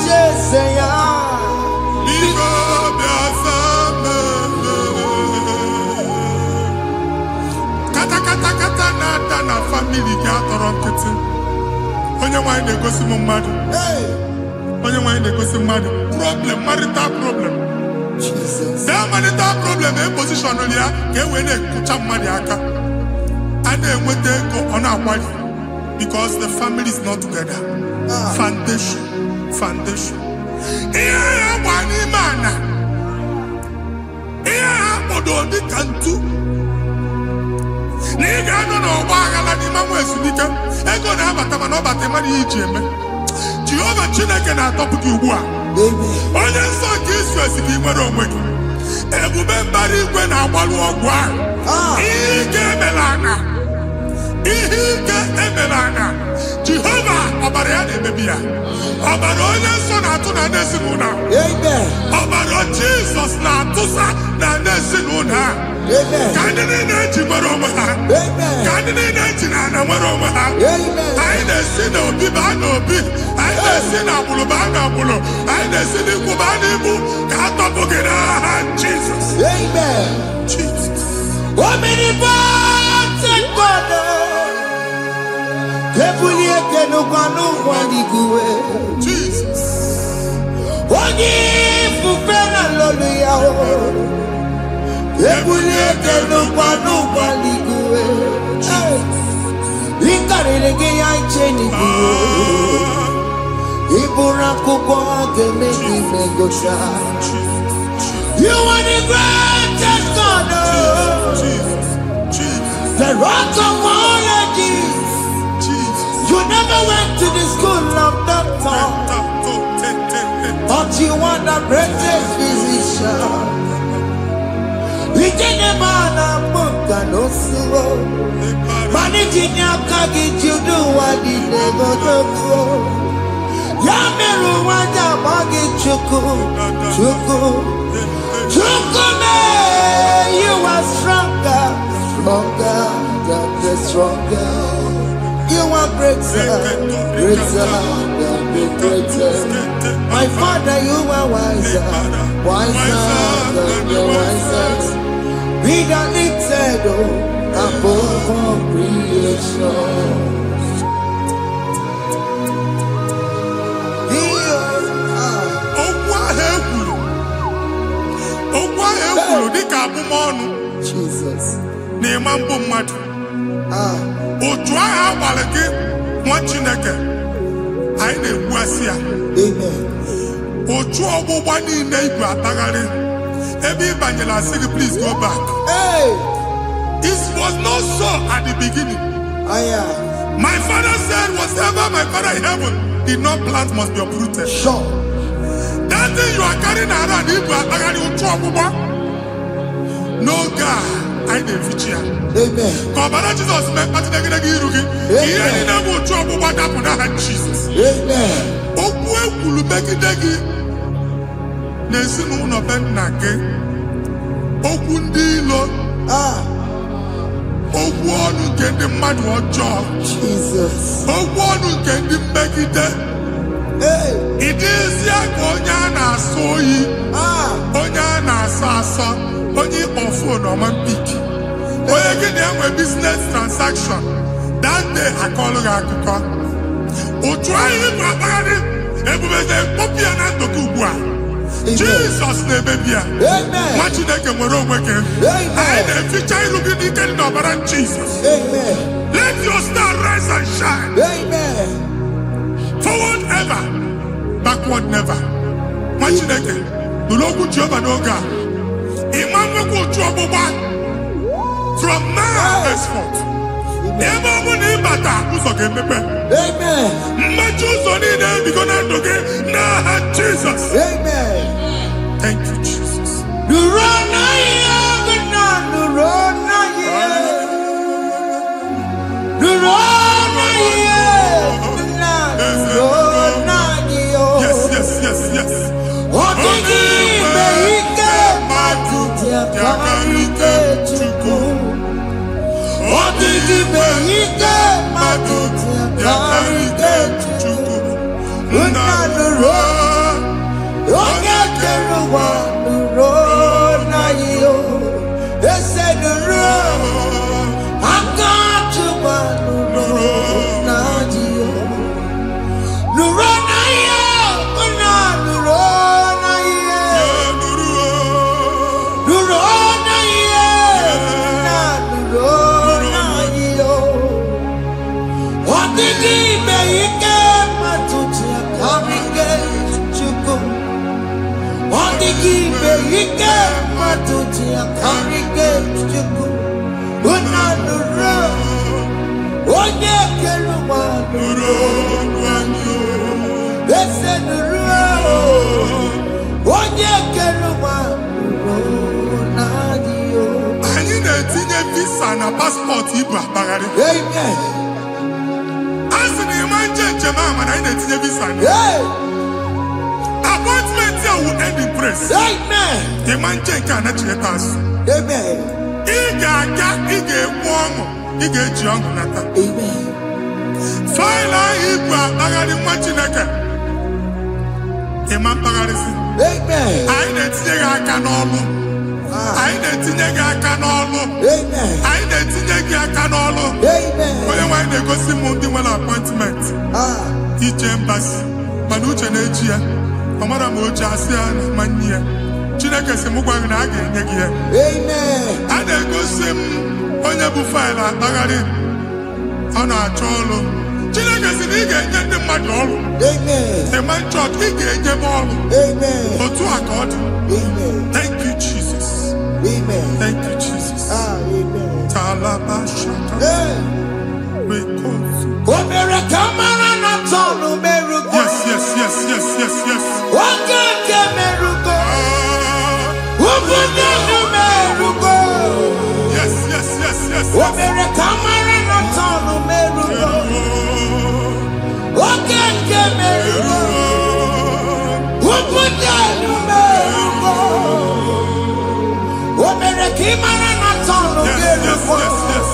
chese yao. Kata na family ga atọrọ nkịtị. Onye nwanyị na-egosi m mmadụ. Onye nwanyị na-egosi mmadụ. Problem, marital problem. That marital problem position ya ka e wee na-ekụcha mmadụ aka. A na-enweta ego ọ na-akwali because the family is not together. Foundation. Ihe ya gba n'ime ana. Ihe ha kpọdo dị ka ntu. Na ị ga-anọ n'ọgba aghara n'ime nwa ezumike ego na-abata mana ọ bata mmadụ ihe iji eme. Jehova Chineke na-atọpụ gị ugbu a. Onye nsọ nke Izrel si gị nwere onwe gị. Ebube mbara igwe na-agbalụ ọgwụ ahụ. Ihe ike emela ana. Jehova ọbara ya na-emebi ya. Ọbara onye nsọ na-atụ na ndị ezinụlọ. Ọbara Jizọs na-atụsa na ndị ezinụlọ. Ka ndị niile ji nwere onwe ha. Ka ndị niile ji na ana nwere onwe ha. Anyị na-esi n'obi baa n'obi. Anyị na-esi n'agbụrụ baa n'agbụrụ. Anyị na-esi n'ikwu baa n'ikwu. Ka a tọpụ gị n'aha Jizọs. Jesus. Omnipotent God. Ebulie kenukwanụ nwaniguwe. Jesus. Onye ifufe na lolu ya o. Ebulie kenukwanụ nwaniguwe. Ikarịrị gị ya iche n'iguwe. Iburu akwụkwọ ga-eme gị megocha. You are the greatest God. The rock of all ages. You never went to the school of doctor, but you are the greatest physician. We didn't man a book and no slow. Managing your kagi to do what he never do. Yameru wanja magi chuku. You are stronger. than the stronger. You are greater, greater than the greatest. My Father, you are wiser, wiser than the wisest. Be that lifted above all creation. Jesus. Nemambo madu. Otua abaleke mwachineke. Aine buasia. Amen. Otua obwa ni na igu atagare. Ebi banyela say please go back. Hey. This was not so at the beginning. My father said whatever my father in heaven did not plant must be uprooted. Sure. That thing you are carrying around igu atagare otua obwa. No God, I didn't feature. Amen. Come Jesus, man, but the Jesus. Amen. Okwe kulu begi degi. Nesi no ben nage. Okundilo. Okwonu kendi madu ojo. Jesus. Okwonu kendi begi de. Hey. It is ya konya na soyi. Konya na sasa. Only on phone or man pick. When you get there with business transaction, that day I call you a cook. O try it, Babadi. Everybody, Popiana to Kubua. Jesus, the baby. Amen. What you take a moral working? And if you try to get the number of Jesus. Amen. Let your star rise and shine. Amen. Forward ever, backward never. What you take? The local job and Oga. From now henceforth, Amen. Jesus. Amen. Thank you, Jesus. Yes, yes, yes, yes. Passport Ibra Bagari. Amen. As in the man Jemama, I need to visa. Appointment here will end in praise. Amen. The man cannot let us. Amen. Ige warm, Ige John Nata. Amen. Fila Ibra Bagari Machinaka. Imam Bagari. Amen. I need to take a canolo. I need to take a canolo. Amen. I need to take a canolo. Amen. When they go see Monday one appointment. Each embassy. Manucha Nejia. Amara Moja Sian Mania. Chinaka Semugwang Nagi. Amen. And they go see Onyabu Fila Bagari. On our cholo. Chinaka Siniga get the madol. Amen. The man church, he get the ball. Amen. Or to accord. Amen. Thank you, Jesus. Amen. Thank you, Jesus. Amen. Talabashata. We call you. Yes, yes, yes, yes, yes, yes. Yes, yes, yes, yes, yes. Yes, yes, yes, yes.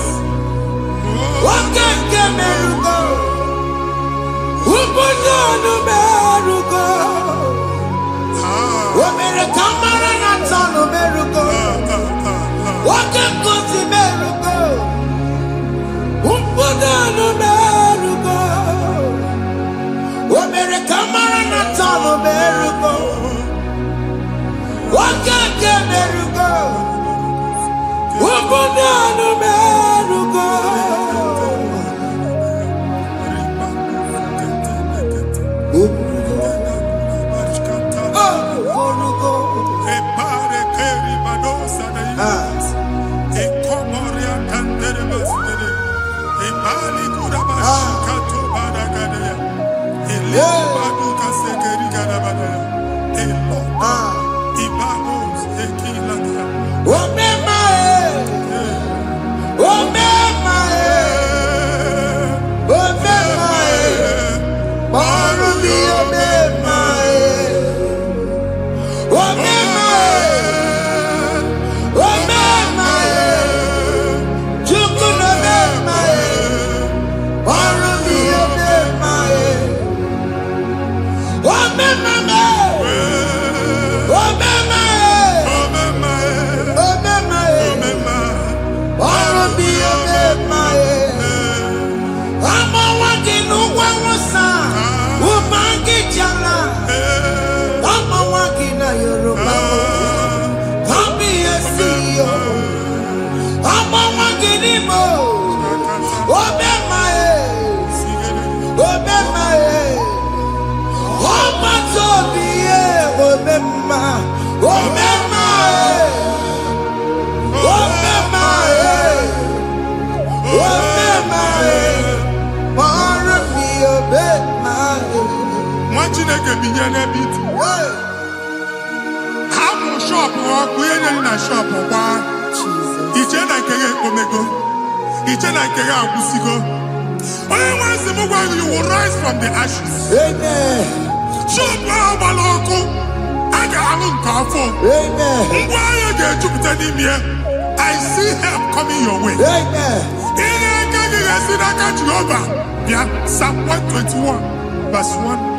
You will rise from the ashes. Amen. I see help coming your way. Amen. Psalm 121, verse 1.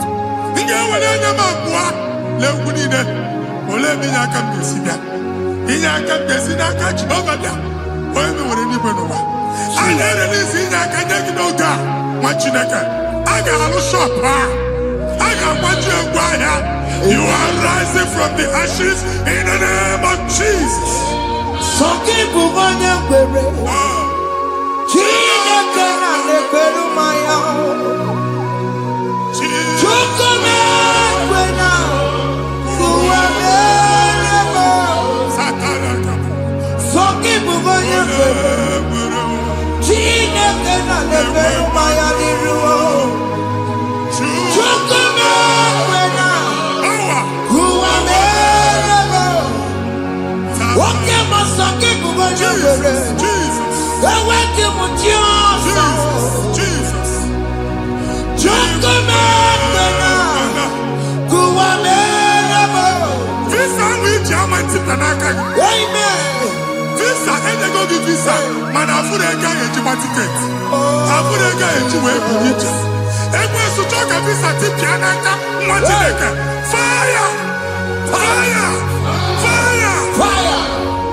You are rising from the ashes in the name of Jesus.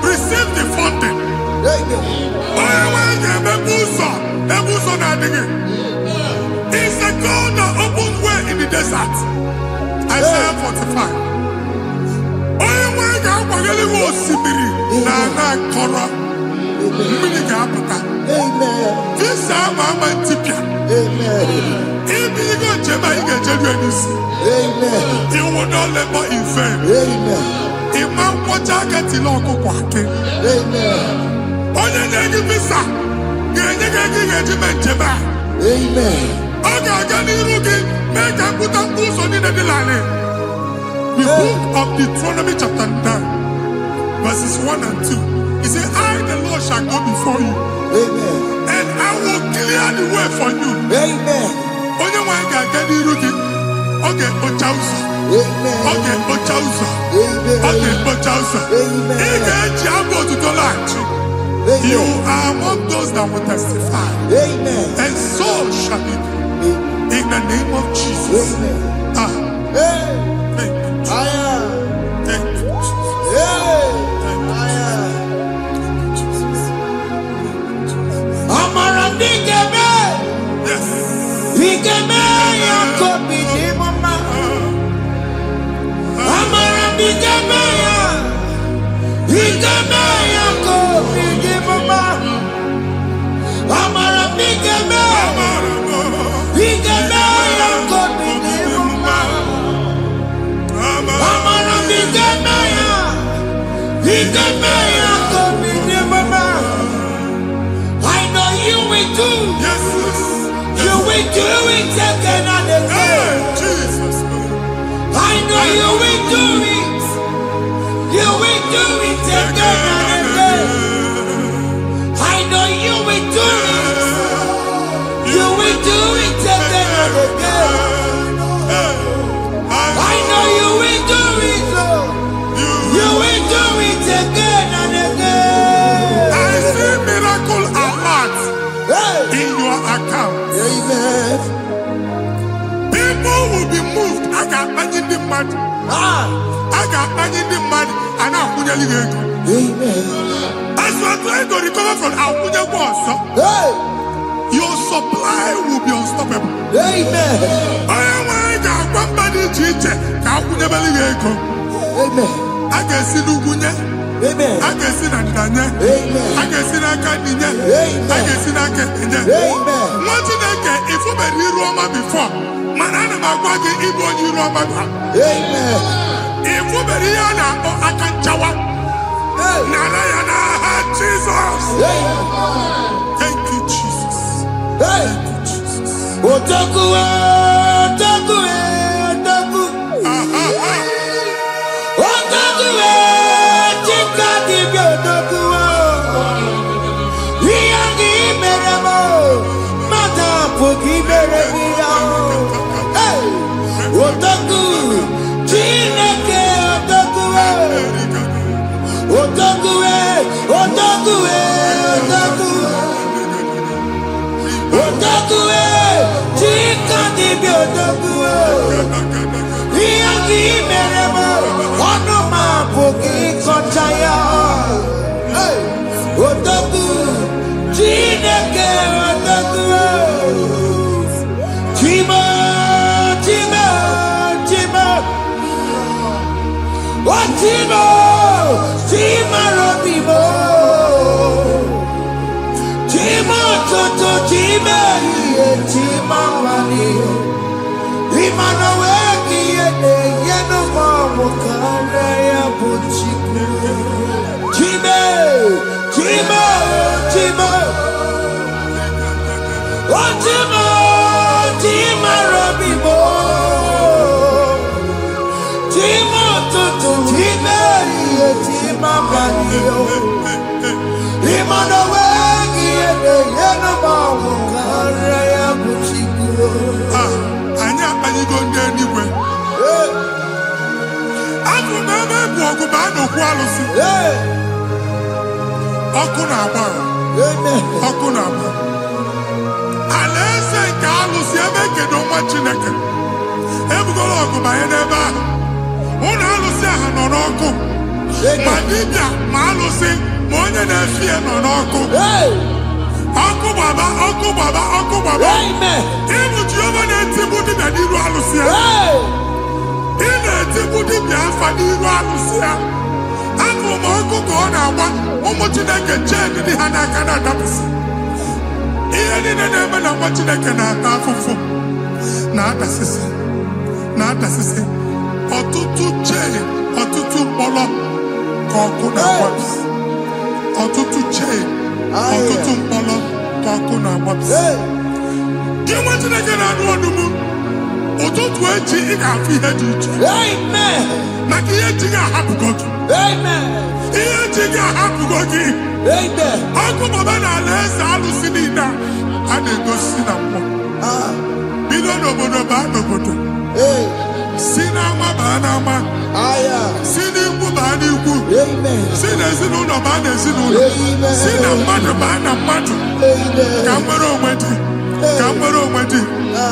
Receive the funding. It's the God that opens way in the desert. Isaiah 45. You will not labor in vain. Imam Wajagati Loko Kwake. Onye negi visa. Amen. The book of Deuteronomy chapter 9, verses 1 and 2. He said, I, the Lord, shall go before you. Amen. And I will clear the way for you. Amen. Onye wanga gani rugi. Okay, Ochausa. Amen. Okay, Ochausa. Amen. Okay, Ochausa. Amen. You are among those that will testify. Amen. And so shall it be. In the name of Jesus. Amen. Thank you. Thank you. Amara I know you will do. Yes. You will do it again and again. Jesus. I know you will do it. You will do it again and again. I know you will do it. You will do it again and again. I know you will do it, Lord. You will do it again and again. I see miracle alert in your account. Amen. People will be moved. I got money in the mud. I got money in the mud. And I'm going to leave. Amen. As you are trying to recover from Abuja Boss, your supply will be unstoppable. Amen. I am one body teacher. Abuja Beliego. Amen. I can see Lugunya. Amen. I can see Nadanya. Amen. I can see Nakaninya. Amen. I can see Nakaninya. Amen. What did I get? If you were in Roma before, Manana Magwagi, Ibo, you Roma. Amen. If you were here now, I can Jawa. Narayana, Jesus. Thank you, Jesus. Thank you, Jesus. Otaku, otaku, otaku. Otaku, chika dibi otaku. Iyangi meremo, mata pogi meremiya. Otaku, chineke otaku. Otaku, otaku, otaku. Otaku, chika dibi otaku. Iyangi meremo, onoma pogi kochaya. Otaku, chineke otaku. Chima, chima, chima. Oh, chima, chima robibo. Chima toto, chima iye, chima wani. Imano weki yene, yeno mamu kare ya buchiku. Chime, chima, chima. Oh, chima, chima robibo. Chima toto, chima iye, chima wani. Imano weki yene, yeno mamu kare ya buchiku. Anya go anywhere. Aku na me buogu ba no kwalusi. Oku na agba. Oku na agba. Alese ka alusi ebe kedo nwa Chineke. Ebugolo ogu ba ye n'ebe ahụ. Ụlọ alụsị ahụ nọ n'ọkụ. Ma dibịa ma alụsị ma onye na-efi ya nọ n'ọkụ. Ọkụ gbaba, ọkụ gbaba, ọkụ gbaba. Ịbụ Jehova na-etigbu dibịa n'iru alụsị ya. Ị na-etigbu dibịa afa n'iru alụsị ya. Afọ ma ọkụ ka ọ na-agba ụmụ Chineke chee ndị ha n'aka na-adapụsị. Ihe niile na-eme na nwa Chineke na-ata afụfụ na-adasịsị na-adasịsị. Ọtụtụ chee, ọtụtụ mkpọrọ ka ọkụ na-agbapụsị. Ọtụtụ chee, ọtụtụ mkpọrọ ka ọkụ na-agbapụsị. Gị nwa Chineke na-anụ ọdụmụ, ụtụtụ echi ị ga-afụ ihe dị iche. Maka ihe echi gị ahapụgo gị. Ihe echi gị ahapụgo gị. Ọkụ baba na ala eze alụsị niile a na-egosi na mmụọ. Bido n'obodo baa n'obodo. Si n'ama baa n'ama. Si n'ikwu baa n'ikwu. Si n'ezinụlọ baa n'ezinụlọ. Si na mmadụ baa na mmadụ. Ka nwere onwe dị. Ka nwere onwe dị.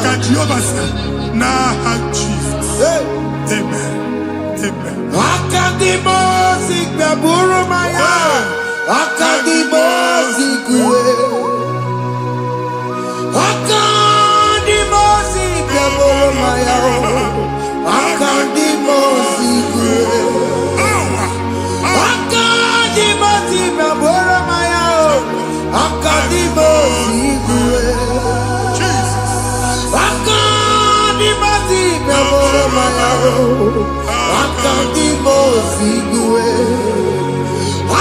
Ka Jehova sị n'aha Jizọs. Amen. Amen. Akadimosi gbaburu maya. Akadimosi kuwe. Akadimosi gbaburu maya. Akadimosi kuwe. Akandimo Sigwe.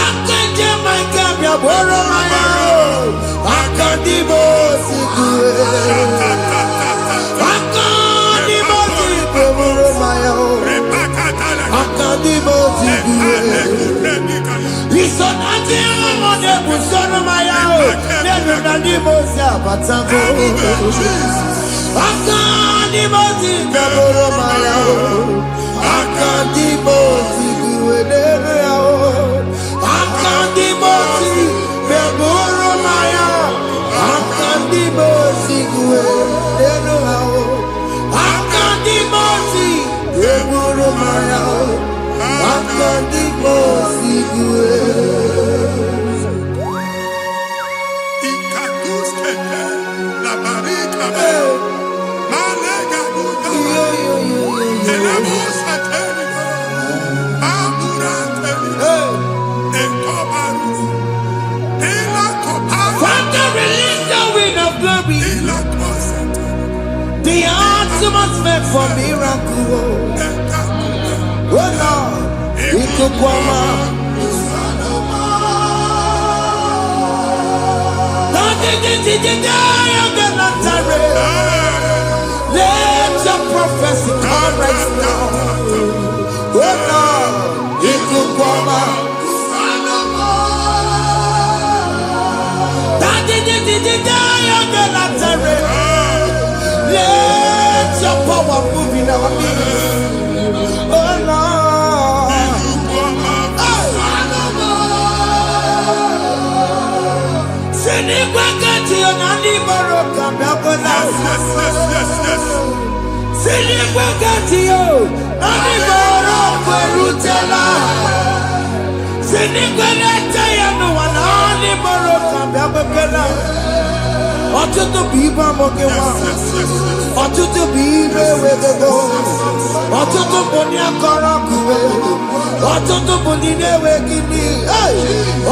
Akanje my Kabia Boromaya. Akandimo Sigwe. Akandimo Sigwe Boromaya. Akandimo Sigwe. Isonati amone Busoromaya. Never Nandimo Sabatango. Akandimo Sigwe Boromaya. Akandimo Sigwe Boromaya. Akandimo Sigwe Boromaya. Akandimo Sigwe Boromaya. Akandimo Sigwe Boromaya. Akandimo Sigwe. La barika, malega buta, elemos ateligo, amura ateligo, enkobaru, ela koparu, Father, release the wind of glory. ela kosete, The ultimate meant for miracle. Oh Lord, Ikukwama. Let your prophecy come right now. Oh Lord, Ikukwama. Let your power move in our midst. Oh Lord. Sinikwakati onani baroka bakola. Sinikwakati yo nani baroka rutela. Sinikwakati ya no wanani baroka bakola. Ọtụtụ bụ ibe amụghị nwa. Ọtụtụ bụ ibe ewegego. Ọtụtụ bụ ndị akọrọ akụwe. Ọtụtụ bụ ndị na-enweghị nne.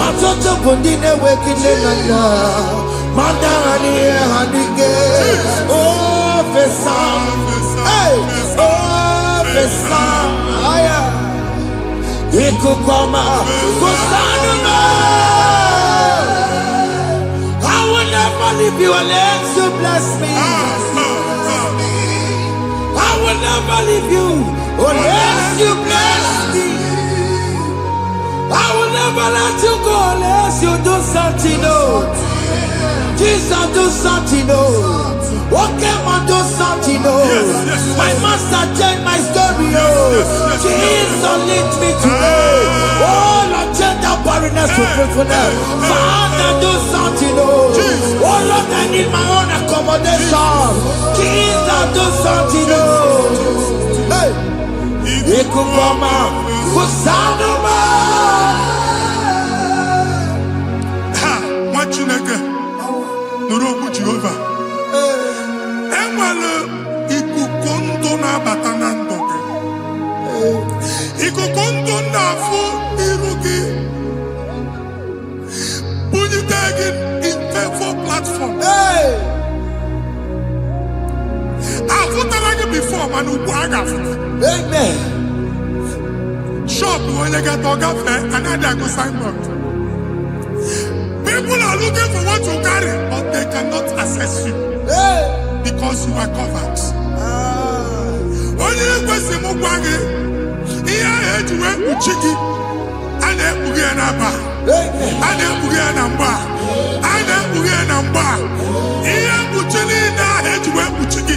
Ọtụtụ bụ ndị na-enweghị nne na nna. Ma dara n'ihe ha n'ike. Ofesa. Ofesa. Ikuku ọma. Kụsanụ m. I will never leave you unless you bless me. I will never leave you unless you bless me. I will never let you go unless you do something new. Jesus, do something new. What came and do something new? My master changed my story. Jesus, lead me today. Oh, Lord, change that barrenness to fruitfulness. Father, do something new. Oh, Lord, I need my own accommodation. Jesus, do something new. Hey, Ikukoma, Kusanuma. What you nigga? Nurobu Jehovah. Enwale ikukondo na batanando. Ikukondo na fu irugi. Put it again in favor platform. Hey, I've put it before, man. amen. Shop when you get to another go signboard. People are looking for what you carry, but they cannot access you Hey, because you are covered. Only question Mugwagi, here I had to work with Chiki, and then Bugianaba, amen. and then Bugianamba, and then Bugianamba. Here Buchini, I had to work with Chiki.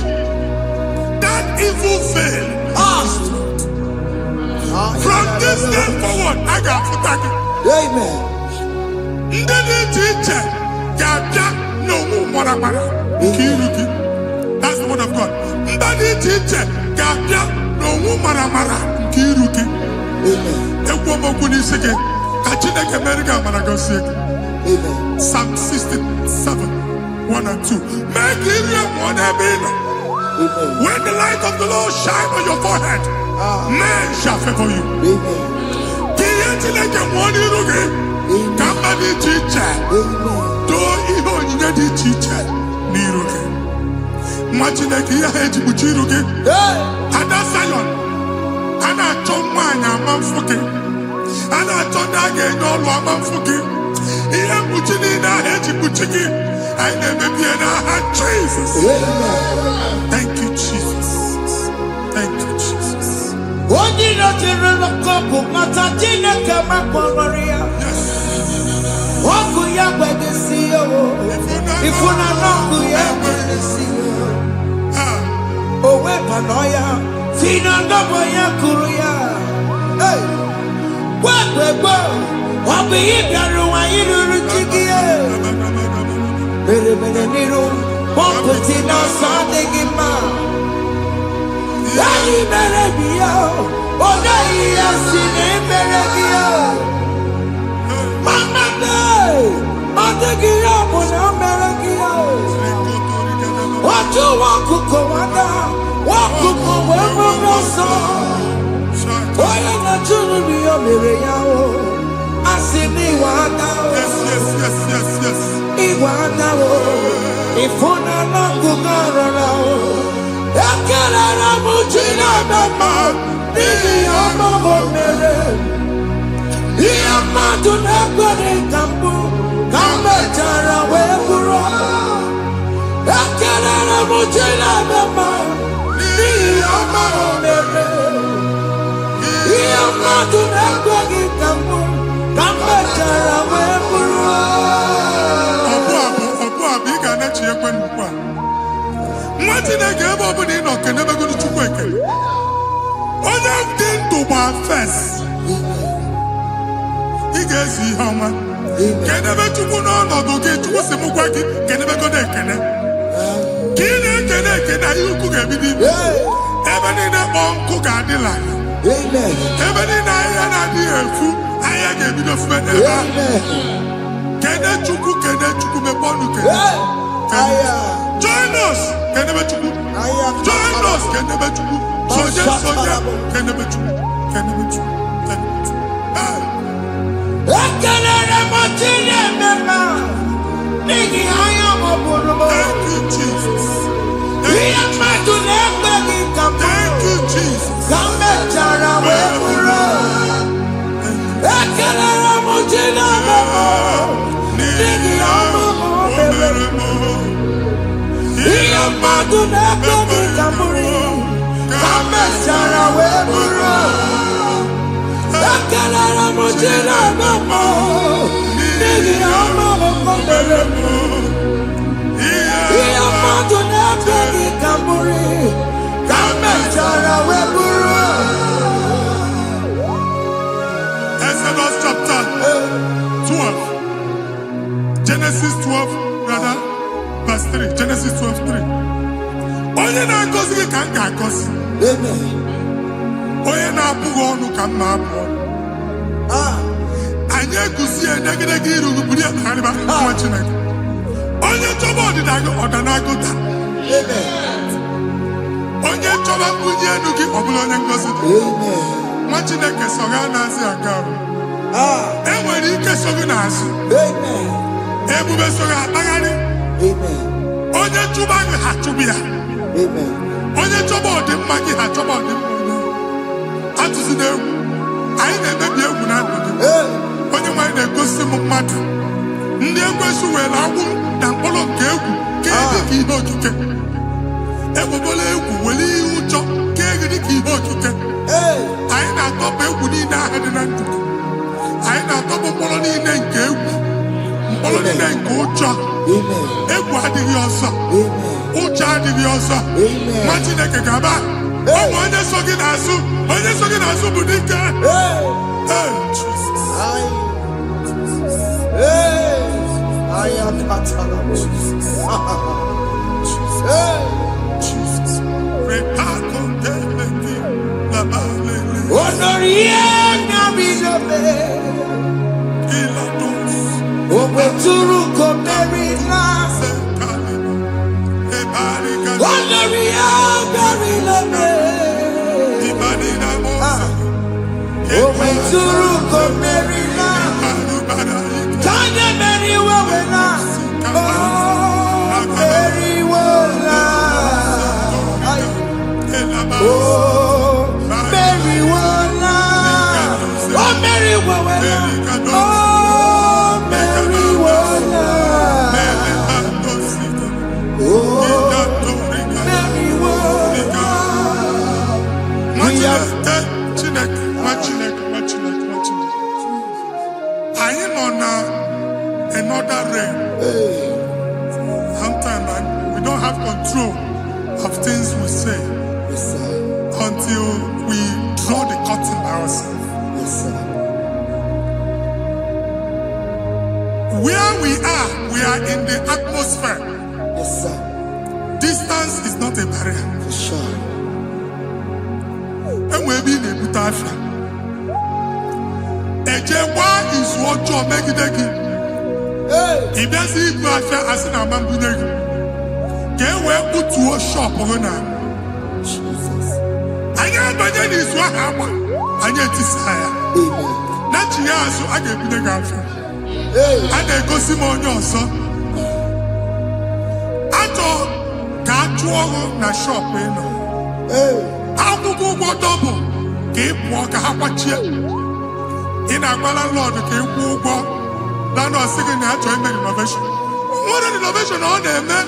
That evil fail. From this day forward, I got Futaki. Amen. Ndeni teacher, Gabja, no more. Kiruki. That's the word of God. Ndeni teacher, Gabja, no more. Kiruki. Amen. Ekwomo kuni sege. Kachine kemerika managosiki. Amen. Psalm 67, 1 and 2. Make it one Amen. when the light of the Lord shine on your forehead, men shall favor you. Amen. Kiyetile mwani ruge. Kamba di teacher. Do iho nyine di teacher. Ni ruge. Mwachine kiya heji buchi ruge. Hey, Ada Zion. Ana achọ nwaanyị amamfụ gị. Ana achọ ndị a ga-enye ọlụ amamfụ gị. Ihe mkpuchi niile ahụ eji kpuchi gị. Anyị na-emebi ya n'aha Jesus. Thank you, Jesus. Thank you, Jesus. Onye nọchiri n'ọkụ mata Chineke makpọrọ ya. Ọkụ ya gbedesi ya o. Ifuna n'ọkụ ya gbedesi ya. O wepụnọ ya. Si na ndọbọ ya kụrụ ya. Gbẹgbẹgbẹ ọbụ ihe bịara ụwa iruru chi gị. Mere n'iru pọmpụti n'ọsọ adịghị mma. Anyị mere gị ya. Ọ naghị ya si na emere gị ya. Mama ọ dịghị ya bụ na o mere gị ya. Otu nwaọkụkọ nwata nwaọkụkọ wee bụrụ ọsọ. Onye na-achụrụ ya mere ya o. Asị m iwe aka o. Iwe aka o. Ịfụna n'ọkụkọ rọrọ o. Ekelere m Chineke ma n'ihi ọma o mere. Ihe mmadụ na-ekwere ka mbụ ka m mechara wee bụrụ. Ekelere m Chineke ma n'ihi ọma o mere. Ihe mmadụ na-ekweghị ka mbụ ka m mechara wee bụrụ. Ọbụ abụ ị ga-anachi ekwe nnukwu a. Nwa Chineke ebe ọ bụla ị nọ kenebegoro Chukwu ekele. Onye dị ndụ gba fes. Ị ga-ezi ihe ọma. Kenebe Chukwu n'ọnọdụ gị. Chukwu si m gwa gị kenebegodo ekele. Ka ị na-ekene ekene ihe ukwu ga-ebido ime. Ebe niile kpọọ nkụ ga-adịla. Ebe niile ahịhịa na-adịghị efu ahịhịa ga-ebido fube n'ebe ahụ. Kene Chukwu mepe ọnụ kene. Join us kenebe Chukwu. Join us kenebe Chukwu. Soje kenebe Chukwu. Kenebe Chukwu. Ekelere m Chineke ma n'ihi anya m bụrụ m. Thank you, Jesus. Ihe mmadụ na-ekweghị ka m Thank you, Jesus. ka m mechara wee bụrụ. Ekelere m Chineke ma n'ihi ọma o mere. Ihe mmadụ na-ekweghị ka m bụrụ ka m mechara wee bụrụ. Ekelere m Chineke ma n'ihi ọma o mere. Ihe mmadụ na-ekweghị ka m bụrụ ka m mechara wee bụrụ. Exodus chapter 12. Genesis 12, rather, verse 3. Genesis 12:3. Onye na-agọzi gị ka m ga-agọzi. Onye na-abụghị ọnụ ka m na-abụ ọnụ. Anyị eguzi edegedege iru buru ya karịba nwa Chineke. Onye chọba ọdịda gị ọdanagụta. Onye chọba mbunye elu gị ọ bụla onye ngozi. Nwa Chineke so gị na-azị aga arụ. E nwere ike so gị n'azụ. Ebube so gị akpagharị. Onye chụba gị ha chụbụ ya. Onye chọba ọdịmma gị ha chọba ọdịmma onye. Atụzi n'egwu. Anyị na-emebi egwu na ndụ gị. Onye nwanyị na-egosi m mmadụ. Ndị ekwensu were agwụ na mkpọrọ nke egwu ka dị ka ihe okike. Egbebola egwu were ihe ụjọ ka dị ka ihe okike. Anyị na-atọpụ egwu niile ahụ dị na ndụ. Anyị na-atọpụ mkpọrọ niile nke egwu. Mkpọrọ niile nke ụjọ. Egwu adịghị ọzọ. Ụjọ adịghị ọzọ. Nwa Chineke ga-aba. Ọ bụ onye so gị n'azụ. Onye so gị n'azụ bụ dike. Jesus. I am not Jesus. Jesus. Honorie Nabilobe. Obeturu Komerina. Honorie Nabilobe. Obeturu Komerina. Kanye Mary Wawena. Oh, Mary Wawena. Oh, Mary Wawena. I on another realm. Sometimes we don't have control of things we say until we draw the curtain by ourselves. Where we are in the atmosphere. Distance is not a barrier. And we'll be in a butafia. Ejewa is what you make it again. If there's a butafia as an amambuneg, can we put to a shop or not? I am by then is what happened. I get desire. Not you, so I get the girlfriend. And then go see more your son. I thought, can't you na shop, you know? How to go double? Keep walk a hapachi. In a Lord, keep walk. Then I was singing that to him innovation. What an innovation on them, man.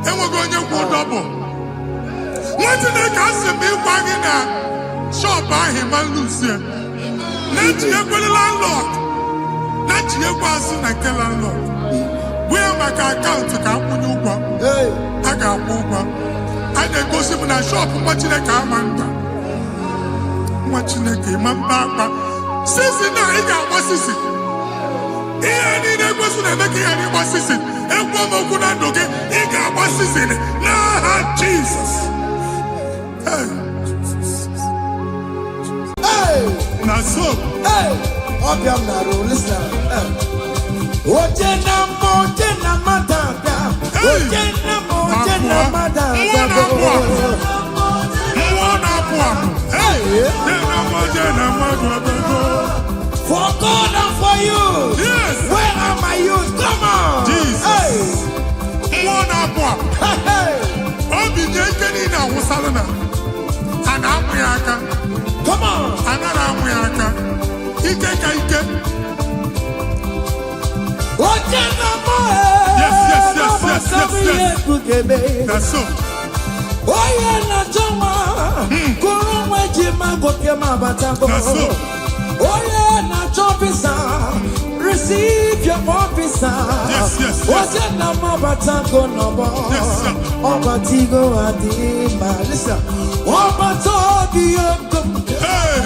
And we're going to go double. What did they cast me wagging at? Shop by him and lose him. Let you go the landlord. Let you go and tell landlord. We are my account to come with you. I got over. I then go see my shop watching a car man. Watching a game and papa. Since I got what's this? Here, I was making any what's this? And one more good and okay. He got what's this in it. Nah, Jesus. Hey, now so. Hey, listen. Ojena madada. Ojena madada. For God and for you. Yes. Where are my youth? Come on. Jesus. Hey. Come on. Yes. That's so. That's so. Receive your officer. Yes. Was it number Batango number? Yes, sir. Obatigo Adima. Listen. Obatobio. Hey.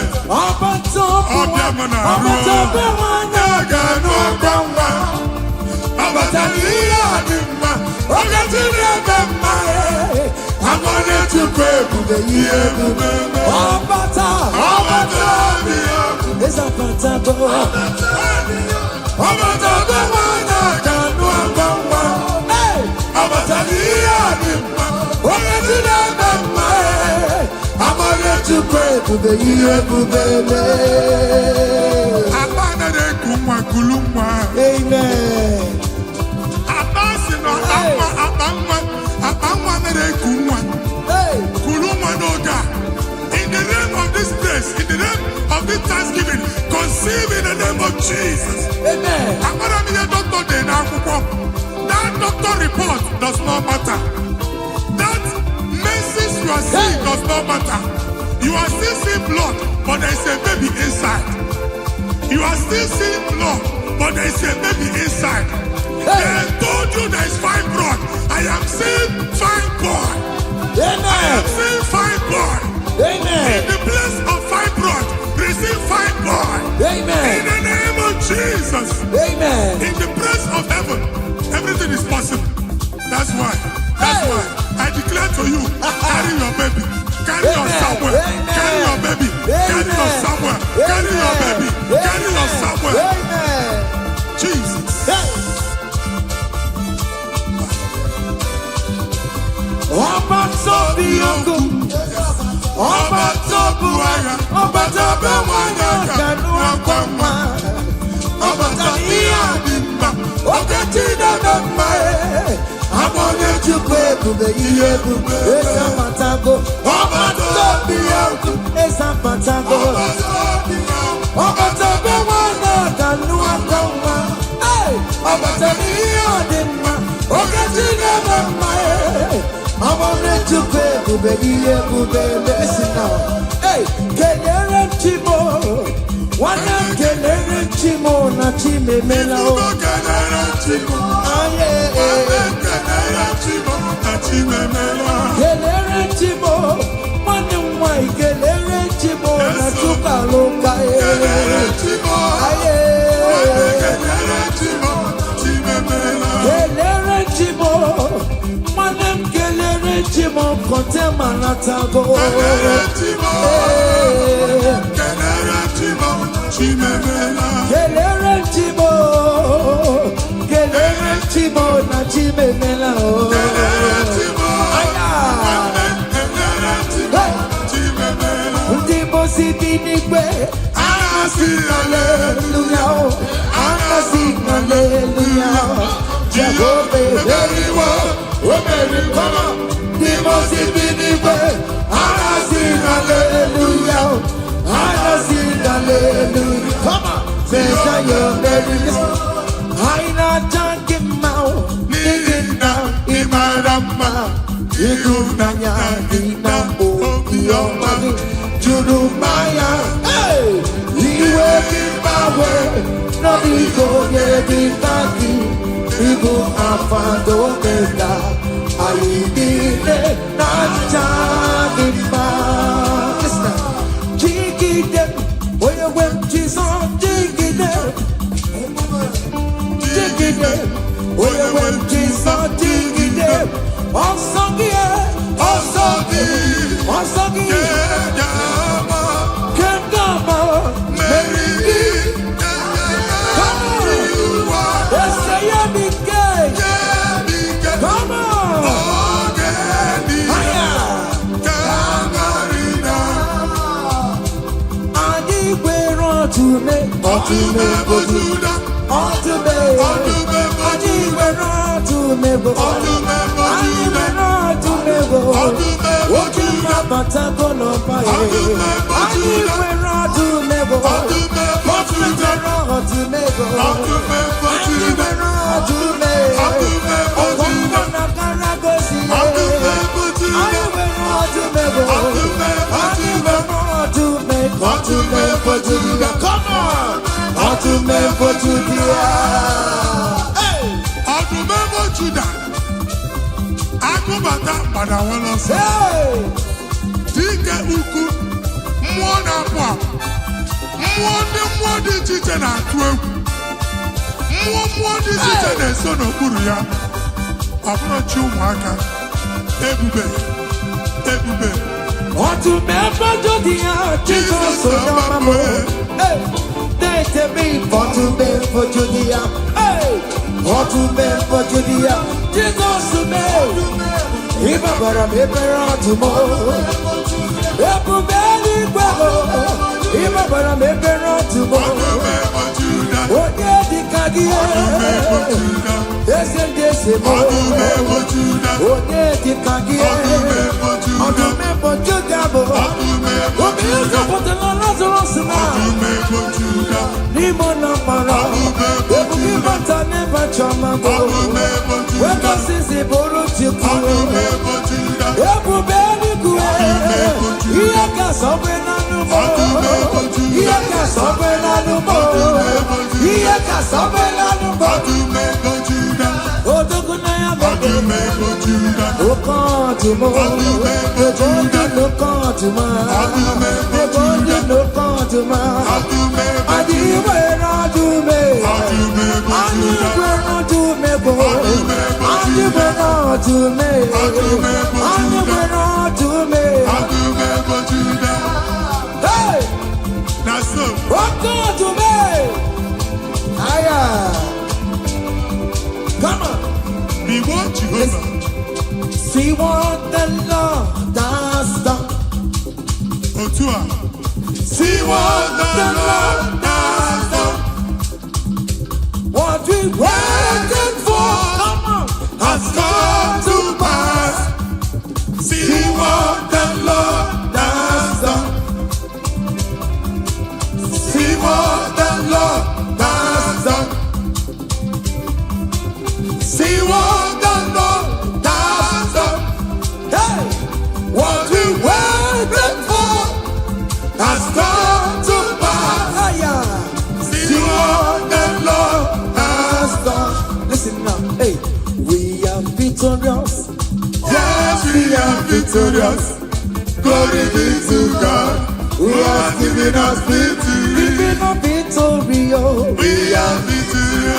In the name of this place, in the name of this Thanksgiving, conceive in the name of Jesus. Amen. That doctor report does not matter. That message you are seeing does not matter. You are still seeing blood, but there is a baby inside. You are still seeing blood, but there is a baby inside. They told you there is fibroid. I am seeing fibroid. Amen. I am seeing fibroid. Amen. In the place of fibroid, receive fibroid. Amen. In the name of Jesus. Amen. In the place of heaven, everything is possible. That's why I declare to you, carry your baby. Carry your somewhere. Carry your baby. Carry your somewhere. Carry your baby. Carry your somewhere. Amen. Jesus. I want to pray. Listen now. Hey, kelere chimo. Wana kelere chimo na chime mela. kelere chimo. Aye. Kelere chimo na chime mela. Kelere chimo. Wana mwai kelere chimo na chuka loka. Kelere chimo. Aye. Kelere chimo chime mela. Kelere chimo. Wana kelere chimo kote manatago. Kelere chimo. Kelere chimo chime mela. Kelere chimo. Kelere chimo na chime mela. Kelere chimo. Aya. Kelere chimo chime mela. Ndimo sibinigwe. Sing hallelujah. Anna sing hallelujah. Jehovah very well. Very come on. Ndimo sibinigwe. Anna sing hallelujah. Anna sing hallelujah. Come on. Say you're very well. I not talking about digging down in my rama. You nanya ina o yomani jurumaya. Hey, you working my way. No be go get it back. You go afando mega. I need it not talking about. Listen, jiggy them. Where you went, Jesus, jiggy them. Dig it up. Oh, you went Jesus, dig it up. Oh, Songi, Kendama, Mary, come on. Let's say you be gay. Come on. To me, come on, to me for Judah. Hey, to me for Judah. I go back that, but I want to say, Tika Uku, Mwana Pwa, Mwadi Chichen at 12, Mwadi Chichen and Son of Kuria. I'm not you, Maka, Ebube. To me for Judah, Jesus, so no hey. To me for Judah, hey, to me for Judah, Jesus to me. If I got a paper on tomorrow, if I got a paper on tomorrow, what yeah, the Kadia, yes, and yes, what yeah, the Kadia, on the map of Judah, what is up with the Lazarus now? Nimona para, ebuki bata never chama go. Weka sisi boro chikuro, ebu beli kue. Iyaka sobe na numo, iyaka sobe na numo, iyaka sobe na numo. Odogu na ya bebe, okantumo, ebondi no kantuma, ebondi no kantuma. Hey! That's so. Welcome to me! Aya! Come on! We want Jehovah. See what the Lord has done. Otua. See what the Lord has done. What we waited for, come on, has come to pass. See what the Lord has done. See what the Lord has done. See what the Lord has done. Hey, what are victorious. Glory be to God, who has given us victory. We are victorious.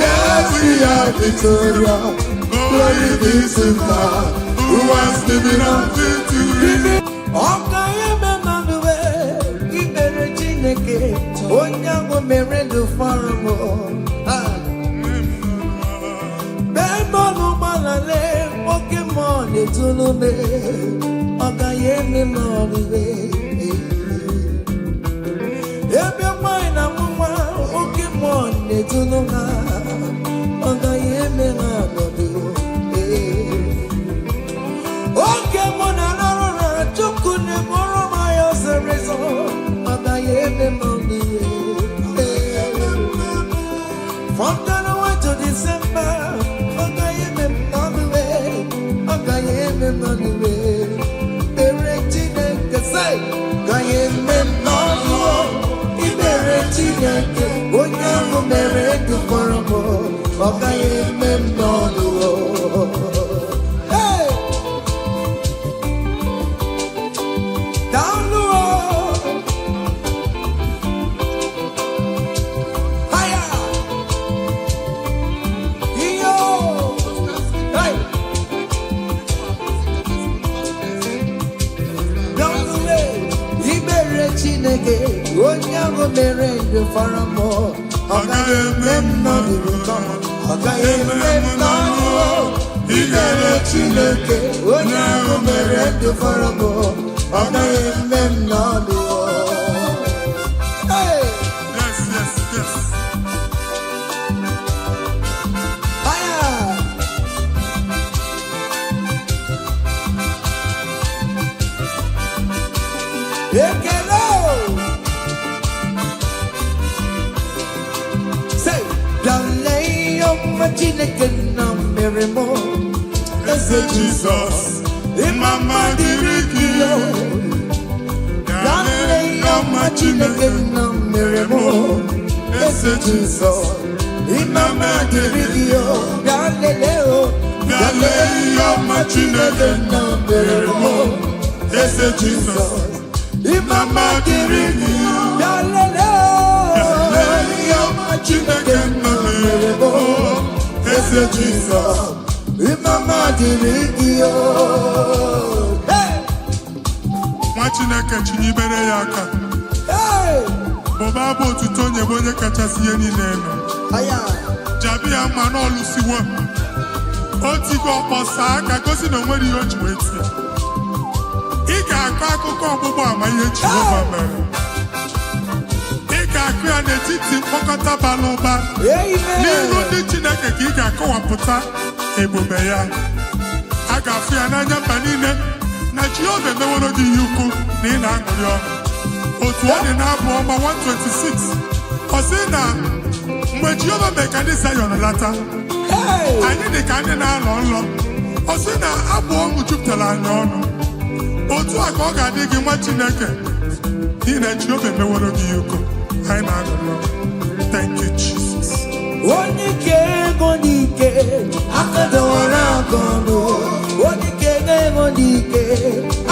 Yes, we are victorious. Glory be to God, who has given us victory. From January to December, Jesus, in my mind, Jesus, in my mind, Chineke chinyibere ya aka. Bọba bụ otuto onye bụ onye kachasị ihe niile eme. Jabi ya mma n'ọlụsiwo. O tigo ọkpọsa aka gosi na onwere ihe o ji wee tie. Ị ga-akọ akụkọ ọgbụgbọ ama ihe Jehova mere. Ị ga-akụ ya n'etiti mkpọkọta bara ụba. N'iru ndị Chineke ka ị ga-akọwapụta ebube ya. A ga-afụ ya n'anya mba niile. Na Jehova emeworo gị ihe ukwu na ị na-aṅụrị ọṅụ. Otu ọ dị n'abụ ọma 126 ọ sị na mgbe Jehova mee ka ndị Zayọn lata, anyị dị ka ndị na-alọ nlọ. Ọ sị na abụ ọṅụ jupụtara anyị ọnụ. Otu a ka ọ ga-adị gị nwa Chineke n'ihi na Jehova emeworo gị ihe ukwu anyị na-aṅụrị ọṅụ. Thank you, Jesus. Onye ike ego n'ike aka dọwara aka ọnụ. Onye ike ego n'ike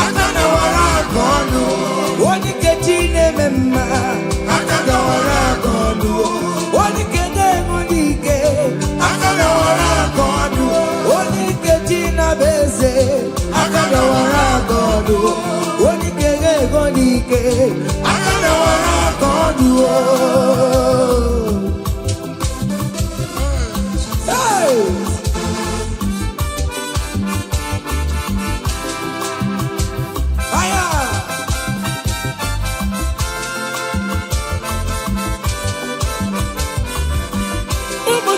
aka dọwara aka ọnụ. Onye ike chi na-eme mma aka dọwara aka ọnụ. Onye ike ego n'ike aka dọwara aka ọnụ. Onye ike chi na-abụ eze aka dọwara aka ọnụ. Onye ike ego n'ike aka dọwara aka ọnụ.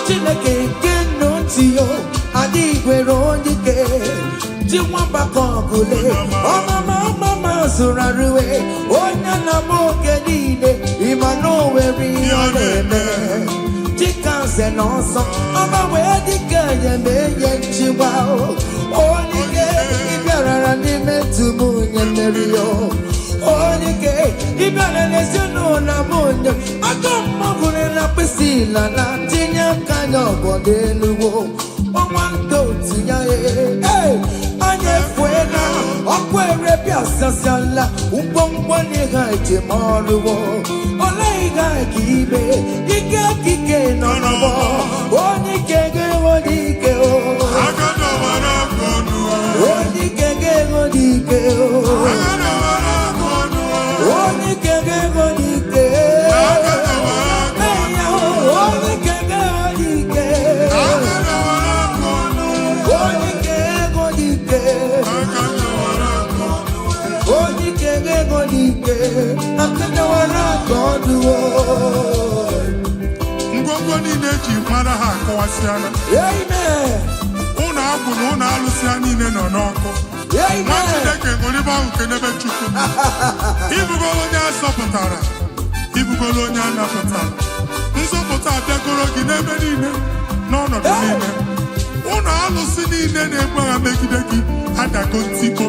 Chineke nke nnọtio adịghị nwere onye ike ji nwamba ka ọgụle ọmama zụrụ arụwe onye na-ama oke niile ịma na o nwere ihe ọ na-eme dịka nze na ọsọ ọma wee dịka enyeme enye nchịgba onye ike ịbịarara n'ime tumu onye mmeri ya onye ike ịbịara n'ezinụlọ m onye aka mmagụrụ na mkpịsị ila na tinye aka ya ọgọdọ eluwo ọnwa ndị otu ya manye fuena okwere piazza sala un bombone gaje maluwo olai gagibe ike no oni kege o agana wara konu oni kege o agana wara konu oni kege o agana wara konu oni kege o agana wara konu oni kege o agana wara konu oni kege o agana wara konu ngwongwo niile ji mara ha akọwasịala. Amen. Ụnụ agwụ na ụnụ alụsịa niile nọ n'ọkụ. Nwa Chineke ṅụrịba ahụ nke n'ebe Chukwu. Ibugolo onye azọpụtara, ibugolo onye anapụtara. Nzọpụta abịagoro gị n'ebe niile, n'ọnọdụ niile. Ụnụ alụsị niile na-egbu agha megide gị adago ntikọ.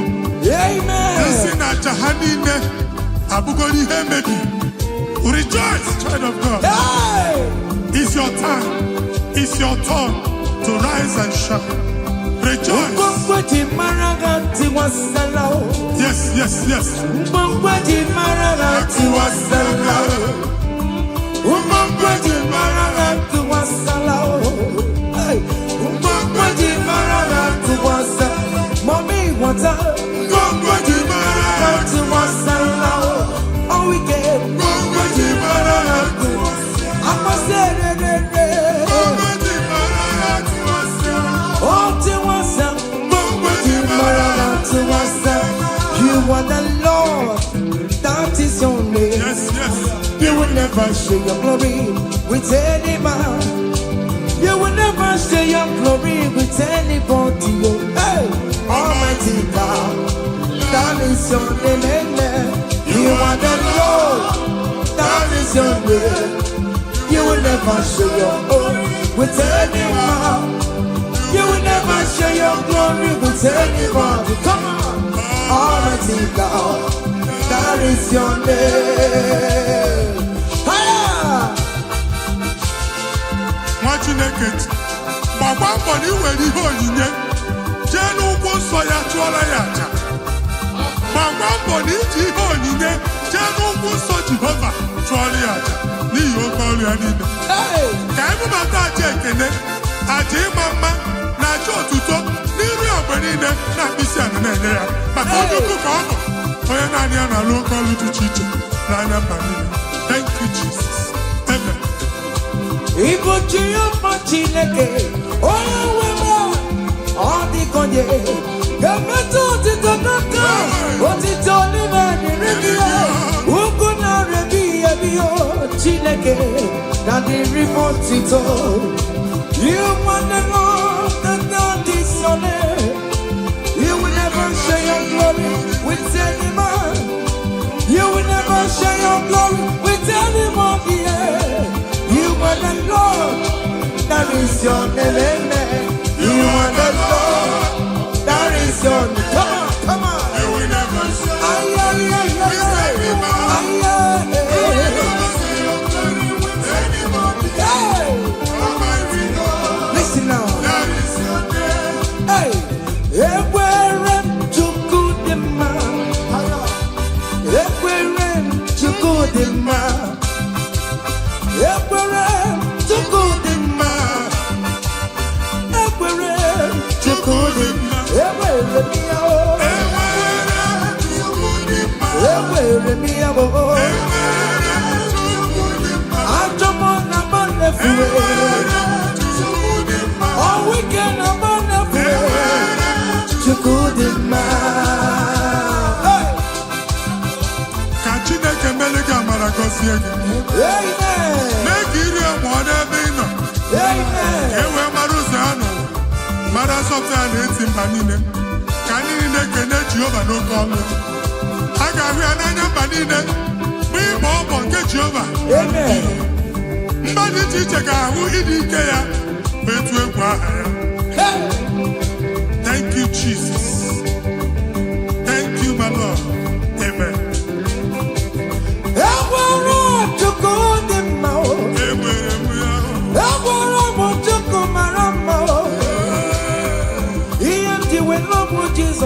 Nsị na aja ha niile abụgoro ihe emebi. Rejoice, child of God. It's your time. It's your turn to rise and shine. Rejoice. Yes, yes, yes. Mommy, what's up? All we get. You are the Lord, that is your name. Yes, yes. You will never share your glory with any man. You will never share your glory with anybody. Hey, Almighty God, that is your name. You are the Lord, that is your name. You will never share your glory with any man. You will never share your glory with anybody. Come on. Almighty God, that is your name. Nwa Chineke, gbagba mbọ na iwere ihe onyinye jee n'ụkwụ nsọ ya chụọrọ ya aja. Gbagba mbọ na iji ihe onyinye jee n'ụkwụ nsọ Jehova chụọrọ ya aja n'ihi oke ọrụ ya niile. Ka ebubata aja ekele, aja ịma mma na aja otuto n'iru ya mgbe niile na mkpịsị ala na-enye ya maka onye ukwu ka ọ nọ onye naanị ya na-alụ oke ọrụ dị iche iche n'anya mba niile. Thank you, Jesus. Amen. Ibu Jehova Chineke onye nwe m ọ dịkonye ga-emetụ otito n'aka otito n'ime dịrị gị ukwu na-arịbi ebi Chineke na dịrị m otito. You want the Lord, that is your name. You will never share your glory with any man. You will never share your glory with anybody. You are the Lord, that is your name. You are the Lord, that is your name. Come on, come on. You will never share with anybody. Listen now. that is your name. Hey, everywhere to good man. Everywhere to good man. Everywhere to good man. Everywhere to good man. Everywhere me oh. Everywhere me oh. I'm the one about the all weekend I'm on the way to good man. Ka Chineke mere gị amara gọzie gị. Amen. Mee ka iri amụọ n'ebe ị nọ. Amen. Ka e wee mara ụzọ ha nọ. Mara asọpụta ya na-eti mba niile. Ka anyị niile kene Jehova n'oke ọlụ. A ga-ahụ ya n'anya mba niile. Mgbe ịgba ọbọ nke Jehova. Amen. Mba dị iche iche ga-ahụ ịdị ike ya. Etu egwu aha ya. Thank you, Jesus. Thank you, my Lord. Amen. Everywhere to good man. Enwere m ya. Everywhere to good man. Ihe ndị we love Jesus.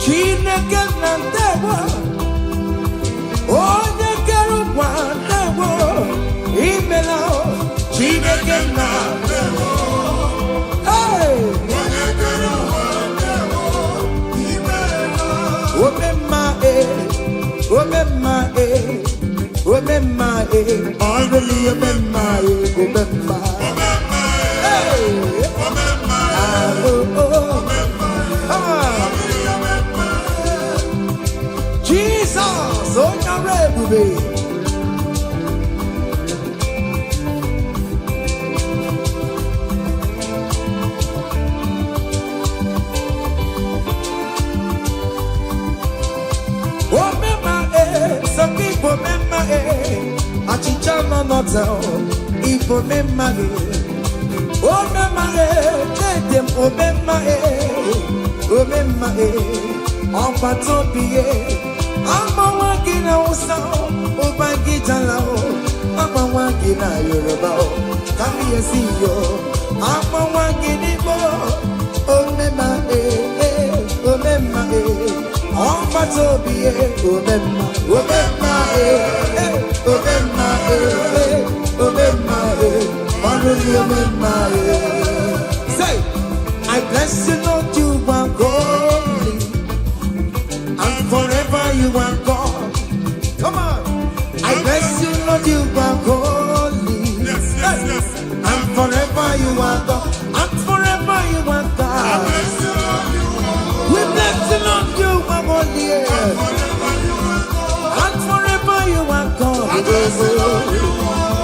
Chineke na ndewo. Onye kere ụwa ndewo. Imela Chineke na ndewo. Hey! Omemma omemma omemma only omemma omemma hey omemma Jesus on your rebube. Some people remember Achichana not if remember oh let them remember on Patopie I'm a walking out oh my guitar I'm a walking out Yoruba come here see you I'm a walking in oh remember on Patopie remember say, I bless you, Lord, you are holy, and forever you are God. Come on, I bless you, Lord, you are holy, and forever you are God, and forever you are God. We bless you, Lord, you are holy. You are God.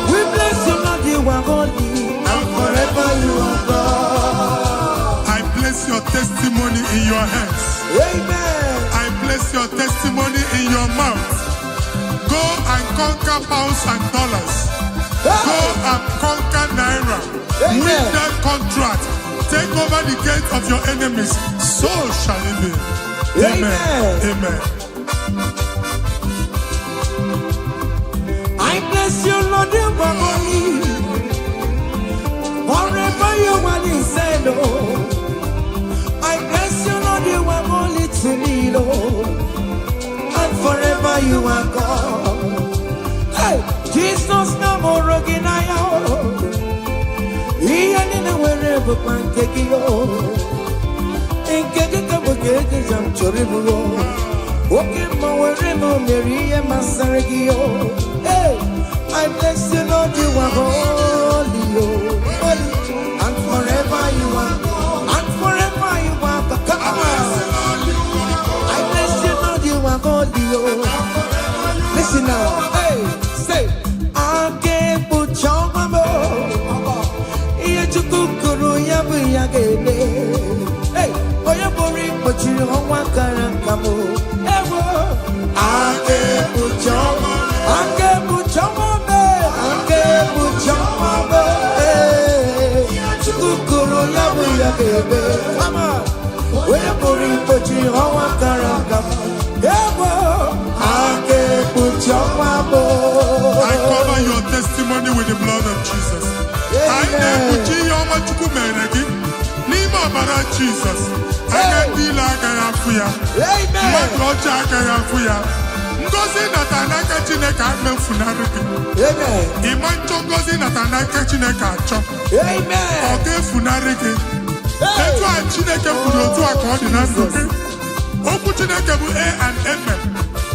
We bless you, Lord, you are holy, and forever you are God. I place your testimony in your hands. Amen. I place your testimony in your mouth. Go and conquer pounds and dollars. Go and conquer naira. Win that contract. Take over the gates of your enemies. So shall it be. Amen. Amen. I bless you, Lord, you are holy. Forever you are inside, Lord. I bless you, Lord, you are holy to me, Lord. And forever you are God. Hey, Jesus, no more again, I am. He and wherever one take you. In Kekaka, I'm Choribu. Okay, my wherever Mary and Masaragio. Hey, I bless you, Lord, you are holy, holy, and forever you are, and forever you are. Come on, I bless you, Lord, you are holy, listen now, hey, say, I can't put your mama, Yachukuru Yabu Yagene, hey, oh, you're boring, but you don't want Karankamu, ever, I can't put your mama, I can't put your mama. Come on, we're putting put you on a caracam. I cover your testimony with the blood of Jesus. I put you on my chukumenegi. Nima bara Jesus. I can be like I am for you. My God, I am for you. Ngozi natanaka Chineke ame funariki. Amen. Imancho ngozi natanaka Chineke acho. Amen. Oge funariki. Etu a Chineke furu otu aka ọ dị na ndụ gị. Okwu Chineke bụ A and Amen.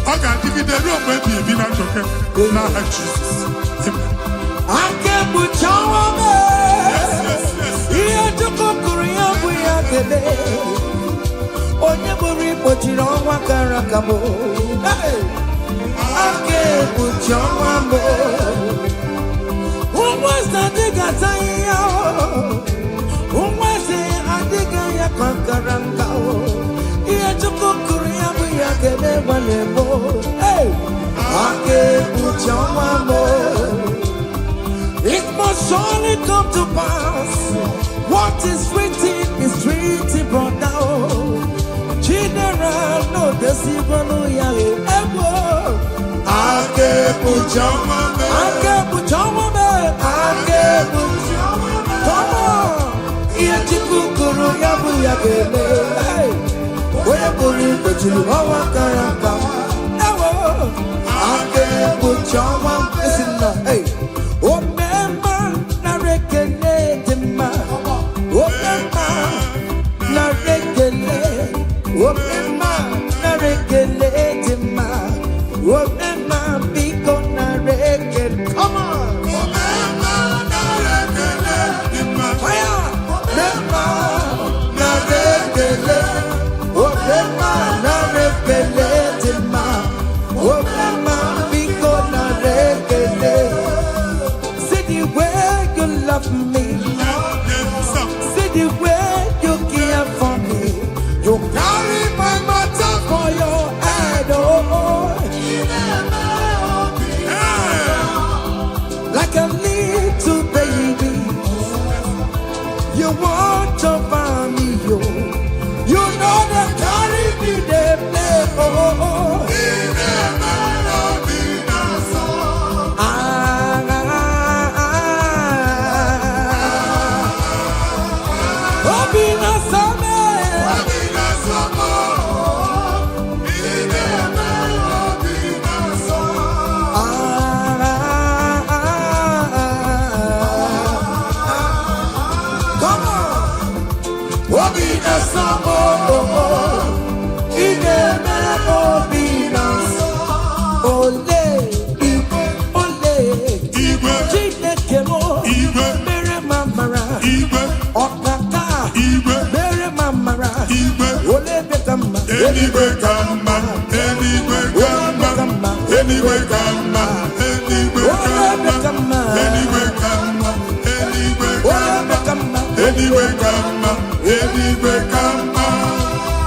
Ọ ga-adịgide ruo mgbe ebi na ndụ gị n'aha Jizọs. Amen. Aka ekpuchi ọnwa mee. Ihe Chukwu kwuru ya bụ ya kele. Onye bụrụ ikpochiri ọnwa kara aka m. Aka ekpuchi ọnwa mee. Ụmụ eze adịghị ata ihe ụmụ eze adịghị ya ka kara nka. Ihe Chukwu kwuru ya bụ ya kele gbalị mbụ. Aka ekpuchi ọnwa mee. It must surely come to pass. What is written, brother. General, no deceiver, no yahoo. I can't put your man. I can't put your man. I can't put your man. Come on. Yachikukuru yabu yagele. Where buri bechiri owa karaka. Ewo, ake buchawa esina. Hey, o mema na rekele tema. O mema na rekele. O mema na rekele tema. O mema biko na rekele. Come on. O mema na rekele tema. Fire. Mema na rekele. O mema na rekele tema. O mema biko na rekele. See the way you love me. See the way you care for me. You carry my matter for your head, oh. Like a little baby, you want to find me, yo. You know that carry me there, oh. Anyway, come on, anyway, come on, anyway, come on, anyway, come on, anyway, come on, anyway, come on, anyway, come on, anyway, come on.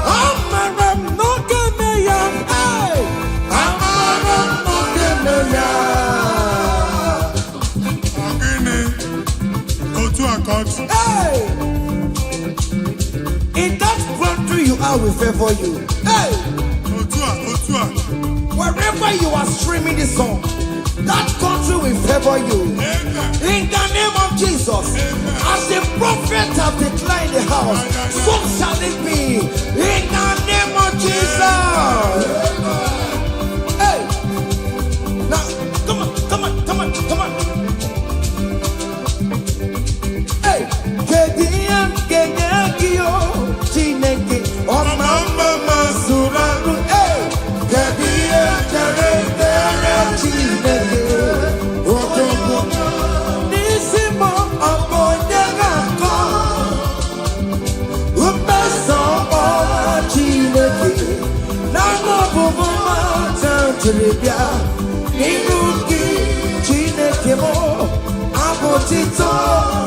I'm not gonna young, hey, I'm not gonna young. Go to a court. Hey, in that country you are, we favor you. Hey, wherever you are streaming this song, that country will favor you. In the name of Jesus, as the prophet have declared the house, so shall it be. In the name of Jesus. Hey, now come on. Hey, KDM, Chineke, oh mama Suraru. Hey, KDM, Chineke, oh Nisimo, Abonyagako, Upeso, oh Chineke, Namo Buma, Tantribia, Inuki, Chineke mo, Abotito,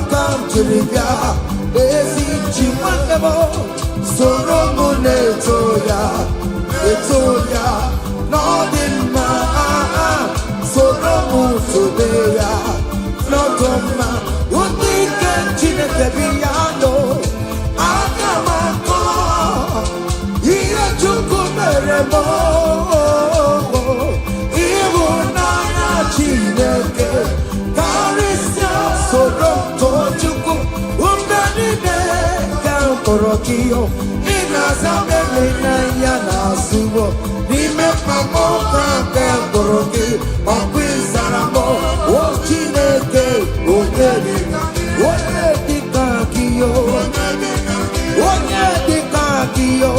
Tantribia. Esi chimandemo soromo etoya nodima soromo todeya nodoma unike chineke biyando akamako iye chukwu meremo ibu nanya chineke karisia soromo chukwu Orokio, Inazamele Yana Subo, Nime Pamoka, Orokio, Oquisaramo, Ochineke, Ogedika, Ogedikakio, Ogedikakio,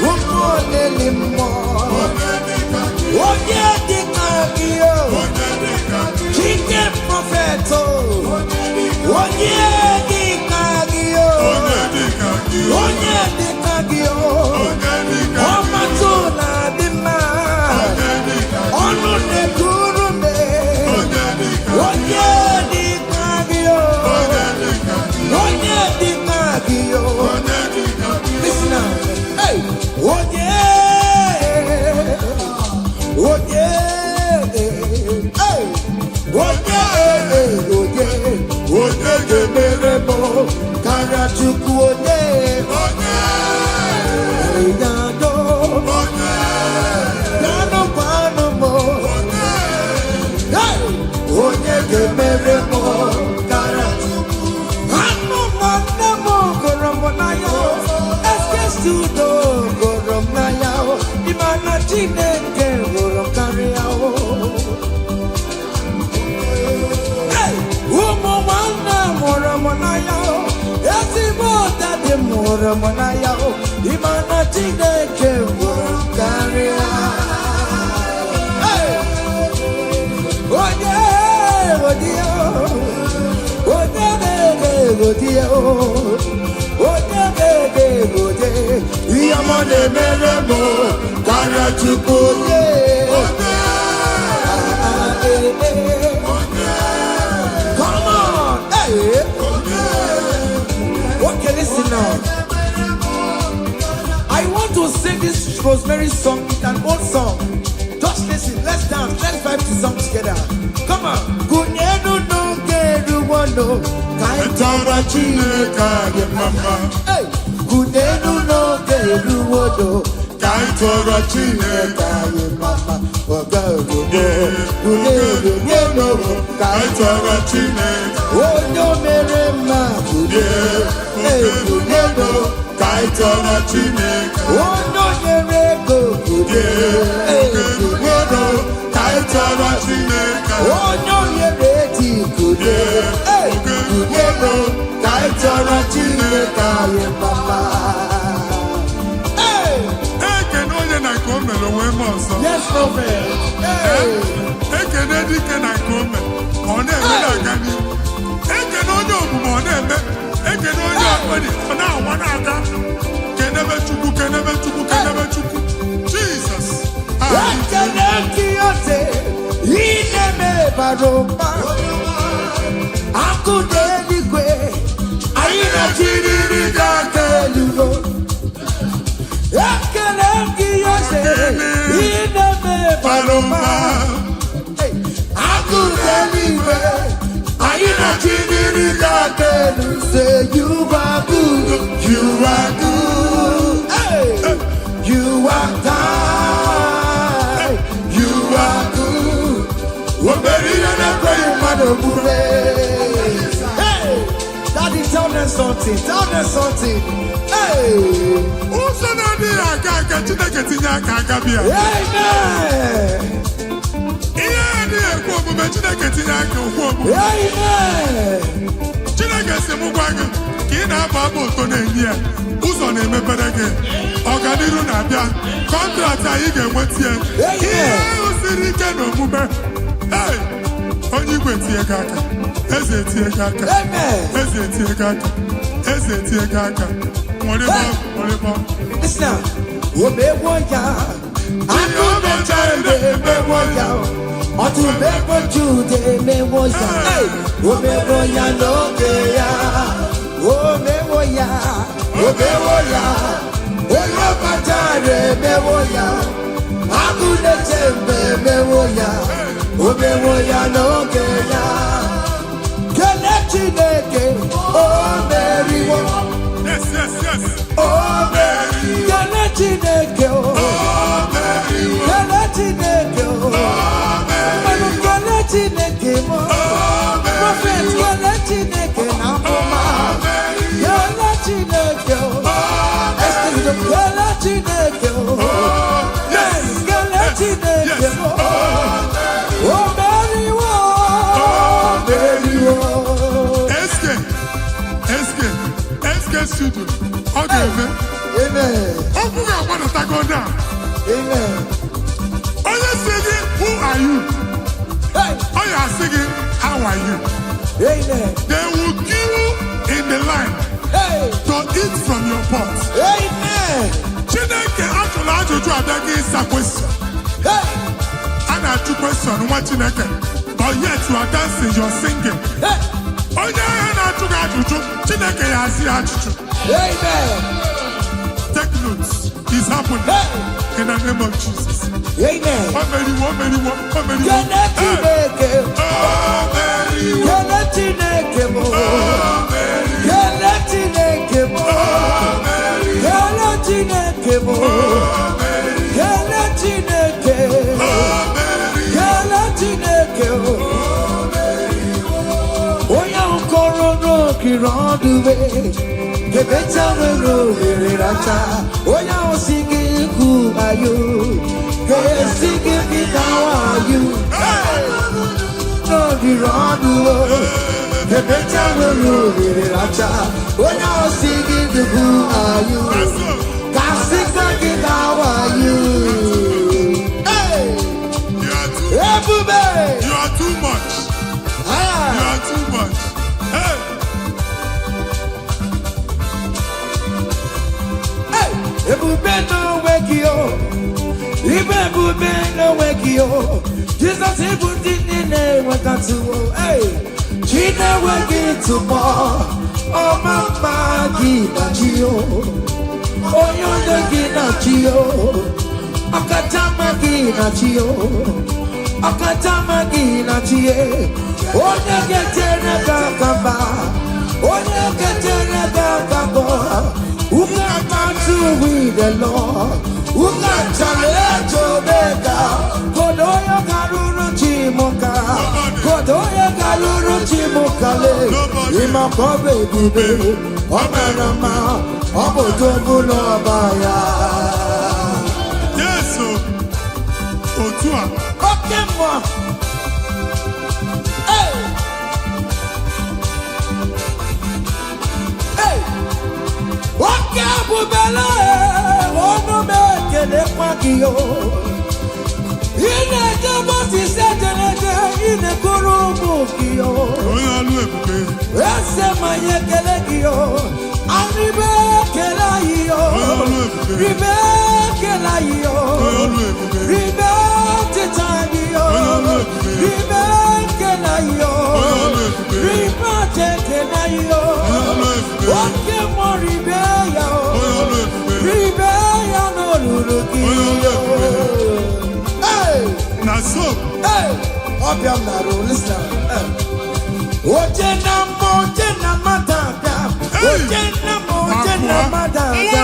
Omodelimo, Ogedikakio, Chicken Propheto, Ogedikakio. Onye dịka gị ọmatụla dị mma ọnụ na-ekuru me onye dịka gị listen now, hey, onye ga-emere m karịa Chukwu onye onye ga-emere m karịa Chukwu anụ nwanne m gụrụ m n'anya eske studio Chineke hụrụ karịa o. Ụmụ nwanne mụrụ m n'anya o. Ezigbo dadi mụrụ m n'anya o. Ịma na Chineke hụrụ karịa. Onye odiyo, onye odiyo, onye odiyo. Ihe m na-emere m karịa Chukwu onye. Come on, hey. Okay, listen now. I want to sing this Rosemary song. It's an old song. Just listen, let's dance, let's vibe the song together. Come on. Kunyenu no geru wano, kaitara Chineke ye mama. Hey, kunyenu no geru wano, kaitara Chineke ye mama. Oga kunyenu no kaitara Chineke. Onyo mere ma kunyenu kaitara Chineke. Onyo mere go kunyenu. Kaitara Chineke. Onyo yereti kude. Kudego kaitara Chineke ye mama. Hey. Eke no ye na komelo we monso. Yes, prophet. Hey. Eke ne dike na kome. One eme na gani. Eke no ye obumo one eme. Eke no ye akwani. Ona wana aga. Kenebe chuku, kenebe chuku, kenebe chuku. Jesus. Ekelekiote, ineme baroma, akudeligwe, ayina chiriri kakelugo. Ekelekiote, ineme baroma, akudeligwe, ayina chiriri kakelugo. Say you are good, you are good, hey, you are kind. You are good. Hey, Daddy, tell them something. Tell them something. Hey. Amen. Ka ị na-aba abụ ụtọ na-enye ya ụzọ na-emepere gị ọganiru na-abịa kọntraktị anyị ga-enweta ya ihe ahụ siri ike n'omume onye igwe tie gị aka eze tie gị aka eze tie gị aka eze tie gị aka nwere omewo ya akụmecha emewo ya ọtụmewo Jude emewo ya omewo ya n'oge ya omewo ya onye ọbachara emewo ya akụmecha emewo ya omewo ya n'oge ya kele Chineke o meriwo o meriwo kele Chineke o kele Chineke o mmanụ kele Chineke mo prophet kele Chineke na mma kele Chineke o estido kele Chineke o yes kele Chineke o meriwo studio ọ ga-eme okwu ga-agbanatago down. Onye si gị who are you? Onye asị gị how are you? They will queue in the line to eat from your pot. Chineke ajụrụ ajụjụ abịaghị ịsa question. A na-ajụ question nwa Chineke, but yet you are dancing, you are singing. Onye ahụ na-ajụ gị ajụjụ Chineke ya asị ajụjụ. Take notes. It's happening in the name of Jesus. Amen. The better will rule it. When I was singing the who are you? How are you? Hey! You are too much. You are too much. Hey! Hey! Ebube no wake you. Ebube no wake you. Jesus put it in there. Hey! China wake it tomorrow. Oh mama gina chio. Oh yonder gina chio. Akatama gina chio. Akatama gina chie. Onya getene kakamba. Onya getene kakamba. Uga matu with the Lord. Uga chalejo bega. Kodoya garuru chimoka. Kodoya garuru chimokale. Ima kobe bibe. Omerama. Obodobulo baya. Yes, Otua. Okay, moi. Hey. Hey. Okay, bubela. Ono meke le kwakio. Ine jabo si sejenete. Ine kurumu kio. Oya lu ebube. Ese maye kele kio. Arribe kela yo. Ribe kela yo. Ribe titani yo. Ribe kela yo. Ribe kela yo. Oke mo ribe yo. Ribe ya no luluki yo. Hey. Naso. Hey. Obiam na ro listen. Oje na mo je na matanga. Oje na mo je na matanga.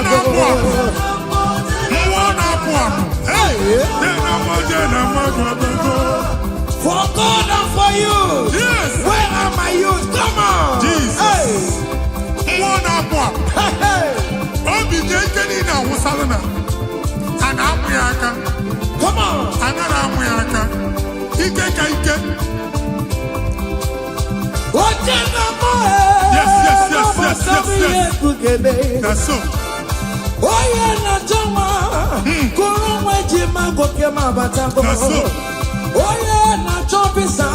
For God and for you. Yes. Where are my youth? Come on. Jesus. Hey. Hey. Come on. Oje na mo. Yes. That's so. Oye na jama. Kurumwe jima goke mabatango. That's so. Oye na chopisa.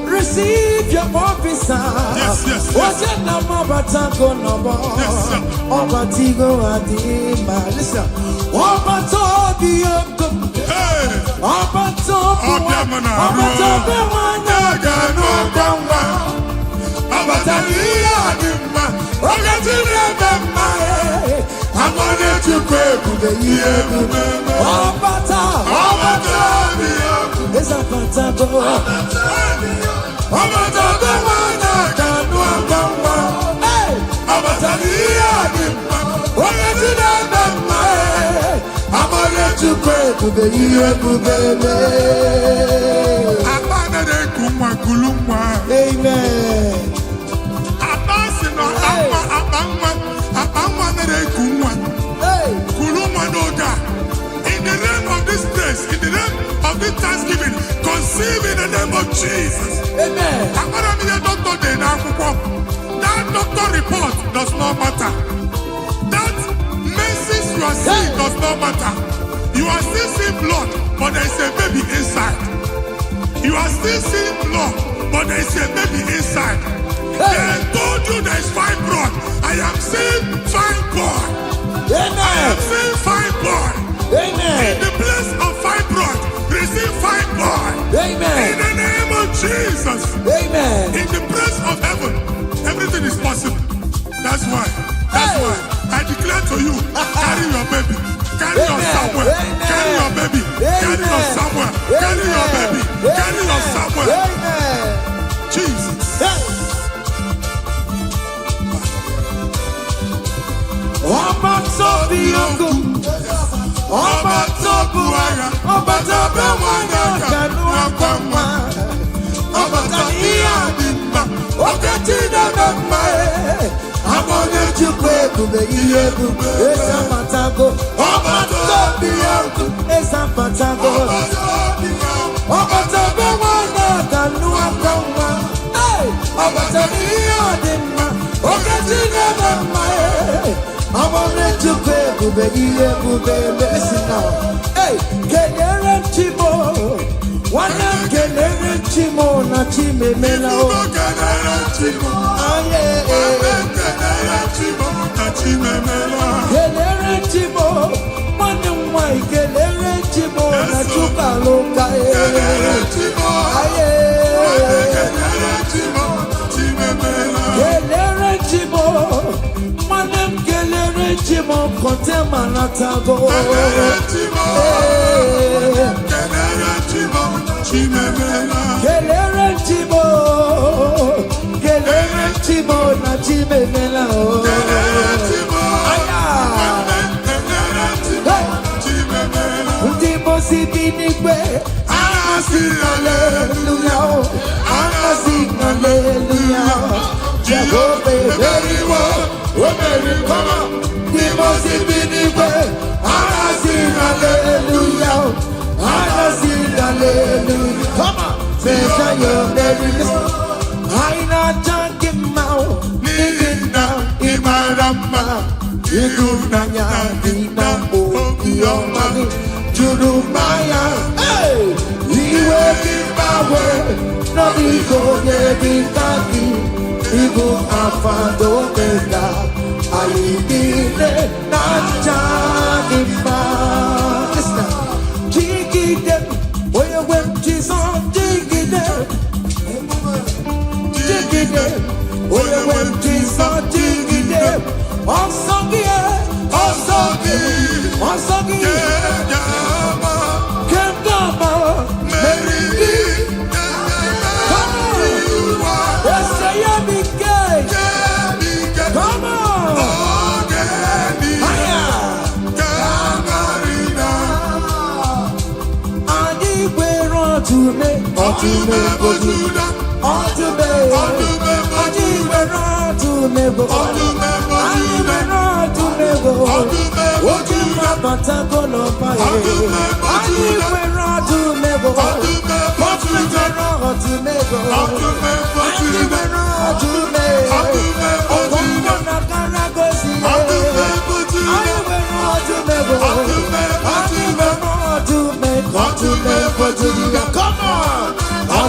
Receive your officer. Yes. Oye na mabatango nobo. Yes, sir. Obatigo adima. Listen. Obatobi yoko. Hey. Obatobi Obiamana. Obatobi wanyaga no dama. Abatani adima. Ogatire bema. I'm gonna to pray for the year. Obata. It's a fantastic. Obata be wanyaga no dama. Hey. Abatani adima. Ogatire bema. I'm gonna to pray for the year, baby. Abana de kuma kulumwa. Amen. Abasino abangwa de kuma. Hey. Kulumwa noga. In the name of this place, in the name of this Thanksgiving, conceive in the name of Jesus. Amen. I'm gonna be a doctor then. That doctor report does not matter. That message you are seeing does not matter. You are still seeing blood, but there is a baby inside. You are still seeing blood, but there is a baby inside. They told you there is fibroid. I am seeing fibroid. Amen. I am seeing fibroid. Amen. In the place of fibroid, receive fibroid. Amen. In the name of Jesus. Amen. In the place of heaven, everything is possible. That's why I declare to you, carry your baby. Carry your somewhere. Carry your baby. Carry your somewhere. Carry your baby. Carry your somewhere. Amen. Jesus. Oba tobi yoko. Oba tobu waya. Oba tobu waya. Kanu akoma. Oba tani adimba. Okati na mama. Amone chukwe kube iye kube. Esa matago. Oba tobi yoko. Esa matago. Oba tobu waya. Kanu akoma. Abatania Dima, Okatina Mamae. I want to pay Bube, listen now. Hey, Kenere Chimo, one of Kenere Chimo, Nachime Melao. Kenere Chimo, one of my Kenere Chimo, Nachuka Loka. Kenere Chimo, Manem Kelere Chimo, Contema Natago. Kelere Chimo, Nachime Mela. Timo Sibinigwe, Anna sing hallelujah, Anna sing hallelujah. Jehovah, very well, very come on. Timo Sibinigwe, Anna sing hallelujah, Anna sing hallelujah. Come on, say you're very listen. I not talking about living down in my rama. You do not your money. Jurumaya, hey, we will give our no ego, Kaki, Ibu Afando Mega, I did it, not Janima. Listen, Jiggy them, where you went, Jesus, Jiggy them, Jiggy them, where you went, Jesus, Jiggy them, also here, also here, also here. Come on!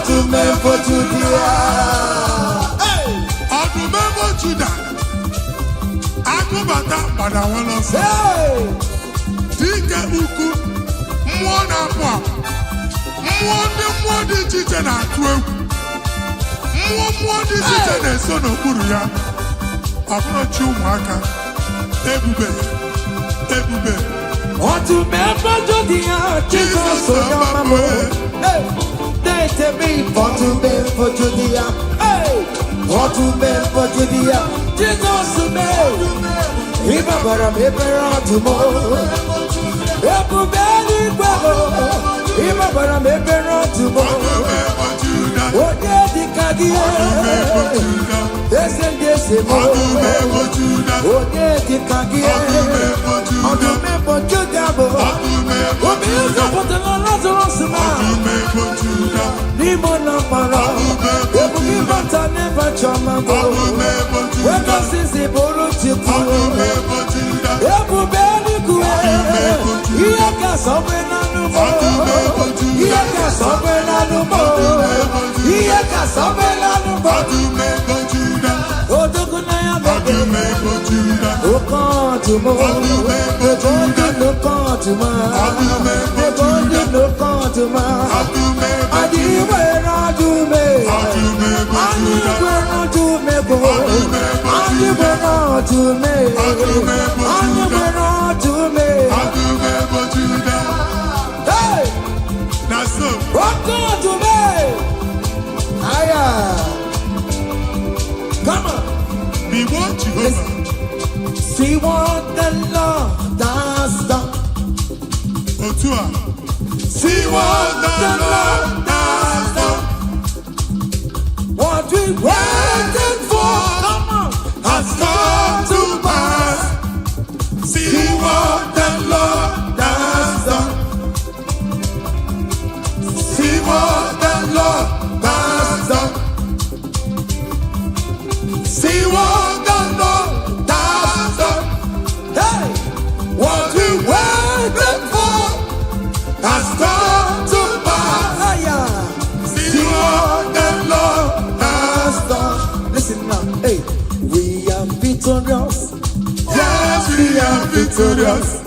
To me for Judah. Hey! I remember Judah. I go back that, but I want to say, Tika Uku, Mwana Pwa, Mwadi Chichen at 12, Mwadi Chichen and son of Kuria. I'm not you, Maka. Ebube. Want to me for Judah, Jesus, so hey! Tell me for to be for Judea, hey, for to be for Judea, Jesus to me. If I were a paper tomorrow, if you barely go, if I were a paper tomorrow, what did the Kadia? Yes, and yes, what did the Kadia? On the map of Judah, what is the Lazarus? Nimona para, ebu kibata never chamago. Weka sisi boro chiku, ebu beli kue. Iyaka sobe na numo, iyaka sobe na numo, iyaka sobe na numo. Odogu na ya bebe, okan tumo, ojondi lokan tuma, ojondi lokan tuma. Come on. Be what Jehovah. See what the Lord has done. See what the Lord has done. What we waited for, come on, has come to pass. See what the Lord has done. See what the Lord has done. victorious.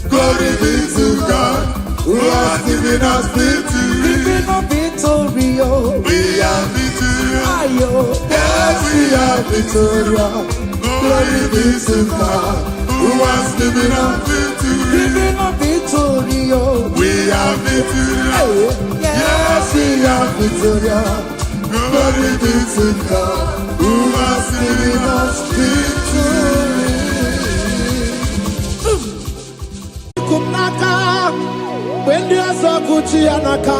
Glory be to God, who has given us victory. Victory, oh. We are victorious. Ayo. Yes, we are victorious. Glory be to God, who has given us victory. Victory, oh. We are victorious. Yes, we are victorious. Glory be to God, who has given us victory. Kumnaka, when you are so good, Chianaka.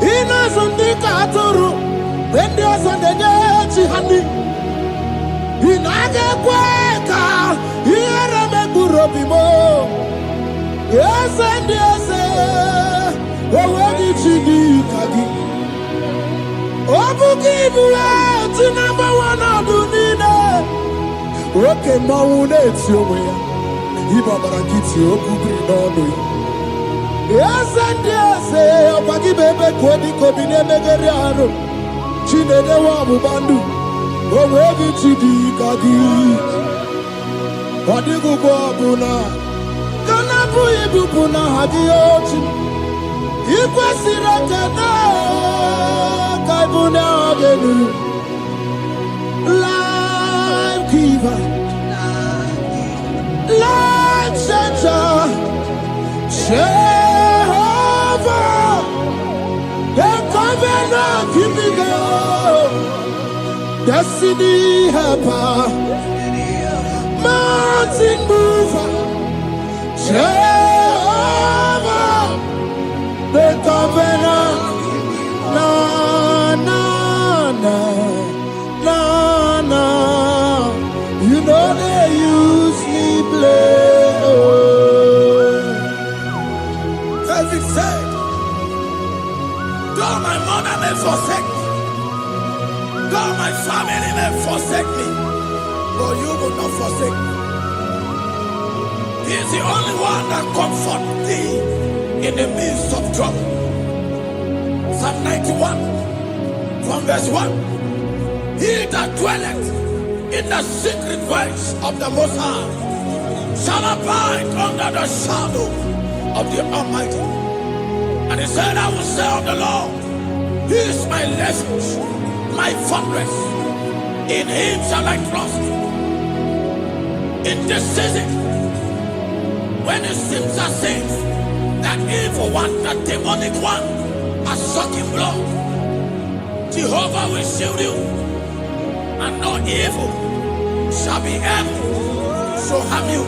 Ina Sundika Aturu, when you are so the Chihani. Inage Kweka, here me Burobimo. Yes, and yes, where did you be, Kagi? Obuki Bula, number one of Dunina. Okay, Maune, it's your way. Ibabarakiti okubri nono. Yes and yes, opagi bebe kwedi kobine megeriano. Chinede wa mubandu, owegi chidi kagi. Odigu bobuna, kana buibu buna hadiochi. Ikwesira kena, kaibuna agenu. Life giver. Life changer, Jehovah, the covenant keeping God, destiny helper, mountain mover, Jehovah, the covenant, na na na na na, you know they use me play. David said, though my mother may forsake me, though my family may forsake me, but you will not forsake me. He is the only one that comforts thee in the midst of trouble. Psalm 91, from verse 1. He that dwelleth in the secret place of the Most High shall abide under the shadow of the Almighty. And he said, I will say of the Lord, He is my refuge, my fortress. In Him shall I trust. In this season, when it seems as if that evil one, that demonic one, are sucking blood, Jehovah will shield you, and no evil shall be able to harm you,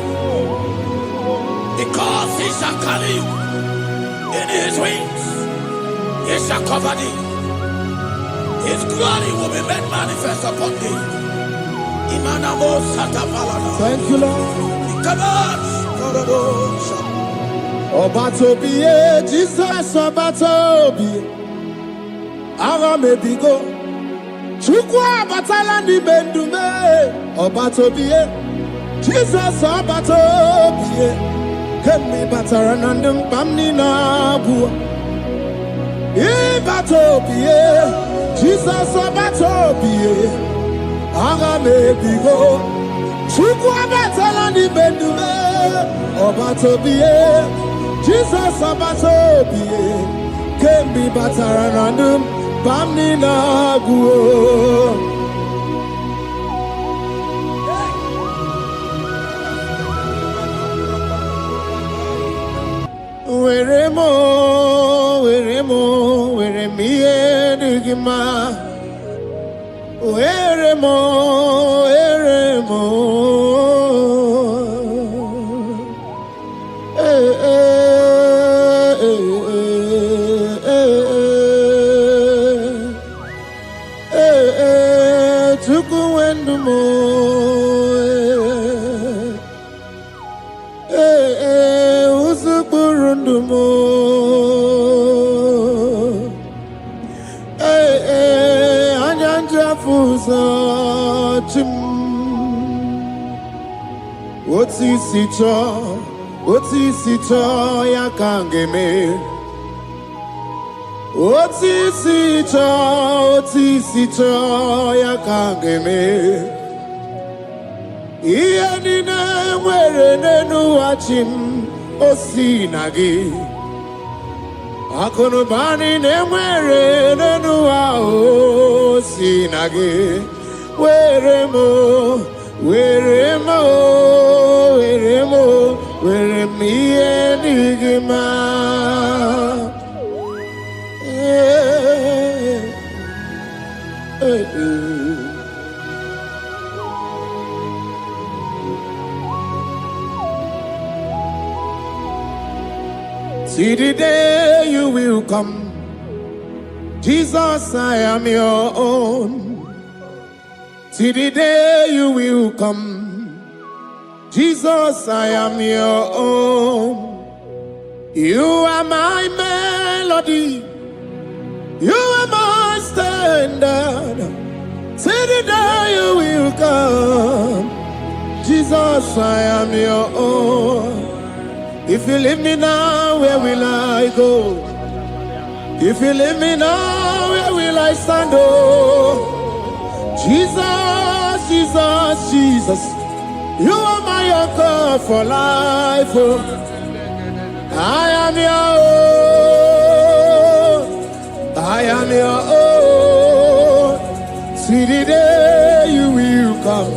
because He shall carry you in His wings. He shall cover thee. His glory will be made manifest upon thee. Thank you, Lord. Obatobie, Jesus Obatobie. Ara mebigo. Chukwa batala ni bendume. Obatobie, Jesus Obatobie. Kemi bataranandum bamni na bua. Ibatobie, Jesus Obatobie. Aga mebigo. Chukwa batala ni bendume. Obatobie, Jesus Obatobie. Kemi bataranandum bamni na guo. Where me edugima. Where mo. Otisicho ya kangeme. Otisicho ya kangeme. Iyanina were nenu achim osinagi. Akono bani ne were nenu osinagi. Were mo, were mo, were mo, were mi enigma. See the day you will come, Jesus, I am your own. See the day you will come, Jesus, I am your own. You are my melody, you are my standard. See the day you will come, Jesus, I am your own. If you leave me now, where will I go? If you leave me now, where will I stand? Oh, Jesus, Jesus, Jesus, you are my anchor for life. Oh, I am your own. I am your own. See the day you will come,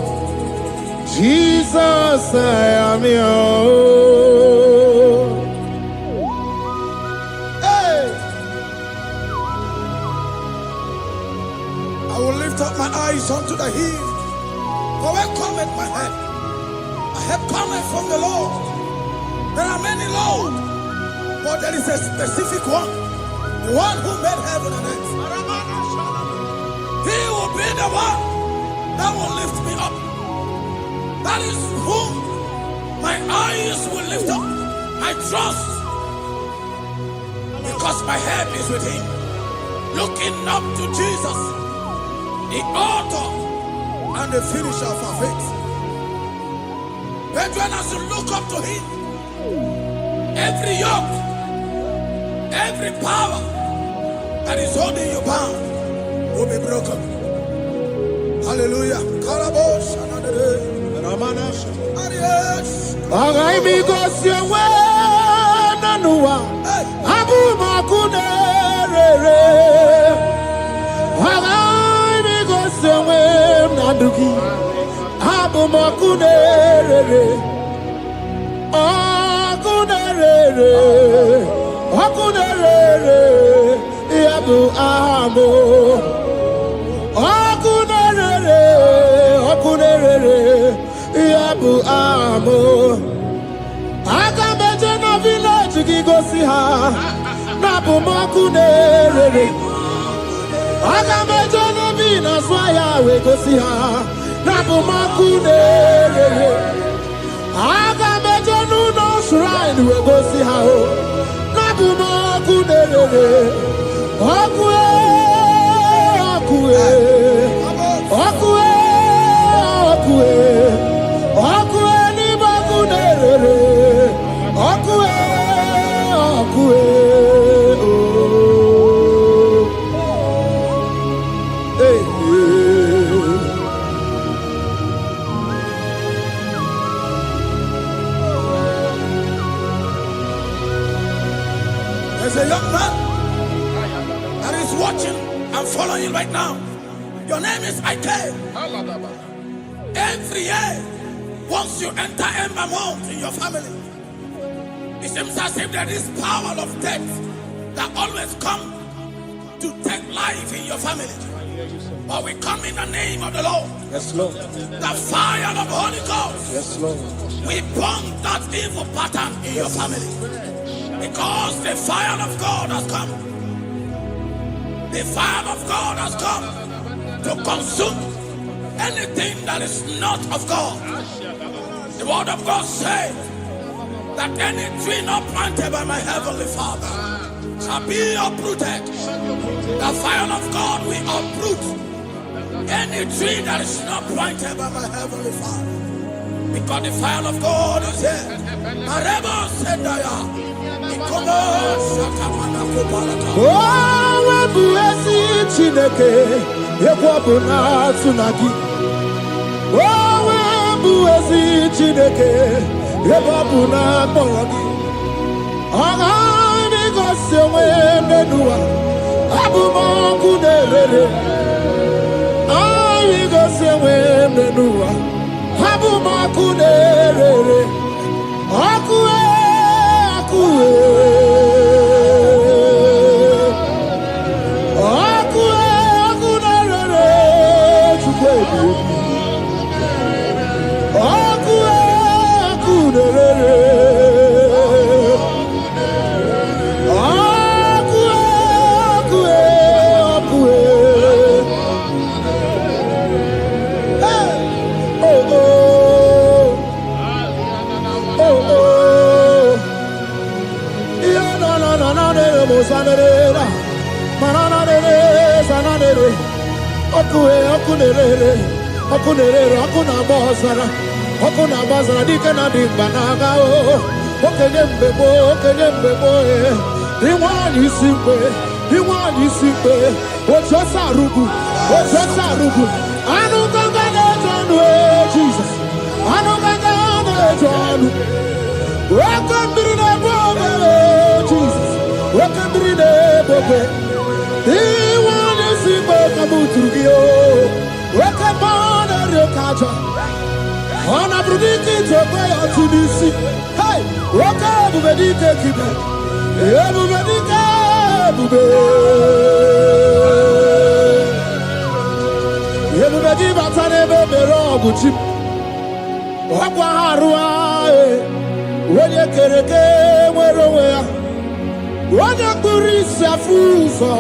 Jesus, I am your own. I will lift up my eyes unto the hill. For where cometh my help? My help cometh from the Lord. There are many Lord, but there is a specific one. The one who made heaven and earth. He will be the one that will lift me up. That is whom my eyes will lift up. I trust. Because my help is with him. Looking up to Jesus, the author and the finisher of our faith. Brethren, as you look up to him, every yoke, every power that is holding you bound will be broken. Hallelujah. Karabosh. Agai because you were nanua Abu Makunere. Agai because you were Naduki Abu Makunere. Akunere, Akunere, Abu Amo. Akunere, Akunere. Yabu amo Akameje na village gigosi ha Nabu makunere Akameje na vina swaya we gosi ha Nabu makunere Akameje no shrine we gosi ha Nabu makunere Okue Okue Okue Okue Okue ni bakunere, okue, okue, oh, hey, There's a young man that is watching and following you right now. Your name is Ike. Every year, once you enter Ember Mount in your family, it seems as if there is power of death that always come to take life in your family. But we come in the name of the Lord. yes, Lord. The fire of the Holy Ghost. Yes, Lord. We burn that evil pattern in your family. Because the fire of God has come. The fire of God has come to consume anything that is not of God. The word of God says that any tree not planted by my heavenly Father shall be uprooted. The fire of God will uproot any tree that is not planted by my heavenly Father. Because the fire of God is here. Marebo Sendaya. Oh, Wabuesi Chineke, Ekwabuna Tsunagi. Oh, ezi Chineke ebe ọ bụ na akpọrọ gị agaghị m igosi onwe n'ụwa abụ m ọkụ na-erere agaghị igosi onwe n'ụwa abụ m ọkụ na-erere ọkụ ọkụ ọkụ ọkụ na-erere Chukwu ebi ọkụ ọkụ na-erere ọkụ ọkụ ọkụ oh oh oh oh yeah no no no no no mo sanere manana de sanere ọkụ ọkụ na-erere ọkụ na-erere ọkụ na-agba ọzara ọkụ na-agba ọzara dike na dị mkpa na-aga okenye mgbe gboo inweanyị isi mgbe otu ọsọ arụgbu anụ gaga na-eje ọnụ Jizọs anụ gaga na-eje ọnụ oke mmiri na-egbu obere Jizọs oke mmiri na-egbu ogbe inweanyị isi mgbe ka m tụrụ gị oke mmụọ na-eri oke aja ọ na-abụrụ dike ite okwe ya otu n'isi oke ebube dike kibe ebube dike ebube gị bata n'ebe mere ọgụ chi ọgwa ha arụ onye kere eke nwere onwe ya onye kpụrụ isi afụ ụzọ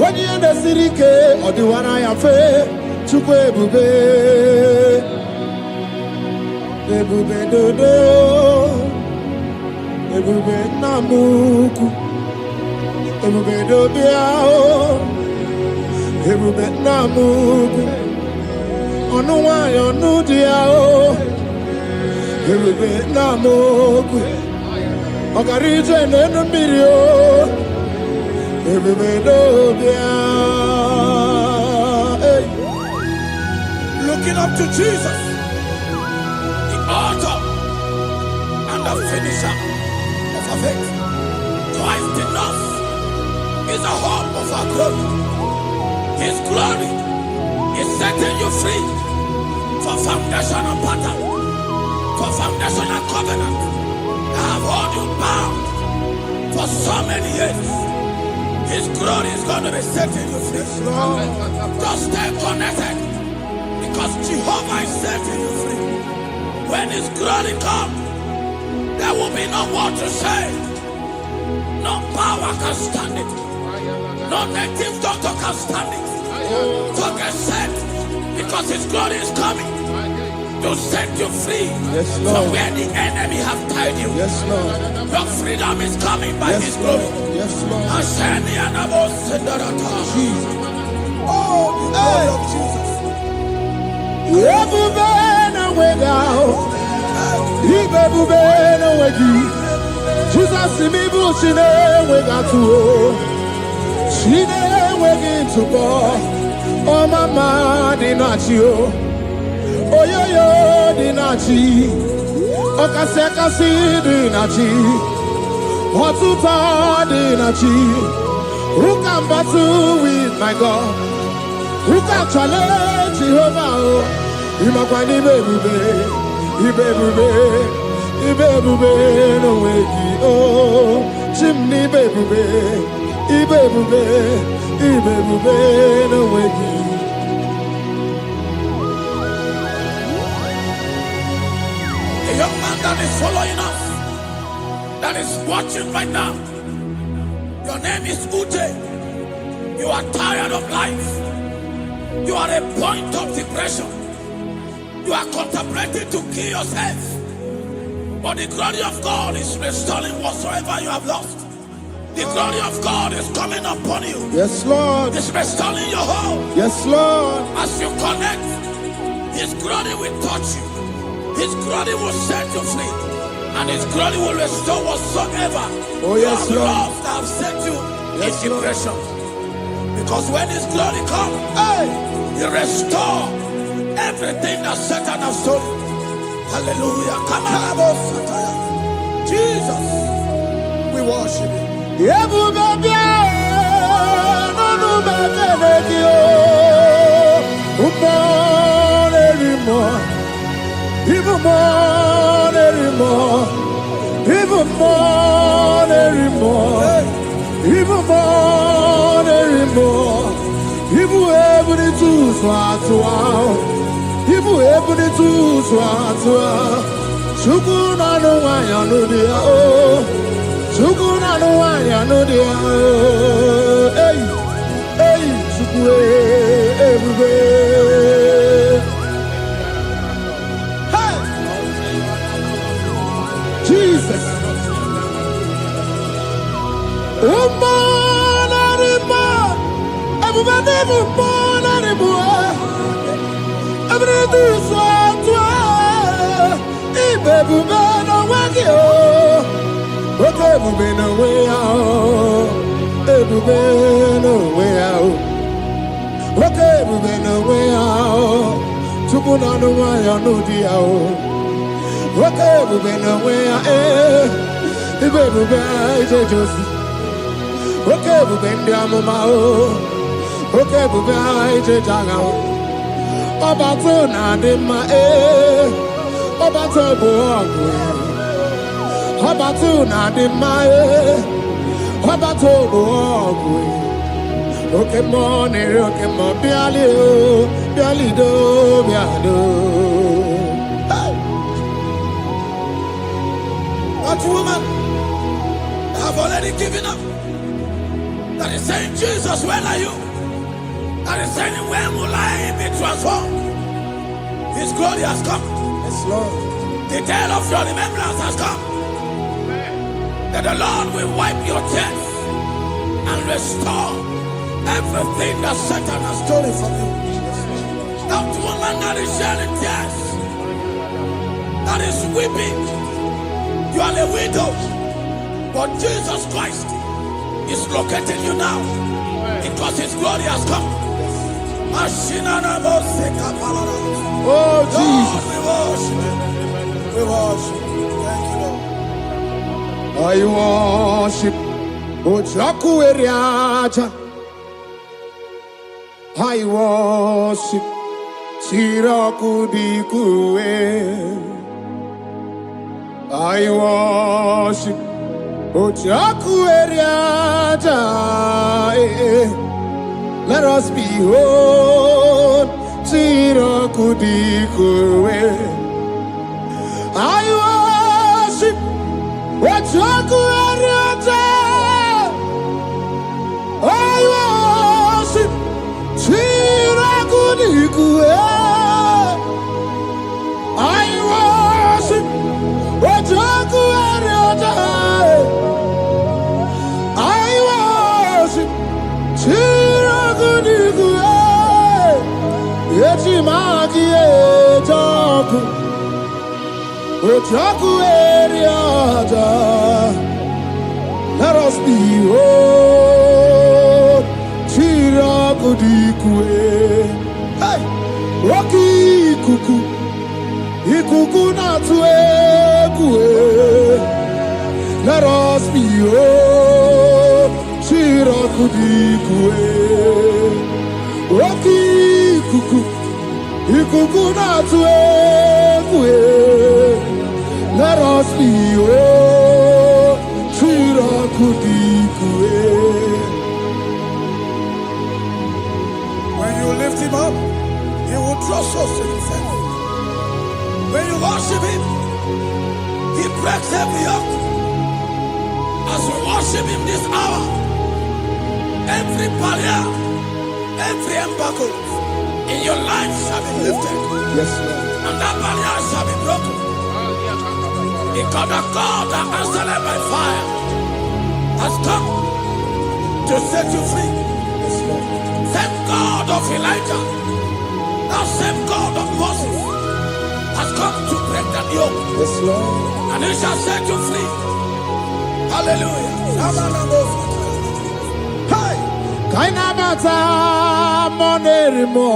onye ihe na-esiri ike ọ dịwara ya mfe Chukwu ebube ebube dodo ebube nna m ukwu ebube dobe ahụ ebube nna m ukwu ọnụ nwanyị ọnụ dị ahụ ebube nna m ukwu ọgara ije n'elu mmiri o ebube dobe Looking up to Jesus, the author and the finisher of our faith. Christ in us is the hope of our glory. His glory is setting you free for foundational pattern, for foundational covenant that have held you bound for so many years. His glory is going to be setting you free. Just stay connected, because Jehovah is setting you free. When His glory comes, there will be no more to say. No power can stand it. No native doctor can stand it. So get set, because His glory is coming to set you free from where the enemy have tied you. Yes, Lord. Your freedom is coming by His glory. Yes, Lord. Jesus. Oh, the glory of Jesus. Ebube na-enweghị ahụ igwe ebube na-enweghị Jizọs ime bụ chi na-enweghị atụ chi na-enweghị ntụpọ ọmama dị na chi oyoyo dị na chi ọkasị akasị dị na chi ọtụtụ dị na chi who can battle with my God? Who can challenge Jehovah? Imakwani ibebube no wegi oh chimni ibebube no wegi. A young man that is following us, that is watching right now, your name is Ute. You are tired of life. You are a point of depression. You are contemplating to kill yourself. But the glory of God is restoring whatsoever you have lost. The glory of God is coming upon you. Yes, Lord. It's restoring your home. Yes, Lord. As you connect, His glory will touch you. His glory will set you free. And His glory will restore whatsoever you have lost that have set you in depression. Because when His glory comes, He restores everything that Satan has stolen. Hallelujah. Come on, Jesus. We worship you. Even more, anymore. Even more, anymore. Even more, anymore. Even able to swat. Even able to swat. Shukuna no one, I know the oh. Shukuna no one, I know the oh. Hey, hey, Shukwe, everywhere. Jesus. Okay, we've been away, the baby bear, Josie. Okay, we've been down the mouth. Okay, we've been Jagao. About not in my air. About a boy. About not in my air. About a boy. Okay, morning, okay, more Bialio, Bialido, Biado. What woman have already given up? That is saying, Jesus, when are you? That is saying, when will I be transformed? His glory has come. Yes, Lord. The day of your remembrance has come. That the Lord will wipe your tears and restore everything that Satan has stolen from you. That woman that is shedding tears, that is weeping. You are a widow, but Jesus Christ is locating you now because His glory has come. Oh, Jesus. We worship. Thank you, Lord. I worship. Ojaku eriaja. I worship. Siraku dikue. I worship Ojaku eriaja. Let us behold Siraku dikue. I worship Ojaku eriaja. I worship Siraku dikue. I worship Ojaku eriaja. I worship Siraku dikue. Yeti magi ejaku Ojaku eriaja. Let us behold Siraku dikue. Hey, Rocky kuku. Ikuku na tuekue. Let us behold Siraku dikue. Rocky kuku. Ikuku na tuekue. Let us behold Siraku dikue. When you lift Him up, He will draw souls to Himself. When you worship Him, He breaks every yoke. As we worship Him this hour, every barrier, every embargo in your life shall be lifted. Yes, Lord. And that barrier shall be broken. Because the God that answered by fire has come to set you free. Yes, Lord. Same God of Elijah, that same God of Moses has come to break the yoke. Yes, Lord. And He shall set you free. Hallelujah. Hey, Kainamata monerimo.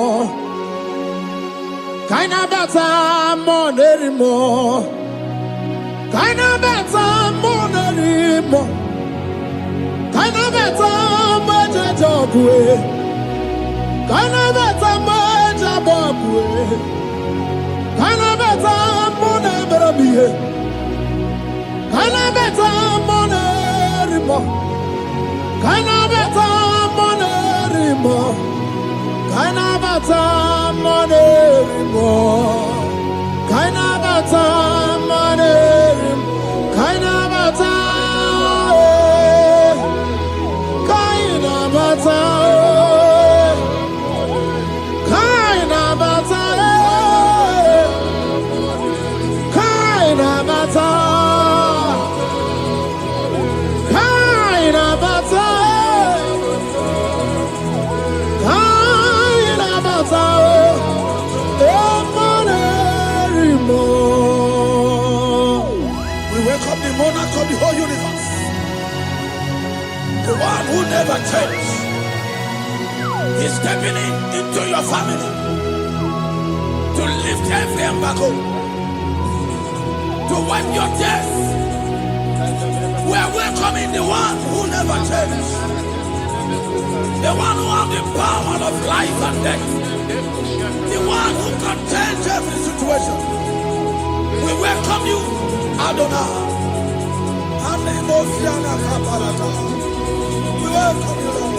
Kind of better more anymore. Kind of better more anymore. Kind of better more job way. Kind of better more job way. Kind of better more never be. Kind of better more anymore. Kind of better more anymore. Kind of better more anymore. Kind of better more anymore. Kind of better. Kind of better. Kind of better. Kind of better. Kind of better. We welcome the monarch of the whole universe, the one who never changes. He's stepping into your family to lift every embargo, to wipe your tears. We are welcoming the one who never changes, the one who has the power of life and death, the one who can change every situation. We welcome you, Adonai. We welcome you, Lord.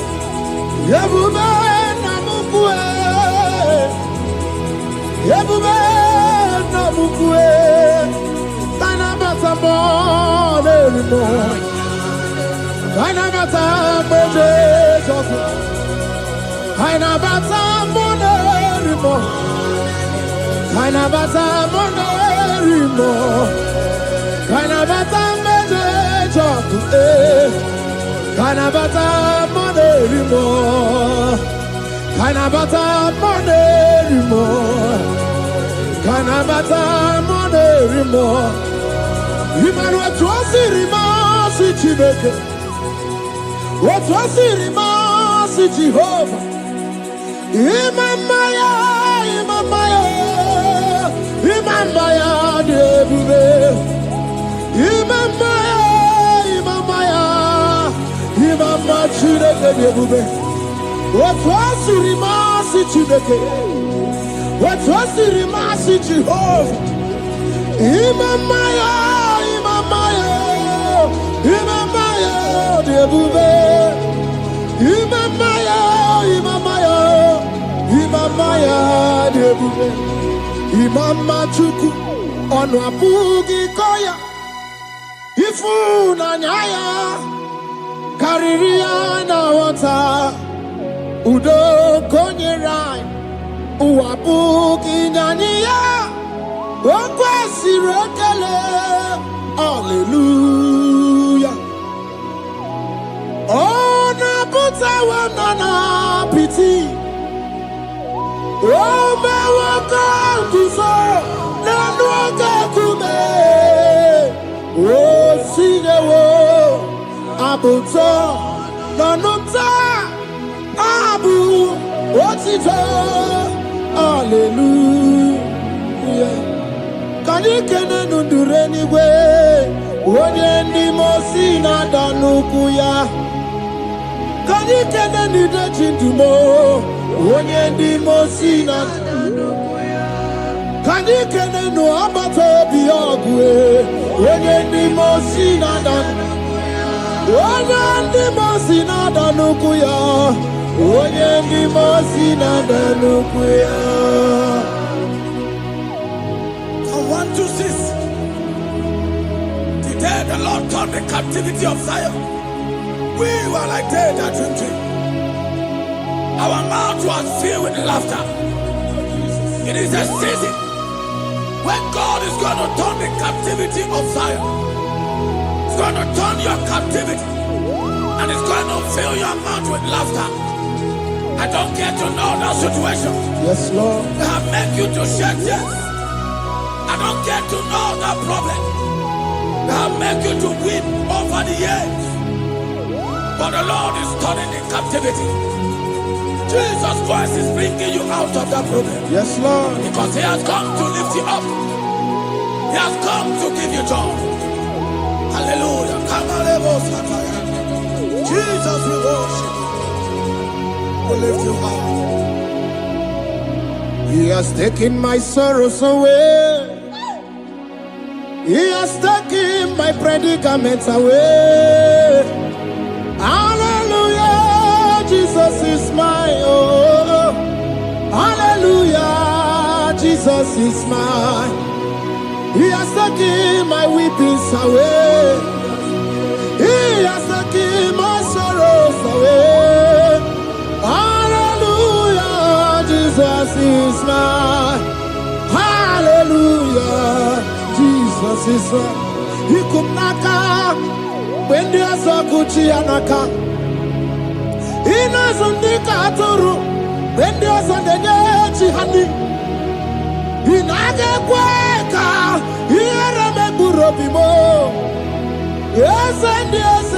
Yebube namukwe. Yebube namukwe. Kana bata more anymore. Kana bata more joku. Kana bata more anymore. Kana bata more anymore. Kana bata more joku. Kana bata more anymore. Kana bata more anymore. Kana bata more anymore. Imanu atwasi rimasi Chineke. Atwasi rimasi Jehovah. Imamaya, Imamaya, Imamaya debube. Imamaya, Imamaya, Imamaya Chineke debube. Atwasi rimasi Chineke. Atwasi rimasi Jehovah. Imamaya, Imamaya, Imamaya debube. Imamaya, Imamaya, Imamaya debube. Imama chuku onu abugi koya. Ifu na nyaya kariria na wata. Udo konye rai uabugi nyaniya. Okwesi rekele. Hallelujah. Ona puta wanana piti. Ome waka kuso nanu waka kume. O sine wo abuto nanuta abu otito. Hallelujah. Kanikene nundureni we. Onye ndi mosi na danukuya. Kanikene nide chindumo. Onye ndi mosi na danukuya. Kanikene no abato biyogwe. Onye ndi mosi na danukuya. Onye ndi mosi na danukuya. Onye ndi mosi na danukuya. 1, 2, 6. Today the Lord turned the captivity of Zion. We were like they that dream. Our mouth was filled with laughter. It is a season when God is going to turn the captivity of Zion. He's going to turn your captivity, and He's going to fill your mouth with laughter. I don't get to know that situation. Yes, Lord. That make you to shed tears. I don't get to know that problem that make you to weep over the years. But the Lord is turning in captivity. Jesus Christ is bringing you out of that problem. Yes, Lord. Because he has come to lift you up. He has come to give you joy. Hallelujah. Jesus, we worship you. We lift you high. He has taken my sorrows away. He has taken my predicaments away. Hallelujah, Jesus is my oh. Hallelujah, Jesus is mine. He has taken my weepings away. He has taken my sorrows away. Hallelujah, Jesus is mine. Hallelujah, Jesus is mine. He could knock out when there's a Gucci anaka. He knows on the Katuru when there's a Nechi honey. He naga kweka. He rame burobimo. Yes and yes.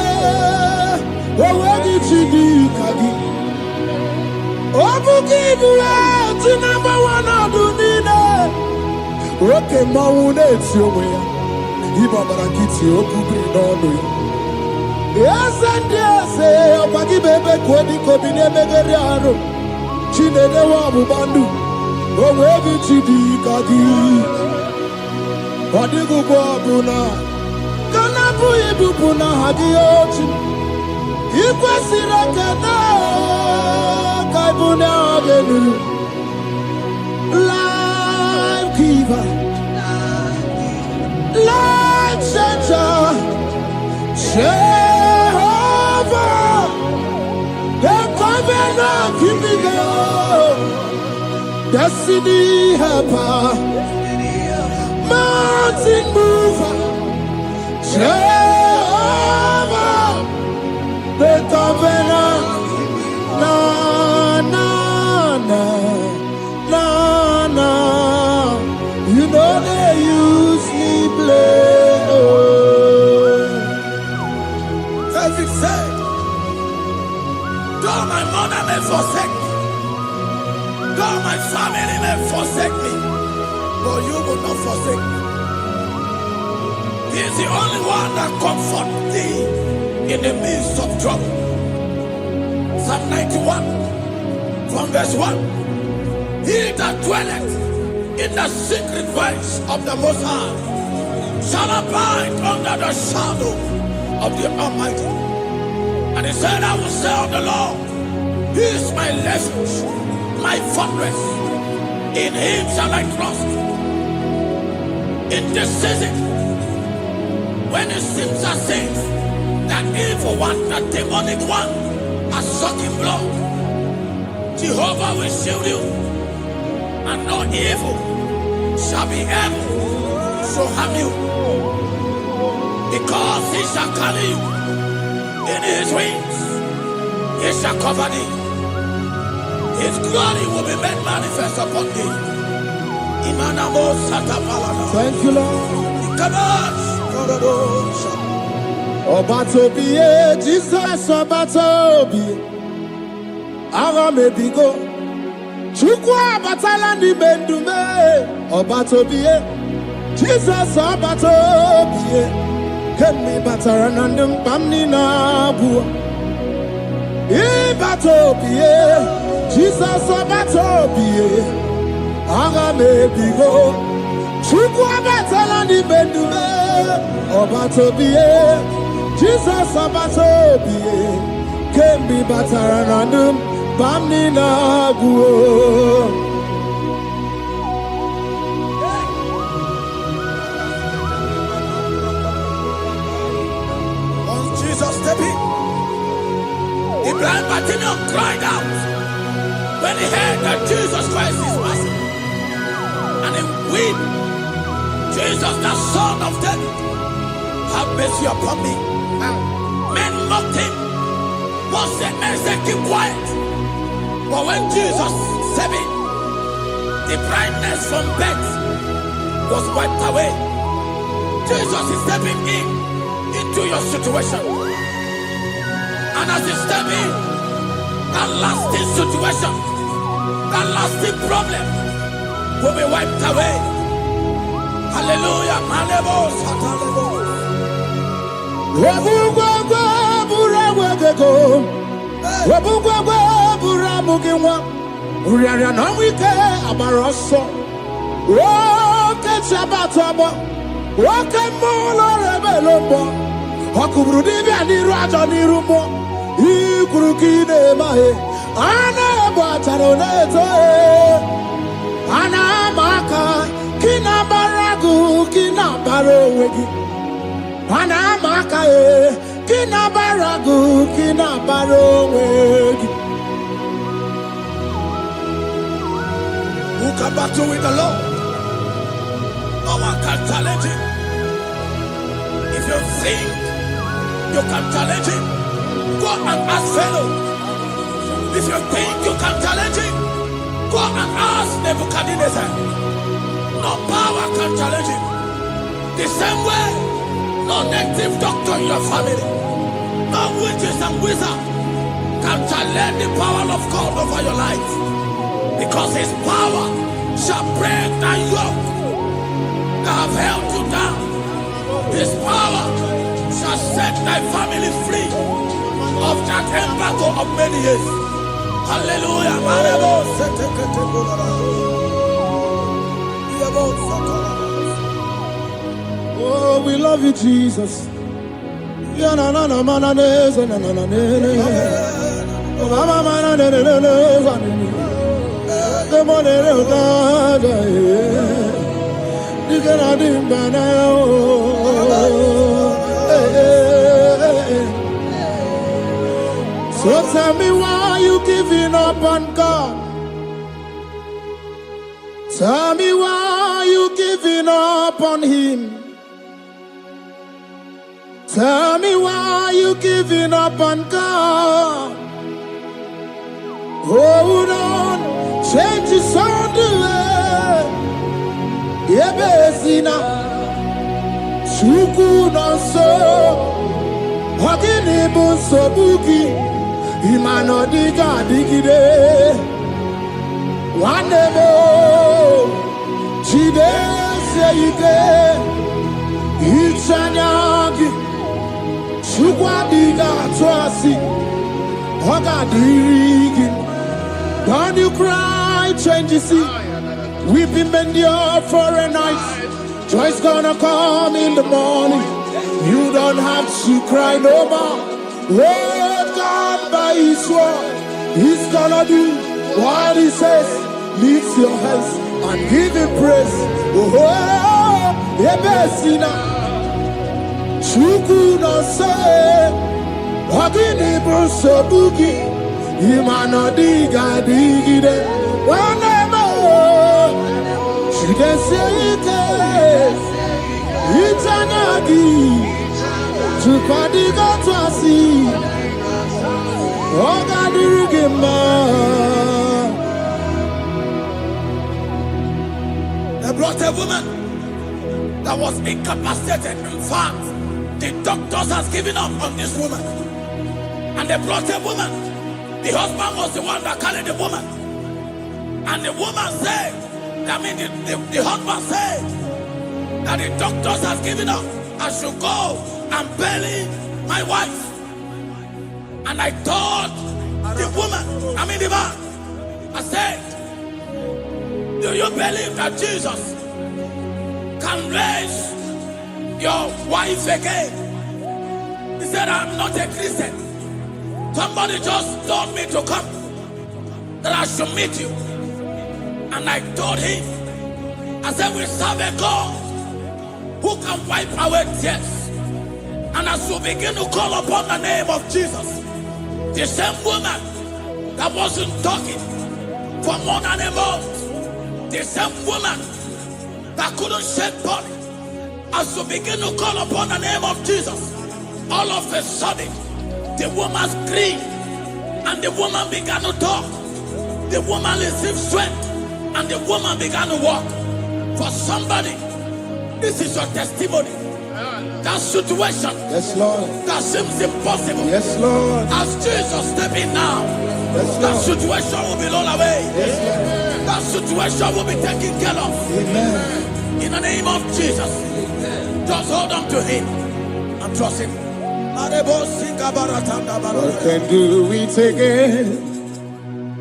Owagi chidi kagi. Obukibu ati number one adunine. Oke maune tiyowe. Iba barakiti okubri nono. Yes and yes. Opagi bebe kwedi kobine megeriano. Chinene wabu bandu. Owagi chidi kagi. Odigu bobuna. Kanabu ibubuna hadiochi. Ikwesira kana. Kaibuna agenu. Life giver. Life changer. Jehovah. The covenant keeping God. Destiny helper. Mountain mover. Jehovah. The covenant. Na na na na na. You know they use me play. Oh. David said, though my mother may forsake me, though my family may forsake me, but you will not forsake me. He is the only one that comforts thee in the midst of trouble. Psalm 91 from verse 1. He that dwelleth in the secret place of the Most High shall abide under the shadow of the Almighty. And he said, I will say of the Lord, He is my refuge, my fortress. In Him shall I trust. In this season, when it seems as if that evil one, that demonic one, are sucking blood, Jehovah will shield you, and no evil shall be able to harm you, because He shall carry you in His wings. He shall cover thee. His glory will be made manifest upon thee. Thank you, Lord. Obatobie, Jesus Obatobie. Ara mebigo. Chukwa batala ni mendume. Obatobie, Jesus Obatobie. Kemi bataranandum bamni nabu. Ibatobie, Jesus Obatobie. Ara mebigo. Chukwa batala ni mendume. Obatobie, Jesus Obatobie. Kemi bataranandum bamni nabu. The blind Bartimaeus cried out when he heard that Jesus Christ is passing, and he wept. Jesus, the Son of David, have mercy upon me. Men mocked him. What said men said, keep quiet. But when Jesus said it, the blindness from birth was wiped away. Jesus is stepping into your situation. And as he steps in, that lasting situation, that lasting problem will be wiped away. Hallelujah. Anamaka kinabaragu kinabarowegi. Anamaka kinabaragu kinabarowegi. Who can battle with the Lord? No one can challenge him. If you think you can challenge him, go and ask fellow. If you think you can challenge him, go and ask Nebuchadnezzar. No power can challenge him. The same way, no native doctor in your family, no witches and wizards can challenge the power of God over your life. Because his power shall break that yoke that have held you down. His power shall set thy family free of that embargo of many years. Hallelujah. Oh, we love you, Jesus. So tell me why you giving up on God. Tell me why you giving up on him. Tell me why you giving up on God. Hold on, change is on the way. Yebesina, Chuku no so, Hogini bunso buki, Imano diga digide, Wanebo, Chide seike, Ichanyagi, Chukwa diga twasi, Hoga digi. Don't you cry, change you see. We've been endured for a night. Joy's gonna come in the morning. You don't have to cry no more. Lord God by his word, he's gonna do what he says. Lift your hands and give him praise. Oh, Ebesina, Chuku no say, Wagini Bruso Buki. Imano diga digide, whenever she can say it, it's an agi to Padiga Twasi, Ogadirigima. They brought a woman that was incapacitated. In fact, the doctors has given up on this woman, and they brought a woman. The husband was the one that carried the woman. And the woman said, the husband said that the doctors have given up. I should go and bury my wife. And I told the woman, the man, I said, do you believe that Jesus can raise your wife again? He said, I'm not a Christian. Somebody just told me to come, that I should meet you. And I told him, I said, we serve a God who can wipe away tears. And as we begin to call upon the name of Jesus, the same woman that wasn't talking for more than a month, the same woman that couldn't shed blood, as we begin to call upon the name of Jesus, all of a sudden, the woman screamed, and the woman began to talk. The woman received strength, and the woman began to walk. For somebody, this is your testimony. That situation Yes, Lord. that seems impossible. Yes, Lord. As Jesus step in now, Yes, that Lord. situation will be rolled away. Yes, Lord. That situation will be taken care of. Amen. In the name of Jesus. Just hold on to him and trust him. I can do it again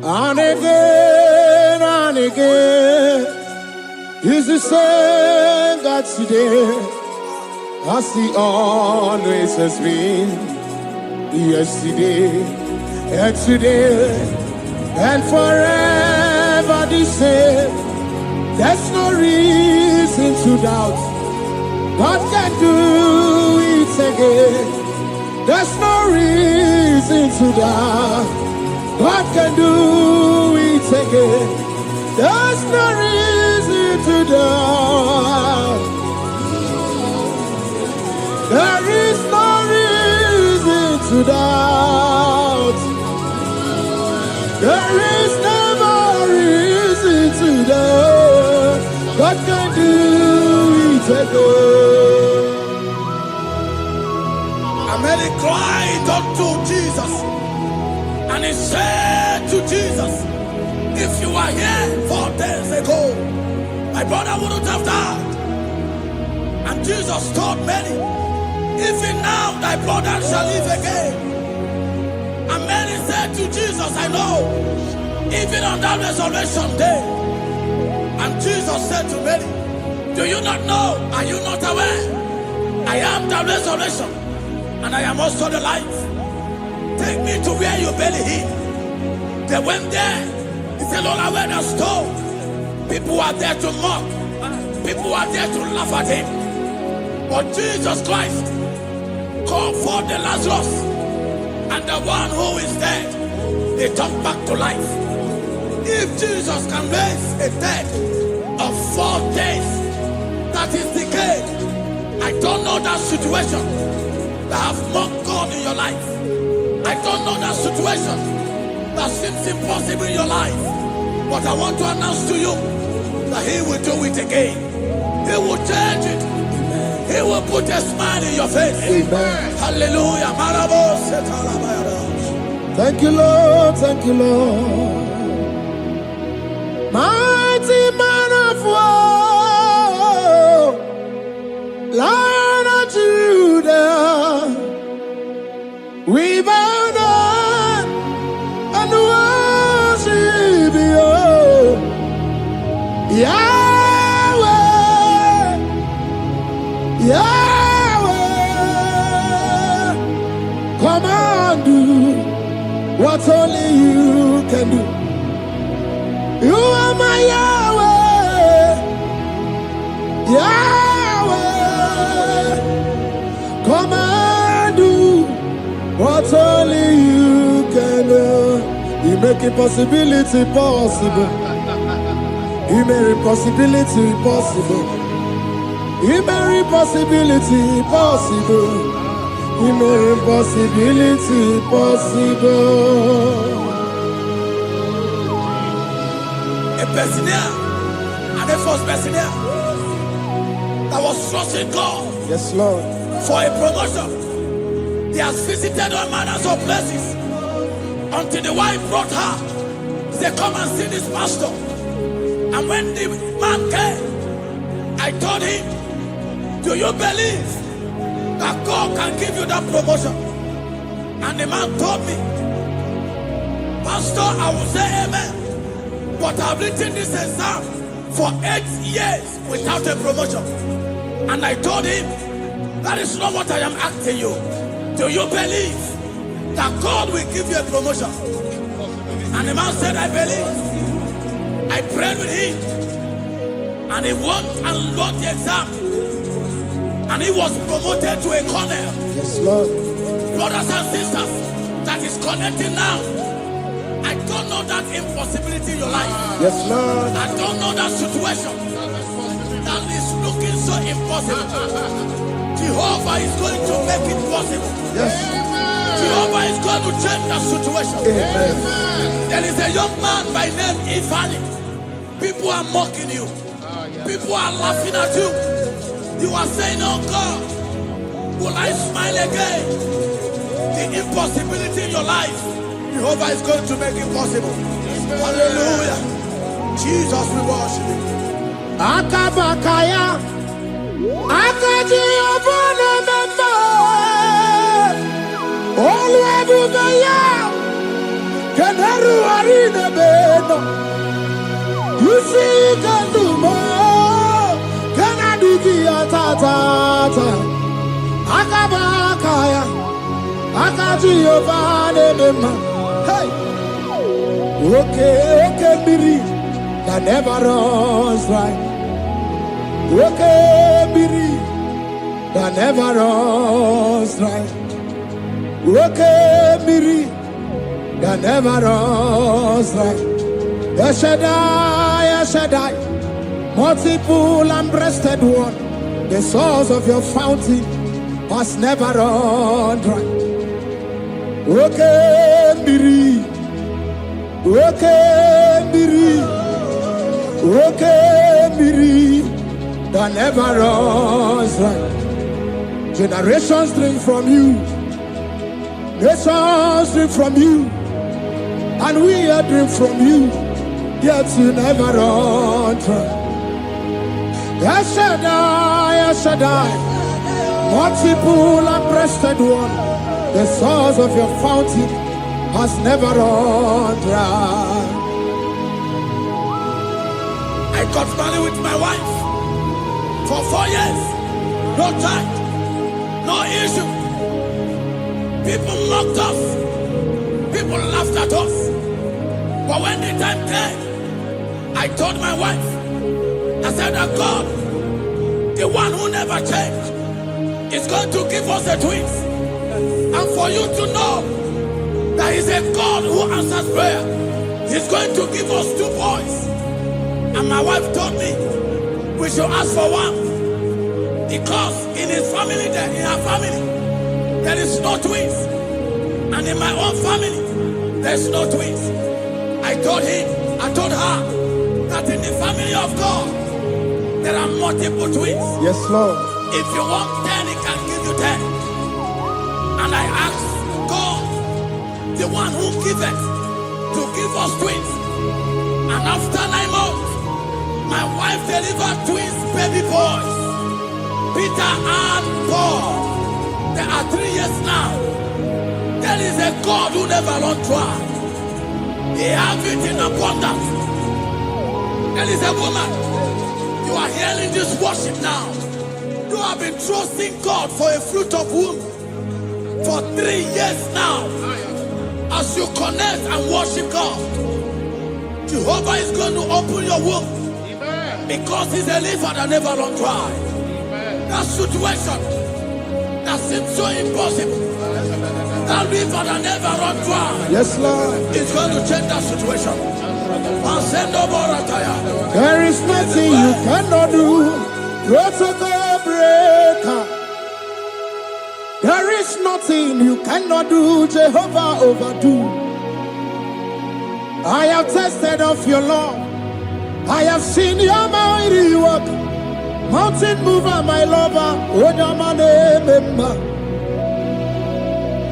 and again and again. He's the same God today as he always has been. Yesterday and today and forever the same. There's no reason to doubt. God can do it again. There's no reason to doubt. God can do it again. There's no reason to doubt. There is no reason to doubt. There is never reason to doubt. God can do it again. And Mary cried unto Jesus, and he said to Jesus, if you were here 4 days ago, my brother wouldn't have died. And Jesus told Mary, even now thy brother shall live again. And Mary said to Jesus, I know, even on that resurrection day. And Jesus said to Mary, do you not know? Are you not aware? I am the resurrection, and I am also the life. Take me to where you bury him. They went there. He said, Lord, I went a stone. People are there to mock. People are there to laugh at him. But Jesus Christ called for the Lazarus, and the one who is dead, they come back to life. If Jesus can raise a dead of 4 days that is decayed, I don't know that situation that have mocked God in your life. I don't know that situation that seems impossible in your life. But I want to announce to you that he will do it again. He will change it. He will put a smile in your face. Amen. Hallelujah. Thank you, Lord. Thank you, Lord. Mighty man of war, Lion of Judah, we bow down and worship you, Yahweh, Yahweh. Come and do what only you can do. You are my Yahweh, Yahweh. Come and do what only you can do. You make impossibility possible. You make impossibility possible. You make impossibility possible. You make impossibility possible. A Bethlehem and a first Bethlehem that was trusting God Yes, Lord. for a promotion. He has visited all manners of places until the wife brought her. He said, come and see this pastor. And when the man came, I told him, do you believe that God can give you that promotion? And the man told me, Pastor, I will say amen. But I've written this exam for 8 years without a promotion. And I told him, that is not what I am asking you. Do you believe that God will give you a promotion? And the man said, I believe. I prayed with him. And he won and wrote the exam. And he was promoted to a colonel. Yes, Lord. Brothers and sisters, that is connecting now. I don't know that impossibility in your life. Yes, Lord. I don't know that situation that is looking so impossible. Jehovah is going to make it possible. Yes. Jehovah is going to change that situation. Amen. There is a young man by name Ifani. People are mocking you. People are laughing at you. You are saying, oh God, Will I smile again? The impossibility in your life, Jehovah is going to make it possible. Hallelujah. Jesus, we worship you. Akabakaya, Akaji Obana Mama, Olwebubaya, Kanaru Arina Beno, you see Kanuma, Kanadiki Atata, Akabakaya, Akaji Obana Mama, hey, okay, Biri. That never runs dry. Okay, Biri. That never runs dry. Okay, Biri. That never runs dry. Shaddai, multiple and breasted one. The source of your fountain has never run dry. Okay, Biri. Okay, Biri. Okay, Miri, that never runs dry. Generations drink from you, nations drink from you, and we are drink from you, yet you never run dry. Shaddai, multiple and breasted one, the source of your fountain has never run dry. I got married with my wife for 4 years. No child, no issue. People mocked us. People laughed at us. But when the time came, I told my wife, I said that God, the one who never changed, is going to give us the twins. And for you to know that He's a God who answers prayer, He's going to give us 2 boys. And my wife told me we should ask for one, because in her family, there is no twins, and in my own family, there's no twins. I told her that in the family of God, there are multiple twins. Yes, Lord. If you want 10, He can give you 10. And I asked God, the one who giveth, to give us twins. And after 9 months, my wife delivered twins, baby boys, Peter and Paul. There are 3 years now. There is a God who never runs dry. He has it in abundance. There is a woman. You are hearing this worship now. You have been trusting God for a fruit of womb for 3 years now. As you connect and worship God, Jehovah is going to open your womb. Because He's a river that never runs dry. That situation that seems so impossible, that river that never runs dry, Yes, Lord. is going to change that situation. And send over a tire. There is nothing you cannot do. Protocol breaker. There is nothing you cannot do. Jehovah overdo. I have tested of your love. I have seen your mighty work. Mountain mover, my lover.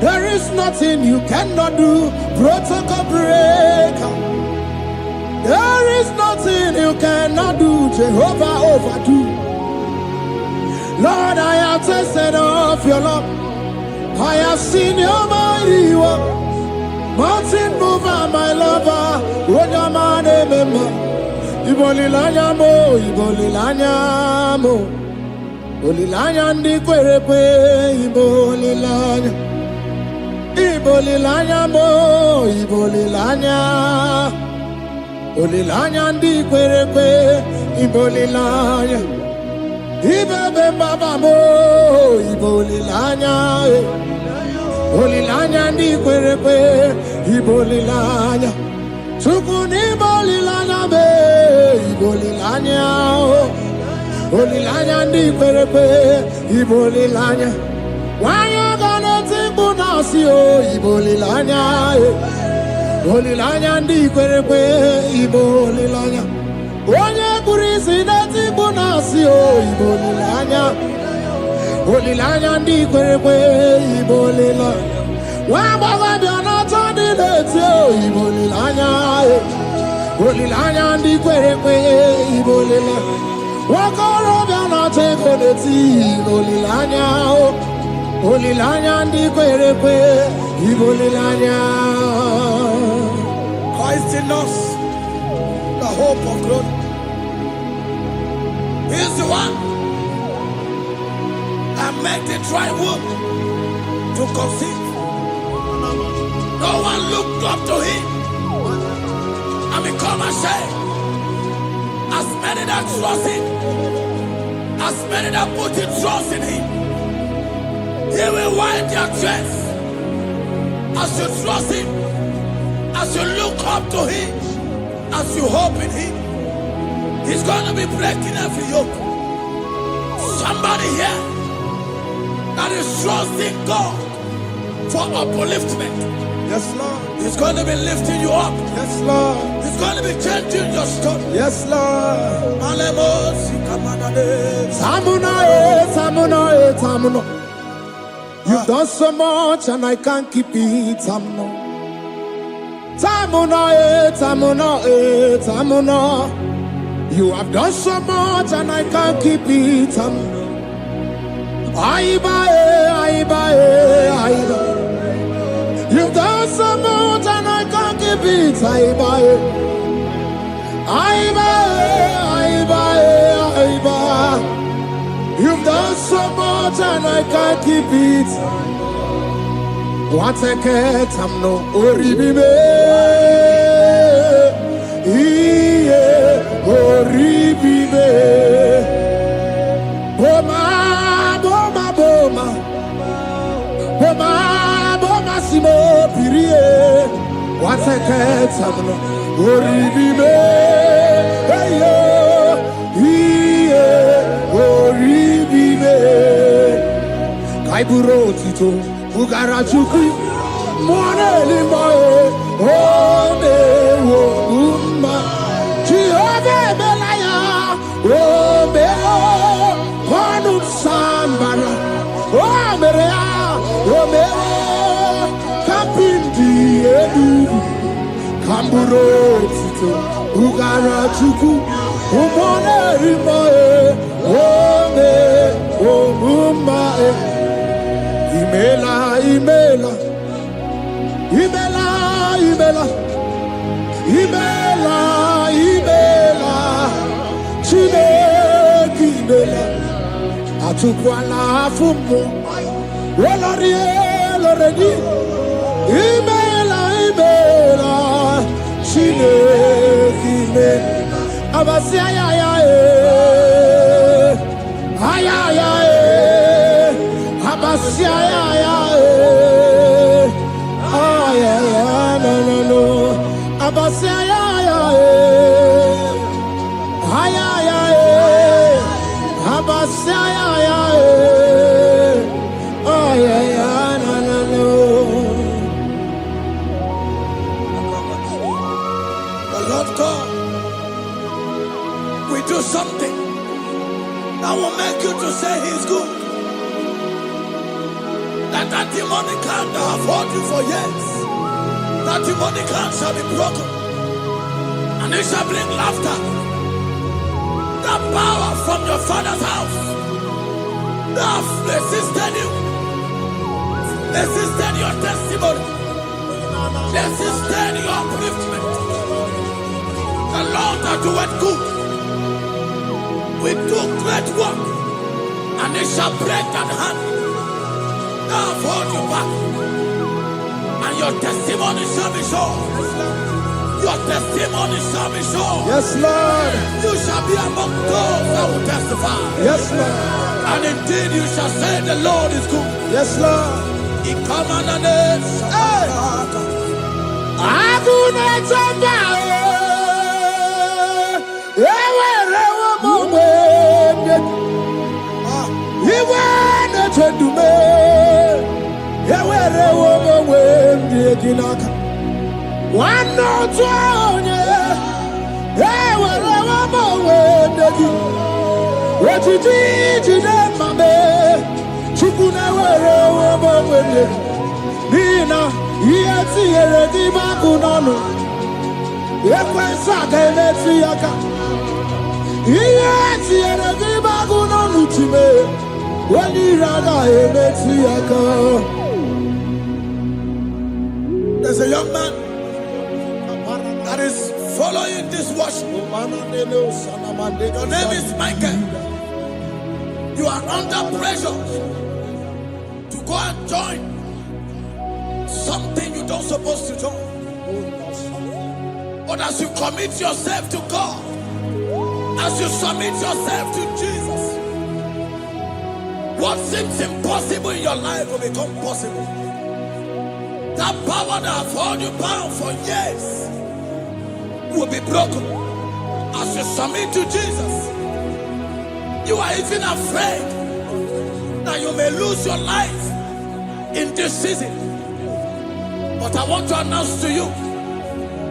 There is nothing you cannot do. Protocol breaker. There is nothing you cannot do. Jehovah overdo. Lord, I have tasted of your love. I have seen your mighty work. Mountain mover, my lover. Ibolilanya mo, ibolilanya mo. Ibolilanya ndi kwerepe, ibolilanya. Ibolilanya mo, ibolilanya. Ibolilanya ndi kwerepe, ibolilanya. Ibebe baba mo, ibolilanya. Ibolilanya ndi kwerepe, ibolilanya. Sukuni bolilanya be, ibolilanya. Bolilanya ndi kwerepe, ibolilanya. Wanya gana tibu nasi o, ibolilanya. Bolilanya ndi kwerepe, ibolilanya. Wanya kurisi na tibu nasi o, ibolilanya. Olilanya ndi kwerekwe ibolila. Wababa biana tani lete ibolilanya. Olilanya ndi kwerekwe ibolila. Wakoro biana teko leti olilanya. Olilanya ndi kwerekwe ibolilanya. Christ in us, the hope of glory. He is the one that made the dry womb to conceive. No one looked up to him and become ashamed. As many that trust him, as many that put in trust in him, he will wipe their tears. As you trust him, as you look up to him, as you hope in him, he's going to be breaking every yoke. Somebody here that is trusting God for upliftment. Yes, Lord. He's going to be lifting you up. Yes, Lord. He's going to be changing your story. Yes, Lord. Tamuna. You've done so much and I can't keep it. Tamuna. You have done so much and I can't keep it. Aiba. You've done so much and I can't keep it. Aiba. You've done so much and I can't keep it. What a cat, I'm no oribibe. Oribibe. Boma, simo pirie. What a cat, I'm no oribibe. Oribibe. Kaiburo tito, ugara chukri. Mwane limae, ome wo umma. Chiove belaya, ome o. Kwanu sambara, ome rea, ome o. Kapindi edu. Kamburo tito, ugara chukri. Umone limae, ome wo umma. Imela. Chineke imela. Atukwala fumo. Loredi. Imela. Chineke imela. Abasia ya. Abasia ya. No. Abasia ya. Abasia ya. No. The Lord God will do something that will make you to say he's good. That demonic hand that have held you for years, that demonic hand shall be broken, and it shall bring laughter. That power from your father's house that have resisted you, resisted your testimony, resisted your upliftment. The Lord that doeth good will do great work, and it shall break that hand that have held you back, and your testimony shall be sure. Your testimony shall be sure. Yes, Lord. You shall be among those that will testify. Yes, Lord. And indeed you shall say the Lord is good. Yes, Lord. He come and hey. One no twenty, what you did, wende. Nina, yeti eredi bakunonu. Ekwensa keneti yaka. Yeti eredi bakunonu time. Wani rada eneti yaka. There's a young man that is following this worship. Your name is Michael. You are under pressure to go and join something you don't supposed to join. But as you commit yourself to God, as you submit yourself to Jesus, what seems impossible in your life will become possible. That power that has held you bound for years will be broken as you submit to Jesus. You are even afraid that you may lose your life in this season. But I want to announce to you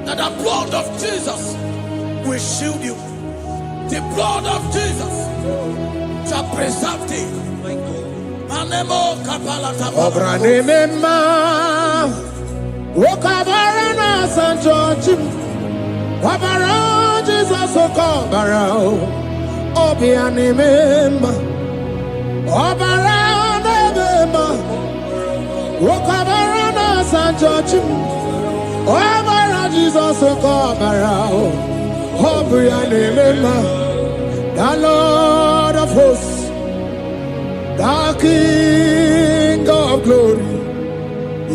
that the blood of Jesus will shield you. The blood of Jesus shall preserve thee. Manemo kapala tabala. Okabarana Sancho Wabara Jesus Okabara Obiani Memba Obara Nebema Okabarana Sancho Wabara Jesus Okabara Obiani Memba the Lord of hosts, the King of glory,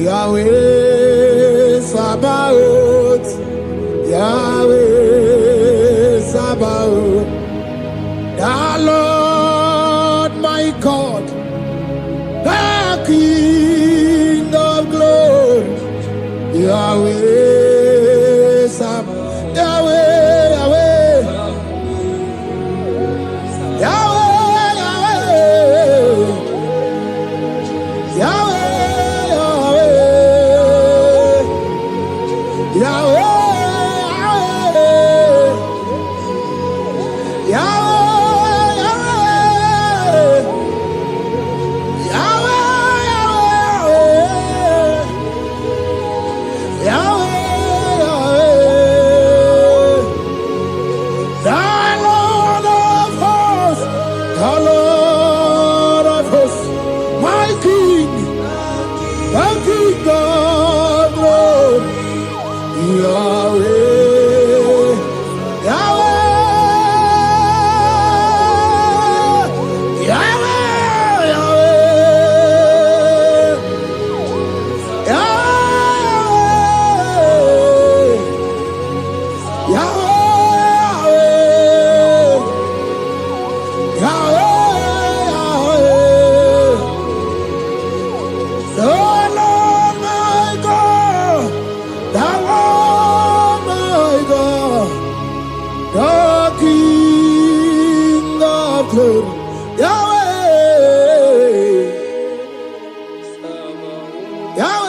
Yahweh Sabaoth, Yahweh Sabaoth, the Lord my God, the King of glory, Yahweh Sabaoth, Yahweh, Yahweh, Yahweh, Yahweh, Yahweh. Yahweh, Yahweh.